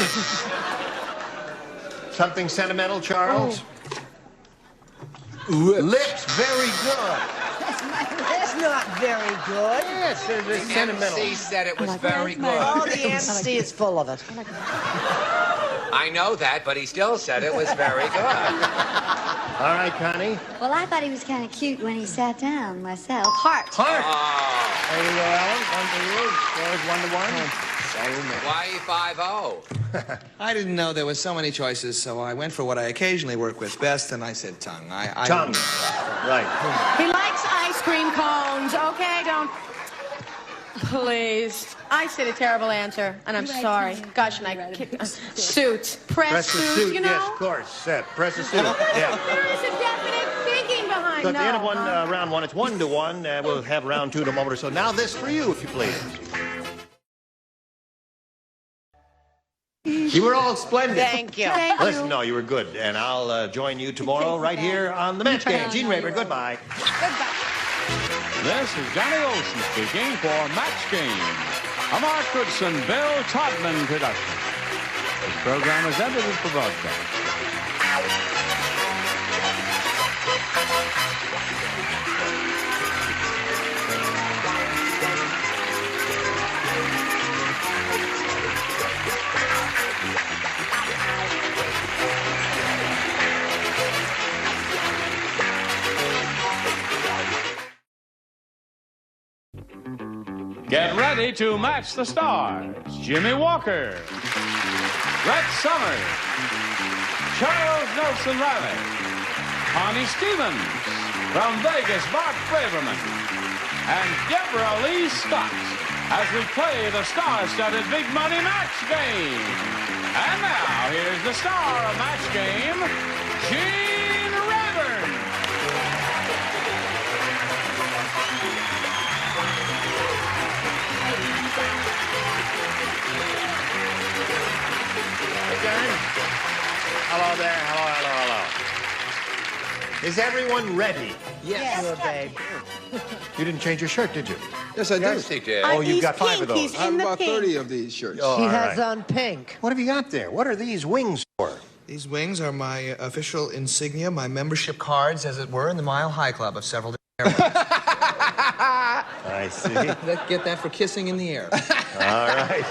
Something sentimental, Charles? Lips. Very good. That's not very good. Yes, it's sentimental. MC said it was very good. Oh, the MC is full of it. I know that, but he still said it was very good. All right, Connie. Well, I thought he was kind of cute when he sat down myself. Heart. Heart. Oh, There you go, Alan. 1 to you. Scores 1 to 1. why 5-0? I didn't know there was so many choices, so I went for what I occasionally work with best, and I said tongue. Tongue. Right. He likes ice cream cones. Okay, don't. Please. I said a terrible answer, and I'm sorry. Gosh, and I kicked suits. Press the suits, suit, you know? yes, of course. Set. Press the suit. Yeah. There's a definite thinking behind So at the end of no. round one, it's 1 to 1. We'll have round 2 in a moment or so. Now this for you, if you please. You were all splendid. Thank you. Listen, no, you were good. And I'll join you tomorrow right here on the match game. Gene Raber, goodbye. This is Johnny Olson speaking for Match Game, a Mark Goodson, Bill Todman production. This program is edited for broadcast. Get ready to match the stars. Jimmie Walker, Brett Summers, Charles Nelson Reilly, Connie Stevens, from Vegas, Bart Braverman, and Debralee Scott as we play the star-studded Big Money Match Game. And now, here's the star of Match Game, Gene Rayburn. Hello there. Hello. Is everyone ready? Yes, babe. You didn't change your shirt, did you? Yes, I did. Yes, he did. Oh, you've He's got 5 pink. of those. He's I have in the about pink. 30 of these shirts. Oh, He all has right. on pink. What have you got there? What are these wings for? These wings are my official insignia, my membership cards, as it were, in the Mile High Club of several different airlines. I see. Get that for kissing in the air. All right.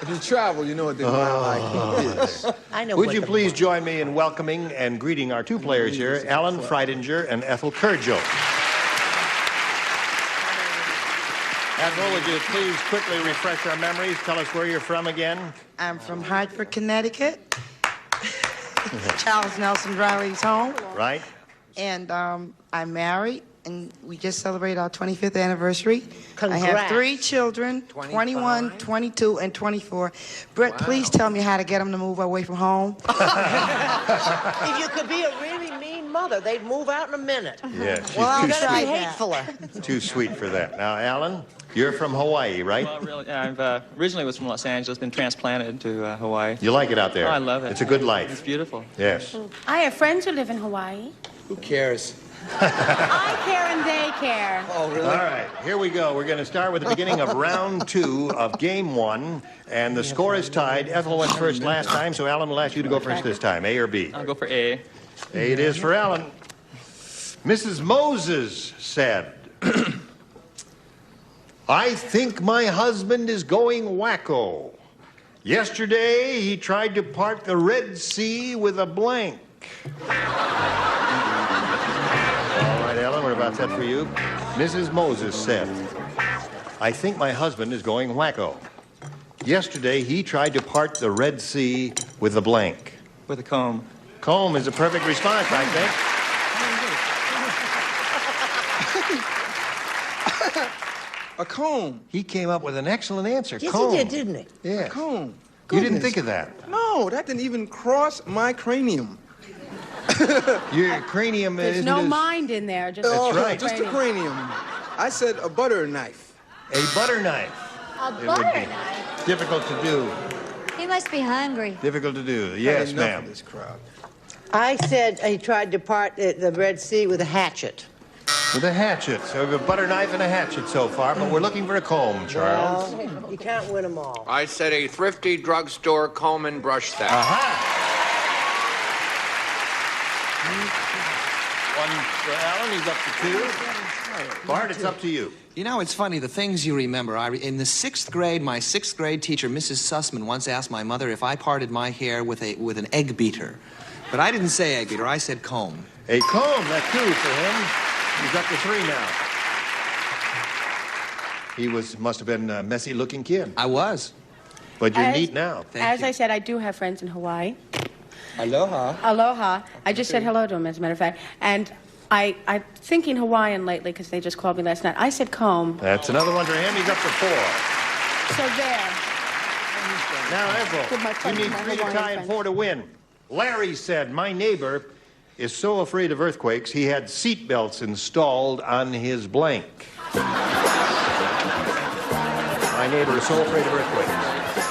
If you travel, you know what the Mile High Club is. I know. Would what you the- please join me in welcoming and greeting our 2 players here, Alan Freidinger and Ethel Kurgel. Ethel, would you please quickly refresh our memories? Tell us where you're from again. I'm from Hartford, Connecticut. Charles Nelson Reilly's home. Right? And I'm married, and we just celebrated our 25th anniversary. Congrats. I have 3 children, 21, 22, and 24. Brett, please tell me how to get them to move away from home. If you could be a really mean mother, they'd move out in a minute. Yeah, she's Well, too I'm gonna Be sweet. hatefuler. Too sweet for that. Now, Alan, you're from Hawaii, right? Well, really, I've originally was from Los Angeles, been transplanted to Hawaii. You like it out there? Oh, I love it. It's a good It's life. beautiful. Yes. I have friends who live in Hawaii. Who cares? I care and they care. Oh, really? All right, here we go. We're going to start with the beginning of round 2 of game 1, and the score is tied. Ethel went first last time, so Alan will ask you to go first this time. A or B? I'll go for A. A it is for Alan. Mrs. Moses said, I think my husband is going wacko. Yesterday, he tried to part the Red Sea with a blank. All right, Ellen, we're about set for you. Mrs. Moses said, I think my husband is going wacko. Yesterday, he tried to part the Red Sea with a blank. With a comb. Comb is a perfect response, I think. A comb. He came up with an excellent answer. Yes, comb. he did, didn't he? Yeah. A comb. You didn't think of that. No, that didn't even cross my cranium. Your cranium There's isn't no as... mind in there. Just Oh, right. Just a cranium. I said a butter knife. A butter knife. A It would butter be knife? difficult to do. He must be hungry. Difficult to do. Yes, Enough ma'am. of this crowd. I said he tried to part the Red Sea with a hatchet. With a hatchet. So we have a butter knife and a hatchet so far, but we're looking for a comb, Charles. Well, you can't win them all. I said a thrifty drugstore comb and brush set. One for Alan, he's up to 2. Bart, it's up to you. You know, it's funny, the things you remember. In the 6th grade, my 6th grade teacher, Mrs. Sussman, once asked my mother if I parted my hair with an egg beater. But I didn't say egg beater, I said comb. A comb, that's 2 for him. He's up to 3 now. He must have been a messy-looking kid. I was. But you're neat now. As I said, I do have friends in Hawaii. Aloha. Aloha. I just said hello to him, as a matter of fact. And I'm thinking Hawaiian lately because they just called me last night. I said comb. That's another one for him. He's up to 4. So there. Now, Ethel, you need 3 to tie and 4 to win. Larry said, my neighbor is so afraid of earthquakes, he had seat belts installed on his blank. My neighbor is so afraid of earthquakes.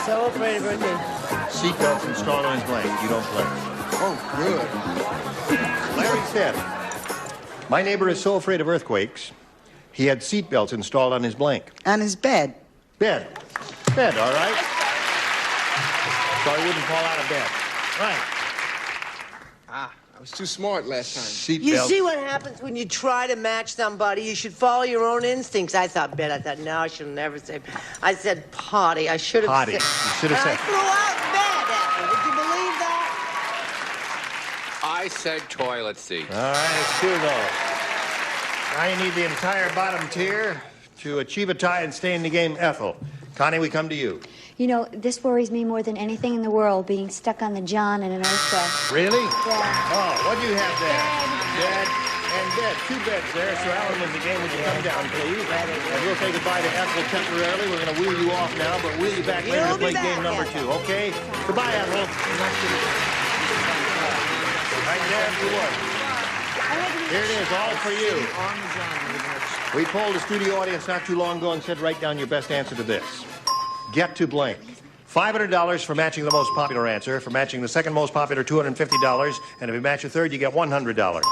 So afraid of earthquakes. Seat belts installed on his blank. You don't play. Oh, good. Larry said, my neighbor is so afraid of earthquakes, he had seat belts installed on his blank. On his bed. Bed, all right? So he wouldn't fall out of bed. Right. I was too smart last time. You see what happens when you try to match somebody? You should follow your own instincts. I thought bed. I thought, no, I should never say. I said potty. I should have Potty. said. You should have And said. I threw out bed after. Would you believe that? I said toilet seat. All right, it's 2 those. Now you need the entire bottom tier to achieve a tie and stay in the game. Ethel. Connie, we come to you. You know, this worries me more than anything in the world, being stuck on the John in an earthquake. Really? Yeah. Oh, what do you have there? Bed and bed. 2 beds there. So Alan wins the game. Would you come down, please? And we'll say goodbye to Ethel temporarily. We're going to wheel you off now, but wheel you back later to play game number 2, okay? Goodbye, Ethel. Right there if you would. Here it is, all for you. We polled the studio audience not too long ago and said, write down your best answer to this. Get to blank. $500 for matching the most popular answer. For matching the second most popular, $250. And if you match a third, you get $100.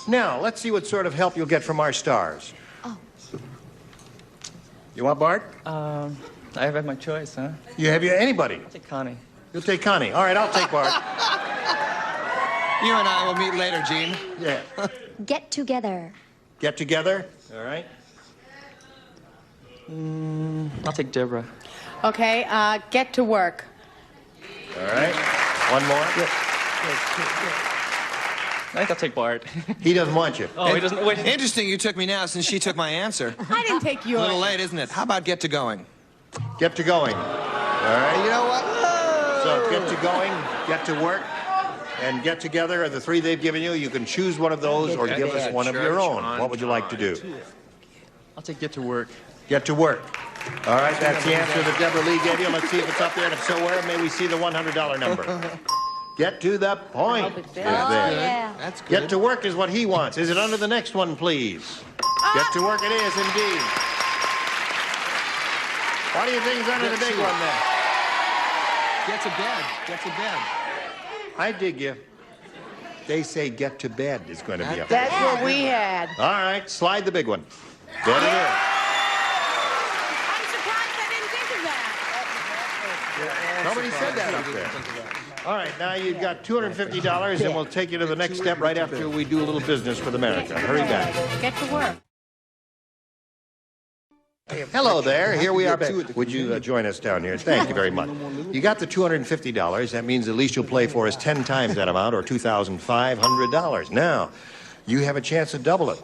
Now, let's see what sort of help you'll get from our stars. Oh. You want Bart? I have my choice, huh? Have anybody? I'll take Connie. You'll take Connie. All right, I'll take Bart. You and I will meet later, Gene. Yeah. Get together. Get together? All right. I'll take Deborah. Okay, get to work. All right. One more? I think I'll take Bart. He doesn't want you. Oh, he doesn't. Wait. Interesting you took me now since she took my answer. I didn't take A yours. little late, isn't it? How about get to going? Get to going. All right. You know what? So get to going, get to work, and get together are the 3 they've given you. You can choose one of those or give us one of your own. What would you like to do? I'll take get to work. Get to work. All right, that's the answer that Debralee gave you. Let's see if it's up there, and if so, where may we see the $100 number? Get to the point. Is there. Yeah. That's good. Get to work is what he wants. Is it under the next one, please? Get to work it is, indeed. What do you think is under the big one there? Get to bed. Get to bed. I dig you. They say get to bed is going to be up That's there. what we had. All right, slide the big one. There it is. I'm surprised I didn't think of that. Nobody said that up there. All right, now you've got $250, and we'll take you to the next step right after we do a little business with America. Hurry back. Get to work. Hello there. Here we are back. Would you join us down here? Thank you very much. You got the $250. That means at least you'll play for us 10 times that amount, or $2,500. Now, you have a chance to double it.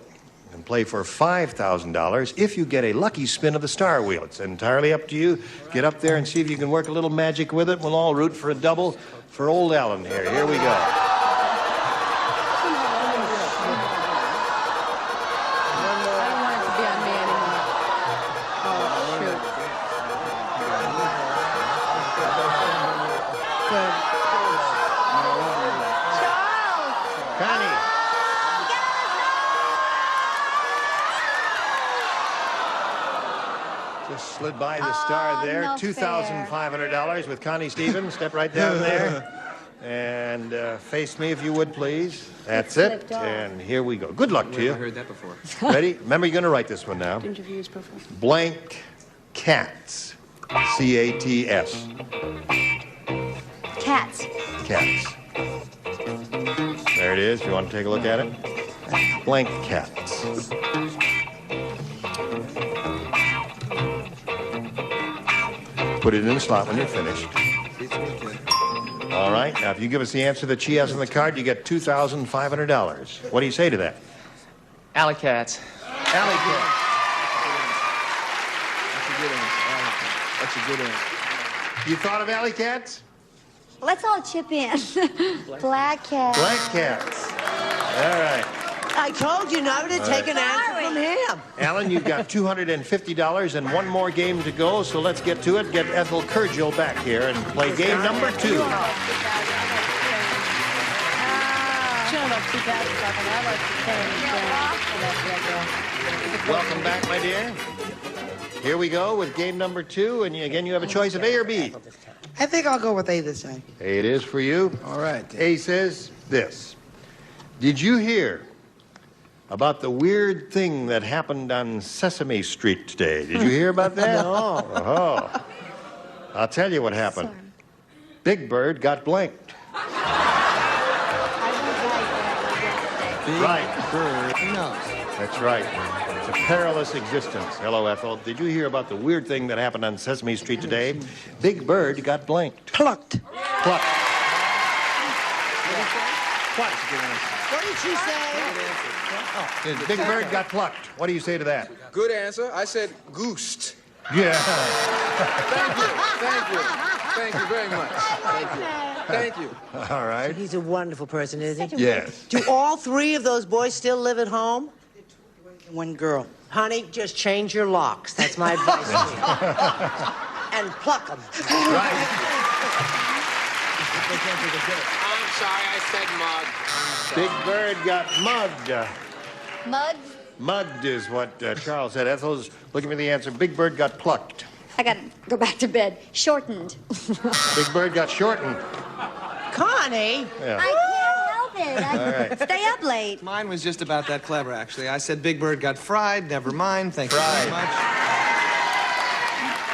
and play for $5,000 if you get a lucky spin of the star wheel. It's entirely up to you. Get up there and see if you can work a little magic with it. We'll all root for a double for old Alan here. Here we go. Slid by the star there. $2,500 with Connie Stevens. Step right down there. And face me if you would, please. That's it. And here we go. Good luck to you. I heard that before. Ready? Remember, you're going to write this one now. Blank cats. C-A-T-S. Cats. Cats. There it is. You want to take a look at it? Blank cats. Put it in the slot when you're finished. All right. Now, if you give us the answer that she has on the card, you get $2,500. What do you say to that? Alley cats. Alley cats. That's a good answer. You thought of alley cats? Let's all chip in. Black cats. Black cats. All right. I told you never to take an answer from him. Alan, you've got $250 and one more game to go, so let's get to it. Get Ethel Kurgel back here and play game number 2. Welcome back, my dear. Here we go with game number 2, and again, you have a choice of A or B. I think I'll go with A this time. A it is for you. All right. A says this. Did you hear about the weird thing that happened on Sesame Street today? Did you hear about that? No. Oh. I'll tell you what happened. Big Bird got blanked. Right. Bird. No. That's right. It's a perilous existence. Hello, Ethel. Did you hear about the weird thing that happened on Sesame Street today? Big Bird got blanked. Plucked. Plucked. What did she say? Big Bird got plucked. What do you say to that? Good answer. I said goosed. Yeah. Thank you very much. Thank you. All right. He's a wonderful person, isn't he? Yes. Do all 3 of those boys still live at home? One girl. Honey, just change your locks. That's my advice to you. And pluck them. Right. I'm sorry, I said mug. Big Bird got mugged. Mud. Mugged is what Charles said. Ethel's looking for the answer. Big Bird got plucked. I gotta go back to bed. Shortened. Big Bird got shortened. Connie! Yeah. I can't help it. I All right. stay up late. Mine was just about that clever, actually. I said Big Bird got fried. Never mind. Thank you very much.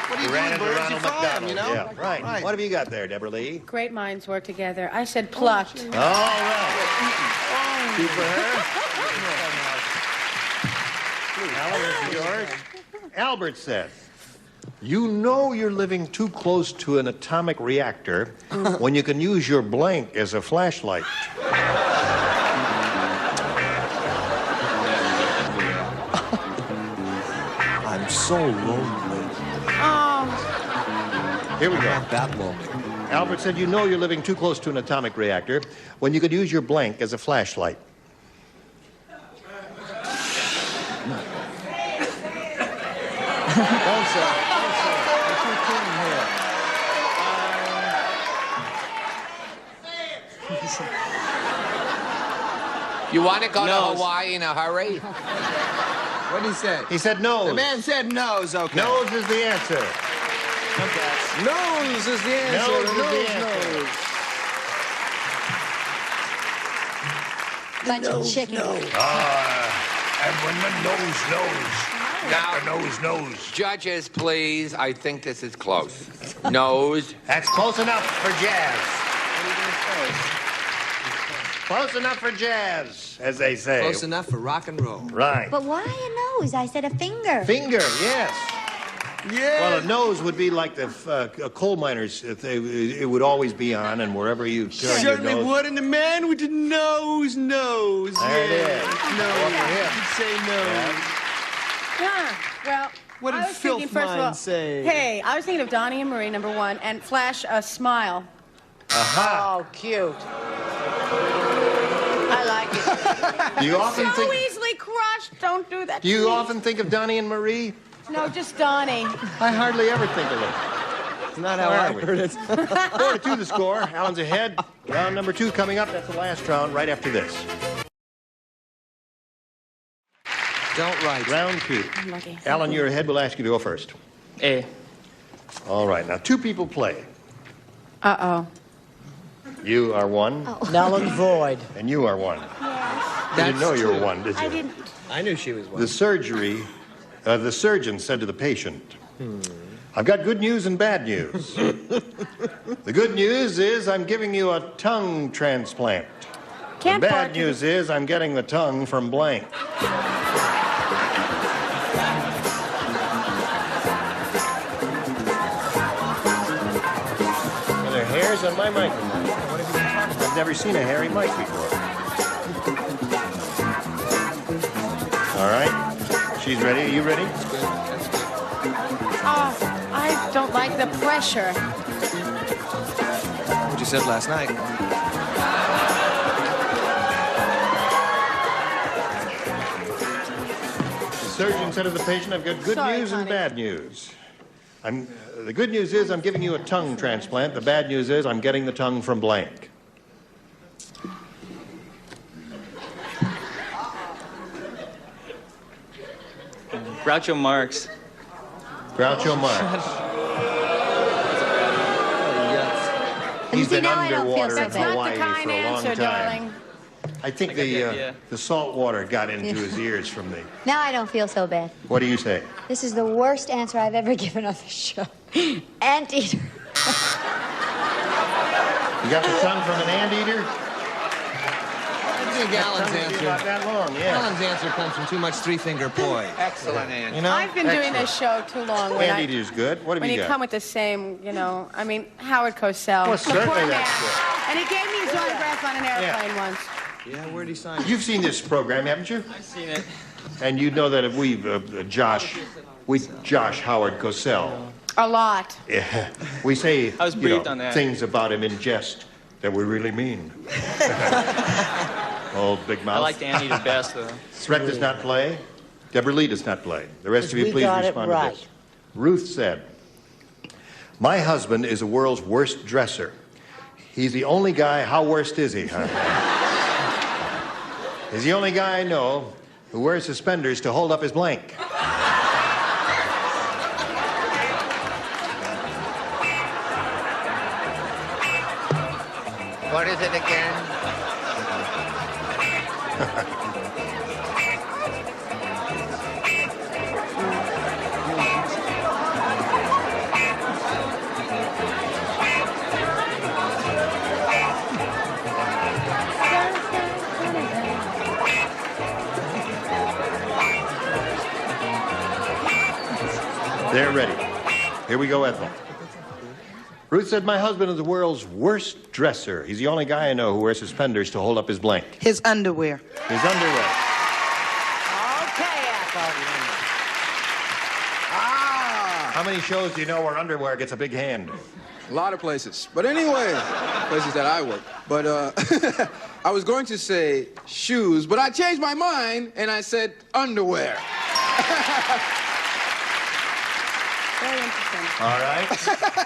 What are you Ran doing, into birds? You Ronald fry 'em, McDonald. you know? Yeah, right. What have you got there, Debralee? Great minds work together. I said plucked. All right. Two for her. Alan, this is yours. Albert said, you know you're living too close to an atomic reactor when you can use your blank as a flashlight. I'm so lonely. Oh. Here we go. Not that lonely. Albert said, you know you're living too close to an atomic reactor when you could use your blank as a flashlight. Don't say. You're too clean here. You want to go to Hawaii in a hurry? What did he say? He said nose. The man said nose, okay. Nose is the answer. Nose is the answer. Nose is the answer. Bunch of chickens. And when the nose knows. Now, The nose knows. judges, please. I think this is close. Nose. That's close enough for jazz. Close enough for jazz, as they say. Close enough for rock and roll. Right. But why a nose? I said a finger. Finger, yes. Yeah. Well, a nose would be like the coal miners. It would always be on, and wherever you turn your Certainly nose. would, and the man with the nose. There it is. No, Yeah. you could say no. Yeah, well, What did I was thinking, Filth first of all, Mind say? Hey, I was thinking of Donnie and Marie, number one, and flash a smile. Aha. Oh, cute. I like it. Do you often So think? easily crushed. Don't do that. Do you to me. often think of Donnie and Marie? No, just Donnie. I hardly ever think of them. It's not how I heard it. 4-2 the score. Alan's ahead. Round number 2 coming up. That's the last round right after this. Don't write. Round 2. I'm lucky. Alan, you're ahead. We'll ask you to go first. A. All right. Now, 2 people play. Uh-oh. You are one. Null and void. And you are one. You didn't know you were one, did you? I didn't. I knew she was one. The surgeon said to the patient, I've got good news and bad news. The good news is I'm giving you a tongue transplant. Can't The Bart bad do news is I'm getting the tongue from blank. Are there hairs on my microphone? What have you been talking about? I've never seen a hairy mic before. All right. She's ready. Are you ready? Oh, I don't like the pressure. What you said last night. The surgeon said to the patient, I've got good Sorry, news and Connie. bad news. The good news is I'm giving you a tongue transplant. The bad news is I'm getting the tongue from blank. Groucho Marx. Groucho Marx. He's been now I don't feel underwater so in bad. That's not Hawaii the kind for a long answer, time. darling. I think idea. the salt water got into his ears from the... Now I don't feel so bad. What do you say? This is the worst answer I've ever given on the show. Anteater. You got the tongue from an anteater? I think Alan's Tongue answer. Not that long, yeah. Alan's answer comes from too much three-finger poi. Excellent answer. You know? I've been doing this show too long. When Anteater's good. What have when you you got? come with the same, I mean, Howard Cosell. Well, the certainly poor man. that's good. And he gave me his autograph on an airplane once. Yeah, where'd he sign it? You've seen this program, haven't you? I've seen it. And you know that if we Josh Howard Cosell. A lot. Yeah, we say I was briefed on that. things about him in jest that we really mean. Old big mouth. I like the anteater best, though. Brett does not play. Debralee does not play. The rest of you, We please got it respond right. to this. Ruth said, my husband is the world's worst dresser. He's the only guy, how worst is he, huh? He's the only guy I know who wears suspenders to hold up his blank. What is it again? They're ready. Here we go, Ethel. Ruth said, my husband is the world's worst dresser. He's the only guy I know who wears suspenders to hold up his blank. His underwear. His underwear. Okay, Ethel. How many shows do you know where underwear gets a big hand? A lot of places. But anyway, places that I work. But I was going to say shoes, but I changed my mind and I said underwear. Very interesting. All right.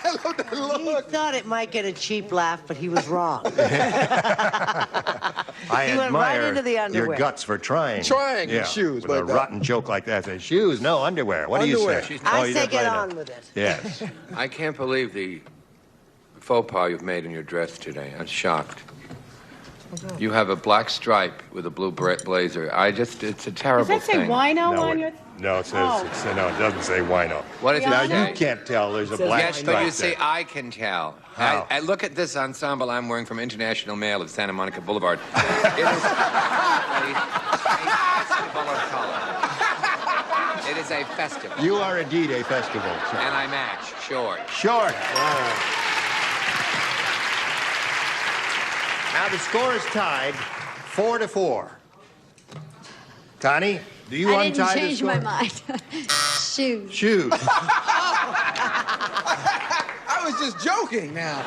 I love that look. He thought it might get a cheap laugh, but he was wrong. I He went right admire into the your underwear. guts for trying. Trying yeah, shoes, with a but, rotten joke like that. Say, shoes, no, underwear. What Underwear. do you say? I you say don't get play on that. with it. Yes. I can't believe the faux pas you've made in your dress today. I'm shocked. You have a black stripe with a blue blazer. It's a terrible Does that say thing. wino No, on your... No, it says, Oh. no, it doesn't say wino. What does it Now, say? you can't tell there's a black Yes, stripe but you say, there. I can tell. How? I look at this ensemble I'm wearing from International Mail of Santa Monica Boulevard. It is a festival of color. It is a festival. You are indeed a festival, sir. And I match. Short. Short. Now the score is tied 4-4. Connie, do you I untie didn't the change score? my mind. Shoot. Shoot. I was just joking now.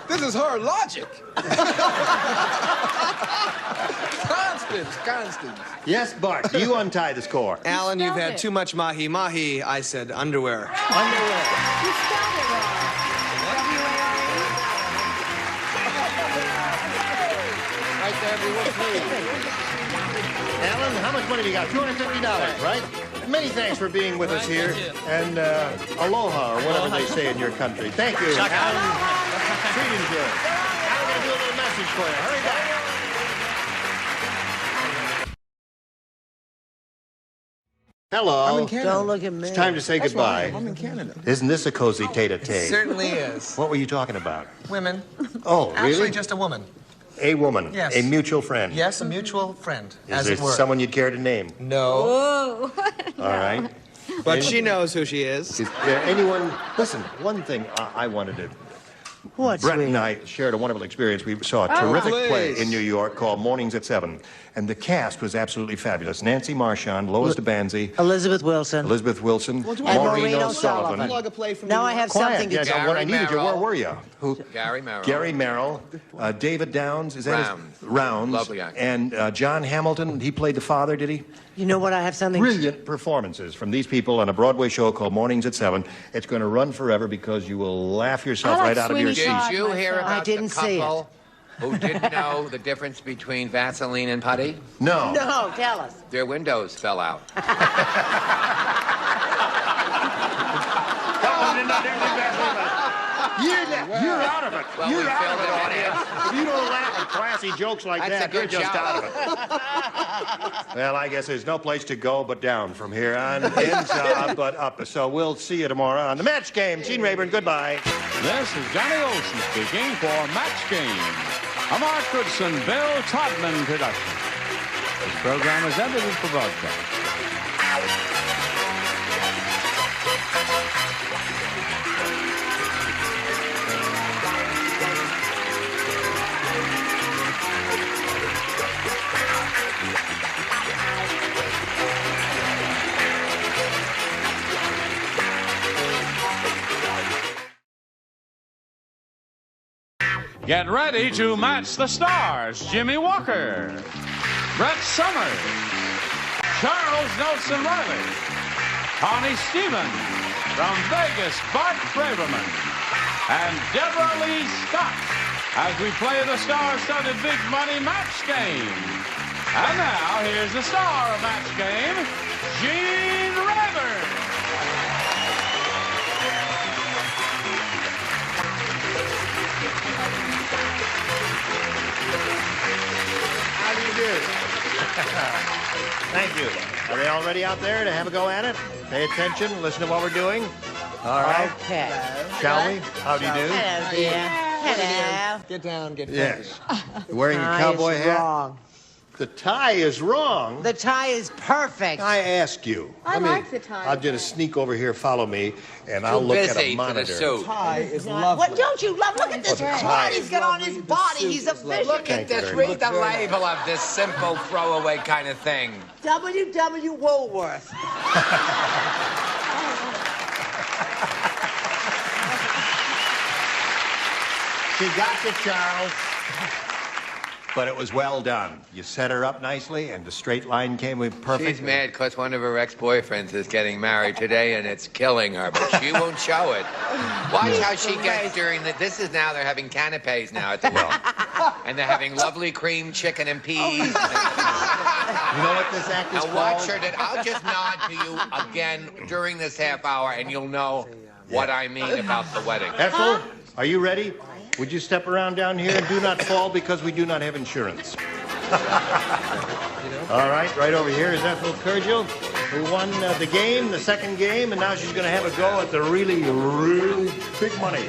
This is her logic. Constance. Yes, Bart, do you untie the score? Alan, you've had too much mahi-mahi. I said underwear. Underwear. You spelled it wrong. Right there, everyone, please. Alan, how much money have you got? $250, right? Many thanks for being with us here. And aloha, or whatever they say in your country. Thank you, Alan. Treat insurance. Now we're going to do a little message for you. Hurry back. Hello. I'm in Canada. Don't look at me. It's time to say That's goodbye. right. I'm in Canada. Isn't this a cozy tete-a-tete? It certainly is. What were you talking about? Women. Oh, really? Actually, just a woman. A woman. Yes. A mutual friend. Yes, a mutual friend, Is as there it were. someone you'd care to name? No. Whoa. All right. But she knows who she is. Is there anyone... Listen, one thing I wanted to... What, Brett and sweetie? I shared a wonderful experience. We saw a terrific play please. in New York called Mornings at 7. And the cast was absolutely fabulous. Nancy Marchand, Lois DeBanzi, Elizabeth Wilson. Maureen Maureen O'Sullivan. O'Sullivan. Plug a play from Now New I York. have Quiet. something to Yes, tell when I Gary needed you, where Merrill. were you? Who? Gary Merrill. Gary Merrill, David Downs, is that Rounds. his? Rounds. Lovely actor. And John Hamilton, he played the father, did he? You know what? I have something. Brilliant performances from these people on a Broadway show called Mornings at 7. It's going to run forever because you will laugh yourself I like right out of your Sweeney seat. Todd. Did you hear myself. about I didn't the see couple who didn't know the difference between Vaseline and putty? No. No, tell us. Their windows fell out. You're out of it. Well, You're we out of filled it, them in. audience. If you don't laugh at classy jokes like That's that, a you're good just job. out of it. Well, I guess there's no place to go but down from here on. In, but up. So we'll see you tomorrow on the Match Game. Gene Rayburn, goodbye. This is Johnny Olson speaking for Match Game, a Mark Goodson, Bill Todman production. This program is edited for broadcast. Get ready to match the stars. Jimmie Walker, Brett Summers, Charles Nelson Reilly, Connie Stevens, from Vegas, Bart Braverman, and Debralee Scott, as we play the star-studded big money match game. And now, here's the star of Match Game, Gene Rayburn. How do you do? Thank you. Are they all ready out there to have a go at it? Pay attention. Listen to what we're doing. All right. Okay. Shall we? How do you do? Hello, dear. Hello. Get down, get Yes. You're wearing a Tie cowboy is hat? wrong. The tie is wrong. The tie is perfect. I ask you. I like the tie. I'm going to sneak over here, follow me, and I'll look at a monitor. Tie is lovely. What don't you love? Look at this Well, the part tie he's is got on his body. He's a vision. Look at this. Read the label of this simple throwaway kind of thing. W.W. Woolworth. She got you, Charles. But it was well done. You set her up nicely, and the straight line came with perfect. She's mad because one of her ex-boyfriends is getting married today, and it's killing her, but she won't show it. Watch how she gets during the... This is now, they're having canapes now at the well. And they're having lovely cream chicken and peas. You know what this act is Now watch called? her. I'll just nod to you again during this half hour, and you'll know what I mean about the wedding. Ethel, are you ready? Would you step around down here and do not fall because we do not have insurance? All right over here is Ethel Kurgel, who won the game, the second game, and now she's going to have a go at the really, really big money.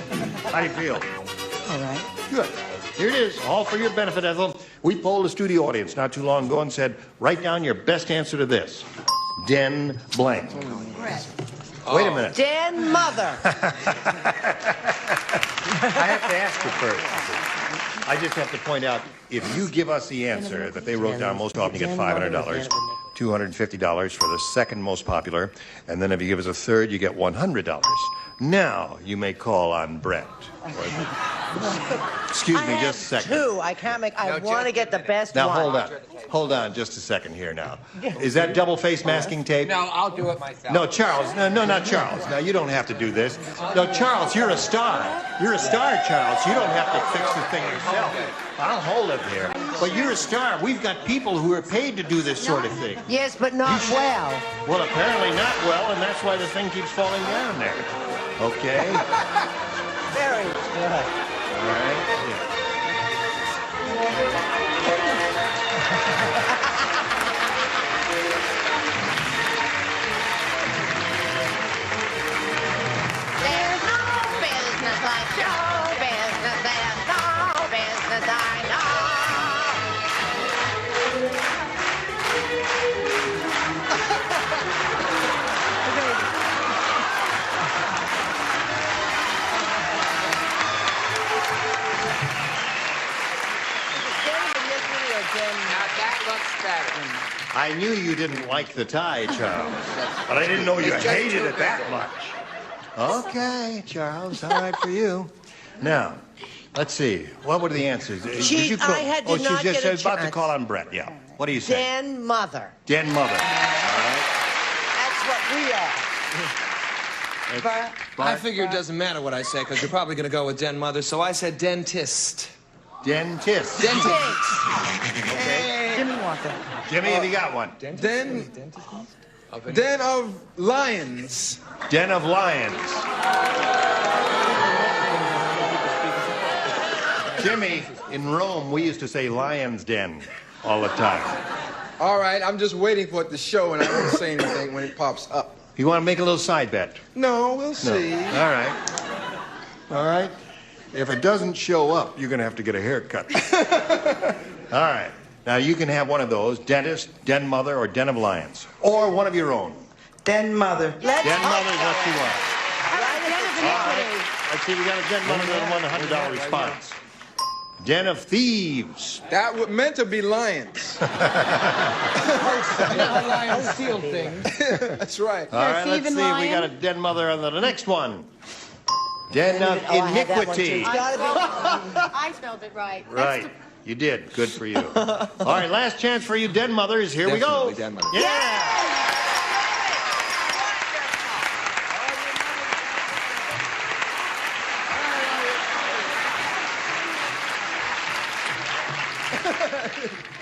How do you feel? All right. Good. Here it is, all for your benefit, Ethel. We polled the studio audience not too long ago and said, write down your best answer to this. Den blank. Wait a minute. Den mother. I have to ask you first. I just have to point out, if you give us the answer that they wrote down most often, you get $500, $250 for the second most popular, and then if you give us a third, you get $100. Now you may call on Brett. Excuse me, just a second. Two. I can't make. I want to get the best Now one. hold on just a second here now. Is that double face masking tape? No, I'll do it myself. No, Charles. No, not Charles. Now, you don't have to do this. No, Charles, you're a star. You're a star, Charles. You don't have to fix the thing yourself. I'll hold it here. But you're a star. We've got people who are paid to do this sort of thing. Yes, but not well. Well, apparently not well, and that's why the thing keeps falling down there. Okay? Very good. All right. There's no business like show business. There's no business I know. Now that looks better. I knew you didn't like the tie, Charles, but I didn't know you hated it that much. Okay, Charles, all right for you. Now, let's see. What were the answers? I did not get she a was about to chance. call on Brett, yeah. What do you say? Den mother. Den mother. All right. That's what we are. I figure it doesn't matter what I say, because you're probably going to go with den mother, so I said dentist. Dentist. Dentist. Okay. Jimmie wants it. Jimmie, have you got one? Den of lions. Den of lions. Jimmie, in Rome, we used to say lion's den all the time. All right, I'm just waiting for it to show, and I won't say anything when it pops up. You want to make a little side bet? No, we'll see. No. All right. All right. If it doesn't show up, you're going to have to get a haircut. All right. Now, you can have one of those, dentist, den mother, or den of lions. Or one of your own. Den mother. Den mother is what you want. All right. Let's see, we got a den mother that won a $100 response. Den of thieves. That was meant to be lions. Lions steal things. That's right. All right, let's see if we got a den mother on the next one. Den of iniquity. I spelled it right. Right. You did. Good for you. All right, last chance for you den mothers. Here we go. Den mother. Yeah.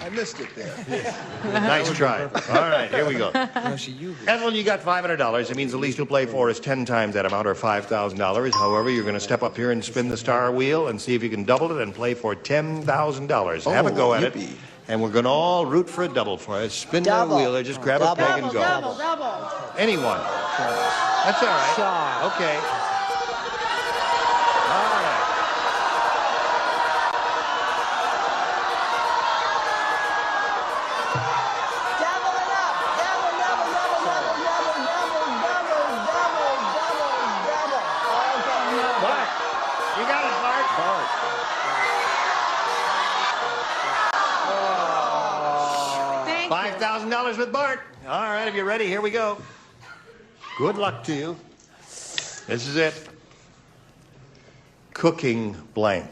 I missed it there. Nice try. All right, here we go. Ethel, you got $500. It means the least you'll play for is 10 times that amount, or $5,000. However, you're going to step up here and spin the star wheel and see if you can double it and play for $10,000. Have a go at it. And we're going to all root for a double for us. Spin the wheel there. Just grab a peg and go. Double. Anyone. That's all right. Okay. $5,000 with Bart. All right, if you're ready, here we go. Good luck to you. This is it. Cooking blank.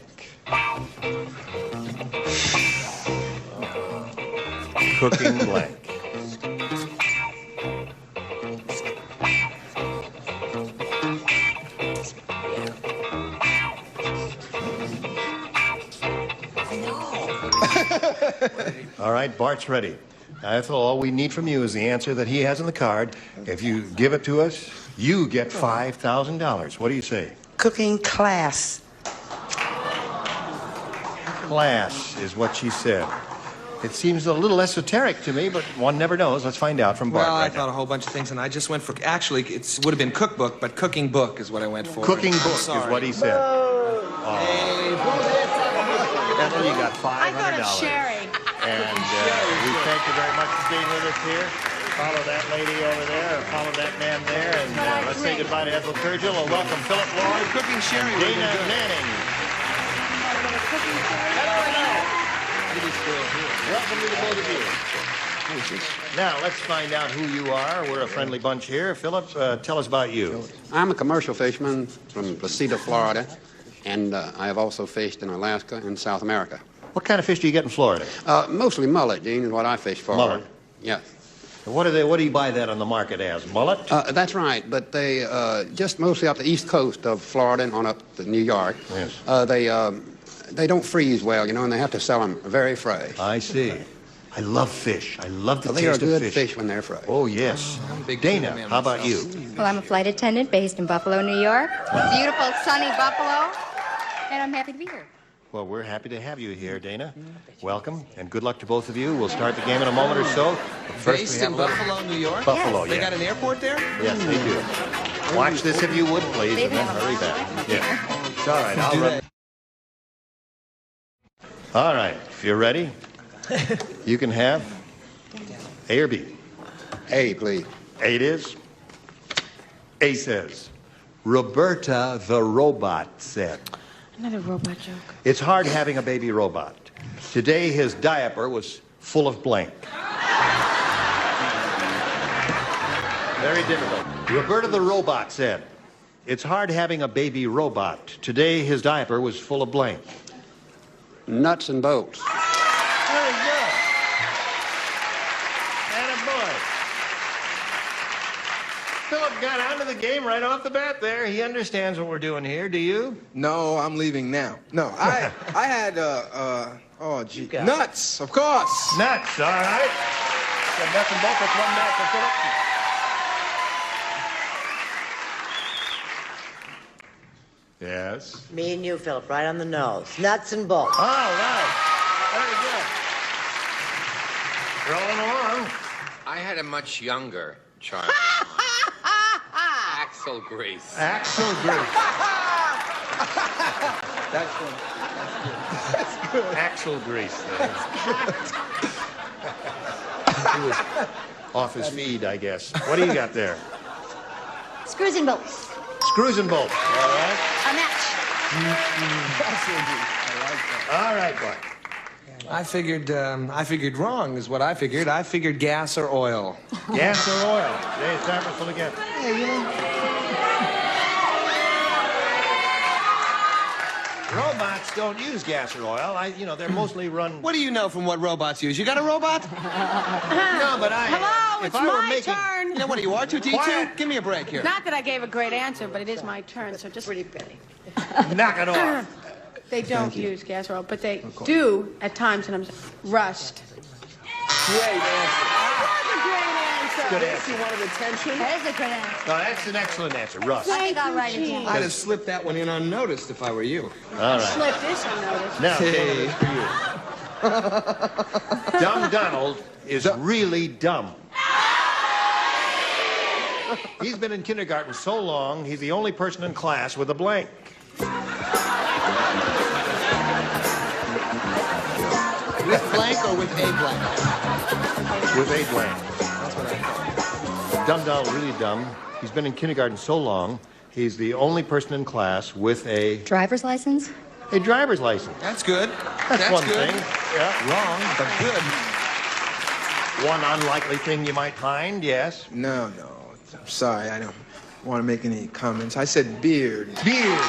Cooking blank. All right, Bart's ready. Ethel, all we need from you is the answer that he has on the card. If you give it to us, you get $5,000. What do you say? Cooking class. Class is what she said. It seems a little esoteric to me, but one never knows. Let's find out from Bart. Well, I thought a whole bunch of things, and I just went for, actually, it would have been cookbook, but cooking book is what I went for. Cooking book is what he said. Ethel, you got $500. I thought of Sherry. And we thank you very much for being with us here. Follow that lady over there, or follow that man there, and let's say goodbye to Ethel Turgill, and welcome Philip Lloyd, Cooking Sherry. Dana Manning. Welcome to the both of you. Now, let's find out who you are. We're a friendly bunch here. Philip, tell us about you. I'm a commercial fisherman from Placida, Florida, and I have also fished in Alaska and South America. What kind of fish do you get in Florida? Mostly mullet, Gene, is what I fish for. Mullet? Yes. What do you buy that on the market as? Mullet? That's right, but they just mostly up the east coast of Florida and on up to New York. Yes. They don't freeze well, you know, and they have to sell them very fresh. I see. I love fish. I love the They taste are good of fish. fish when they're fresh. Oh, yes. Dana, how about you? Well, I'm a flight attendant based in Buffalo, New York. Beautiful, sunny Buffalo. And I'm happy to be here. Well, we're happy to have you here, Dana. Welcome, and good luck to both of you. We'll start the game in a moment or so. But first Based we have in a little- Buffalo, New York? Buffalo, They yeah. got an airport there? Yes, they do. Watch this if you would, please, and then hurry back. Yeah. It's all right. I'll run. All right. If you're ready, you can have A or B. A, please. A it is. A says, Roberta the robot said. Another robot joke. It's hard having a baby robot. Today his diaper was full of blank. Very difficult. Roberta the robot said, it's hard having a baby robot. Today his diaper was full of blank. Nuts and bolts. Very good. Attaboy. Philip got onto the game right off the bat there. He understands what we're doing here. Do you? No, I'm leaving now. No, I had, oh, gee. Nuts, of course. Nuts, all right. Got nothing but that's one back for Philip. Yes. Me and you, Philip, right on the nose. Nuts and bolts. All right. Very good. Rolling along. I had a much younger child. Axel Grease. Axel Grease. That's good. That's good. Axel Grease. He was off his feed, I guess. What do you got there? Screws and bolts. Screws and bolts. All right. A match. All right, Bart. I figured wrong is what I figured. I figured gas or oil. Gas or oil? Today's time full again. Hey, you know. Robots don't use gas or oil. They're mostly run. What do you know from what robots use? You got a robot? No, but Hello, it's my turn. You know what, are you R2-D2? Quiet. Give me a break here. Not that I gave a great answer, but it is my turn, so just... Pretty penny. Knock it off. They don't use gas oil, but they do at times when I'm rushed. Great answer. That's a great answer. Good answer. You wanted attention? That is a good answer. No, that's an excellent answer, Russ. I think I'll write it down. I'd have slipped that one in unnoticed if I were you. All right. Slip this unnoticed. Now, Hey. for you. Dumb Donald is really dumb. He's been in kindergarten so long, he's the only person in class with a blank. With blank or with a blank? With a blank. That's what I thought. Dumb Donald, really dumb. He's been in kindergarten so long, he's the only person in class with a Driver's license? driver's license. That's good. That's one good. thing. Yeah. Wrong, but good. One unlikely thing you might find, yes. No. I'm sorry, I don't want to make any comments. I said beard. Beard.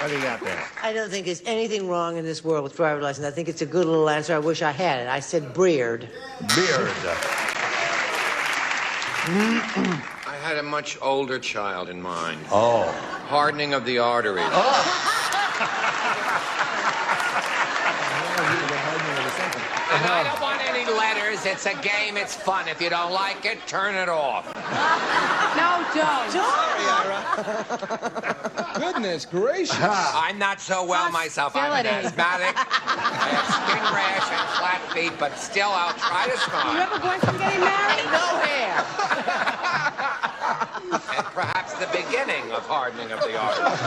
What do you got there? I don't think there's anything wrong in this world with driver's license. I think it's a good little answer. I wish I had it. I said beard. Beard. I had a much older child in mind. Oh. Hardening of the arteries. And I don't want any letters. It's a game. It's fun. If you don't like it, turn it off. No, don't. Sorry, Ira. Goodness gracious. I'm not so well myself. I'm an Hostility. asthmatic. I have skin rash and flat feet, but still I'll try to You smile. ever boyfriend getting married? No hair. And perhaps the beginning of hardening of the arteries.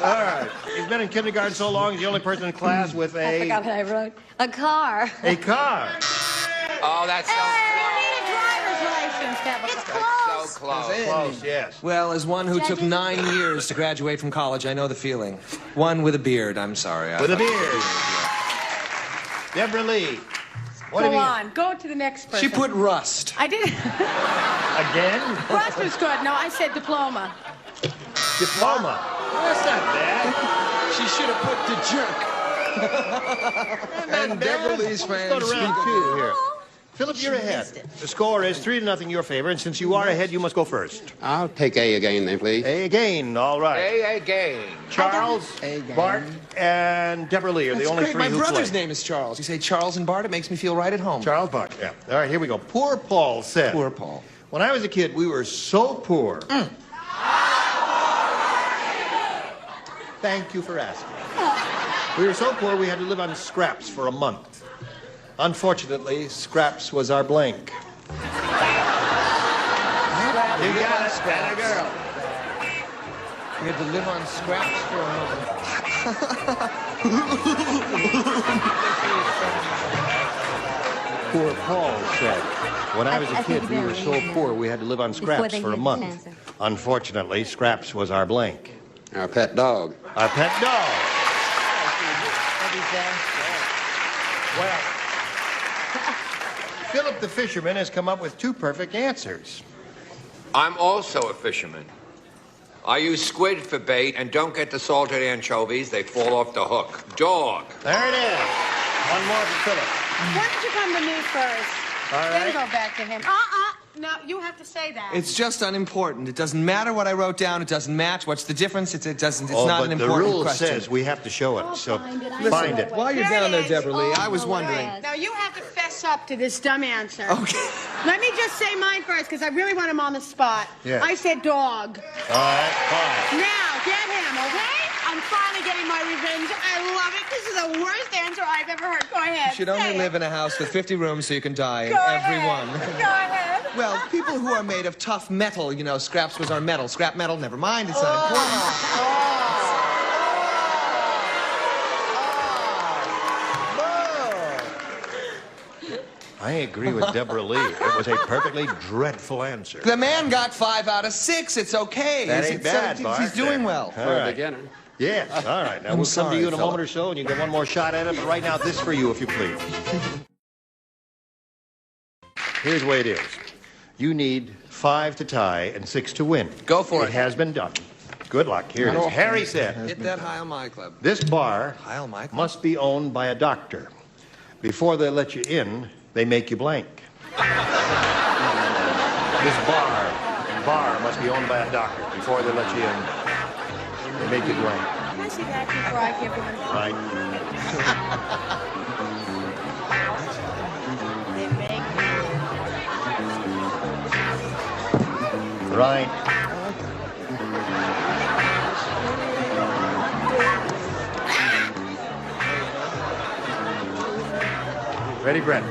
All right. He's been in kindergarten so long, he's the only person in class with I forgot what I wrote. A car. a car. Oh, that's so It's close. So close. Close, yes. Well, as one who took 9 years to graduate from college, I know the feeling. One with a beard, I'm sorry. With a beard. Debralee. What have Go you... on. Go to the next person. She put rust. I did. Again? Rust was good. No, I said diploma. Diploma. That's not bad. She should have put the jerk. And Debralee's fans Let's go to round speak two here. Philip, you're ahead. The score is 3-0 in your favor, and since you are ahead, you must go first. I'll take A again then, please. A again, all right. A again. Charles, Bart, and Debralee are the only Great. three My who brother's play. name is Charles. You say Charles and Bart, it makes me feel right at home. Charles Bart, yeah. All right, here we go. Poor Paul said. Poor Paul. When I was a kid, we were so poor. Thank you for asking. We were so poor we had to live on scraps for a month. Unfortunately, scraps was our blank. You got it, Spanner girl. You had to live on scraps for a moment. Poor Paul said. When I was a kid, we were so poor we had to live on scraps for a month. Unfortunately, scraps was our blank. Our pet dog. Our pet dog. Well, Philip the fisherman has come up with 2 perfect answers. I'm also a fisherman. I use squid for bait and don't get the salted anchovies. They fall off the hook. Dog. There it is. One more for Philip. Why don't you come to me first? All Then right. go back to him. No, you have to say that. It's just unimportant. It doesn't matter what I wrote down. It doesn't match. What's the difference? It's not an but important the rule question. says we have to show it, so Listen, find it. While you're down there, Debralee, I was wondering. Now, you have to fess up to this dumb answer. Okay. Let me just say mine first, because I really want him on the spot. Yeah. I said dog. All right, fine. Now, get him, okay? I'm finally getting my revenge. I love it. This is the worst answer I've ever heard. Go ahead. You should only live in a house with 50 rooms so you can die. Go ahead. Everyone. Go ahead. Well, people who are made of tough metal, you know, scraps was our metal. Scrap metal, never mind, it's not important. I agree with Debralee. It was a perfectly dreadful answer. The man got 5 out of 6. It's okay. That ain't bad, Bart. He's doing well. All For a right. beginner. Yes, all right. Now, I'm we'll come sorry, to you in a Philip. moment or so, and you get one more shot at it. But right now, this for you, if you please. Here's the way it is. You need 5 to tie and 6 to win. Go for it. It has been done. Good luck. Here it is. Harry said, Hit that Heil My Club. this bar Heil My Club. must be owned by a doctor. Before they let you in, they make you blank. This bar must be owned by a doctor. Before they let you in, they make you blank. Can I see that before I give one? Right. Right. Ready, Brett?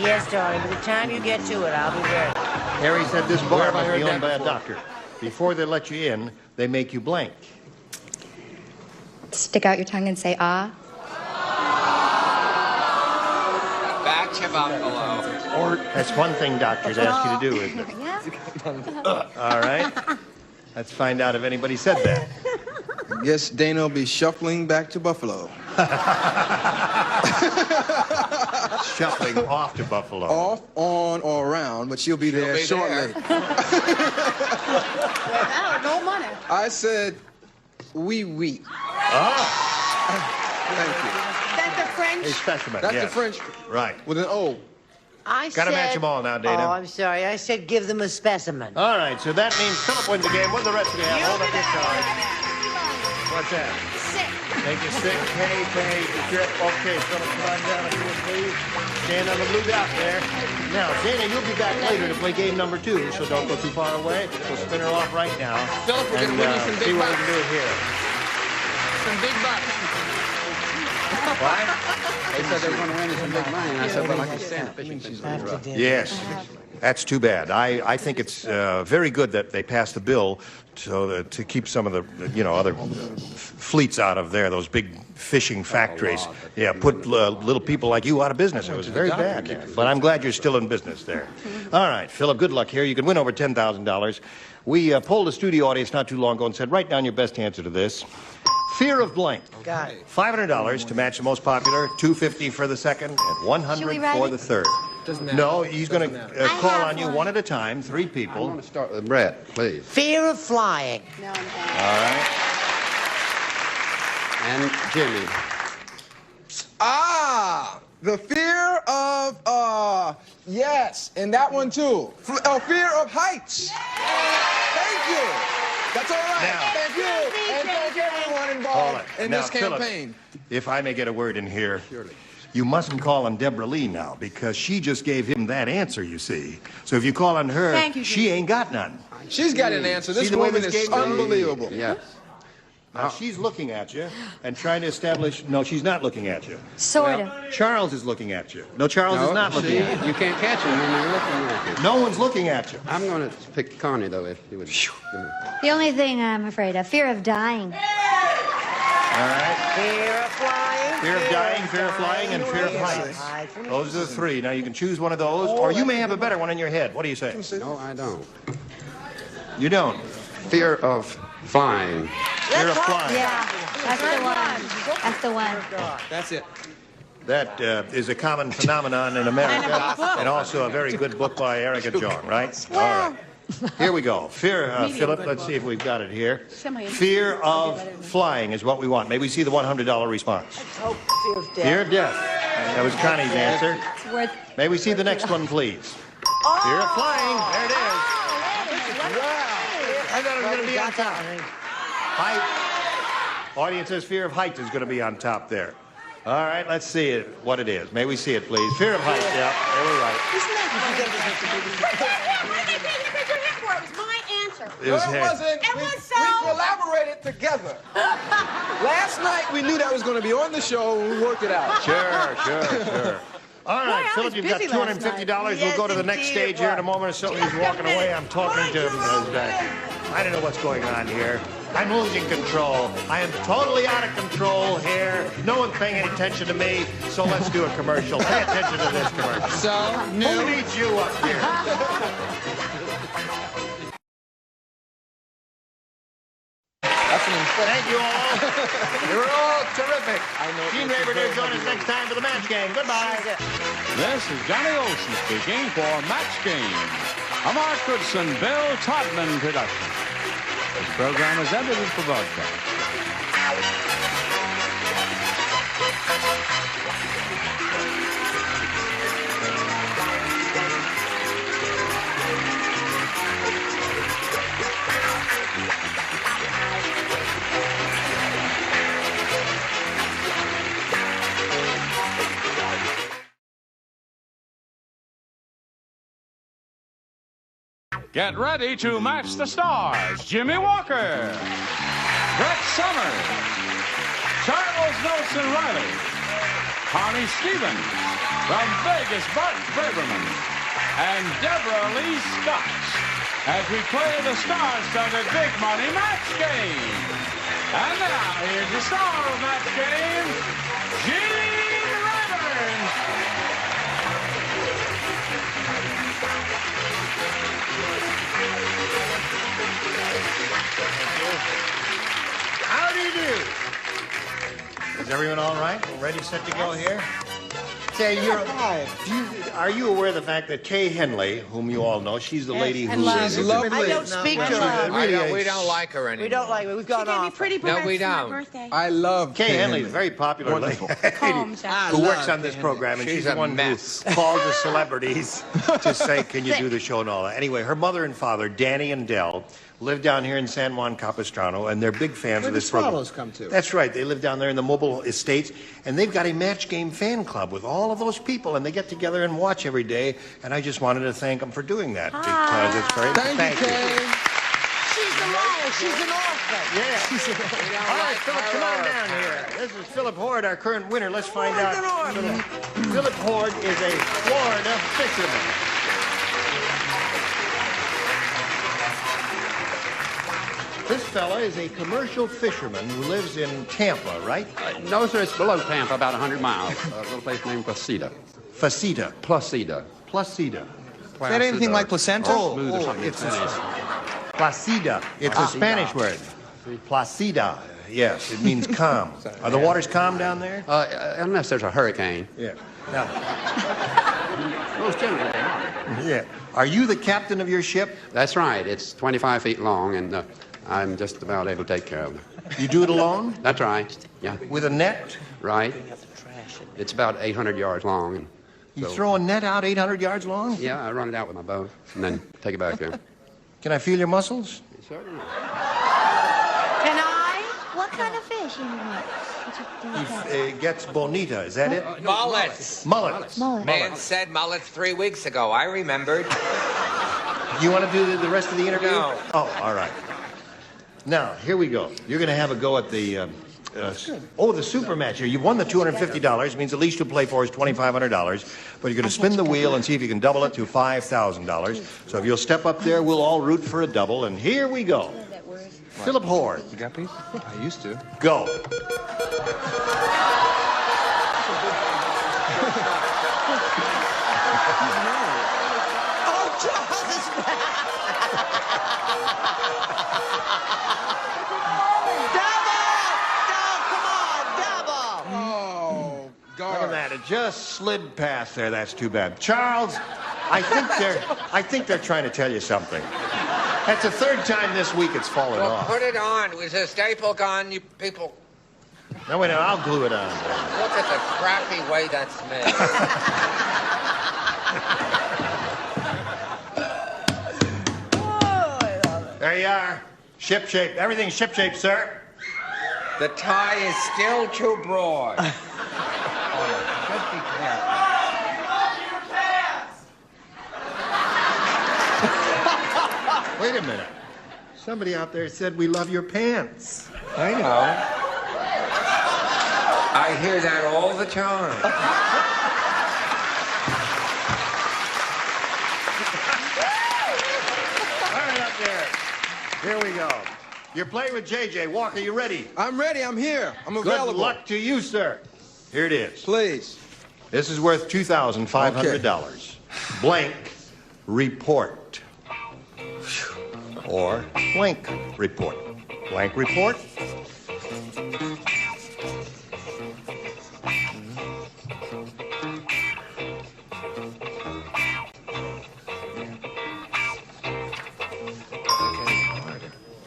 Yes, darling. By the time you get to it, I'll be ready. Harry said this bar have I must heard be owned that by a before? doctor. Before they let you in, they make you blank. Stick out your tongue and say ah. Back to Buffalo. Or that's one thing doctors ask you to do, isn't it? Yeah? All right. Let's find out if anybody said that. Yes, Dana will be shuffling back to Buffalo. Shuffling off to Buffalo. Off, on, or around, but she'll be there be shortly. No money. I said, oui. Ah, Thank you. That's a French. a specimen. That's yes. the French Right. with an O. I Gotta said... match them all now, Dana. Oh, I'm sorry. I said give them a specimen. All right, so that means Philip wins the game. What do the rest of you have? Hold up your card. What's that? Sick. Make it sick. Pay, trip. Okay, Philip, come on down if you would please. Stand on the blue dot there. Now, Dana, you'll be back later to play game number 2, so don't go too far away. We'll spin her off right now. Philip, we're going to win you some see big what we bucks. can do here. Some big bucks. Why? They said they were going to win some big money, and I said, well, I can stand it. Fishing things pretty rough. Yes. That's too bad. I think it's very good that they passed the bill to keep some of the, other fleets out of there, those big fishing factories. Yeah, put little people like you out of business. It was very bad. But I'm glad you're still in business there. All right, Philip, good luck here. You can win over $10,000. We polled the studio audience not too long ago and said, write down your best answer to this. Fear of blank. Got it. $500 to match the most popular, $250 for the second, and $100 for the third. No, he's going to call on you one at a time, 3 people. I want to start with Brett, please. Fear of flying. No, All right. And Jimmie. The fear of, yes, and that one too. Fear of heights. Thank you. That's all right. Now, thank you. And thank everyone involved in this campaign. Philip, if I may get a word in here. Surely. You mustn't call on Debralee now, because she just gave him that answer, you see. So if you call on her, she ain't got none. She's got an answer. This woman is unbelievable. Yes. Now, she's looking at you and trying to establish... No, she's not looking at you. Sort of. Charles is looking at you. No, Charles is not looking at you. You can't catch him when you're looking at you. No one's looking at you. I'm going to pick Connie, though, if you would. The only thing I'm afraid of, fear of dying. All right. Fear of flying. Fear of dying, fear of flying, and fear of heights. Those are the 3. Now, you can choose one of those, or you may have a better one in your head. What do you say? No, I don't. You don't? Fear of flying. Fear of flying. Yeah, that's the one. That's the one. That's it. That is a common phenomenon in America, and also a very good book by Erica Jong, right? All right. Here we go. Fear, Philip, let's see if we've got it here. Fear of flying is what we want. May we see the $100 response? Fear of death. Fear of death. That was Connie's answer. May we see the next one, please? Fear of flying. There it is. I thought it was going to be on top. Height. Audience says fear of height is going to be on top there. All right, let's see it, what it is. May we see it, please? Fear of height. Yeah, there we're right. It wasn't. We collaborated together. Last night we knew that was going to be on the show and we worked it out. Sure. All right, Philip, you've got $250. We'll go to the next stage here in a moment or so. He's walking away. I'm talking to him. I don't know what's going on here. I'm losing control. I am totally out of control here. No one's paying any attention to me, so let's do a commercial. Pay attention to this commercial. Who needs you up here? Thank you all. You were all terrific. Team Labor Day, join us next time for the match game. Goodbye. This is Johnny Olson speaking for Match Game, a Mark Goodson, Bill Todman production. This program is edited for broadcast. Get ready to match the stars. Jimmie Walker, Brett Summers, Charles Nelson Reilly, Connie Stevens, from Vegas, Bart Braverman, and Debralee Scott, as we play the star-studded Big Money Match Game. And now, here's the star of Match Game, Jimmie. How do you do? Is everyone all right? Ready, set to go here? Say, are you aware of the fact that Kay Henley, whom you all know, she's the lady who... She's lovely. I don't speak to her. We don't like her anymore. We don't like her. We've gone off. No, we don't. I love Kay Henley is a very popular lady who works on this program, and she's the one who calls the celebrities to say, can you do the show and all that. Anyway, her mother and father, Danny and Dell, live down here in San Juan Capistrano, and they're big fans of this program. Swallows come to. That's right. They live down there in the mobile estates, and they've got a Match Game fan club with all of those people, and they get together and watch every day, and I just wanted to thank them for doing that because it's very... Thank you, Kay. She's a liar. She's an orphan. Yeah. All right, Philip, come on down here. This is Philip Horde, our current winner. Let's find out. Philip Horde is a Florida fisherman. This fella is a commercial fisherman who lives in Tampa, right? No, sir, it's below Tampa, about 100 miles. A little place named Placida. Placida. Placida. Placida. Is that anything like placenta? It's Placida. It's a Spanish word. Placida. Yes, it means calm. Are the waters calm down there? Unless there's a hurricane. Yeah. Now, most generally they are. yeah. Are you the captain of your ship? That's right. It's 25 feet long, and I'm just about able to take care of it. You do it alone? That's right. Yeah. With a net? Right. It's about 800 yards long. And you throw a net out 800 yards long? Yeah, I run it out with my boat and then take it back there. Can I feel your muscles? Certainly. Can I? What kind of fish you want? It gets bonita, is that it? Mullets. Mullets. Man said mullets 3 weeks ago. I remembered. You want to do the rest of the interview? No. Oh, all right. Now, here we go. You're going to have a go at the, the super match here. You've won the $250. Means the least you'll play for is $2,500. But you're going to spin the wheel and see if you can double it to $5,000. So if you'll step up there, we'll all root for a double. And here we go. Philip Horde. You got these? I used to. Go. Look at that. It just slid past there. That's too bad. Charles, I think they're trying to tell you something. That's the third time this week it's fallen off. Put it on. It was a staple gun, you people. No, wait, no, I'll glue it on. Look at the crappy way that's made. There you are. Ship shape. Everything's ship shape, sir. The tie is still too broad. Wait a minute. Somebody out there said we love your pants. I know. I hear that all the time. All right, up there. Here we go. You're playing with JJ. Walker, you ready? I'm ready. I'm here. I'm available. Good luck to you, sir. Here it is. Please. This is worth $2,500. Blank report. Or blank report. Blank report.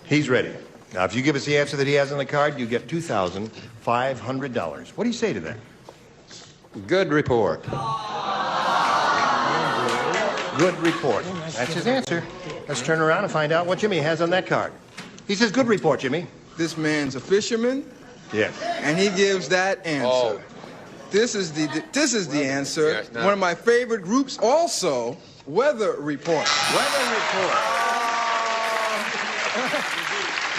He's ready. Now, if you give us the answer that he has on the card, you get $2,500. What do you say to that? Good report. Good report. That's his answer. Let's turn around and find out what Jimmie has on that card. He says, good report, Jimmie. This man's a fisherman. Yes. And he gives that answer. Oh. This is the answer. Yes, no. One of my favorite groups also, Weather Report. Weather report.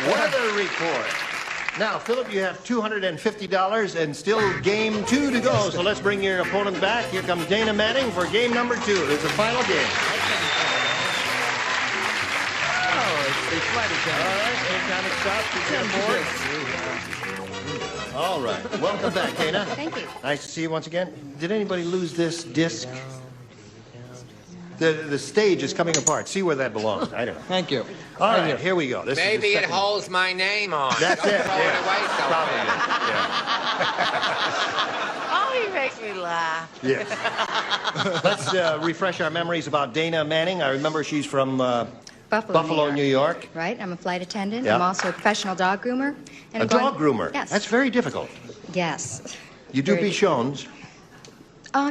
Weather report. Now, Philip, you have $250 and still game 2 to go. So let's bring your opponent back. Here comes Dana Manning for game number 2. It's the final game. They flat each other. All right, anytime it stops, you get bored. All right, welcome back, Dana. Thank you. Nice to see you once again. Did anybody lose this disc? The stage is coming apart. See where that belongs. I don't know. Thank you. All right, here we go. This Maybe is the it second. holds my name on. That's Don't it. throw Yeah. it away so Probably. fast. Oh, he makes me laugh. Yes. Let's refresh our memories about Dana Manning. I remember she's from Buffalo, New York. Right, I'm a flight attendant. Yeah. I'm also a professional dog groomer. And A I'm going- dog groomer. Yes. That's very difficult. Yes. You do Very Bichons.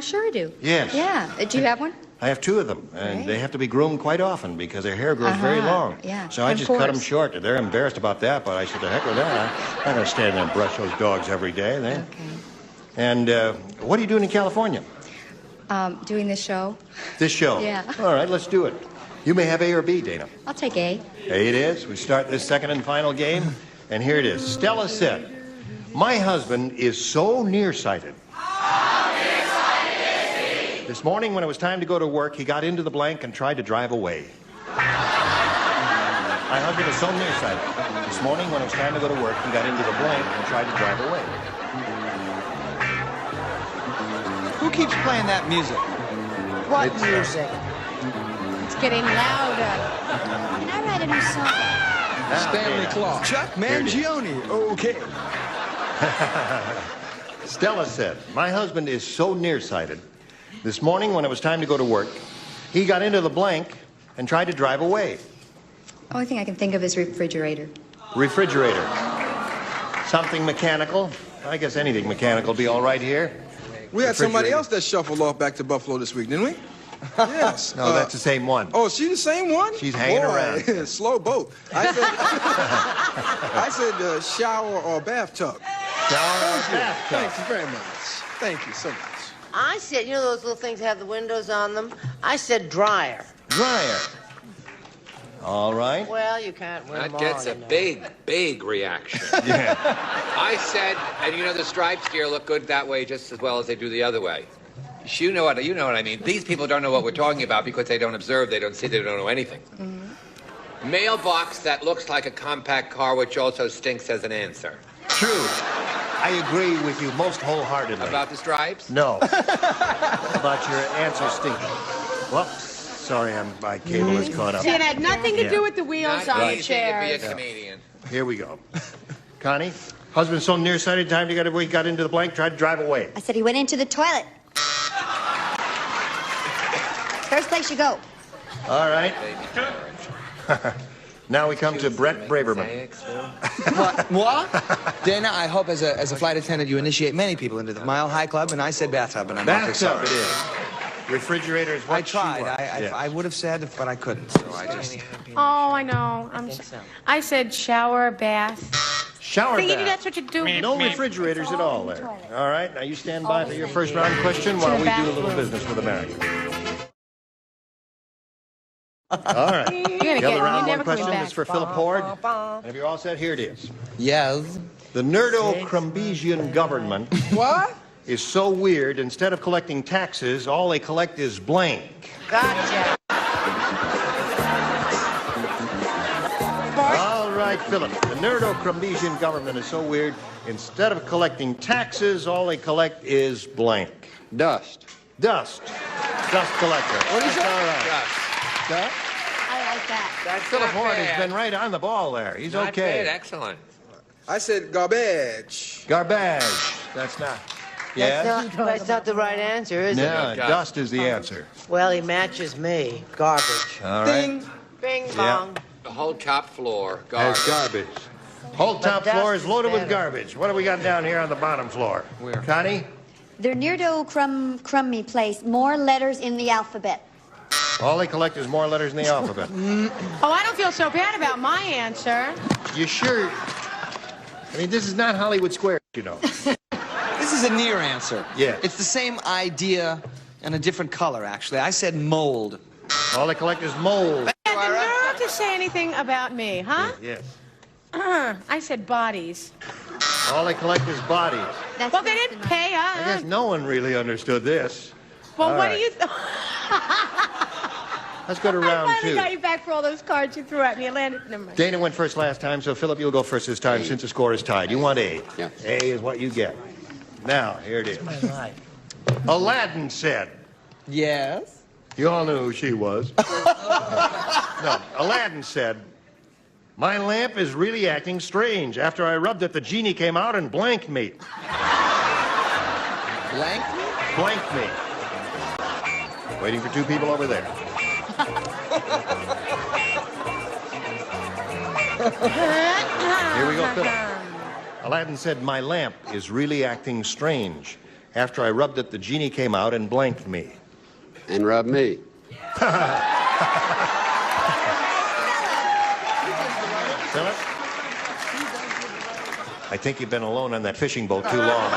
Sure I do. Yes. Yeah. Do you have one? I have 2 of them, and they have to be groomed quite often because their hair grows very long. Yeah. So I Of just cut them course. short. They're embarrassed about that, but I said, the heck with that. I'm not going to stand there and brush those dogs every day. Then. Okay. And what are you doing in California? Doing this show. This show? Yeah. All right, let's do it. You may have A or B, Dana. I'll take A. A it is. We start this second and final game, and here it is. Stella said, "My husband is so nearsighted. How nearsighted is he? This morning when it was time to go to work, he got into the blank and tried to drive away." My husband is so nearsighted. This morning when it was time to go to work, he got into the blank and tried to drive away. Who keeps playing that music? What music? It's getting louder. Can I write a new song? Stanley Clark. Chuck Mangione. Okay. Stella said, "My husband is so nearsighted. This morning when it was time to go to work, he got into the blank and tried to drive away." Only thing I can think of is refrigerator. Refrigerator. Something mechanical. I guess anything mechanical will be all right here. We had somebody else that shuffled off back to Buffalo this week, didn't we? Yes. No, that's the same one. Oh, she the same one? She's hanging around. Slow boat. I said shower or bathtub. Shower or bathtub. Thank you very much. Thank you so much. I said, you know those little things that have the windows on them? I said dryer. Dryer. All right. Well, you can't win them That gets all, a you know. big reaction. Yeah. I said, and you know the stripes here look good that way just as well as they do the other way. You know what I mean. These people don't know what we're talking about because they don't observe, they don't see, they don't know anything. Mm-hmm. Mailbox that looks like a compact car, which also stinks as an answer. True. I agree with you most wholeheartedly. About the stripes? No. About your answer stinking. Whoops. Sorry, my cable is caught up. See, it had nothing to Yeah. do with the wheels Not on the easy chair. to be a comedian. Here we go. Connie, husband so nearsighted, time to get away, got into the blank, tried to drive away. I said he went into the toilet. First place you go. All right. Now we come to Brett Braverman. What? Dana, I hope as a flight attendant you initiate many people into the Mile High Club, and I said bathtub, and I'm awfully Bathtub sorry. it is. Refrigerator is what I tried. she wants. Yes. I would have said, but I couldn't, so I just... Oh, I know. I said shower, bath. Shower Thinking bath. that's what you do. No refrigerators at all there. All right, now you stand by for your first round question while we do a little business with America. All right. The other round one question is for Philip Horde. And if you're all set, here it is. Yes. The Nerdo-Crumbesian government What? is so weird, instead of collecting taxes, all they collect is blank. Gotcha. All right, Philip. The Nerdo-Crumbesian government is so weird, instead of collecting taxes, all they collect is blank. Dust. Dust. Dust collector. What is That's that? all right. Dust. I like that. That's Philip not Horde bad. has been right on the ball there. He's Not okay. bad. Excellent. I said garbage. Garbage. That's not. Yes? That's not the right answer, is No, it? dust is the answer. Well, he matches me. Garbage. All right. Bing Yeah. bong. The whole top floor, That's garbage. garbage. Whole top dust floor is is loaded with better. garbage. What do we got down here on the bottom floor? Where? Connie? Their crummy place. More letters in the alphabet. All they collect is more letters in the alphabet. Oh, I don't feel so bad about my answer. You sure? I mean, this is not Hollywood Square, you know. This is a near answer. Yeah. It's the same idea and a different color, actually. I said mold. All they collect is mold. You had the nerve to say anything about me, huh? Yes. I said bodies. All they collect is bodies. Well, they didn't pay us. I guess no one really understood this. Well, All what right. do you think? Let's go to I round finally two. got you back for all those cards you threw at me. Never mind. Dana went first last time, so Philip, you'll go first this time since the score is tied. You want A. Yeah. A is what you get. Now, here it is. Aladdin said. Yes? You all knew who she was. No, Aladdin said, "My lamp is really acting strange. After I rubbed it, the genie came out and blanked me." Blank me? Blanked me. Waiting for two people over there. Here we go, Philip. Aladdin said, "My lamp is really acting strange. After I rubbed it, the genie came out and blanked me." And rub me. Philip? I think you've been alone on that fishing boat too long.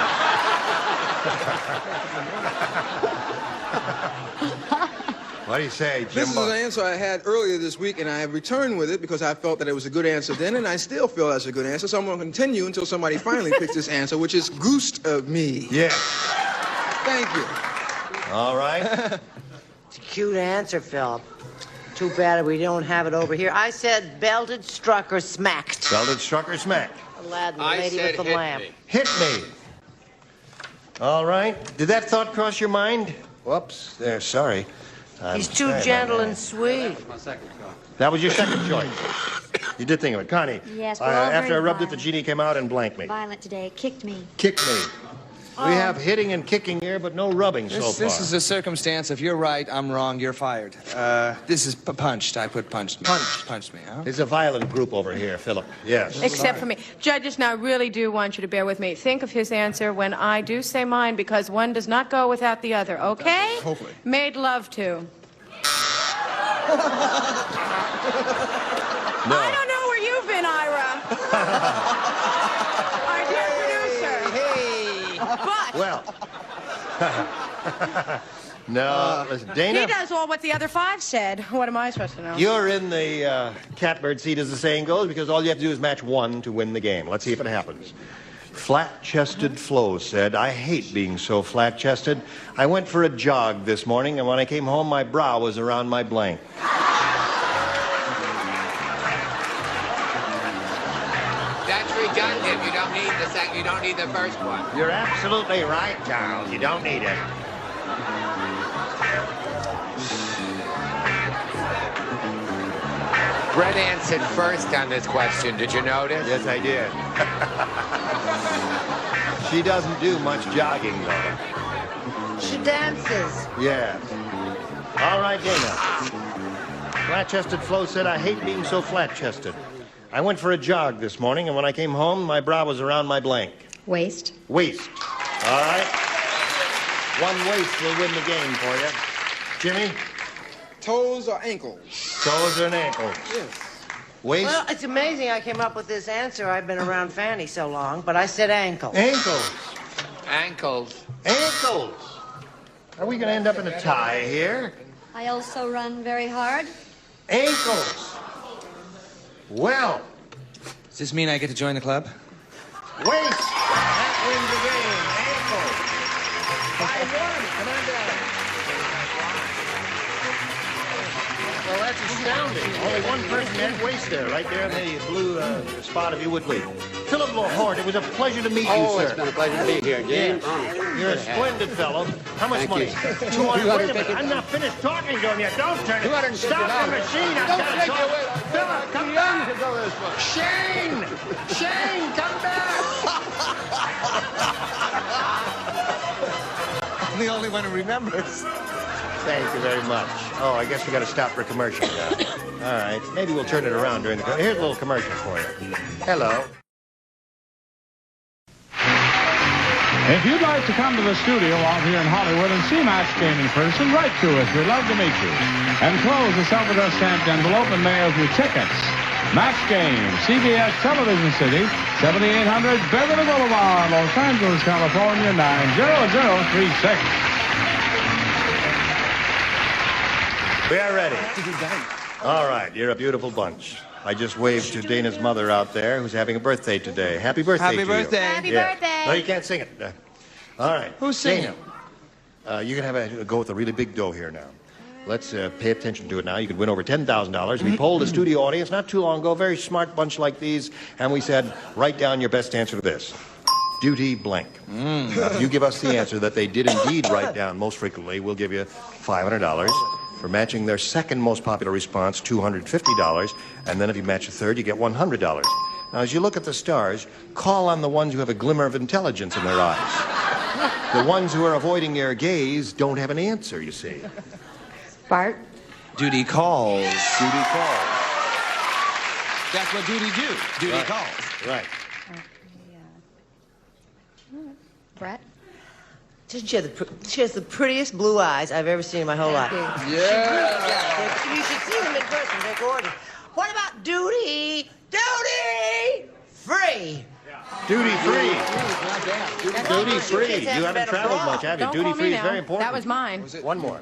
What do you say, Jimbo? This is an answer I had earlier this week, and I have returned with it because I felt that it was a good answer then, and I still feel that's a good answer, so I'm going to continue until somebody finally picks this answer, which is Goost of Me. Yes. Thank you. All right. It's a cute answer, Philip. Too bad we don't have it over here. I said belted, struck, or smacked. Belted, struck, or smacked. Aladdin, the lady with the lamp. Hit me. All right. Did that thought cross your mind? Whoops. There, sorry. He's too gentle and sweet. That was your second choice. You did think of it. Connie. Yes, we're all after I very rubbed it, the violent. genie came out and blanked me. Violent today. Kicked me. Kicked me. We have hitting and kicking here, but no rubbing so far. This is a circumstance. If you're right, I'm wrong, you're fired. This is punched. I put punched me. Punched me, huh? It's a violent group over here, Philip. Yes. Except for me. Judges, now I really do want you to bear with me. Think of his answer when I do say mine, because one does not go without the other, okay? Hopefully. Made love to. No. I don't know where you've been, Ira. Our dear producer. But Well. No, listen, Dana. he does all what the other five said. What am I supposed to know? You're in the catbird seat, as the saying goes, because all you have to do is match one to win the game. Let's see if it happens. Flat-chested Flo said, I hate being so flat-chested. I went for a jog this morning, and when I came home, my brow was around my blank. That's redundant. You don't need the second. You don't need the first one. You're absolutely right, Charles. You don't need it. Brett answered first on this question. Did you notice? Yes, I did. She doesn't do much jogging, though. She dances. Yeah. All right, Dana. Flat-chested Flo said, I hate being so flat-chested. I went for a jog this morning, and when I came home, my brow was around my blank. Waist. Waist. All right? One waist will win the game for you. Jimmy? Toes or ankles? Toes and ankles. Yes. Waist? Well, it's amazing I came up with this answer. I've been around Fanny so long, but I said ankle. Ankles. Ankles. Ankles. Are we going to end up in a tie here? I also run very hard. Ankles. Well. Does this mean I get to join the club? Waist. That wins the game. Ankles. 5-1. Come on down. Well, that's astounding. Only one person had waist there, right there in the blue spot, if you would please. Philip Lahort, it was a pleasure to meet you, sir. It's been a pleasure to be here, James. You're a splendid fellow. How much money? Thank you. 200. Wait a minute. I'm not finished talking to him yet. Don't turn it. Stop the machine. I'm Don't take talk. it. Philip, come back. Shane! Shane, come back! I'm the only one who remembers. Thank you very much. Oh, I guess we got to stop for commercial now. All right. Maybe we'll turn it around during the... Here's a little commercial for you. Hello. If you'd like to come to the studio out here in Hollywood and see Match Game in person, write to us. We'd love to meet you. Enclose a self-addressed stamped envelope and mail your tickets. Match Game, CBS Television City, 7800 Beverly Boulevard, Los Angeles, California, 90036. We are ready. All right. You're a beautiful bunch. I just waved to Dana's mother out there, who's having a birthday today. Happy birthday Happy to birthday. you. Happy birthday. No, you can't sing it. All right. Who's singing? Dana, you can have a go with a really big dough here now. Let's pay attention to it now. You could win over $10,000. We polled a studio audience not too long ago, a very smart bunch like these, and we said, write down your best answer to this. Duty blank. Now, if you give us the answer that they did indeed write down most frequently, we'll give you $500. For matching their second most popular response, $250. And then if you match a third, you get $100. Now, as you look at the stars, call on the ones who have a glimmer of intelligence in their eyes. The ones who are avoiding your gaze don't have an answer, you see. Bart? Duty calls. Duty calls. That's what duty do. Duty Right. calls. Right. Brett? She has the prettiest blue eyes I've ever seen in my whole life. Yeah. She really does. You should see them in person. They're gorgeous. What about duty? Duty free. Duty free. Duty Kids free. haven't You haven't been traveled abroad. much, have you? Don't Duty call free me is now. very important. That was mine. One more.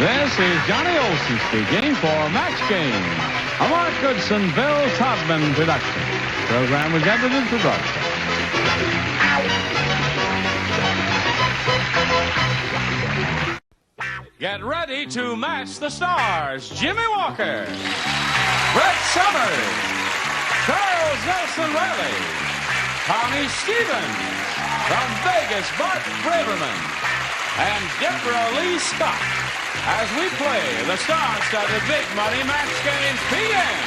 This is Johnny Olson speaking for Match Game, a Mark Goodson, Bill Todman production. Program was edited for broadcast. Get ready to match the stars. Jimmie Walker, Brett Summers, Charles Nelson Reilly, Tommy Stevens, from Vegas, Bart Braverman, and Debralee Scott, as we play the star-studded Big Money Match Game PM.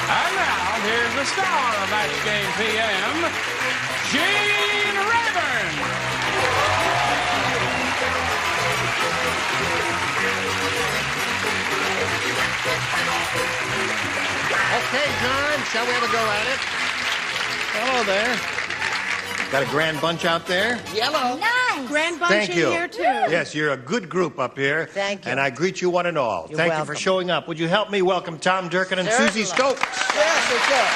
And now, here's the star of Match Game PM, Gene Rayburn. Okay, John, shall we have a go at it? Hello there. Got a grand bunch out there? Yellow. Nice. Grand bunch Thank in you. here, too. Yes, you're a good group up here. Thank you. And I greet you one and all. You're Thank you welcome. for showing up. Would you help me welcome Tom Durkin and Certainly. Susie Stokes? Yes, sir.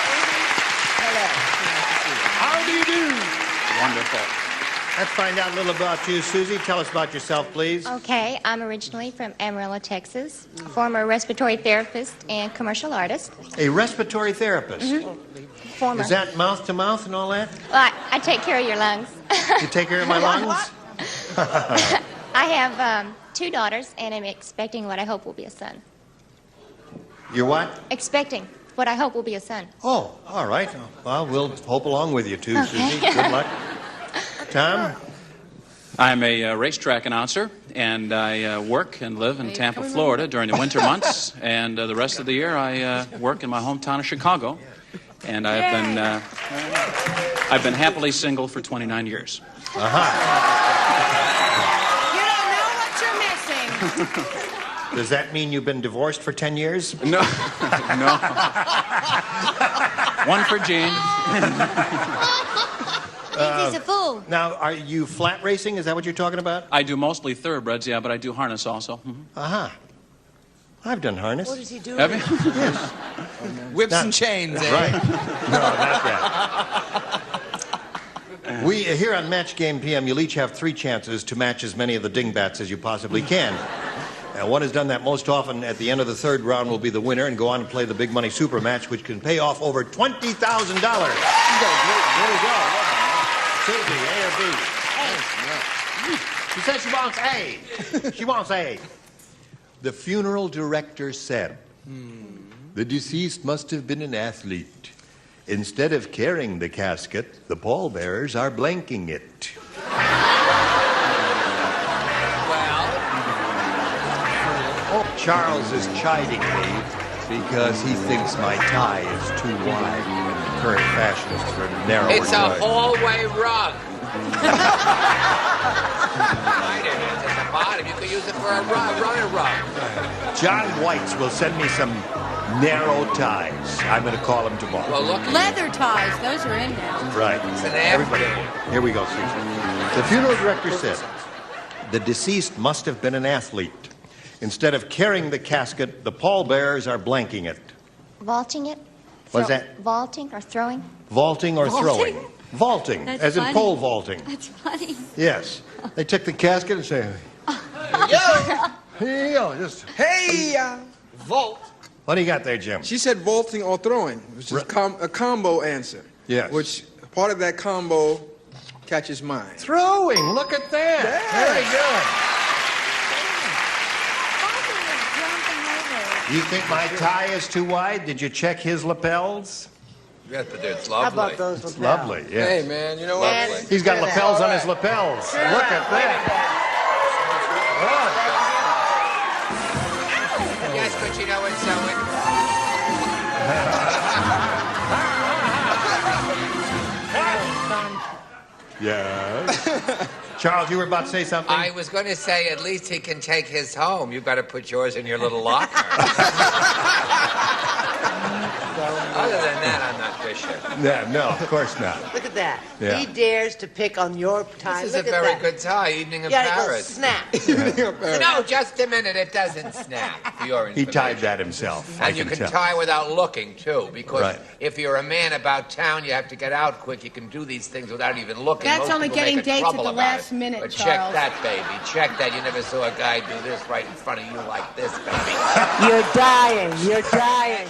Hello. How do you do? Wonderful. Let's find out a little about you, Susie. Tell us about yourself, please. Okay, I'm originally from Amarillo, Texas, former respiratory therapist and commercial artist. A respiratory therapist. Former. Is that mouth to mouth and all that? Well, I take care of your lungs. You take care of my lungs? I have 2 daughters, and I'm expecting what I hope will be a son. You're what? Expecting what I hope will be a son. Oh, all right. Well, we'll hope along with you, too, Susie. Good luck. Tom? I'm a racetrack announcer, and I work and live in Tampa, Florida during the winter months, and the rest of the year I work in my hometown of Chicago. And I've been happily single for 29 years. You don't know what you're missing. Does that mean you've been divorced for 10 years? No. No. One for Gene. He's a fool. Now, are you flat racing? Is that what you're talking about? I do mostly thoroughbreds, yeah, but I do harness also. I've done harness. What does he do? Have you? Yes. Whips and chains, eh? Right. No, not that. We, here on Match Game PM, you'll each have 3 chances to match as many of the dingbats as you possibly can. And one has done that most often at the end of the 3rd round will be the winner and go on to play the big money super match, which can pay off over $20,000. Here we go. Susie, A or B? She said she wants A. She wants A. The funeral director said, the deceased must have been an athlete. Instead of carrying the casket, the pallbearers are blanking it. Oh, Charles is chiding me because he thinks my tie is too wide and the current fashion is for narrower It's a tie. hallway rug. Right, it is at the bottom. You could use it for a runner rug. John White's will send me some narrow ties. I'm going to call him tomorrow. Well, look. Leather ties, those are in now. Right. It's an Everybody, here we go, Susan. The funeral director said, the deceased must have been an athlete. Instead of carrying the casket, the pallbearers are blanking it. Vaulting it? What's that? Vaulting or throwing? Vaulting or Vaulting? throwing? Vaulting, That's as in funny. pole vaulting. That's funny. Yes. They took the casket and say, here you go, just... Hey, vault. What do you got there, Jim? She said vaulting or throwing, which is a combo answer. Yes. Which part of that combo catches mine? Throwing, look at that. Yeah. Very good. You think my tie is too wide? Did you check his lapels? Yes, but it's How lovely. about those It's lapels? lovely, yes. Hey, man, you know what? Lovely. He's got lapels on his lapels. Look at that. Yes, but you know what's so Yes. Charles, you were about to say something? I was going to say, at least he can take his home. You've got to put yours in your little locker. Other than that, I'm not so question. No, of course not. Look at that. Yeah. He dares to pick on your tie. This is Look a at very that. good tie, Evening in Yeah, it Paris. goes snap. No, just a minute. It doesn't snap. For your He information. tied that himself. I And you can tell. tie without looking, too, because Right. if you're a man about town, you have to get out quick. You can do these things without even looking. That's Most only people getting make a dates at trouble the about last it. minute, But Charles. check that, baby. Check that. You never saw a guy do this right in front of you like this, baby. You're dying. You're dying.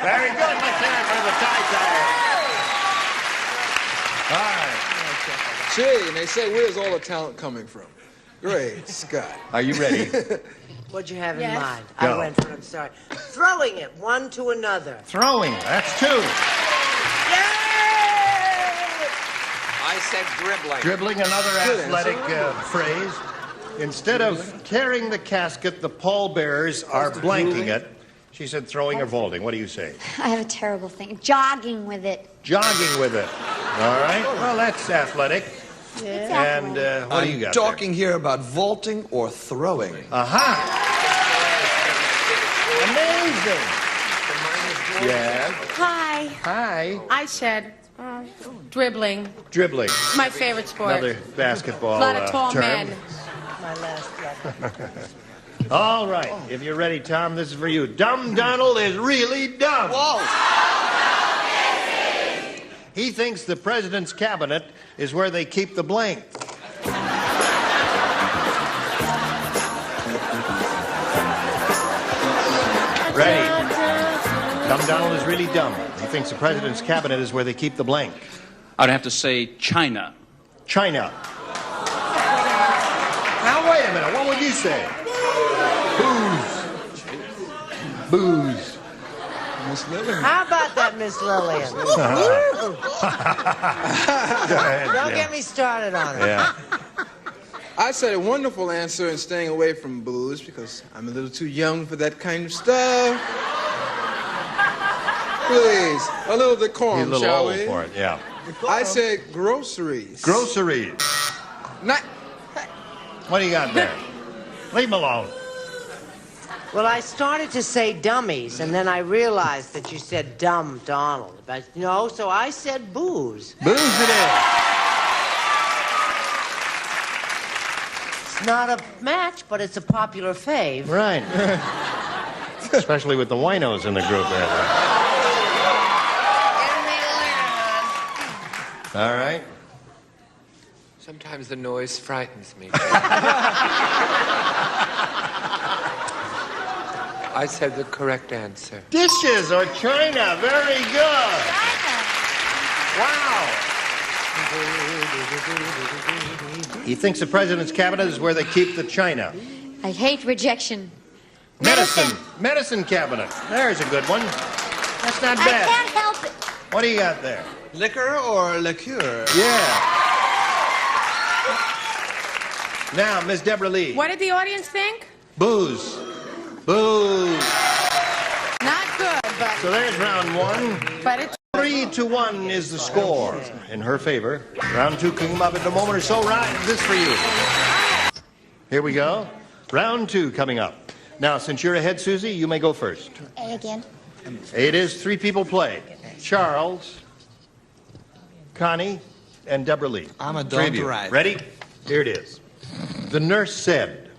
Very good. Let's hear it for the tie-tie. All right. Gee, and they say, where's all the talent coming from? Great Scott. Are you ready? What'd you have in Yes. mind? Go. I went for it. I'm sorry. Throwing it one to another. Throwing. That's 2. I said dribbling. Dribbling, another Good athletic phrase. Instead of carrying the casket, the pallbearers are blanking it. She said throwing or vaulting. What do you say? I have a terrible thing. Jogging with it. Jogging with it. All right. Well, that's athletic. Yeah. And what do you got Talking here about vaulting or throwing. there? Aha! Amazing. Yeah. Hi. Hi. I said dribbling. Dribbling. My favorite sport. Another basketball A lot of tall term. men. My last letter. All right. If you're ready, Tom, this is for you. Dumb Donald is really dumb. Whoa! He thinks the president's cabinet is where they keep the blank. Ready? Dumb Donald is really dumb. He thinks the president's cabinet is where they keep the blank. I'd have to say China. China. Now, wait a minute. What would you say? Booze. Booze. Miss Lillian. How about that, Miss Lillian? Go ahead, Don't Jim. get me started on it. Yeah. I said a wonderful answer in staying away from booze because I'm a little too young for that kind of stuff. Please, a little decorum, He's a little shall old we? for it, yeah. I said groceries. Groceries. Not. What do you got there? Leave him alone. Well, I started to say dummies, and then I realized that you said dumb Donald. But no, so I said booze. Booze it is. It's not a match, but it's a popular fave. Right. Especially with the winos in the group there. All right. Sometimes the noise frightens me. I said the correct answer. Dishes or china. Very good. Wow. He thinks the president's cabinet is where they keep the china. I hate rejection. Medicine cabinet. There's a good one. That's not I bad. can't help it. What do you got there? Liquor or liqueur? Yeah. Now, Miss Debralee. What did the audience think? Booze. Booze. Not good, but So there's round 1. but it's 3-1 is the score in her favor. Round 2 can come up in a moment or so. Right, this for you. Here we go. Round 2 coming up. Now, since you're ahead, Susie, you may go first. A again. It is 3 people play. Charles, Connie, and Debralee. I'm a Three of you. dumb right. Ready? Here it is. The nurse said,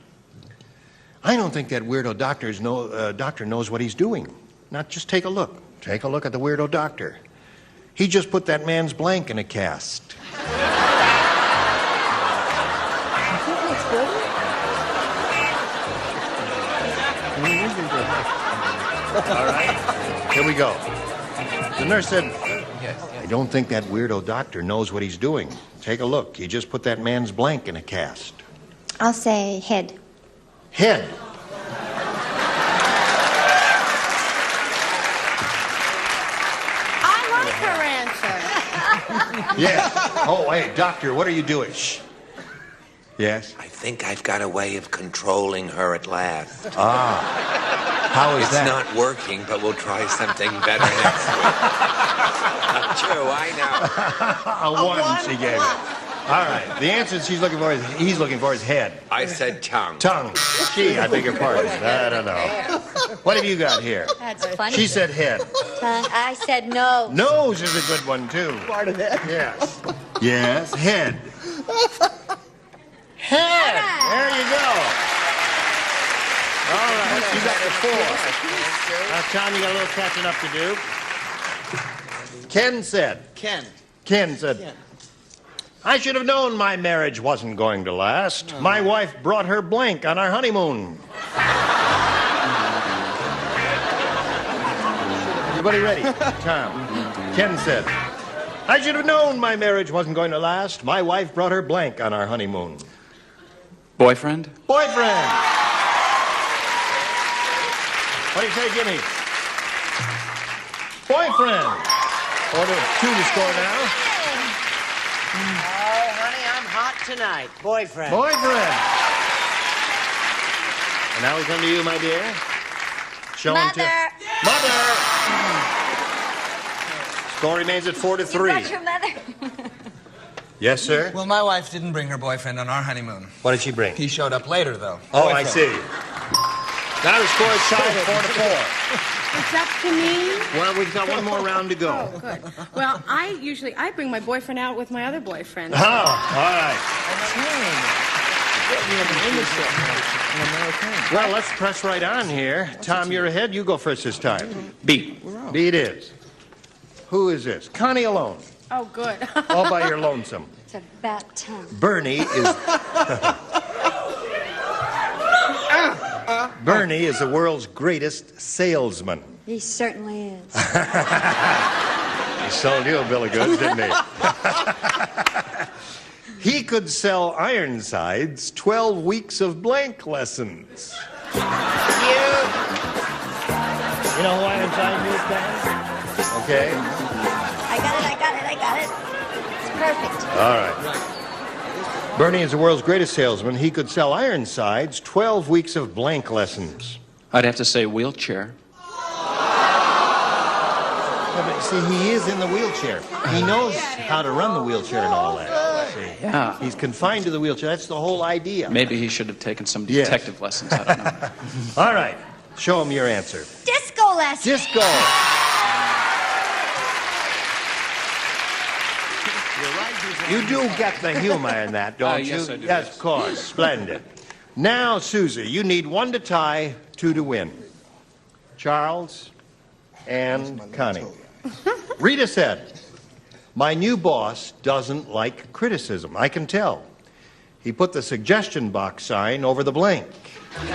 I don't think that weirdo doctor knows what he's doing. Now, just take a look. Take a look at the weirdo doctor. He just put that man's blank in a cast. All right, here we go. The nurse said, I don't think that weirdo doctor knows what he's doing. Take a look. He just put that man's blank in a cast. I'll say head. Head. I like her answer. Yes. Oh, hey, doctor, what are you doing? Shh. Yes? I think I've got a way of controlling her at last. Ah. How is it's that? not working, but we'll try something better next week. Not true, I know. A one, she gave it. All right. The answer he's looking for is head. I said tongue. Tongue. Gee, I beg your pardon. I don't know. What have you got here? That's funny. She said head. I said no. Nose is a good one, too. Part of it. Yes. Yes, head. Head. There you go. All right. She's up to 4. Now, Tom, you got a little catching up to do. Ken said. Ken said. I should have known my marriage wasn't going to last. My wife brought her blank on our honeymoon. Everybody ready? Tom. Ken said, I should have known my marriage wasn't going to last. My wife brought her blank on our honeymoon. Boyfriend? Boyfriend. What do you say, Jimmie? Boyfriend. 4-2 to score now. Oh, honey, I'm hot tonight. Boyfriend. Boyfriend. And now we come to you, my dear. Mother. Mother. Score remains at 4-3. Brought your mother. Yes, sir? Well, my wife didn't bring her boyfriend on our honeymoon. What did she bring? He showed up later, though. Oh, I see. Now the score is tied at 4-4. It's up to me. Well, we've got one more round to go. Oh, good. Well, I bring my boyfriend out with my other boyfriend. Oh, all right. Well, let's press right on here. Tom, you're ahead. You go first this time. B. B it is. Who is this? Connie alone. Oh, good. All by your lonesome. It's about time. Bernie is... Bernie is the world's greatest salesman. He certainly is. He sold you a bill of goods, didn't he? He could sell Ironsides 12 weeks of blank lessons. You know who Ironsides is, Dan? Okay. I got it. It's perfect. All right. Bernie is the world's greatest salesman. He could sell Ironsides 12 weeks of blank lessons. I'd have to say wheelchair. Yeah, but see, he is in the wheelchair. He knows how to run the wheelchair and all that. See? Yeah. He's confined to the wheelchair. That's the whole idea. Maybe he should have taken some detective lessons. I don't know. All right. Show him your answer. Disco lesson. Disco. You do get the humor in that, don't you? Yes, I do. Yes, of course. Splendid. Now, Susie, you need 1 to tie, 2 to win. Charles and Connie. Rita said, my new boss doesn't like criticism. I can tell. He put the suggestion box sign over the blank. He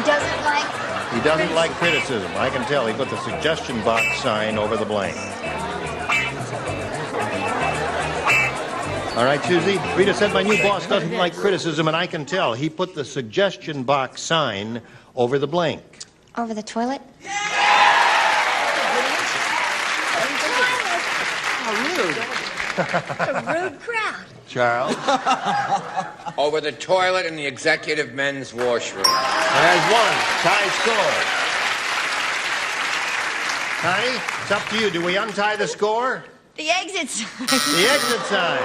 doesn't like... He doesn't like criticism. I can tell. He put the suggestion box sign over the blank. All right, Susie. Rita said my new boss doesn't like criticism, and I can tell. He put the suggestion box sign over the blank. Over the toilet? How rude. A rude crowd. Charles? Over the toilet in the executive men's washroom. There's 1. Tie score. Connie, it's up to you. Do we untie the score? The exit sign. The exit sign.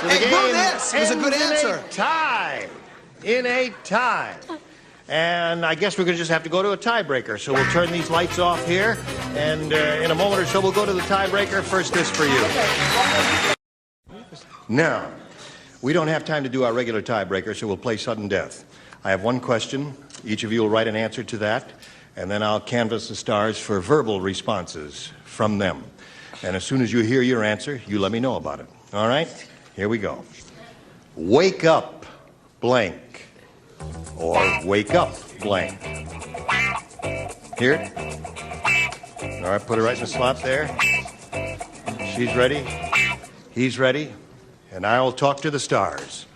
So the Hey, game this was a good ends answer. In a tie. And I guess we're going to just have to go to a tiebreaker. So we'll turn these lights off here. And in a moment or so, we'll go to the tiebreaker. First, this for you. Now, we don't have time to do our regular tiebreaker, so we'll play sudden death. I have 1 question. Each of you will write an answer to that. And then I'll canvass the stars for verbal responses from them. And as soon as you hear your answer, you let me know about it. All right? Here we go. Wake up, blank. Or wake up, blank. Here it. All right, put it right in the slot there. She's ready. He's ready. And I'll talk to the stars.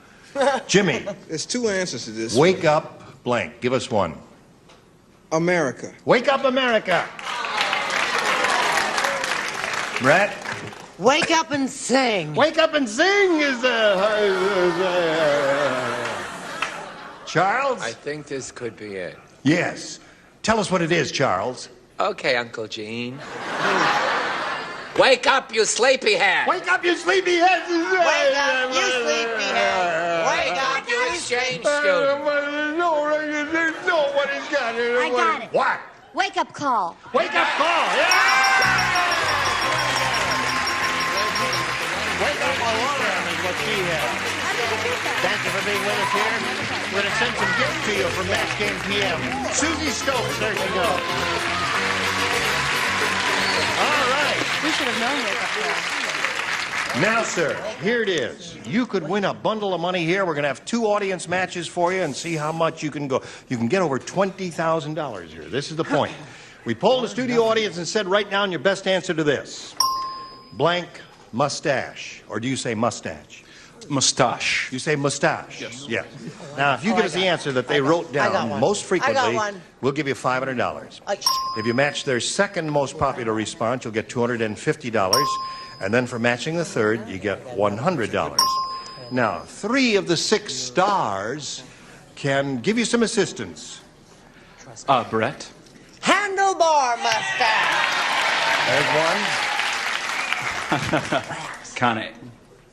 Jimmie. There's 2 answers to this. Wake up, blank. Give us 1. America. Wake up, America. Brett? Wake up and sing. Wake up and sing is Charles? I think this could be it. Yes. Tell us what it is, Charles. Okay, Uncle Gene. Wake up, you sleepyhead! Wake up, you sleepyhead! Wake up, you sleepyhead! Wake up, you exchange student! Nobody's got it. I got it. What? Wake up call. Wake up call! Yeah! Wake up alarm is what she has. Thank you for being with us here. We're going to send some gifts to you from Match Game PM. Susie Stokes, there she goes. All right. We should have known wake up call. Now, sir, here it is. You could win a bundle of money here. We're going to have 2 audience matches for you and see how much you can go. You can get over $20,000 here. This is the point. We polled the studio audience and said, write down your best answer to this. Blank mustache. Or do you say mustache? Mustache. You say mustache? Yes. Yes. Now, if you give us the answer that they wrote down most frequently, we'll give you $500. If you match their second most popular response, you'll get $250. And then for matching the third, you get $100. Now, 3 of the 6 stars can give you some assistance. Brett. Handlebar mustache. There's one. Connie.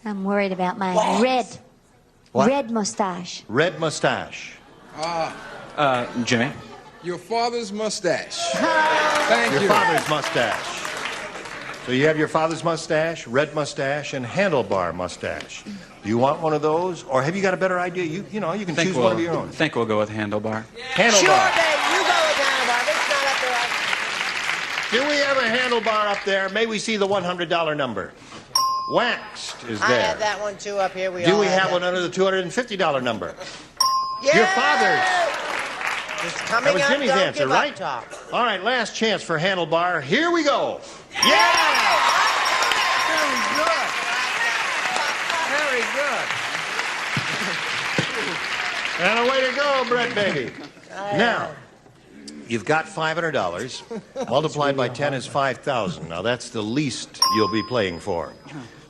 I'm worried about my Wax. red mustache. Red mustache. Jimmie. Your father's mustache. Thank you. Your father's mustache. So you have your father's mustache, red mustache, and handlebar mustache. Do you want one of those, or have you got a better idea? You can choose one of your own. I think we'll go with handlebar. Handlebar. Sure, babe. You go with handlebar. It's not up to us. Do we have a handlebar up there? May we see the $100 number? Waxed is there. I have that one too up here. Do we have one under the $250 number? Yeah! Your father's. It's coming That was up. Jimmie's Don't answer, give up, right? Tom. All right, last chance for handlebar. Here we go. Yeah! Very good. Very good. And away to go, Brett, baby. Now, you've got $500. Multiplied by 10 is 5,000. Now, that's the least you'll be playing for.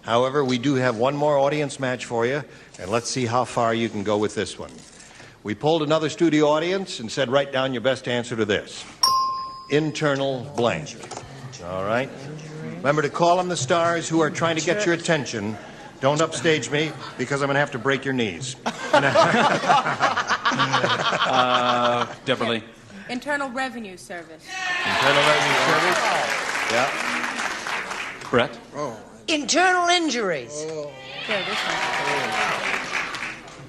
However, we do have one more audience match for you, and let's see how far you can go with this one. We polled another studio audience and said, write down your best answer to this. Internal blank. All right? Remember to call on the stars who are trying to get your attention. Don't upstage me, because I'm going to have to break your knees. Debralee. Internal Revenue Service. Internal Revenue Service? Yeah. Brett. Internal injuries. There, this one.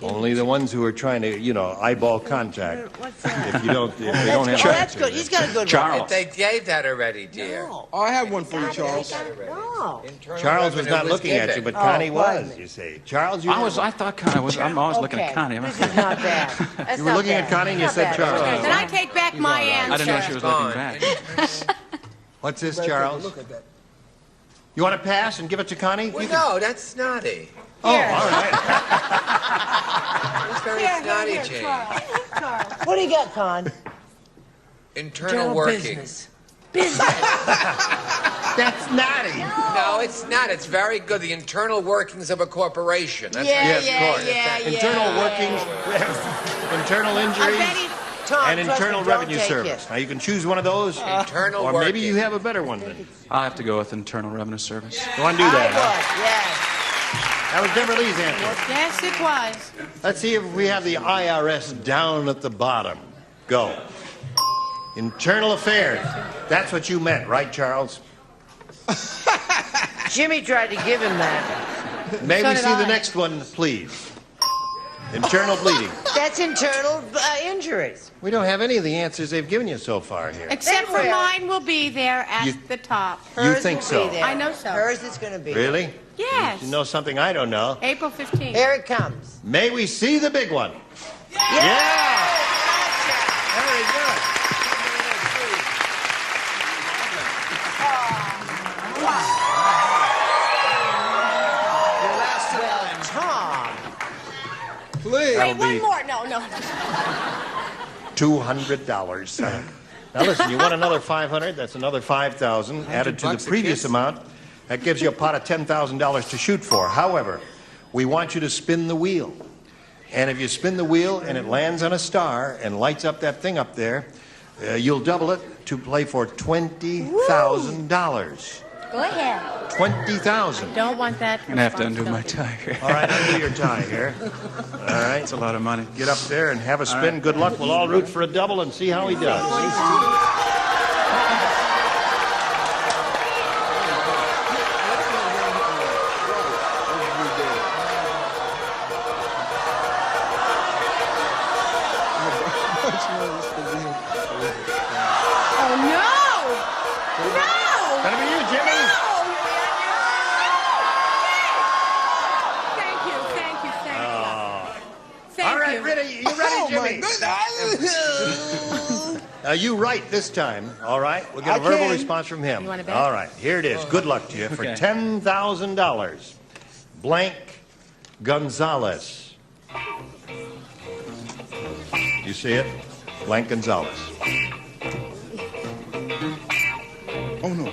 Only the ones who are trying to, eyeball contact. If they don't have that's good. He's got a good Charles. one. They gave that already, dear. No. Oh, I have one for you, Charles. No. Charles was not looking at you, but Connie was, you see. Charles, I thought Connie was. I'm always looking at Connie. This is not bad. That's You were not looking bad. at Connie and you Not said bad. Charles. Then I take back my answer. I didn't know she was looking back. What's this, Charles? You want to pass and give it to Connie? Well, no, that's snotty. Oh, all right. That's very snotty, Jane. What do you got, Con? Internal working. Business. That's naughty. No, it's not. It's very good. The internal workings of a corporation. That's Yeah, Yes, of course. Internal workings, internal injuries, Tom, and trust Internal me, don't Revenue take Service. it. Now, you can choose one of those, Internal or maybe working. you have a better one then. I'll have to go with Internal Revenue Service. You want to do that, huh? Yes. That was Debralee's answer. Yes, it was. Let's see if we have the IRS down at the bottom. Go. Internal Affairs. That's what you meant, right, Charles? Jimmie tried to give him that. May So we did see the I. next one, please? Internal bleeding. That's internal injuries. We don't have any of the answers they've given you so far here. Except for mine will be there at the top. You think so? I know so. Hers is going to be. Really? Yes. You know something I don't know. April 15th. Here it comes. May we see the big one? Yeah! Very good. Tom. Please. Wait, one more. No. $200. Now listen, you won another $500. That's another $5,000 added to the previous amount. That gives you a pot of $10,000 to shoot for. However, we want you to spin the wheel. And if you spin the wheel and it lands on a star and lights up that thing up there, you'll double it to play for $20,000. Go ahead. 20,000. Don't want that. I'm going to have to undo my tie here. All right, undo your tie here. All right. It's a lot of money. Get up there and have a spin. Good luck. We'll all root for a double and see how he does. Oh, no! No! That'll be you, Jimmie. Thank you. All right, ready? You ready, Jimmie? You right this time, all right? We'll get a verbal response from him. You want to bet? All right, here it is. Good luck to you for $10,000. Blank Gonzalez. You see it? Blank Gonzalez. Oh, no.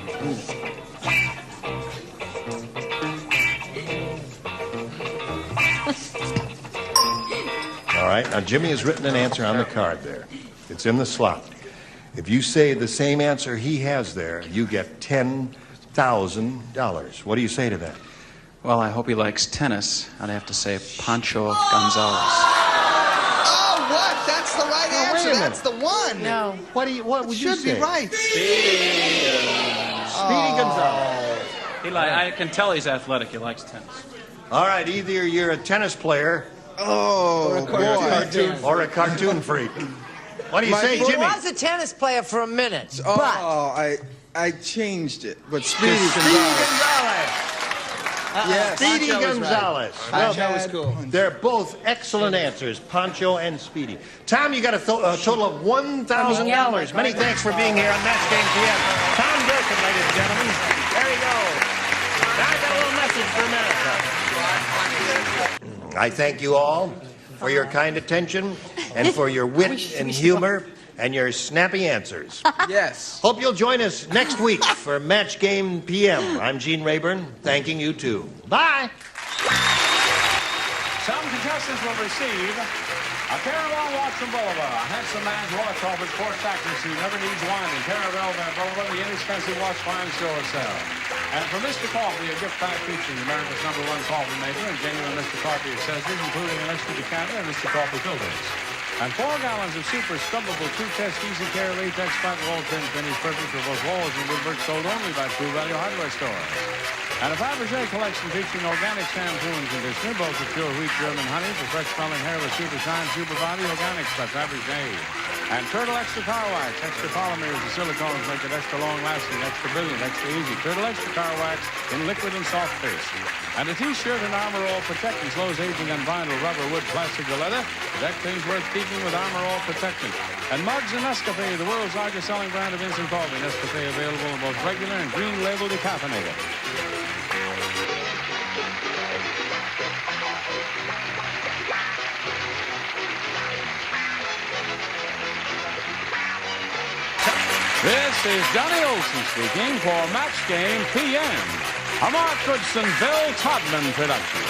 All right, now Jimmie has written an answer on the card there. It's in the slot. If you say the same answer he has there, you get $10,000. What do you say to that? Well, I hope he likes tennis. I'd have to say Pancho Gonzalez. Oh, what? That's the right answer. wait a That's the one. No. What would you Should say? be right. Speedy Gonzalez. I can tell he's athletic. He likes tennis. All right, either you're a tennis player Oh, or a cartoon freak. What do you say, He Jimmie? was a tennis player for a minute, Oh, but I changed it, but Speedy Speedy Gonzalez. Gonzales. Yes. Speedy Pancho was right. Gonzalez. Pancho was cool. They're both excellent answers, Pancho and Speedy. Tom, you got a total of $1,000. Many thanks for being here on Match Game PM. Tom Durkin, ladies and gentlemen. There you go. Now I got a little message for America. I thank you all for your kind attention and for your wit and humor and your snappy answers. Yes. Hope you'll join us next week for Match Game PM. I'm Gene Rayburn, thanking you too. Bye. Some contestants will receive a Caravan Watson Boulevard, a handsome man's watch offer sports accuracy, never needs winding. Caravel Van Boulevard, the inexpensive watch find store sale. And for Mr. Coffee, a gift pack featuring America's #1 coffee maker and genuine Mr. Coffee accessories, including an extra decanter and Mr. Coffee filters. And 4 gallons of super scrubbable two-test easy care latex flat wall trim finish, perfect for both walls and woodwork, sold only by True Value Hardware stores. And a Fabergé collection featuring organic shampoo and conditioner, both with pure wheat German honey for fresh smelling hair with super shine, super body, organics by Fabergé. And Turtle Extra Car Wax, extra polymers and silicones make it extra long lasting, extra brilliant, extra easy. Turtle Extra Car Wax in liquid and soft paste. And a t-shirt and Armor All Protectant, slows aging on vinyl, rubber, wood, plastic, or leather. Deck things worth keeping with Armor All Protectant. And mugs and Nescafe, the world's largest selling brand of instant coffee. Nescafe available in both regular and green label decaffeinated. This is Johnny Olson speaking for Match Game PM, a Mark Goodson, Bill Todman production.